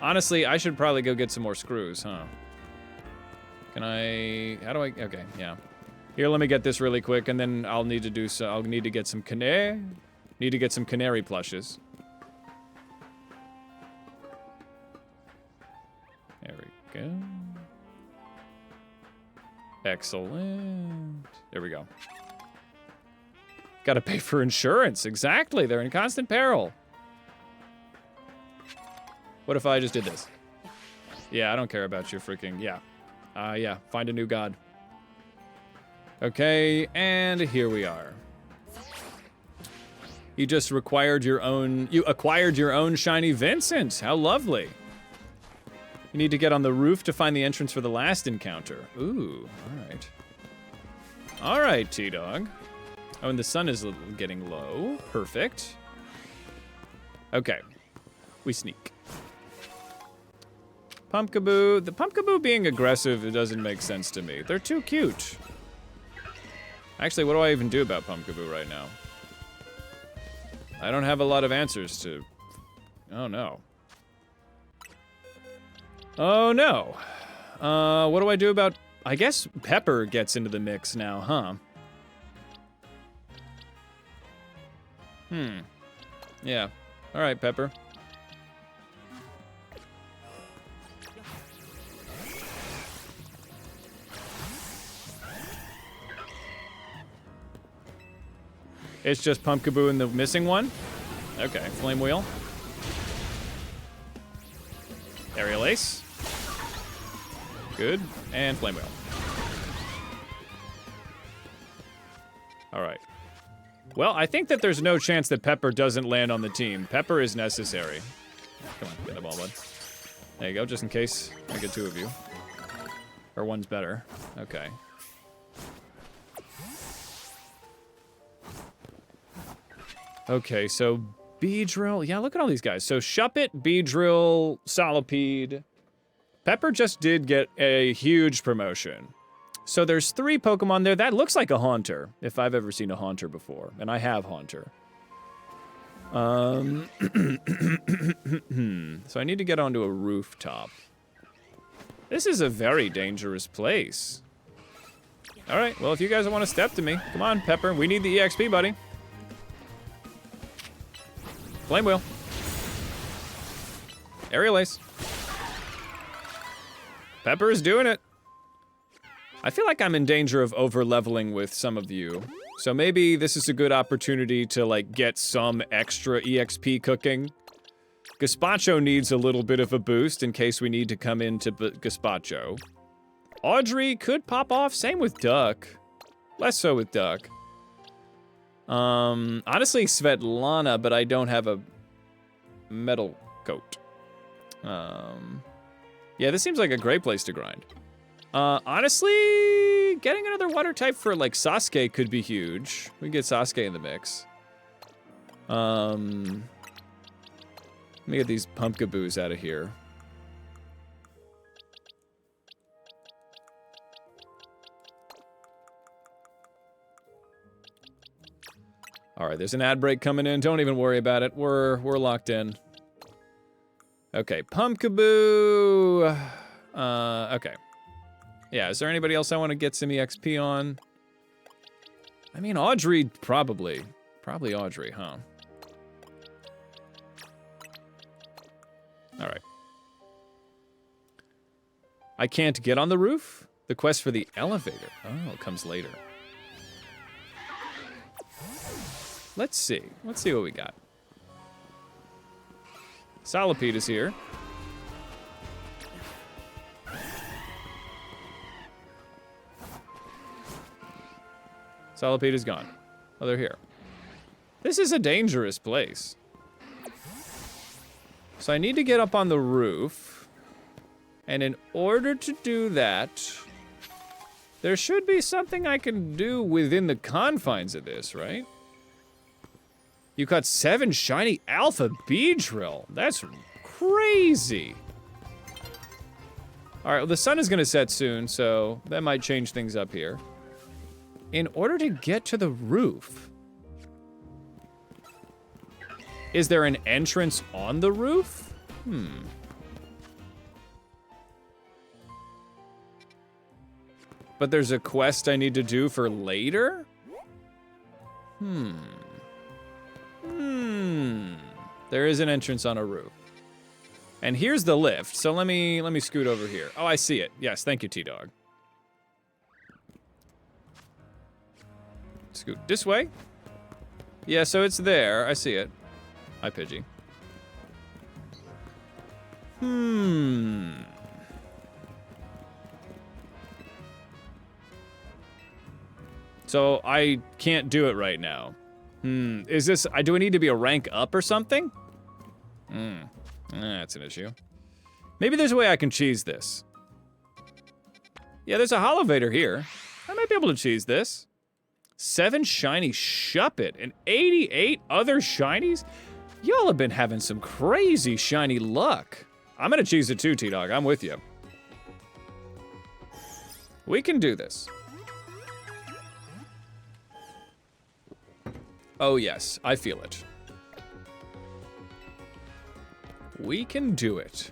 Honestly, I should probably go get some more screws, huh? Can I, how do I, okay, yeah. Here, let me get this really quick, and then I'll need to do so, I'll need to get some canary plushes. There we go. Excellent. There we go. Gotta pay for insurance, exactly, they're in constant peril. What if I just did this? Yeah, I don't care about your freaking, yeah. Yeah, find a new god. Okay, and here we are. You acquired your own shiny Vincent. How lovely. You need to get on the roof to find the entrance for the last encounter. Ooh, all right. All right, T-Dog. Oh, and the sun is getting low. Perfect. Okay, we sneak. Pumpkaboo. The Pumpkaboo being aggressive, it doesn't make sense to me. They're too cute. Actually, what do I even do about Pumpkaboo right now? I don't have a lot of answers to... Oh, no. Oh, no. What do I do about... I guess Pepper gets into the mix now, huh? Yeah. All right, Pepper. It's just Pumpkaboo and the missing one? Okay, Flame Wheel. Aerial Ace. Good, and Flame Wheel. All right. Well, I think that there's no chance that Pepper doesn't land on the team. Pepper is necessary. Come on, get the ball, bud. There you go, just in case I get two of you. Or one's better. Okay. Okay, so Beedrill. Yeah, look at all these guys. So Shuppet, Beedrill, Solipede. Pepper just did get a huge promotion. So there's 3 Pokemon there. That looks like a Haunter, if I've ever seen a Haunter before. And I have Haunter. So I need to get onto a rooftop. This is a very dangerous place. All right, well, if you guys want to step to me, come on, Pepper. We need the EXP, buddy. Flame Wheel. Aerial Ace. Pepper is doing it. I feel like I'm in danger of over-leveling with some of you. So maybe this is a good opportunity to, like, get some extra EXP cooking. Gazpacho needs a little bit of a boost in case we need to come into Gazpacho. Audrey could pop off, same with Duck. Less so with Duck. Honestly, Svetlana, but I don't have a metal coat. Yeah, this seems like a great place to grind. Honestly, getting another water type for, like, Sasuke could be huge. We can get Sasuke in the mix. Let me get these pumpkaboos out of here. All right, there's an ad break coming in. Don't even worry about it. We're locked in. Okay, pumpkaboo. Okay. Yeah, is there anybody else I want to get some EXP on? I mean, Audrey, probably. Probably Audrey, huh? All right. I can't get on the roof? The quest for the elevator. Oh, it comes later. Let's see. Let's see what we got. Solipede is here. Solipede is gone. Oh, they're here. This is a dangerous place. So I need to get up on the roof. And in order to do that, there should be something I can do within the confines of this, right? You caught 7 shiny alpha Beedrill. That's crazy. All right, well, the sun is gonna set soon, so that might change things up here. In order to get to the roof, is there an entrance on the roof? But there's a quest I need to do for later? There is an entrance on a roof. And here's the lift, so let me scoot over here. Oh, I see it. Yes, thank you, T-Dog. Scoot this way. Yeah, so it's there. I see it. Hi, Pidgey. So I can't do it right now. Is this, do I need to be a rank up or something? That's an issue. Maybe there's a way I can cheese this. Yeah, there's a Holovator here. I might be able to cheese this. 7 shiny Shuppet and 88 other shinies? Y'all have been having some crazy shiny luck. I'm gonna cheese it too, T-Dog. I'm with you. We can do this. Oh yes, I feel it. We can do it.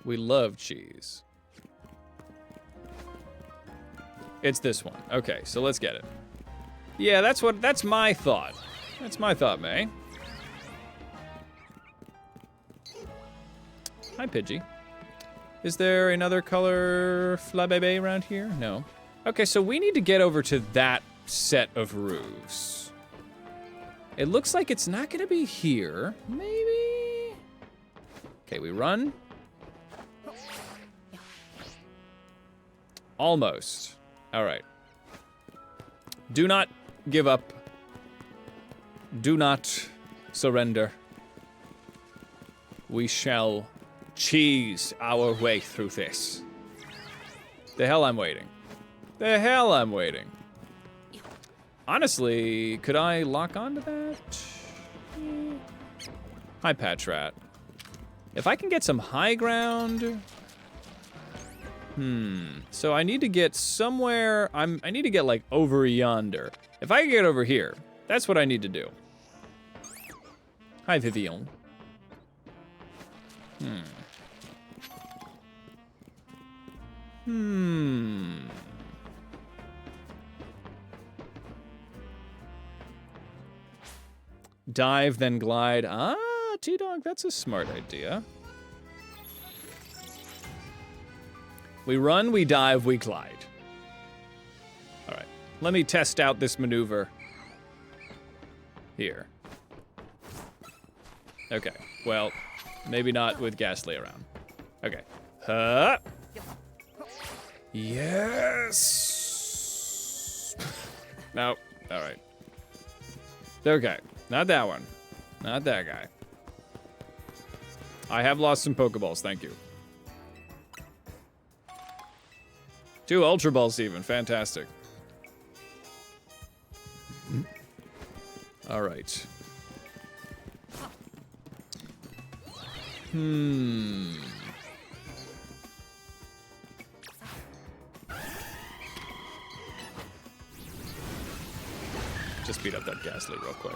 We love cheese. It's this one. Okay, so let's get it. Yeah, that's my thought. That's my thought, May. Hi, Pidgey. Is there another color Flabébé around here? No. Okay, so we need to get over to that set of roofs. It looks like it's not gonna be here. Maybe? Okay, we run. Almost. All right. Do not give up. Do not surrender. We shall cheese our way through this. The hell I'm waiting. The hell I'm waiting. Honestly, could I lock onto that? Hi, Patrat. If I can get some high ground... So I need to get somewhere... I need to get, like, over yonder. If I can get over here, that's what I need to do. Hi, Vivian. Dive, then glide. Ah, T-Dog, that's a smart idea. We run, we dive, we glide. All right, let me test out this maneuver. Here. Okay, well, maybe not with Ghastly around. Okay. Yes! No, alright. Okay, not that one. Not that guy. I have lost some Pokeballs, thank you. 2 Ultra Balls even, fantastic. Alright. Just beat up that Ghastly real quick.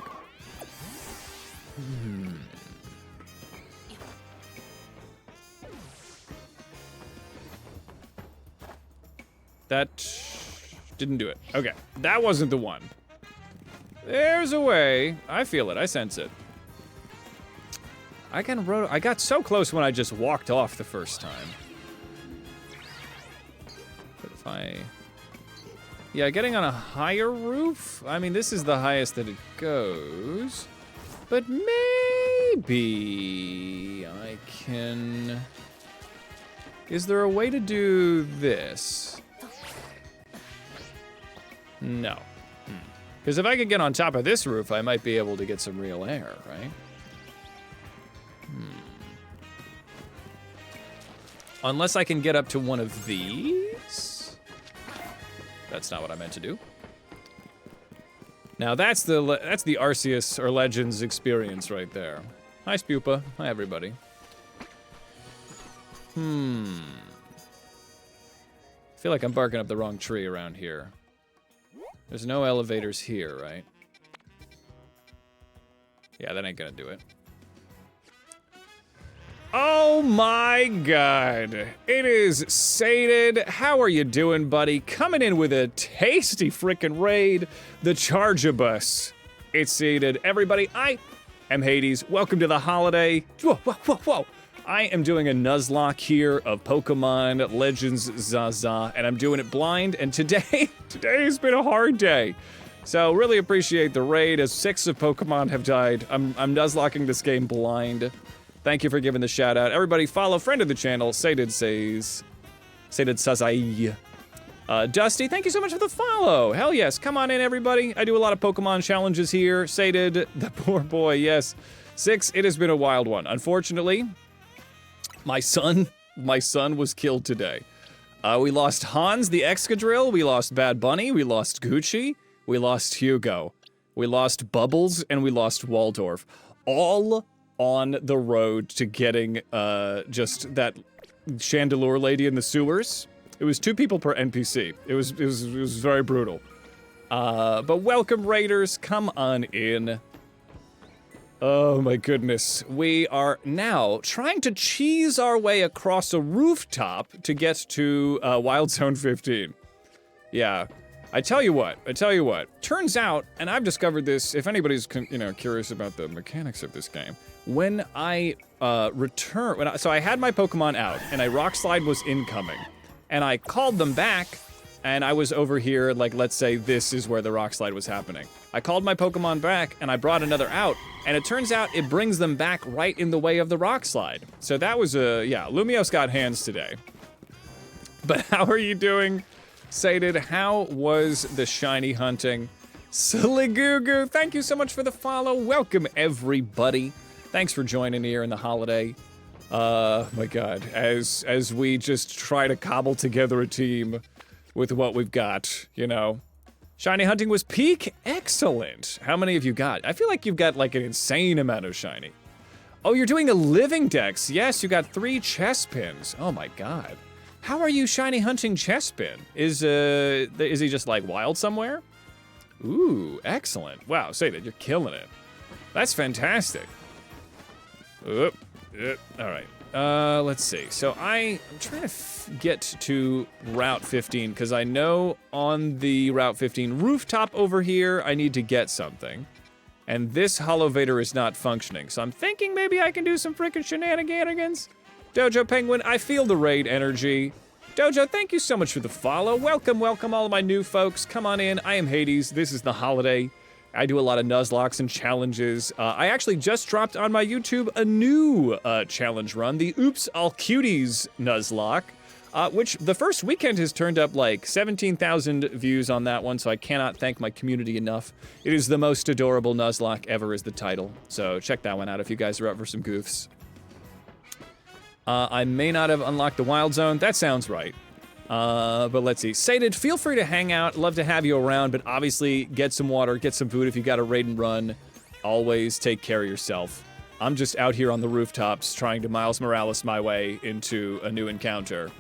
That didn't do it. Okay, that wasn't the one. There's a way. I feel it, I sense it. I got so close when I just walked off the first time. But if yeah, getting on a higher roof? I mean, this is the highest that it goes. But maybe I can... Is there a way to do this? No. Because if I could get on top of this roof, I might be able to get some real air, right? Unless I can get up to one of these. That's not what I meant to do. Now that's the Arceus or Legends experience right there. Hi Spupa. Hi everybody. I feel like I'm barking up the wrong tree around here. There's no elevators here, right? Yeah, that ain't gonna do it. Oh my god. It is Sated. How are you doing, buddy? Coming in with a tasty frickin' raid. The Chargerbus. It's Sated. Everybody, I am Hades. Welcome to the holiday. Whoa, whoa, whoa, whoa. I am doing a Nuzlocke here of Pokemon Legends Zaza, and I'm doing it blind, and today has been a hard day. So really appreciate the raid, as 6 of Pokemon have died. I'm Nuzlocking this game blind. Thank you for giving the shout out. Everybody follow friend of the channel, Sated says. Sated Sazai. Dusty, thank you so much for the follow. Hell yes, come on in everybody. I do a lot of Pokemon challenges here. Sated, the poor boy, yes. 6, it has been a wild one. Unfortunately, my son was killed today. We lost Hans the Excadrill, we lost Bad Bunny, we lost Gucci, we lost Hugo, we lost Bubbles, and we lost Waldorf. All on the road to getting just that Chandelure lady in the sewers. It was 2 people per NPC. It was very brutal. But welcome Raiders, come on in. Oh my goodness. We are now trying to cheese our way across a rooftop to get to Wild Zone 15. Yeah. I tell you what, turns out, and I've discovered this, if anybody's curious about the mechanics of this game, when I so I had my Pokemon out, and a Rock Slide was incoming, and I called them back, and I was over here, like, let's say this is where the Rock Slide was happening. I called my Pokemon back, and I brought another out, and it turns out it brings them back right in the way of the Rock Slide. So that was yeah, Lumios got hands today. But how are you doing? Sated, how was the shiny hunting? Siligugu, thank you so much for the follow. Welcome, everybody. Thanks for joining here in the holiday. My God, as we just try to cobble together a team with what we've got, you know. Shiny hunting was peak excellent. How many have you got? I feel like you've got like an insane amount of shiny. Oh, you're doing a living dex. Yes, you got 3 chest pins. Oh my God. How are you shiny hunting Chespin? Is he just like wild somewhere? Ooh, excellent. Wow, say that, you're killing it. That's fantastic. All right, let's see. So I'm trying to get to Route 15 because I know on the Route 15 rooftop over here, I need to get something. And this Holovator is not functioning. So I'm thinking maybe I can do some frickin' shenanigans. Dojo Penguin, I feel the raid energy. Dojo, thank you so much for the follow. Welcome, welcome all of my new folks. Come on in. I am Hades. This is the holiday. I do a lot of Nuzlocks and challenges. I actually just dropped on my YouTube a new challenge run, the Oops All Cuties Nuzlocke, which the first weekend has turned up like 17,000 views on that one, so I cannot thank my community enough. It is the most adorable Nuzlocke ever is the title, so check that one out if you guys are up for some goofs. I may not have unlocked the Wild Zone. That sounds right. But let's see. Sated, feel free to hang out. Love to have you around, but obviously get some water, get some food if you got to raid and run. Always take care of yourself. I'm just out here on the rooftops trying to Miles Morales my way into a new encounter.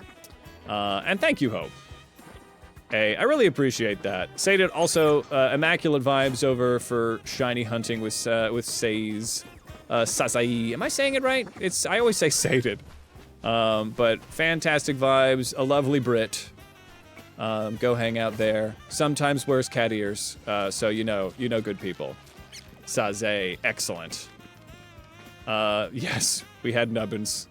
And thank you, Hope. Hey, I really appreciate that. Sated, also, immaculate vibes over for shiny hunting with Saze. Sasai. Am I saying it right? I always say Sated. But fantastic vibes, a lovely Brit. Go hang out there. Sometimes wears cat ears, so you know good people. Saze, excellent. Yes, we had nubbins.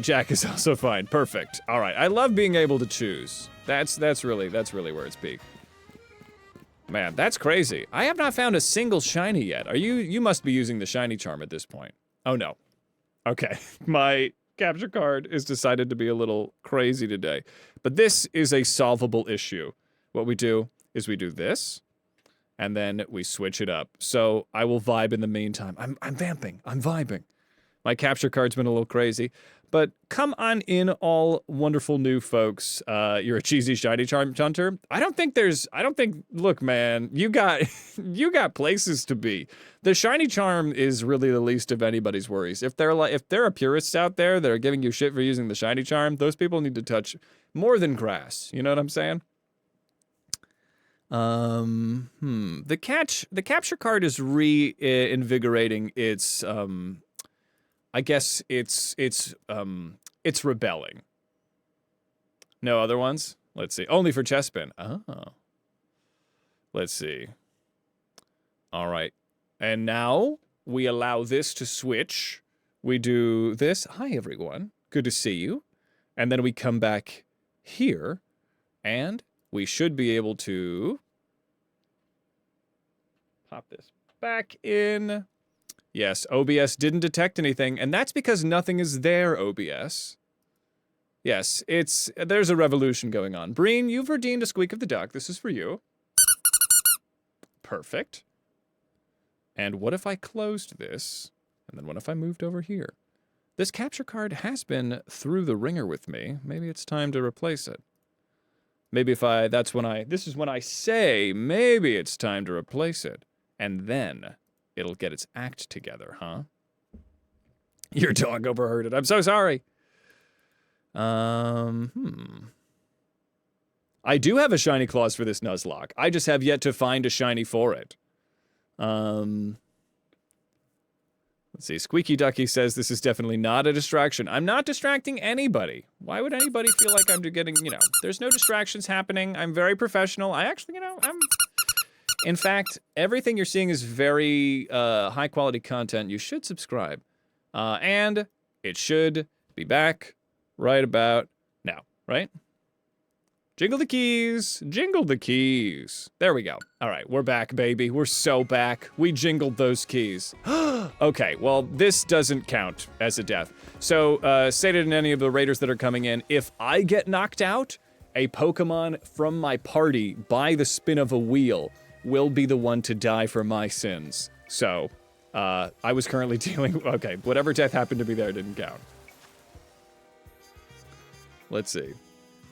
Jack is also fine, perfect. All right, I love being able to choose. That's really where it's peak. Man, that's crazy. I have not found a single shiny yet. You must be using the shiny charm at this point. Oh no. Okay, my capture card is decided to be a little crazy today. But this is a solvable issue. What we do is we do this, and then we switch it up. So I will vibe in the meantime. I'm vamping, I'm vibing. My capture card's been a little crazy. But come on in, all wonderful new folks. You're a cheesy shiny charm hunter. Look, man, you got places to be. The shiny charm is really the least of anybody's worries. If there are purists out there that are giving you shit for using the shiny charm, those people need to touch more than grass. You know what I'm saying? The capture card is reinvigorating its I guess it's rebelling. No other ones? Let's see. Only for Chespin. Oh. Let's see. All right. And now we allow this to switch. We do this. Hi, everyone. Good to see you. And then we come back here, and we should be able to pop this back in. Yes, OBS didn't detect anything, and that's because nothing is there, OBS. Yes, there's a revolution going on. Breen, you've redeemed a squeak of the duck. This is for you. Perfect. And what if I closed this? And then what if I moved over here? This capture card has been through the ringer with me. Maybe it's time to replace it. Maybe this is when I say, maybe it's time to replace it. And then it'll get its act together, huh? Your dog overheard it. I'm so sorry. I do have a shiny clause for this Nuzlocke. I just have yet to find a shiny for it. Let's see. Squeaky Ducky says this is definitely not a distraction. I'm not distracting anybody. Why would anybody feel like I'm getting, there's no distractions happening. I'm very professional. I actually, in fact, everything you're seeing is very high quality content. You should subscribe. And it should be back right about now, right? Jingle the keys, jingle the keys. There we go. All right, we're back, baby. We're so back. We jingled those keys. Okay, well, this doesn't count as a death. So, say to any of the raiders that are coming in, if I get knocked out, a Pokemon from my party by the spin of a wheel will be the one to die for my sins. So, I was currently dealing, okay, whatever death happened to be there didn't count. Let's see.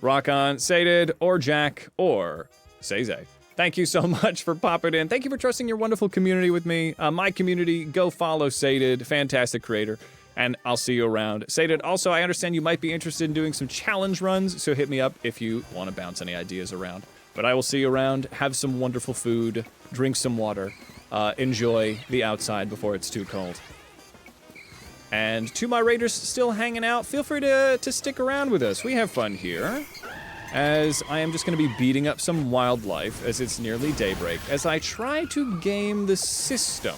Rock on, Sated, or Jack, or Seize. Thank you so much for popping in. Thank you for trusting your wonderful community with me. My community, go follow Sated, fantastic creator, and I'll see you around. Sated, also, I understand you might be interested in doing some challenge runs, so hit me up if you want to bounce any ideas around. But I will see you around. Have some wonderful food, drink some water, enjoy the outside before it's too cold. And to my raiders still hanging out, feel free to stick around with us. We have fun here, as I am just going to be beating up some wildlife as it's nearly daybreak, as I try to game the system.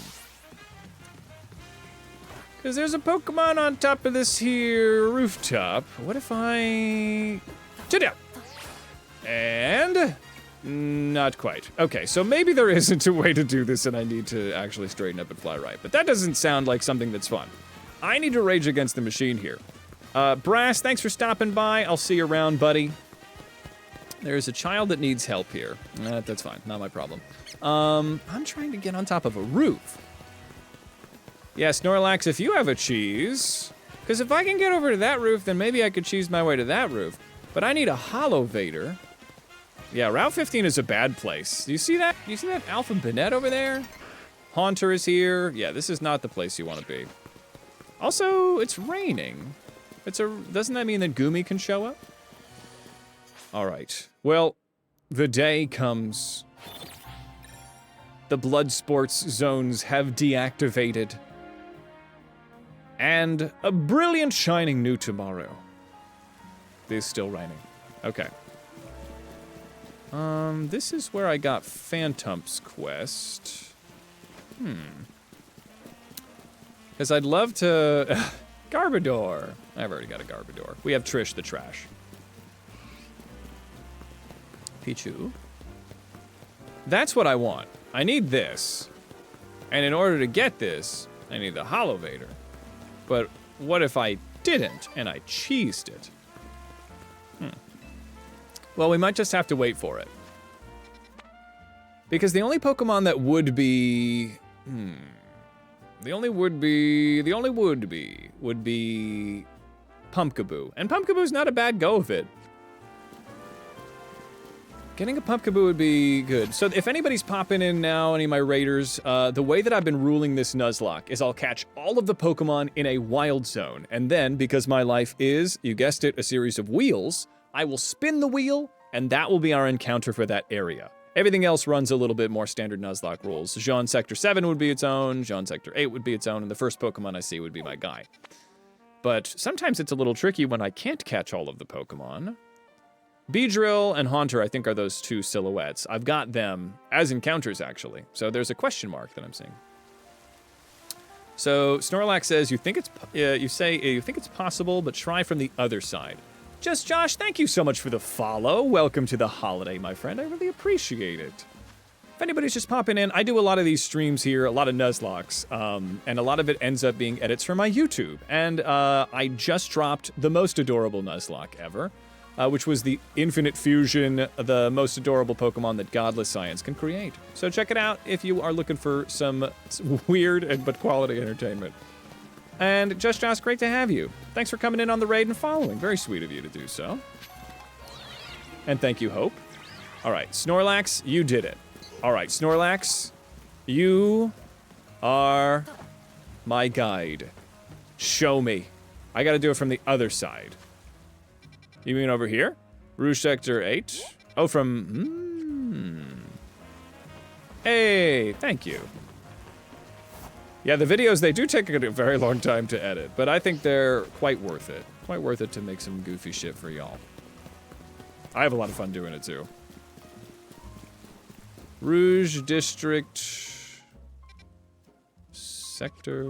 Because there's a Pokemon on top of this here rooftop. What if I... Sit down. And Not quite. Okay, so maybe there isn't a way to do this and I need to actually straighten up and fly right. But that doesn't sound like something that's fun. I need to rage against the machine here. Brass, thanks for stopping by. I'll see you around, buddy. There's a child that needs help here. That's fine, not my problem. I'm trying to get on top of a roof. Yeah, Snorlax, if you have a cheese... Because if I can get over to that roof, then maybe I could cheese my way to that roof. But I need a Hollow Vader. Yeah, Route 15 is a bad place. Do you see that? Do you see that Alpha Bonnet over there? Haunter is here. Yeah, this is not the place you want to be. Also, it's raining. Doesn't that mean that Goomy can show up? All right. Well, the day comes. The blood sports zones have deactivated. And a brilliant shining new tomorrow. It is still raining. Okay. This is where I got Phantom's quest. Because I'd love to... Garbodor. I've already got a Garbodor. We have Trish the Trash. Pichu. That's what I want. I need this. And in order to get this, I need the Hollow Vader. But what if I didn't and I cheesed it? Well, we might just have to wait for it. Because the only Pokemon that would be... The only would be Pumpkaboo. And Pumpkaboo's not a bad go of it. Getting a Pumpkaboo would be good. So if anybody's popping in now, any of my raiders, the way that I've been ruling this Nuzlocke is I'll catch all of the Pokemon in a wild zone. And then, because my life is, you guessed it, a series of wheels, I will spin the wheel, and that will be our encounter for that area. Everything else runs a little bit more standard Nuzlocke rules. Jean Sector 7 would be its own, Jean Sector 8 would be its own, and the first Pokemon I see would be my guy. But sometimes it's a little tricky when I can't catch all of the Pokemon. Beedrill and Haunter, I think, are those two silhouettes. I've got them as encounters, actually. So there's a question mark that I'm seeing. So Snorlax says, you think it's possible, but try from the other side. Just Josh, thank you so much for the follow. Welcome to the holiday, my friend. I really appreciate it. If anybody's just popping in, I do a lot of these streams here, a lot of Nuzlocks, and a lot of it ends up being edits for my YouTube. And I just dropped the most adorable Nuzlocke ever, which was the Infinite Fusion, the most adorable Pokemon that godless science can create. So check it out if you are looking for some weird but quality entertainment. And Just Josh, great to have you. Thanks for coming in on the raid and following. Very sweet of you to do so. And thank you, Hope. All right, Snorlax, you did it. All right, Snorlax, you are my guide. Show me. I gotta do it from the other side. You mean over here? Rouge Sector 8? Oh, from... Hey, thank you. Yeah, the videos, they do take a very long time to edit, but I think they're quite worth it. Quite worth it to make some goofy shit for y'all. I have a lot of fun doing it, too. Rouge District... Sector...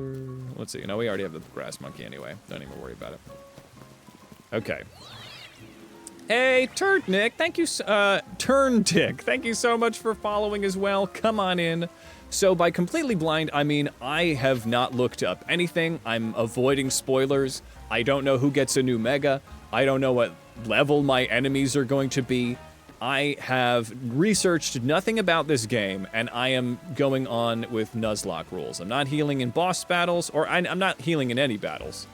Let's see, no, we already have the Grass Monkey anyway. Don't even worry about it. Okay. Hey, Turntick, thank you, Turntick, thank you so much for following as well. Come on in. So by completely blind, I mean I have not looked up anything. I'm avoiding spoilers. I don't know who gets a new Mega. I don't know what level my enemies are going to be. I have researched nothing about this game, and I am going on with Nuzlocke rules. I'm not healing in boss battles, or I'm not healing in any battles.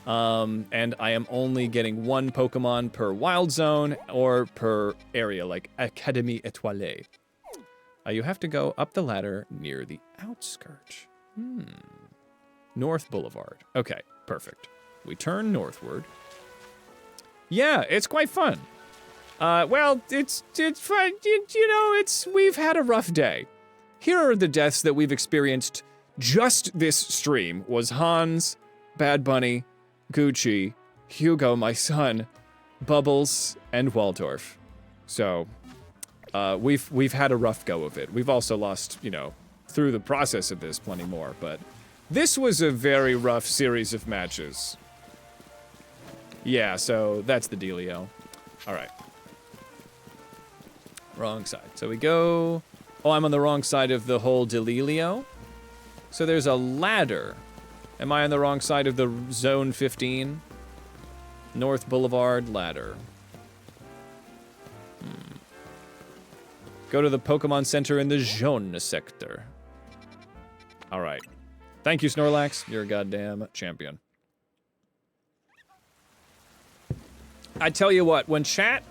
And I am only getting one Pokemon per wild zone or per area, like Académie Étoilée. You have to go up the ladder near the outskirt. North Boulevard. Okay, perfect. We turn northward. Yeah, it's quite fun. Well, it's fun. You know, we've had a rough day. Here are the deaths that we've experienced just this stream. Was Hans, Bad Bunny, Gucci, Hugo, my son, Bubbles, and Waldorf. So, we've had a rough go of it. We've also lost, you know, through the process of this, plenty more, but this was a very rough series of matches. Yeah, so that's the dealio. All right. Wrong side. So we go... Oh, I'm on the wrong side of the whole Delilio. So there's a ladder. Am I on the wrong side of the Zone 15? North Boulevard ladder. Go to the Pokemon Center in the Jaune sector. All right. Thank you, Snorlax. You're a goddamn champion. I tell you what, when chat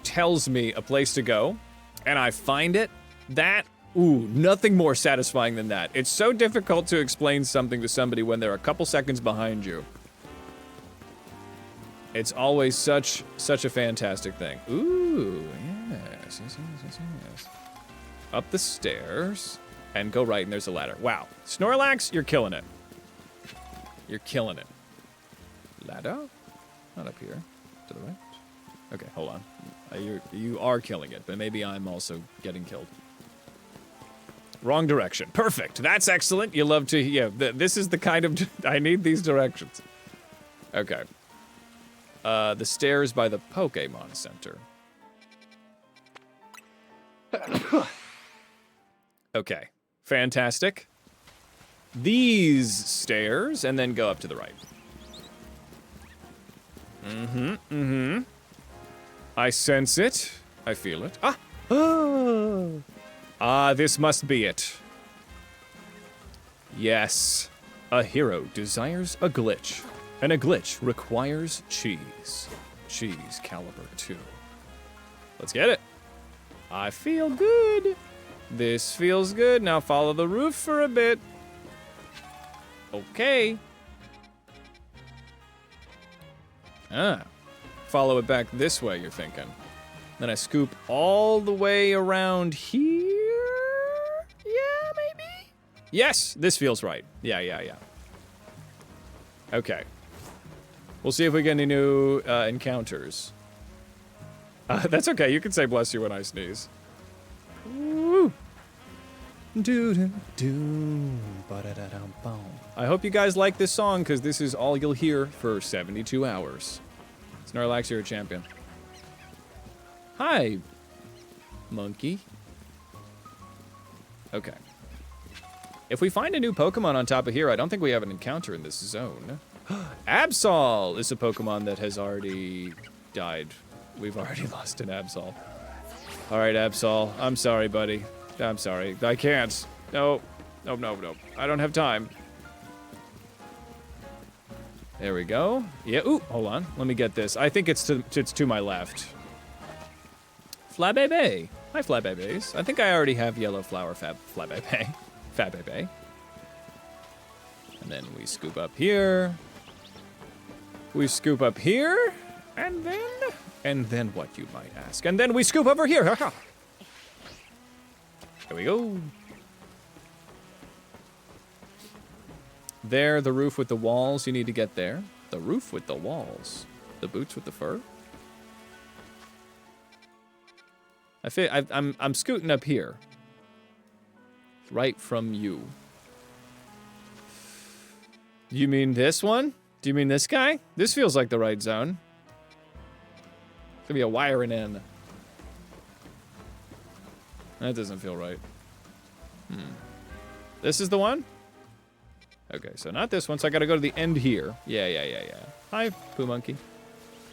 tells me a place to go, and I find it, nothing more satisfying than that. It's so difficult to explain something to somebody when they're a couple seconds behind you. It's always such a fantastic thing. Ooh, yes. Up the stairs, and go right, and there's a ladder. Wow. Snorlax, you're killing it. You're killing it. Ladder? Not up here. To the right? Okay, hold on. You are killing it, but maybe I'm also getting killed. Wrong direction. Perfect. That's excellent. You love to... Yeah, this is the kind of... I need these directions. Okay. The stairs by the Pokemon Center. Okay. Fantastic. These stairs, and then go up to the right. I sense it. I feel it. Ah! Oh. Ah, this must be it. Yes. A hero desires a glitch, and a glitch requires cheese. Cheese caliber 2. Let's get it. I feel good. This feels good. Now follow the roof for a bit. Okay. Ah. Follow it back this way, you're thinking. Then I scoop all the way around here? Yeah, maybe? Yes, this feels right. Yeah. Okay. We'll see if we get any new encounters. That's okay, you can say bless you when I sneeze. Woo! I hope you guys like this song, because this is all you'll hear for 72 hours. Snorlax, you're a champion. Hi, monkey. Okay. If we find a new Pokemon on top of here, I don't think we have an encounter in this zone. Absol is a Pokemon that has already died. We've already lost an Absol. All right, Absol. I'm sorry, buddy. I'm sorry. I can't. No. I don't have time. There we go. Yeah, ooh, hold on. Let me get this. I think it's to my left. Flabébé. Hi, Flabébés. I think I already have yellow flower Flabébé. Fabébé. And then we scoop up here. We scoop up here. And then what, you might ask? And then we scoop over here. There we go. There, the roof with the walls. You need to get there. The roof with the walls. The boots with the fur. I'm scooting up here. Right from you. You mean this one? Do you mean this guy? This feels like the right zone. Could be a wiring in. That doesn't feel right. This is the one? Okay, so not this one, so I gotta go to the end here. Yeah. Hi, Poo Monkey.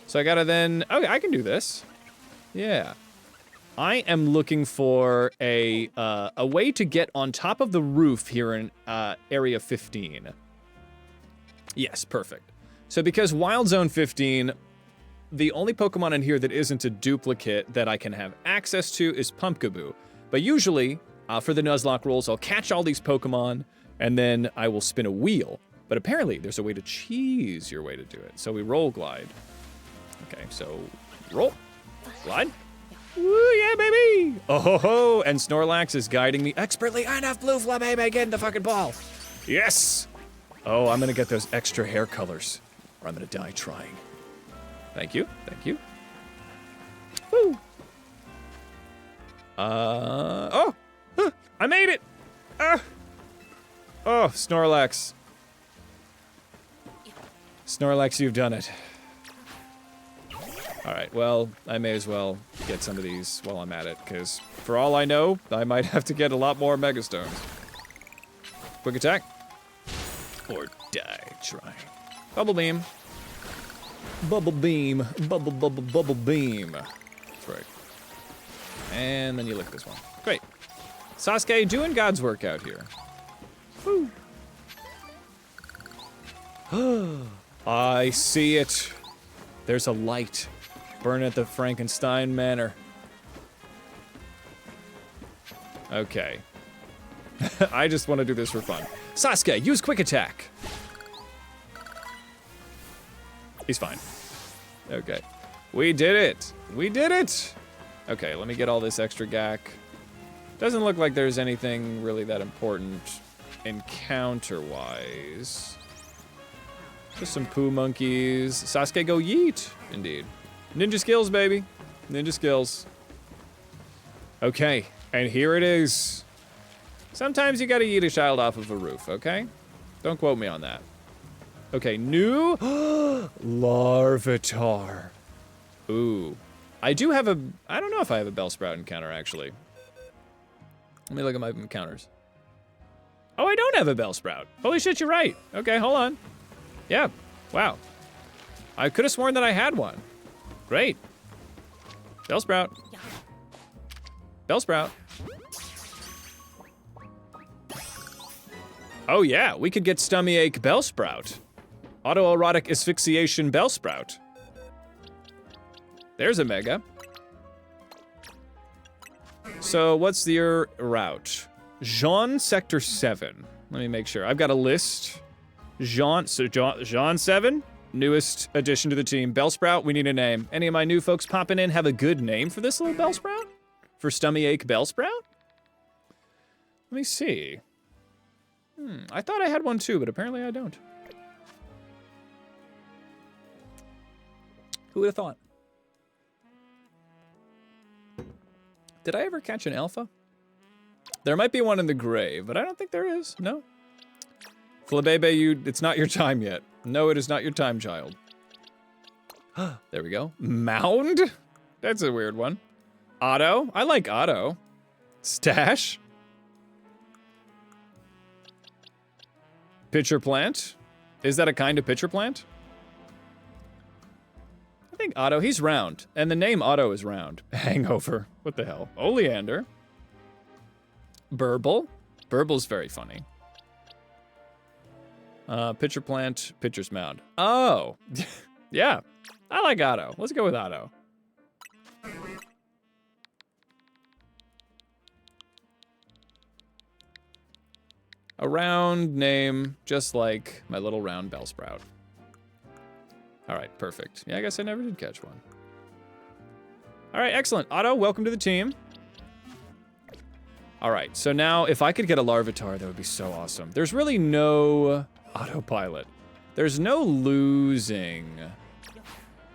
So I gotta then... Okay, I can do this. Yeah. I am looking for a way to get on top of the roof here in Area 15. Yes, perfect. So because Wild Zone 15, the only Pokemon in here that isn't a duplicate that I can have access to is Pumpkaboo. But usually, for the Nuzlocke rules, I'll catch all these Pokemon, and then I will spin a wheel. But apparently, there's a way to cheese your way to do it. So we roll glide. Okay, so roll, glide. Woo, yeah, baby! Oh ho ho! And Snorlax is guiding me expertly. Enough blue Flabébé, get in the fucking ball. Yes! Oh, I'm gonna get those extra hair colors, or I'm gonna die trying. Thank you. Woo! Oh! I made it! Oh, Snorlax. Snorlax, you've done it. Alright, well, I may as well get some of these while I'm at it, because for all I know, I might have to get a lot more Megastones. Quick attack. Or die trying. Bubble beam. Bubble beam. Bubble beam. That's right. And then you lick this one. Great. Sasuke doing God's work out here. Woo. I see it. There's a light. Burn at the Frankenstein Manor. Okay. I just want to do this for fun. Sasuke, use quick attack. He's fine. Okay. We did it. We did it. Okay, let me get all this extra gack. Doesn't look like there's anything really that important encounter-wise. Just some poo monkeys. Sasuke go yeet. Indeed. Ninja skills, baby. Ninja skills. Okay, and here it is. Sometimes you gotta yeet a child off of a roof, okay? Don't quote me on that. Okay, new Larvitar. Ooh. I do have a, I don't know if I have a Bellsprout encounter, actually. Let me look at my encounters. Oh, I don't have a Bellsprout. Holy shit, you're right. Okay, hold on. Yeah, wow. I could have sworn that I had one. Great. Bellsprout. Bellsprout. Oh yeah, we could get stummy ache Bellsprout. Autoerotic asphyxiation Bellsprout. There's a mega. So what's your route? Jean Sector 7. Let me make sure. I've got a list. Jean 7, newest addition to the team. Bellsprout, we need a name. Any of my new folks popping in have a good name for this little Bellsprout? For stummy ache Bellsprout? Let me see. I thought I had one too, but apparently I don't. Who would have thought? Did I ever catch an alpha? There might be one in the grave, but I don't think there is. No. Flabebe, it's not your time yet. No, it is not your time, child. There we go. Mound? That's a weird one. Otto? I like Otto. Stash? Pitcher plant? Is that a kind of pitcher plant? I think Otto, he's round. And the name Otto is round. Hangover. What the hell? Oleander. Burble. Burble's very funny. Pitcher plant, pitcher's mound. Oh. Yeah. I like Otto. Let's go with Otto. A round name, just like my little round Bellsprout. All right, perfect. Yeah, I guess I never did catch one. All right, excellent. Otto, welcome to the team. All right, so now if I could get a Larvitar, that would be so awesome. There's really no autopilot. There's no losing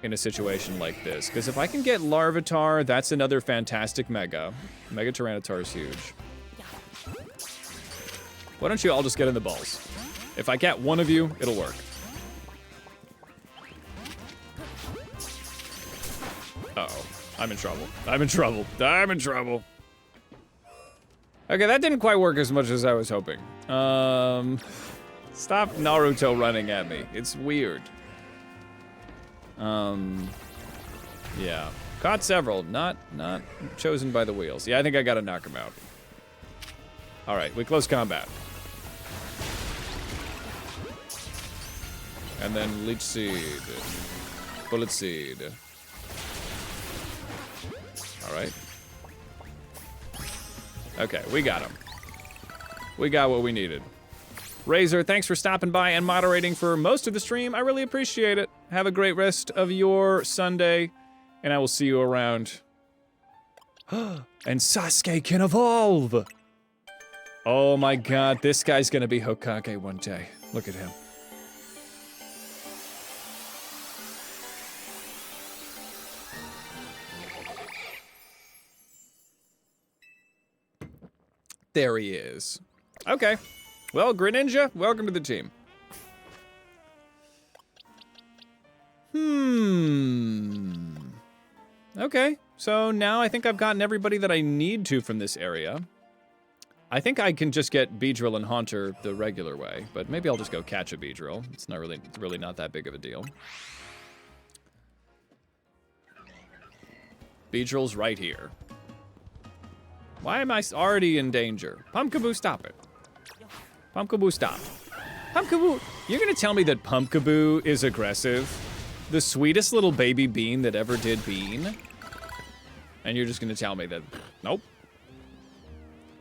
in a situation like this, because if I can get Larvitar, that's another fantastic Mega. Mega Tyranitar is huge. Why don't you all just get in the balls? If I get one of you, it'll work. Uh-oh. I'm in trouble. I'm in trouble. I'm in trouble. Okay, that didn't quite work as much as I was hoping. Stop Naruto running at me. It's weird. Yeah. Caught several. Not chosen by the wheels. Yeah, I think I gotta knock him out. All right, we close combat. And then Leech Seed. Bullet Seed. Alright. Okay, we got him. We got what we needed. Razor, thanks for stopping by and moderating for most of the stream. I really appreciate it. Have a great rest of your Sunday, and I will see you around. And Sasuke can evolve! Oh my god, this guy's gonna be Hokage one day. Look at him. There he is. Okay. Well, Greninja, welcome to the team. Okay, so now I think I've gotten everybody that I need to from this area. I think I can just get Beedrill and Haunter the regular way, but maybe I'll just go catch a Beedrill. It's really not that big of a deal. Beedrill's right here. Why am I already in danger? Pumpkaboo, stop it. Pumpkaboo, stop. Pumpkaboo, you're gonna tell me that Pumpkaboo is aggressive? The sweetest little baby bean that ever did bean? And you're just gonna tell me that, nope.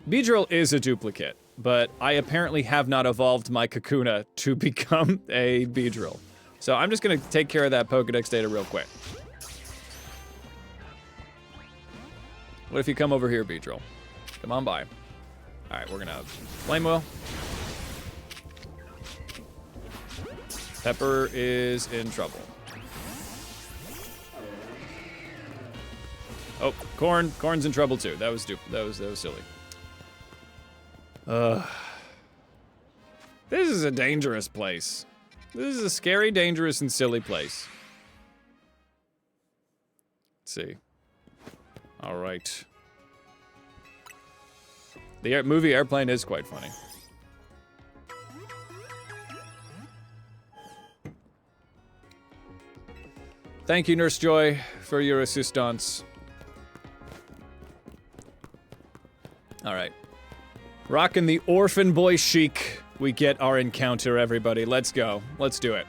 Beedrill is a duplicate, but I apparently have not evolved my Kakuna to become a Beedrill. So I'm just gonna take care of that Pokedex data real quick. What if you come over here, Beedrill? Come on by. All right, we're gonna Flame Wheel. Pepper is in trouble. Oh, Corn's in trouble too. That was silly. This is a dangerous place. This is a scary, dangerous, and silly place. Let's see. All right. The movie Airplane is quite funny. Thank you, Nurse Joy, for your assistance. All right. Rockin' the Orphan Boy Sheek. We get our encounter, everybody. Let's go. Let's do it.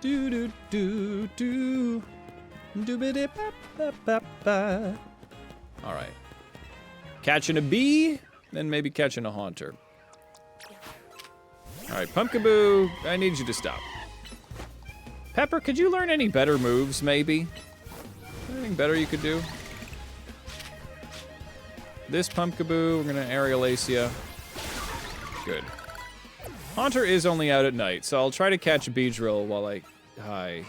Do do do do. Do-ba-da-ba-ba-ba-ba. All right. Catching a bee, then maybe catching a Haunter. All right, Pumpkaboo, I need you to stop. Pepper, could you learn any better moves, maybe? Anything better you could do? This Pumpkaboo, we're gonna Aerial Ace ya. Good. Haunter is only out at night, so I'll try to catch Beedrill while I... Hi.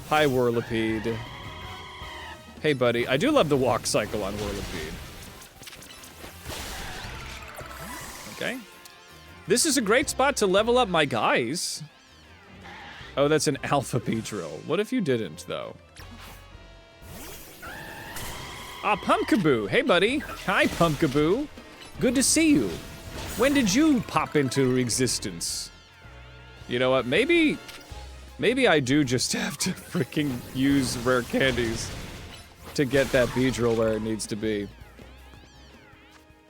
Hi, Whirlipede. Hey, buddy. I do love the walk cycle on Whirlipede. Okay. This is a great spot to level up my guys. Oh, that's an Alpha Beedrill. What if you didn't, though? Ah, Pumpkaboo. Hey, buddy. Hi, Pumpkaboo. Good to see you. When did you pop into existence? You know what? Maybe I do just have to freaking use rare candies to get that Beedrill where it needs to be.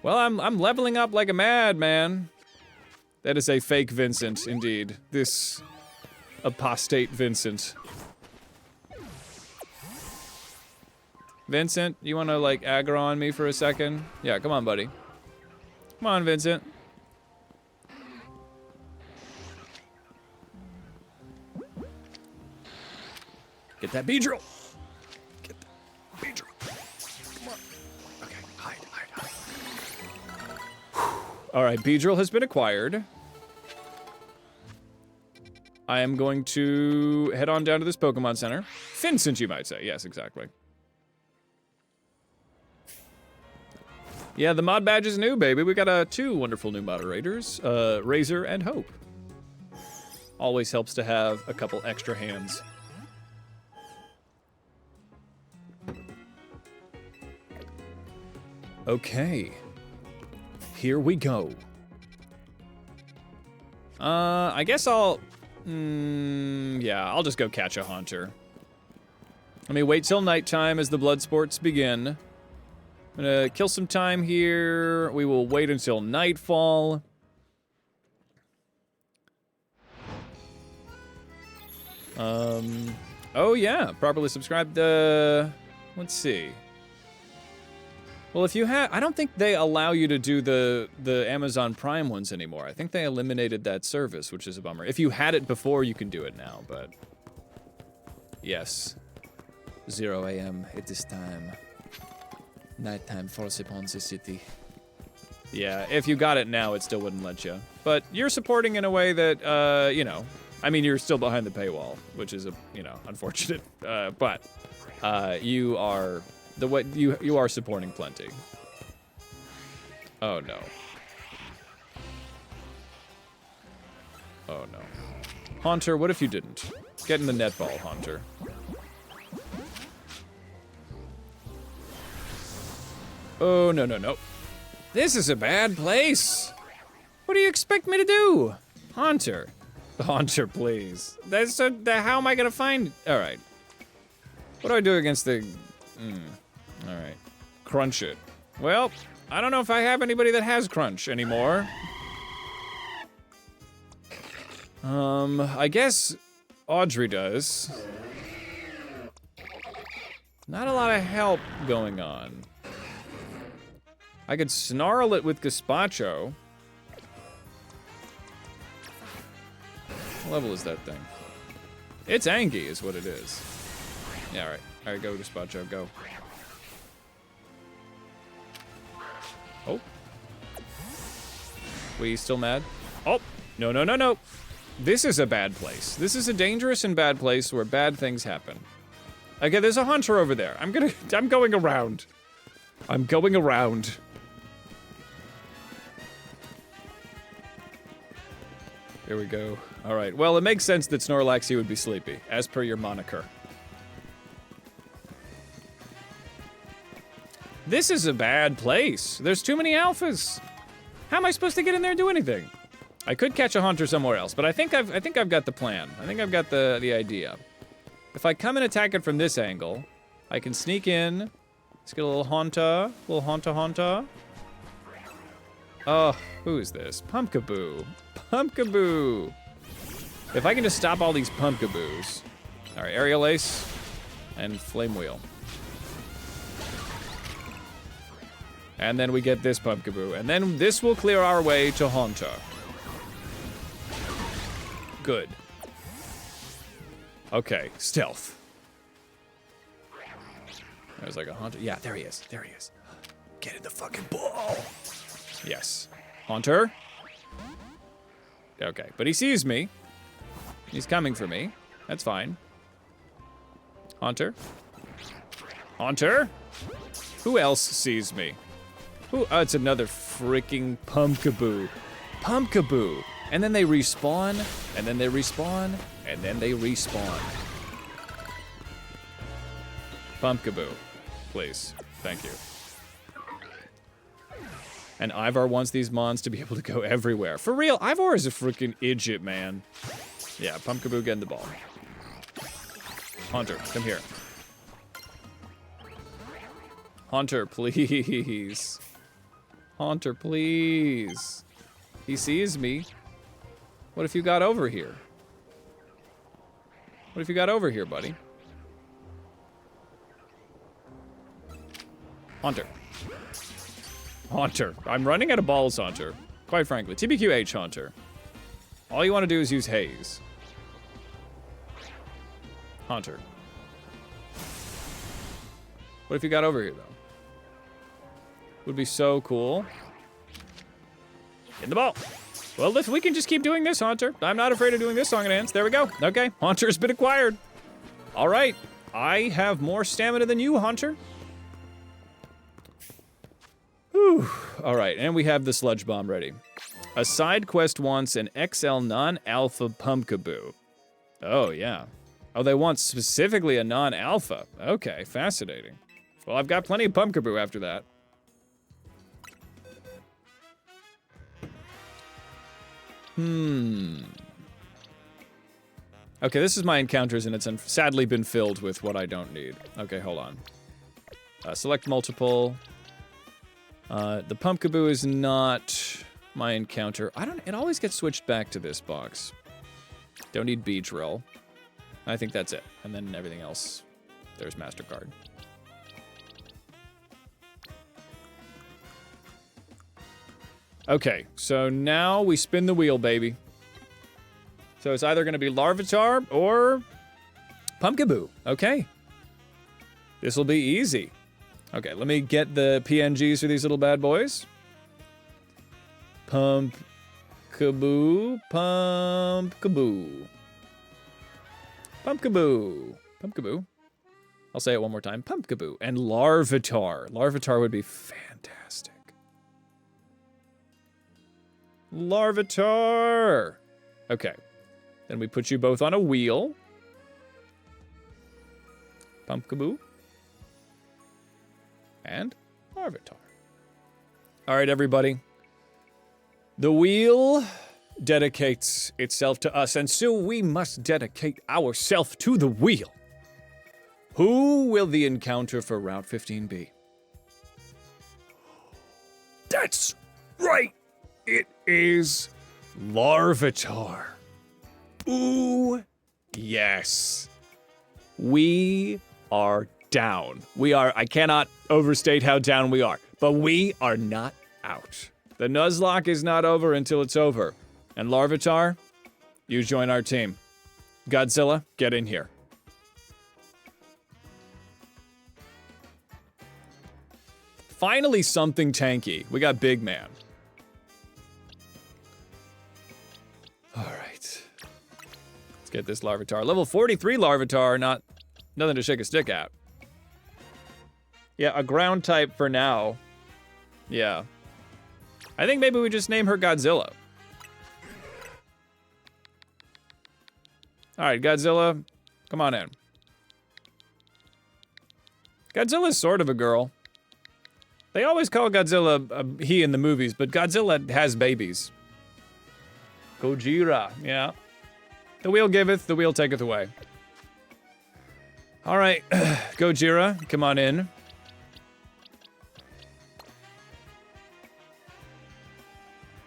Well, I'm leveling up like a madman. That is a fake Vincent, indeed. This apostate Vincent. Vincent, you wanna like aggro on me for a second? Yeah, come on, buddy. Come on, Vincent. Get that Beedrill. Get that Beedrill. Come on. Okay, hide. All right, Beedrill has been acquired. I am going to head on down to this Pokemon Center. Vincent, you might say. Yes, exactly. Yeah, the mod badge is new, baby. We got two wonderful new moderators, Razor and Hope. Always helps to have a couple extra hands. Okay. Here we go. I guess I'll... yeah, I'll just go catch a Haunter. Let me wait till nighttime as the blood sports begin. I'm gonna kill some time here. We will wait until nightfall. Oh yeah, properly subscribed. Let's see. Well, if you have, I don't think they allow you to do the Amazon Prime ones anymore. I think they eliminated that service, which is a bummer. If you had it before, you can do it now, but yes. 0 a.m. at this time. Nighttime falls upon the city. Yeah, if you got it now, it still wouldn't let you. But you're supporting in a way that, you know, I mean, you're still behind the paywall, which is, you know, unfortunate. But you are... you are supporting plenty. Oh no. Oh no. Haunter, what if you didn't? Get in the netball, Haunter. Oh, no, no, no. This is a bad place. What do you expect me to do? Haunter. Haunter, please. How am I gonna find? All right. What do I do against the? All right. Crunch it. Well, I don't know if I have anybody that has crunch anymore. I guess Audrey does. Not a lot of help going on. I could snarl it with Gazpacho. What level is that thing? It's Angie is what it is. Yeah, all right. All right, go Gazpacho, go. Oh. We still mad? Oh, no, no, no, no. This is a bad place. This is a dangerous and bad place where bad things happen. Okay, there's a hunter over there. I'm going around. I'm going around. Here we go. All right, well, it makes sense that Snorlaxy would be sleepy, as per your moniker. This is a bad place. There's too many alphas. How am I supposed to get in there and do anything? I could catch a hunter somewhere else, but I think I've got the plan. I think I've got the idea. If I come and attack it from this angle, I can sneak in. Let's get a little haunter. Oh, who is this? Pumpkaboo. Pumpkaboo. If I can just stop all these Pumpkaboos. All right, Aerial Ace and Flame Wheel. And then we get this Pumpkaboo. And then this will clear our way to Haunter. Good. Okay, stealth. There's like a Haunter. Yeah, there he is. There he is. Get in the fucking ball. Yes. Haunter. Okay, but he sees me. He's coming for me. That's fine. Haunter. Haunter. Who else sees me? Who? Oh, it's another freaking Pumpkaboo. Pumpkaboo. And then they respawn, and then they respawn, and then they respawn. Pumpkaboo, please. Thank you. And Ivar wants these mons to be able to go everywhere. For real, Ivar is a freaking idiot, man. Yeah, Pumpkaboo, get in the ball. Haunter, come here. Haunter, please. Haunter, please. He sees me. What if you got over here? What if you got over here, buddy? Haunter. Haunter. I'm running out of balls, Haunter. Quite frankly. TBQH, Haunter. All you want to do is use Haze. Haunter. What if you got over here, though? Would be so cool. In the ball. Well, if we can just keep doing this, Haunter. I'm not afraid of doing this song and dance. There we go. Okay, Haunter's been acquired. All right. I have more stamina than you, Haunter. Whew. All right, and we have the Sludge Bomb ready. A side quest wants an XL non-alpha Pumpkaboo. Oh, yeah. Oh, they want specifically a non-alpha. Okay, fascinating. Well, I've got plenty of Pumpkaboo after that. Okay, this is my encounters, and it's sadly been filled with what I don't need. Okay, hold on. Select multiple. The Pumpkaboo is not my encounter. It always gets switched back to this box. Don't need Beedrill. I think that's it. And then everything else, there's MasterCard. Okay, so now we spin the wheel, baby. So it's either going to be Larvitar or Pumpkaboo. Okay. This will be easy. Okay, let me get the PNGs for these little bad boys. Pumpkaboo, Pumpkaboo. Pumpkaboo. Pumpkaboo. I'll say it one more time. Pumpkaboo. And Larvitar. Larvitar would be fantastic. Larvitar! Okay. Then we put you both on a wheel. Pumpkaboo. And Larvitar. All right, everybody. The wheel dedicates itself to us, and so we must dedicate ourselves to the wheel. Who will the encounter for Route 15 be? That's right. It is Larvitar. Ooh, yes. We are down. I cannot overstate how down we are, but we are not out. The Nuzlocke is not over until it's over. And Larvitar, you join our team. Godzilla, get in here. Finally something tanky. We got Big Man. All right. Let's get this Larvitar. Level 43 Larvitar, nothing to shake a stick at. Yeah, a ground type for now. Yeah. I think maybe we just name her Godzilla. All right, Godzilla, come on in. Godzilla's sort of a girl. They always call Godzilla a he in the movies, but Godzilla has babies. Gojira, yeah. The wheel giveth, the wheel taketh away. All right, Gojira, come on in.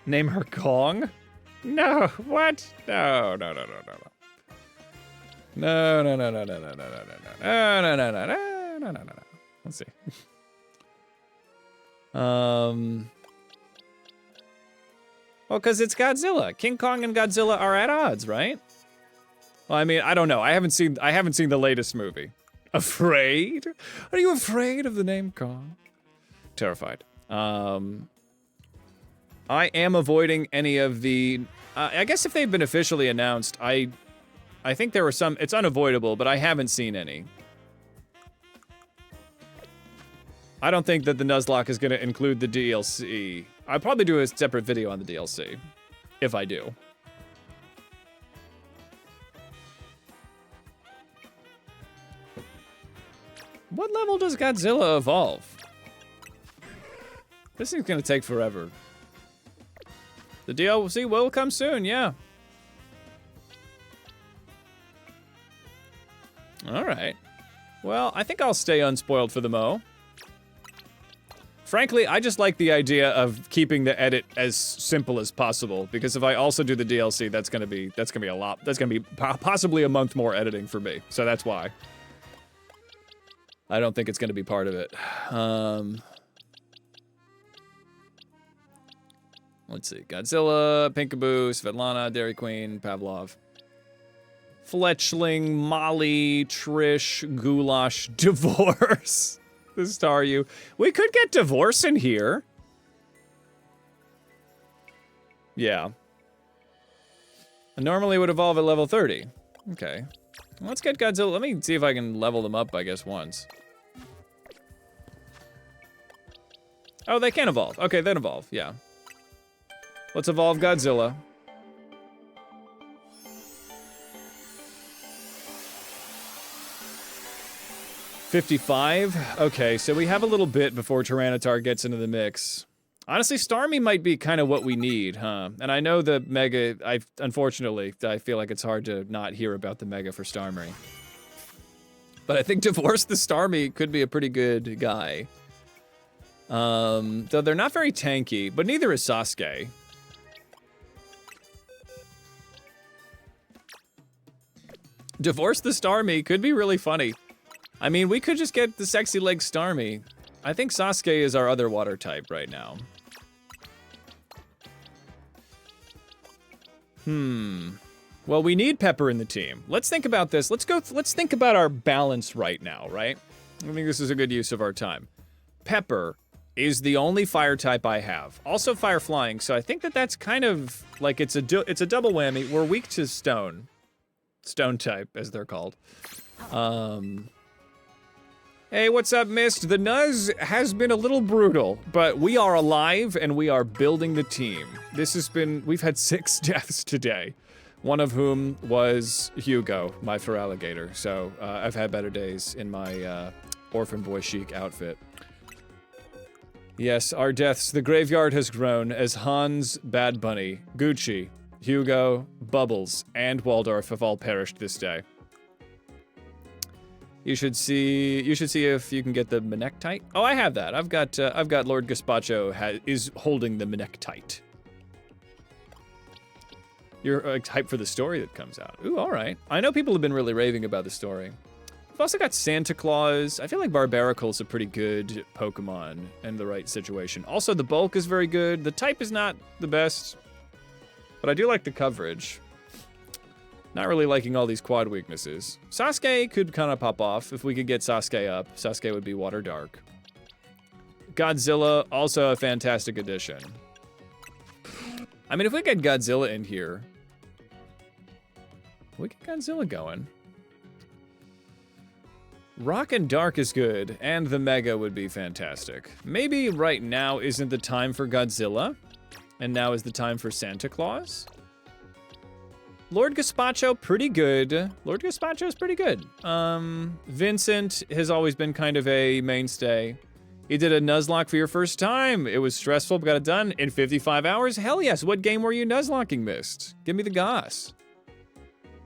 Name her Kong? No, what? No. No. Let's see. Well, because it's Godzilla. King Kong and Godzilla are at odds, right? Well, I mean, I don't know. I haven't seen the latest movie. Afraid? Are you afraid of the name Kong? Terrified. I am avoiding any of the... I guess if they've been officially announced, I think there were some... It's unavoidable, but I haven't seen any. I don't think that the Nuzlocke is going to include the DLC. I'll probably do a separate video on the DLC. If I do. What level does Godzilla evolve? This thing's going to take forever. The DLC will come soon, yeah. Alright. Well, I think I'll stay unspoiled for the mo. Frankly, I just like the idea of keeping the edit as simple as possible, because if I also do the DLC, that's gonna be a lot. That's gonna be possibly a month more editing for me. So that's why. I don't think it's gonna be part of it. Let's see. Godzilla, Pinkaboo, Svetlana, Dairy Queen, Pavlov. Fletchling, Molly, Trish, Goulash, Divorce. The star you. We could get Divorce in here. Yeah. I normally would evolve at level 30. Okay. Let's get Godzilla. Let me see if I can level them up, I guess, once. Oh, they can evolve. Okay, then evolve. Yeah. Let's evolve Godzilla. $55? Okay, so we have a little bit before Tyranitar gets into the mix. Honestly, Starmie might be kind of what we need, huh? And I know the Mega, unfortunately, I feel like it's hard to not hear about the Mega for Starmie. But I think Divorce the Starmie could be a pretty good guy. Though they're not very tanky, but neither is Sasuke. Divorce the Starmie could be really funny. I mean, we could just get the sexy leg Starmie. I think Sasuke is our other water type right now. Well, we need Pepper in the team. Let's think about this. Let's think about our balance right now, right? I think this is a good use of our time. Pepper is the only fire type I have. Also fire flying, so I think that's kind of like it's a double whammy. We're weak to stone. Stone type, as they're called. Hey, what's up, Mist? The Nuz has been a little brutal, but we are alive and we are building the team. We've had 6 deaths today, one of whom was Hugo, my fur alligator. So I've had better days in my Orphan boy Sheek outfit. Yes, our deaths. The graveyard has grown as Hans, Bad Bunny, Gucci, Hugo, Bubbles, and Waldorf have all perished this day. You should see if you can get the Manectite. Oh, I have that. I've got Lord Gazpacho is holding the Manectite. You're hyped for the story that comes out. Ooh, all right. I know people have been really raving about the story. We've also got Santa Claus. I feel like Barbaricle's a pretty good Pokemon in the right situation. Also, the bulk is very good. The type is not the best, but I do like the coverage. Not really liking all these quad weaknesses. Sasuke could kind of pop off. If we could get Sasuke up, Sasuke would be Water Dark. Godzilla, also a fantastic addition. I mean, if we get Godzilla in here, we get Godzilla going. Rock and Dark is good, and the Mega would be fantastic. Maybe right now isn't the time for Godzilla, and now is the time for Santa Claus. Lord Gazpacho, pretty good. Lord Gazpacho's pretty good. Vincent has always been kind of a mainstay. You did a Nuzlocke for your first time. It was stressful, but got it done in 55 hours. Hell yes, what game were you Nuzlocking missed? Give me the goss.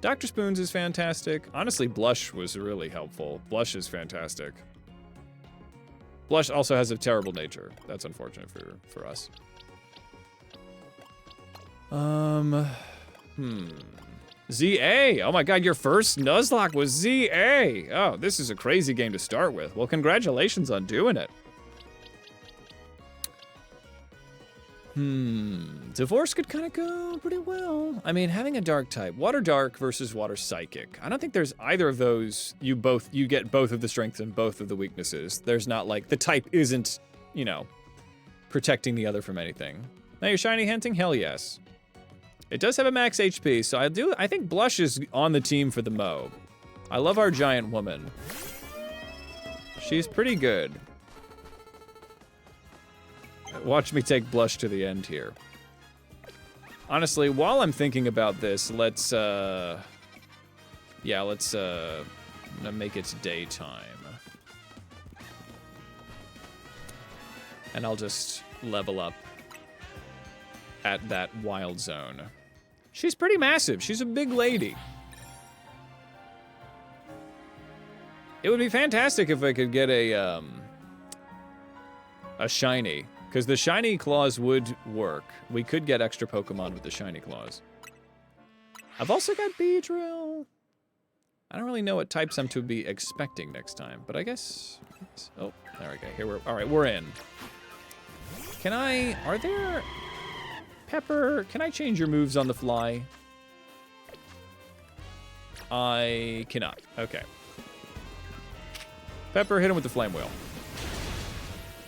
Dr. Spoons is fantastic. Honestly, Blush was really helpful. Blush is fantastic. Blush also has a terrible nature. That's unfortunate for us. ZA. Oh my god, your first Nuzlocke was ZA. Oh, this is a crazy game to start with. Well, congratulations on doing it. Divorce could kind of go pretty well. I mean, having a dark type, Water Dark versus Water Psychic. I don't think there's either of those. You get both of the strengths and both of the weaknesses. There's not like the type isn't, you know, protecting the other from anything. Now you're shiny hinting? Hell yes. It does have a max HP, so I think Blush is on the team for the Mo. I love our giant woman. She's pretty good. Watch me take Blush to the end here. Honestly, while I'm thinking about this, let's make it daytime. And I'll just level up at that wild zone. She's pretty massive. She's a big lady. It would be fantastic if I could get a shiny, because the shiny claws would work. We could get extra Pokemon with the shiny claws. I've also got Beedrill. I don't really know what types I'm to be expecting next time, but I guess. Oh, there we go. Here all right, we're in. Are there... Pepper, can I change your moves on the fly? I cannot. Okay. Pepper, hit him with the Flame Wheel.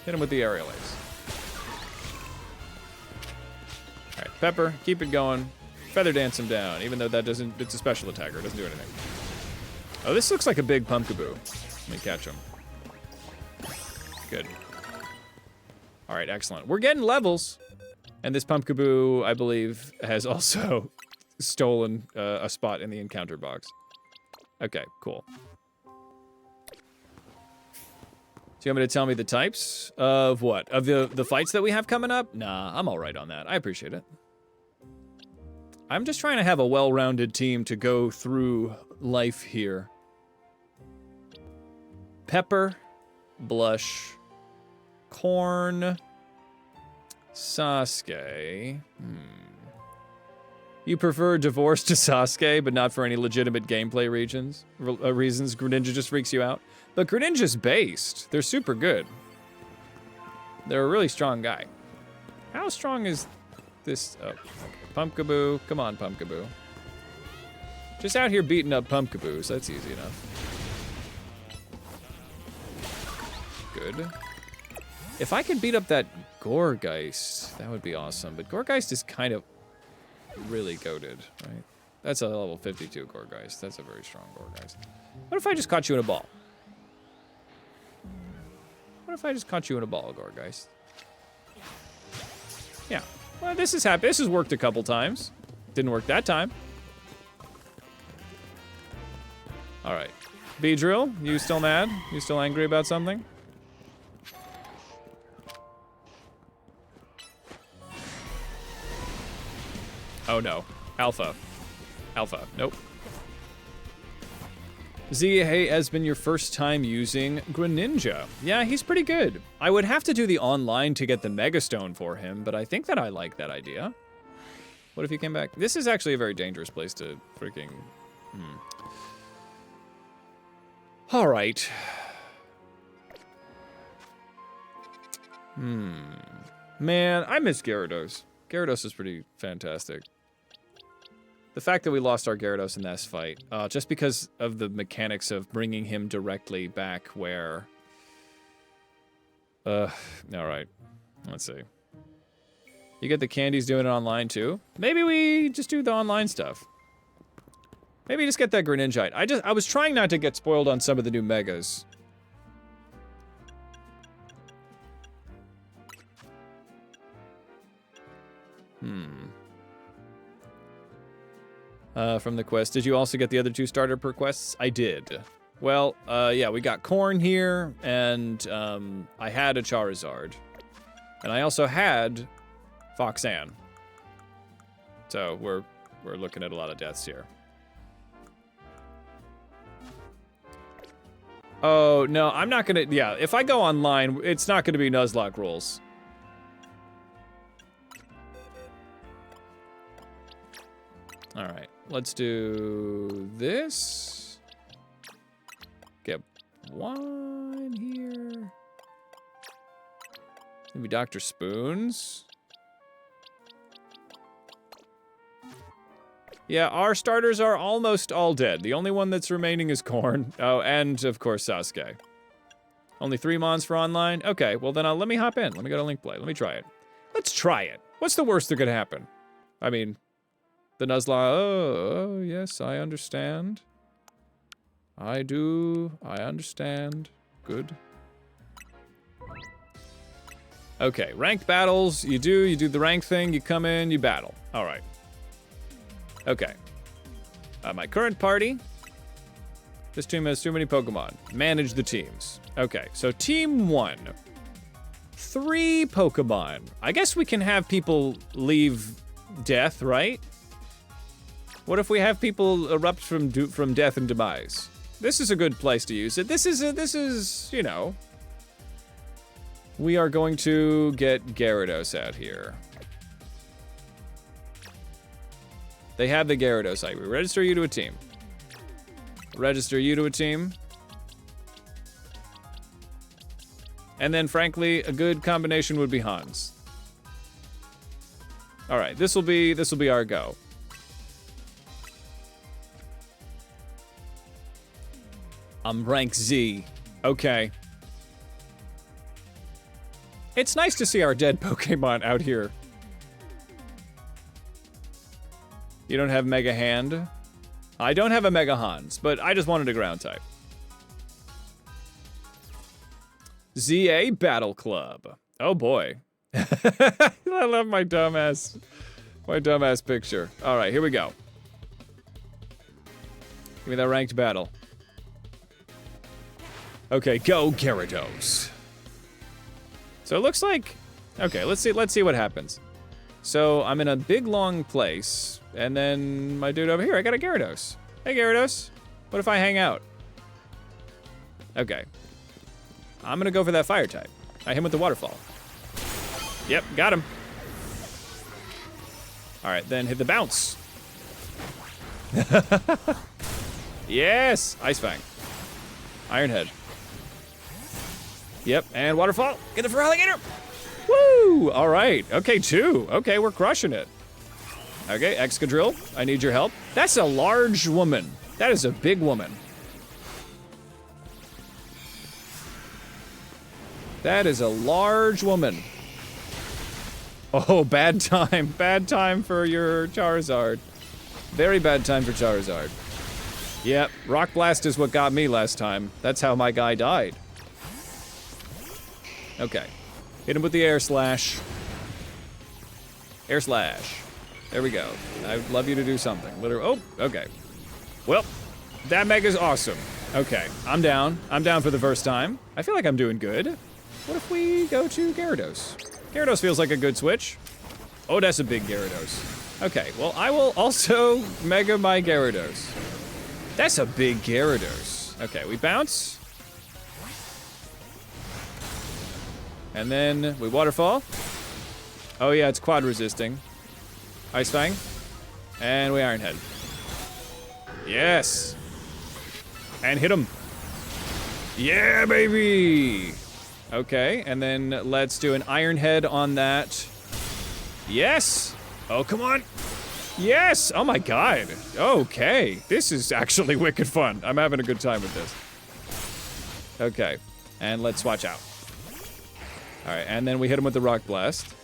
Hit him with the Aerial Ace. Alright, Pepper, keep it going. Feather Dance him down, even though it's a special attacker. It doesn't do anything. Oh, this looks like a big Pumpkaboo. Let me catch him. Good. Alright, excellent. We're getting levels. And this Pumpkaboo, I believe, has also stolen a spot in the encounter box. Okay, cool. So you want me to tell me the types of what? Of the fights that we have coming up? Nah, I'm all right on that. I appreciate it. I'm just trying to have a well-rounded team to go through life here. Pepper, Blush, Corn, Sasuke. You prefer Divorce to Sasuke, but not for any legitimate gameplay reasons? Greninja just freaks you out? But Greninja's based. They're super good. They're a really strong guy. How strong is this? Oh, okay. Pumpkaboo. Come on, Pumpkaboo. Just out here beating up Pumpkaboos. That's easy enough. Good. If I could beat up that Gourgeist, that would be awesome. But Gourgeist is kind of really goated, right? That's a level 52 Gourgeist. That's a very strong Gourgeist. What if I just caught you in a ball? What if I just caught you in a ball, Gourgeist? Yeah. Well, this has worked a couple times. Didn't work that time. All right. Beedrill, you still mad? You still angry about something? Oh no. Alpha. Alpha. Nope. Z, hey, has been your first time using Greninja. Yeah, he's pretty good. I would have to do the online to get the Megastone for him, but I think that I like that idea. What if he came back? This is actually a very dangerous place to freaking... All right. Man, I miss Gyarados. Gyarados is pretty fantastic. The fact that we lost our Gyarados in this fight, just because of the mechanics of bringing him directly back where... alright. Let's see. You get the candies doing it online too? Maybe we just do the online stuff. Maybe just get that Greninja. I was trying not to get spoiled on some of the new Megas. From the quest. Did you also get the other 2 starter per quests? I did. Well, yeah, we got Corn here, and I had a Charizard. And I also had Foxan. So we're looking at a lot of deaths here. Oh, no, I'm not gonna... Yeah, if I go online, it's not gonna be Nuzlocke rules. Alright, let's do this. Get 1 here. Maybe Dr. Spoons. Yeah, our starters are almost all dead. The only one that's remaining is Corn. Oh, and of course Sasuke. Only 3 mons for online? Okay, well then let me hop in. Let me go to Link Play. Let me try it. Let's try it. What's the worst that could happen? I mean, the Nuzlocke. Oh, yes, I understand. I do. I understand. Good. Okay, ranked battles. You do the rank thing. You come in, you battle. All right. Okay. My current party. This team has too many Pokemon. Manage the teams. Okay, so team 1. 3 Pokemon. I guess we can have people leave death, right? What if we have people erupt from death and demise? This is a good place to use it. This is, you know. We are going to get Gyarados out here. They have the Gyarados. We register you to a team. Register you to a team. And then, frankly, a good combination would be Hans. All right, this will be our go. I'm rank Z. Okay. It's nice to see our dead Pokemon out here. You don't have Mega Hand? I don't have a Mega Hans, but I just wanted a ground type. ZA Battle Club. Oh boy. I love my dumbass picture. All right, here we go. Give me that ranked battle. Okay, go Gyarados. So it looks like, okay, let's see what happens. So I'm in a big long place, and then my dude over here, I got a Gyarados. Hey Gyarados, what if I hang out? Okay. I'm gonna go for that fire type. I hit him with the waterfall. Yep, got him. All right, then hit the bounce. Yes, Ice Fang. Iron Head. Yep, and waterfall. Get the Feraligatr. Woo! All right. Okay, 2. Okay, we're crushing it. Okay, Excadrill, I need your help. That's a large woman. That is a big woman. That is a large woman. Oh, bad time. Bad time for your Charizard. Very bad time for Charizard. Yep, Rock Blast is what got me last time. That's how my guy died. Okay. Hit him with the Air Slash. Air Slash. There we go. I'd love you to do something. Literally. Oh, okay. Well, that Mega's awesome. Okay, I'm down. I'm down for the first time. I feel like I'm doing good. What if we go to Gyarados? Gyarados feels like a good switch. Oh, that's a big Gyarados. Okay, well, I will also Mega my Gyarados. That's a big Gyarados. Okay, we bounce. And then we Waterfall. Oh yeah, it's quad resisting. Ice Fang. And we Iron Head. Yes. And hit him. Yeah, baby. Okay, and then let's do an Iron Head on that. Yes. Oh, come on. Yes. Oh my god. Okay. This is actually wicked fun. I'm having a good time with this. Okay. And let's watch out. Alright, and then we hit him with the Rock Blast.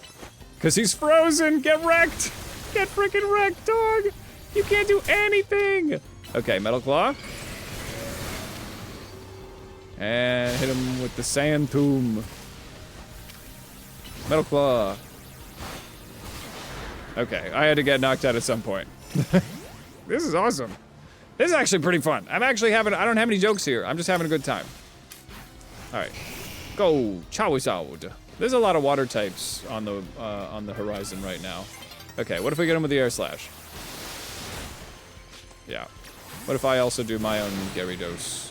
Because he's frozen! Get wrecked! Get freaking wrecked, dog! You can't do anything! Okay, Metal Claw. And hit him with the Sand Tomb. Metal Claw. Okay, I had to get knocked out at some point. This is awesome. This is actually pretty fun. I'm actually having, I don't have any jokes here. I'm just having a good time. Alright. Go, Charizard. There's a lot of water types on the horizon right now. Okay, what if we get him with the Air Slash? Yeah. What if I also do my own Gyarados?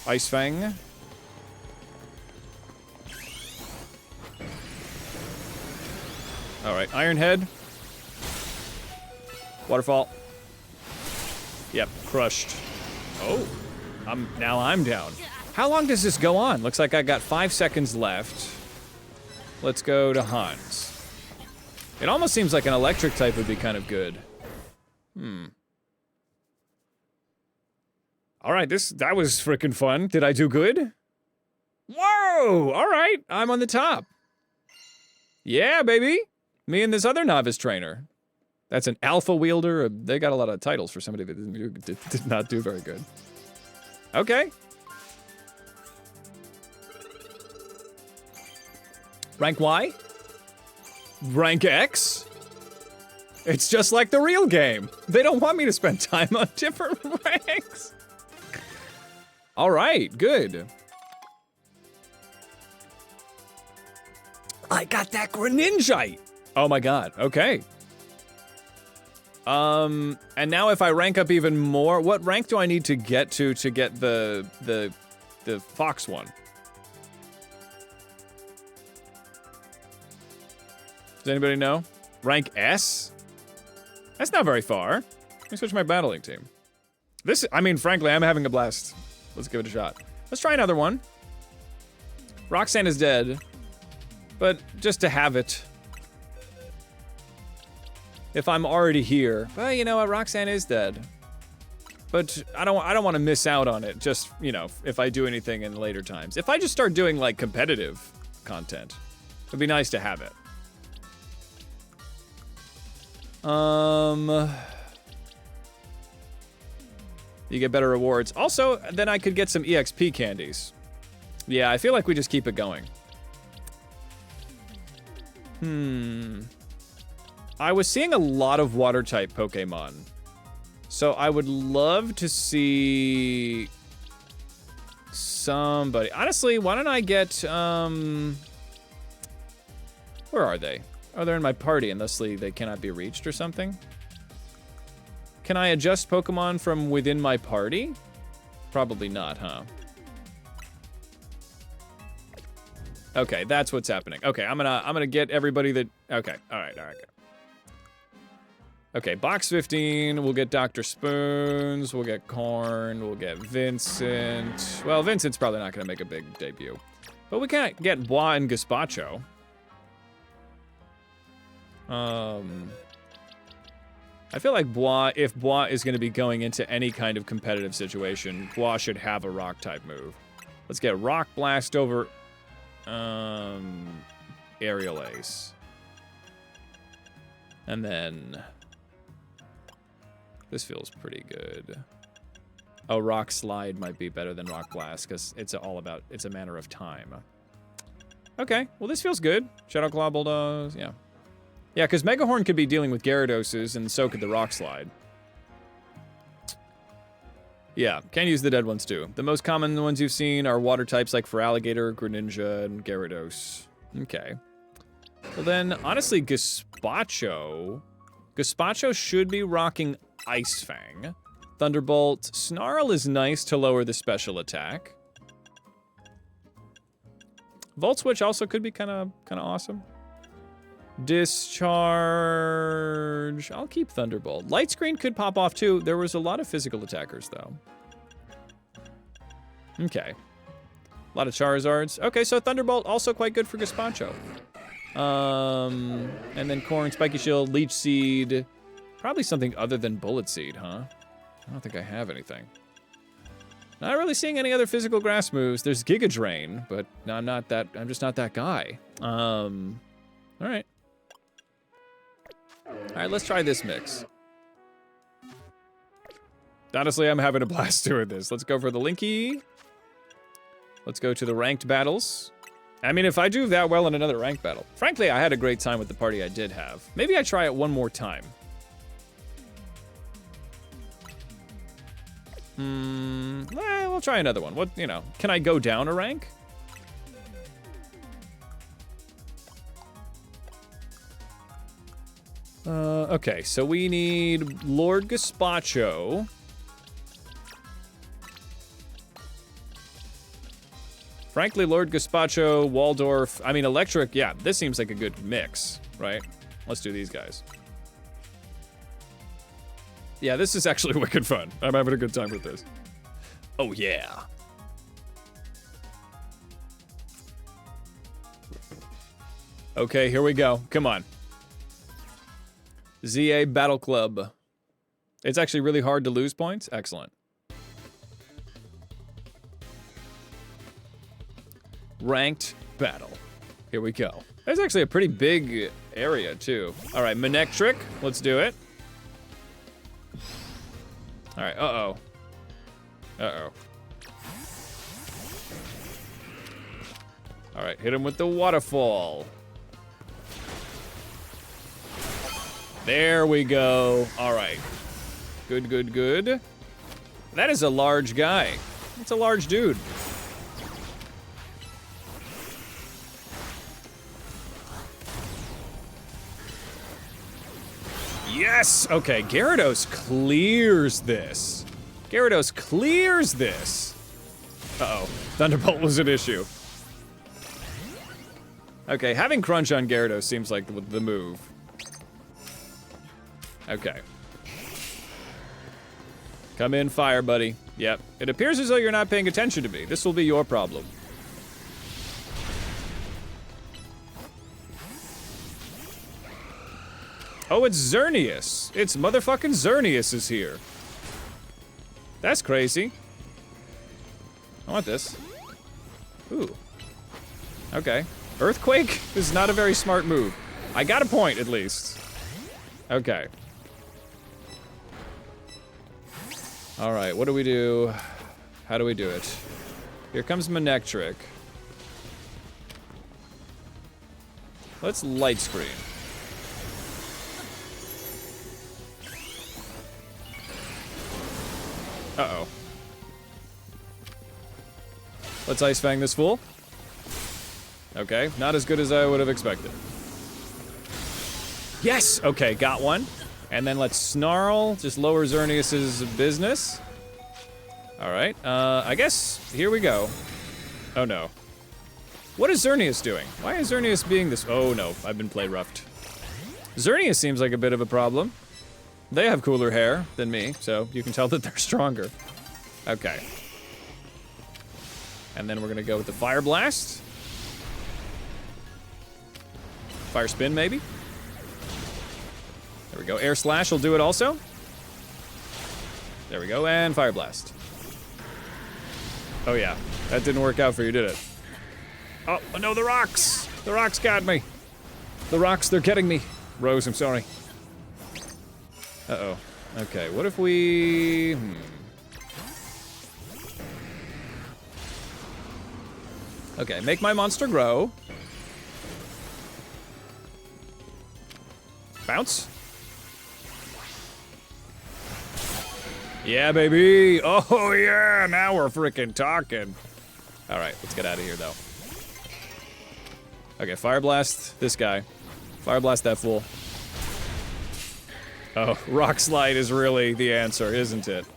Ice Fang. Alright, Iron Head. Waterfall. Yep, crushed. Oh, now I'm down. How long does this go on? Looks like I got 5 seconds left. Let's go to Hans. It almost seems like an electric type would be kind of good. All right, that was freaking fun. Did I do good? Whoa! All right, I'm on the top. Yeah, baby. Me and this other novice trainer. That's an alpha wielder. They got a lot of titles for somebody that did not do very good. Okay. Rank Y? Rank X? It's just like the real game. They don't want me to spend time on different ranks. All right, good. I got that Greninjite. Oh my god, okay. And now if I rank up even more, what rank do I need to get the Fox one? Does anybody know? Rank S? That's not very far. Let me switch my battling team. I mean, frankly, I'm having a blast. Let's give it a shot. Let's try another one. Roxanne is dead, but just to have it. If I'm already here, well, you know what, Roxanne is dead. But I don't want to miss out on it, just, you know, if I do anything in later times. If I just start doing, like, competitive content, it'd be nice to have it. You get better rewards. Also, then I could get some EXP candies. Yeah, I feel like we just keep it going. I was seeing a lot of water-type Pokemon. So I would love to see somebody. Honestly, why don't I get, where are they? Oh, they're in my party, and thusly they cannot be reached or something. Can I adjust Pokemon from within my party? Probably not, huh? Okay, that's what's happening. Okay, I'm gonna get everybody that. Okay, all right. Okay, box 15. We'll get Dr. Spoons. We'll get Corn. We'll get Vincent. Well, Vincent's probably not gonna make a big debut, but we can't get Bois and Gazpacho. I feel like Bois, if Bois is going to be going into any kind of competitive situation, Bois should have a rock-type move. Let's get Rock Blast over, Aerial Ace. And then, this feels pretty good. Oh, Rock Slide might be better than Rock Blast, because it's a matter of time. Okay, well this feels good. Shadow Claw, Bulldoze, yeah. Yeah, because Megahorn could be dealing with Gyaradoses, and so could the Rock Slide. Yeah, can use the dead ones too. The most common ones you've seen are water types like Feraligatr, Greninja, and Gyarados. Okay. Well then, honestly, Gazpacho Gazpacho should be rocking Ice Fang. Thunderbolt. Snarl is nice to lower the special attack. Volt Switch also could be kind of awesome. Discharge. I'll keep Thunderbolt. Light Screen could pop off too. There was a lot of physical attackers though. Okay. A lot of Charizards. Okay, so Thunderbolt also quite good for Gazpacho. And then Corn, Spiky Shield, Leech Seed. Probably something other than Bullet Seed, huh? I don't think I have anything. Not really seeing any other physical grass moves. There's Giga Drain, but I'm not that. I'm just not that guy. All right. All right, let's try this mix. Honestly, I'm having a blast doing this. Let's go for the Linky. Let's go to the ranked battles. I mean, if I do that well in another ranked battle. Frankly, I had a great time with the party I did have. Maybe I try it one more time. We'll try another one. What, you know, can I go down a rank? Okay, so we need Lord Gazpacho. Frankly, Lord Gazpacho, Waldorf, I mean, Electric, yeah, this seems like a good mix, right? Let's do these guys. Yeah, this is actually wicked fun. I'm having a good time with this. Oh, yeah. Okay, here we go. Come on. ZA Battle Club. It's actually really hard to lose points. Excellent. Ranked battle. Here we go. That's actually a pretty big area, too. All right, Manectric. Let's do it. All right, uh-oh. Uh-oh. All right, hit him with the waterfall. There we go. All right. Good, good, good. That is a large guy. That's a large dude. Yes! Okay, Gyarados clears this. Gyarados clears this. Uh-oh. Thunderbolt was an issue. Okay, having Crunch on Gyarados seems like the move. Okay. Come in, fire, buddy. Yep. It appears as though you're not paying attention to me. This will be your problem. Oh, it's Xerneas. It's motherfucking Xerneas is here. That's crazy. I want this. Ooh. Okay. Earthquake is not a very smart move. I got a point, at least. Okay. All right, what do we do? How do we do it? Here comes Manectric. Let's light screen. Uh-oh. Let's Ice Fang this fool. Okay, not as good as I would have expected. Yes! Okay, got one. And then let's Snarl, just lower Xerneas' business. Alright, I guess, here we go. Oh no. What is Xerneas doing? Why is Xerneas being this? Oh no, I've been play roughed. Xerneas seems like a bit of a problem. They have cooler hair than me, so you can tell that they're stronger. Okay. And then we're gonna go with the Fire Blast. Fire Spin, maybe? There we go. Air Slash will do it also. There we go, and Fire Blast. Oh yeah, that didn't work out for you, did it? Oh, no, the rocks! The rocks got me. The rocks, they're getting me. Rose, I'm sorry. Uh-oh. Okay, what if we... Okay, make my monster grow. Bounce. Yeah, baby! Oh, yeah! Now we're freaking talking. Alright, let's get out of here, though. Okay, Fire Blast this guy. Fire Blast that fool. Oh, rock slide is really the answer, isn't it?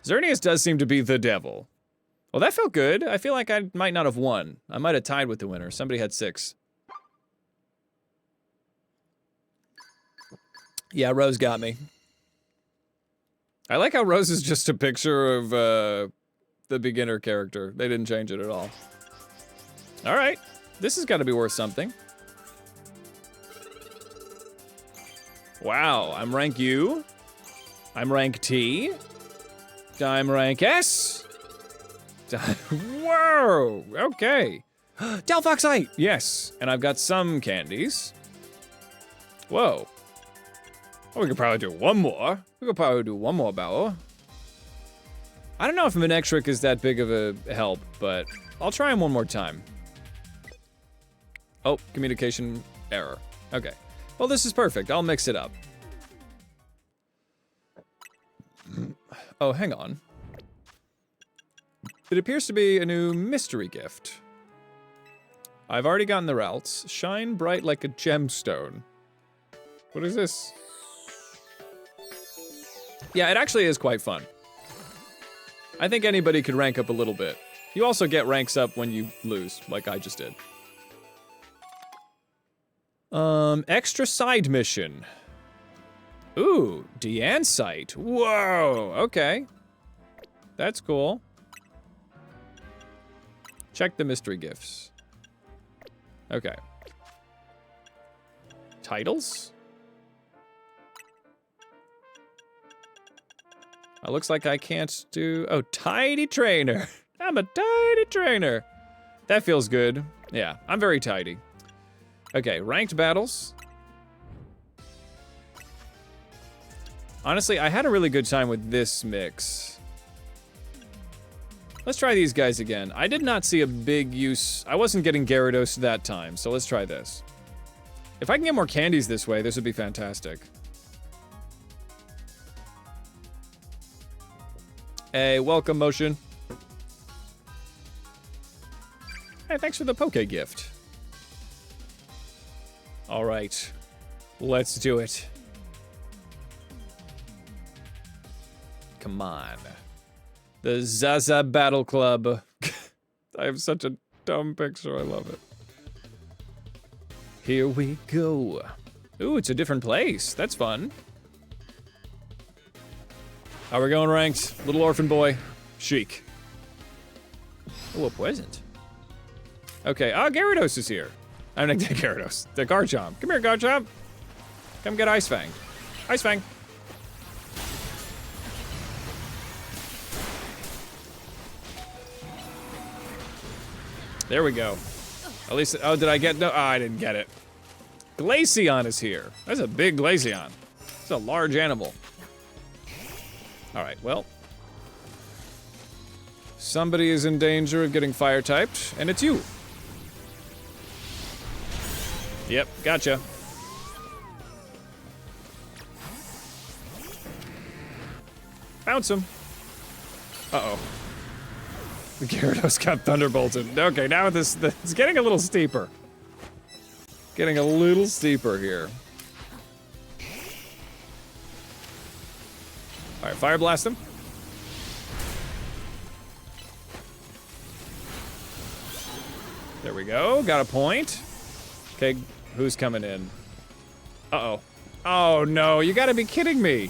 Xerneas does seem to be the devil. Well, that felt good. I feel like I might not have won. I might have tied with the winner. Somebody had 6. Yeah, Rose got me. I like how Rose is just a picture of the beginner character. They didn't change it at all. All right, this has got to be worth something. Wow, I'm rank U. I'm rank T. I'm rank S. Whoa, okay. Delphoxite, yes. And I've got some candies. Whoa. Well, we could probably do one more. We could probably do one more battle. I don't know if Manectric is that big of a help, but I'll try him one more time. Oh, communication error. Okay. Well, this is perfect. I'll mix it up. Oh, hang on. It appears to be a new mystery gift. I've already gotten the routes. Shine bright like a gemstone. What is this? Yeah, it actually is quite fun. I think anybody could rank up a little bit. You also get ranks up when you lose, like I just did. Extra side mission. Ooh, Deanne site. Whoa, okay. That's cool. Check the mystery gifts. Okay. Titles? It looks like I can't do... Oh, tidy trainer. I'm a tidy trainer. That feels good. Yeah, I'm very tidy. Okay, ranked battles. Honestly, I had a really good time with this mix. Let's try these guys again. I did not see a big use. I wasn't getting Gyarados that time, so let's try this. If I can get more candies this way, this would be fantastic. Hey, welcome, Motion. Hey, thanks for the Poke gift. All right, let's do it. Come on. The Zaza Battle Club. I have such a dumb picture, I love it. Here we go. Ooh, it's a different place. That's fun. How are we going ranked? Little orphan boy. Sheek. Oh, a present. Okay, Gyarados is here. I'm not Gyarados. The Garchomp. Come here, Garchomp. Come get Ice Fang. Ice Fang. There we go. At least, oh, did I get, no, I didn't get it. Glaceon is here. That's a big Glaceon. It's a large animal. All right, well. Somebody is in danger of getting fire typed, and it's you. Yep, gotcha. Bounce him. Uh-oh. The Gyarados got thunderbolted. Okay, now this it's getting a little steeper. Getting a little steeper here. All right, fire blast him. There we go. Got a point. Okay, who's coming in? Uh-oh. Oh no, you gotta be kidding me.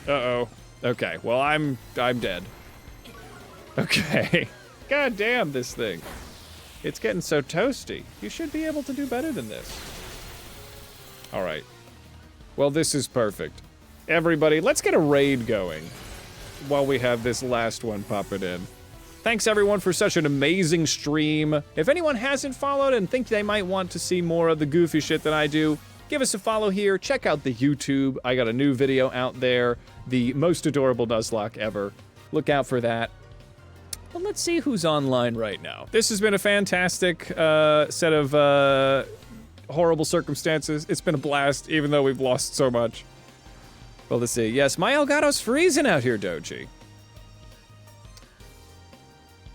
Uh-oh. Okay, well I'm dead. Okay. God damn this thing. It's getting so toasty. You should be able to do better than this. All right. Well, this is perfect. Everybody, let's get a raid going while we have this last one popping in. Thanks everyone for such an amazing stream. If anyone hasn't followed and think they might want to see more of the goofy shit that I do, give us a follow here. Check out the YouTube. I got a new video out there. The most adorable Nuzlocke ever. Look out for that. But let's see who's online right now. This has been a fantastic set of horrible circumstances. It's been a blast, even though we've lost so much. Well, let's see. Yes, my Elgato's freezing out here, Doji.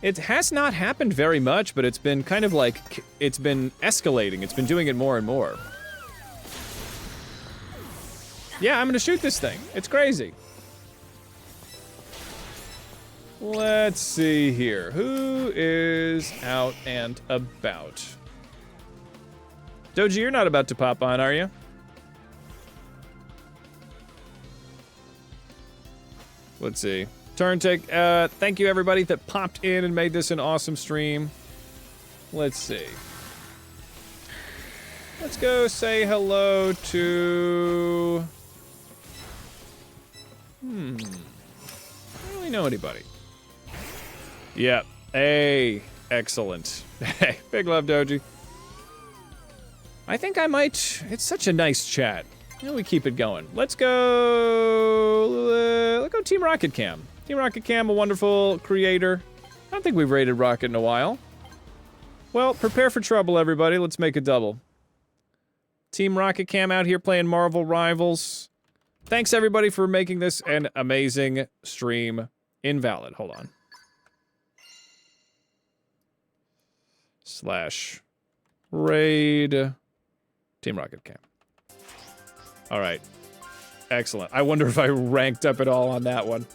It has not happened very much, but it's been kind of like, it's been escalating. It's been doing it more and more. Yeah, I'm gonna shoot this thing. It's crazy. Let's see here. Who is out and about? Doji, you're not about to pop on, are you? Let's see. Turn take. Thank you everybody that popped in and made this an awesome stream. Let's see. Let's go say hello to... I don't really know anybody. Yep. Hey, excellent. Hey, big love, Doji. I think I might... It's such a nice chat. Yeah, we keep it going. Let's go Team Rocket Cam. Team Rocket Cam, a wonderful creator. I don't think we've rated Rocket in a while. Well, prepare for trouble, everybody. Let's make a double. Team Rocket Cam out here playing Marvel Rivals. Thanks, everybody, for making this an amazing stream. Invalid. Hold on. / raid Team Rocket Cam. All right. Excellent. I wonder if I ranked up at all on that one.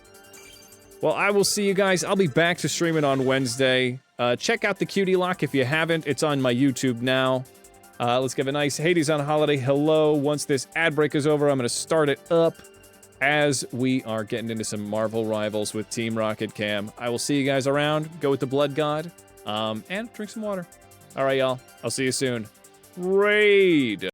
Well, I will see you guys. I'll be back to streaming on Wednesday. Check out the Cutie Lock if you haven't. It's on my YouTube now. Let's give a nice Hades on Holiday hello. Once this ad break is over, I'm going to start it up as we are getting into some Marvel Rivals with Team Rocket Cam. I will see you guys around. Go with the Blood God. And drink some water. All right, y'all. I'll see you soon. Raid.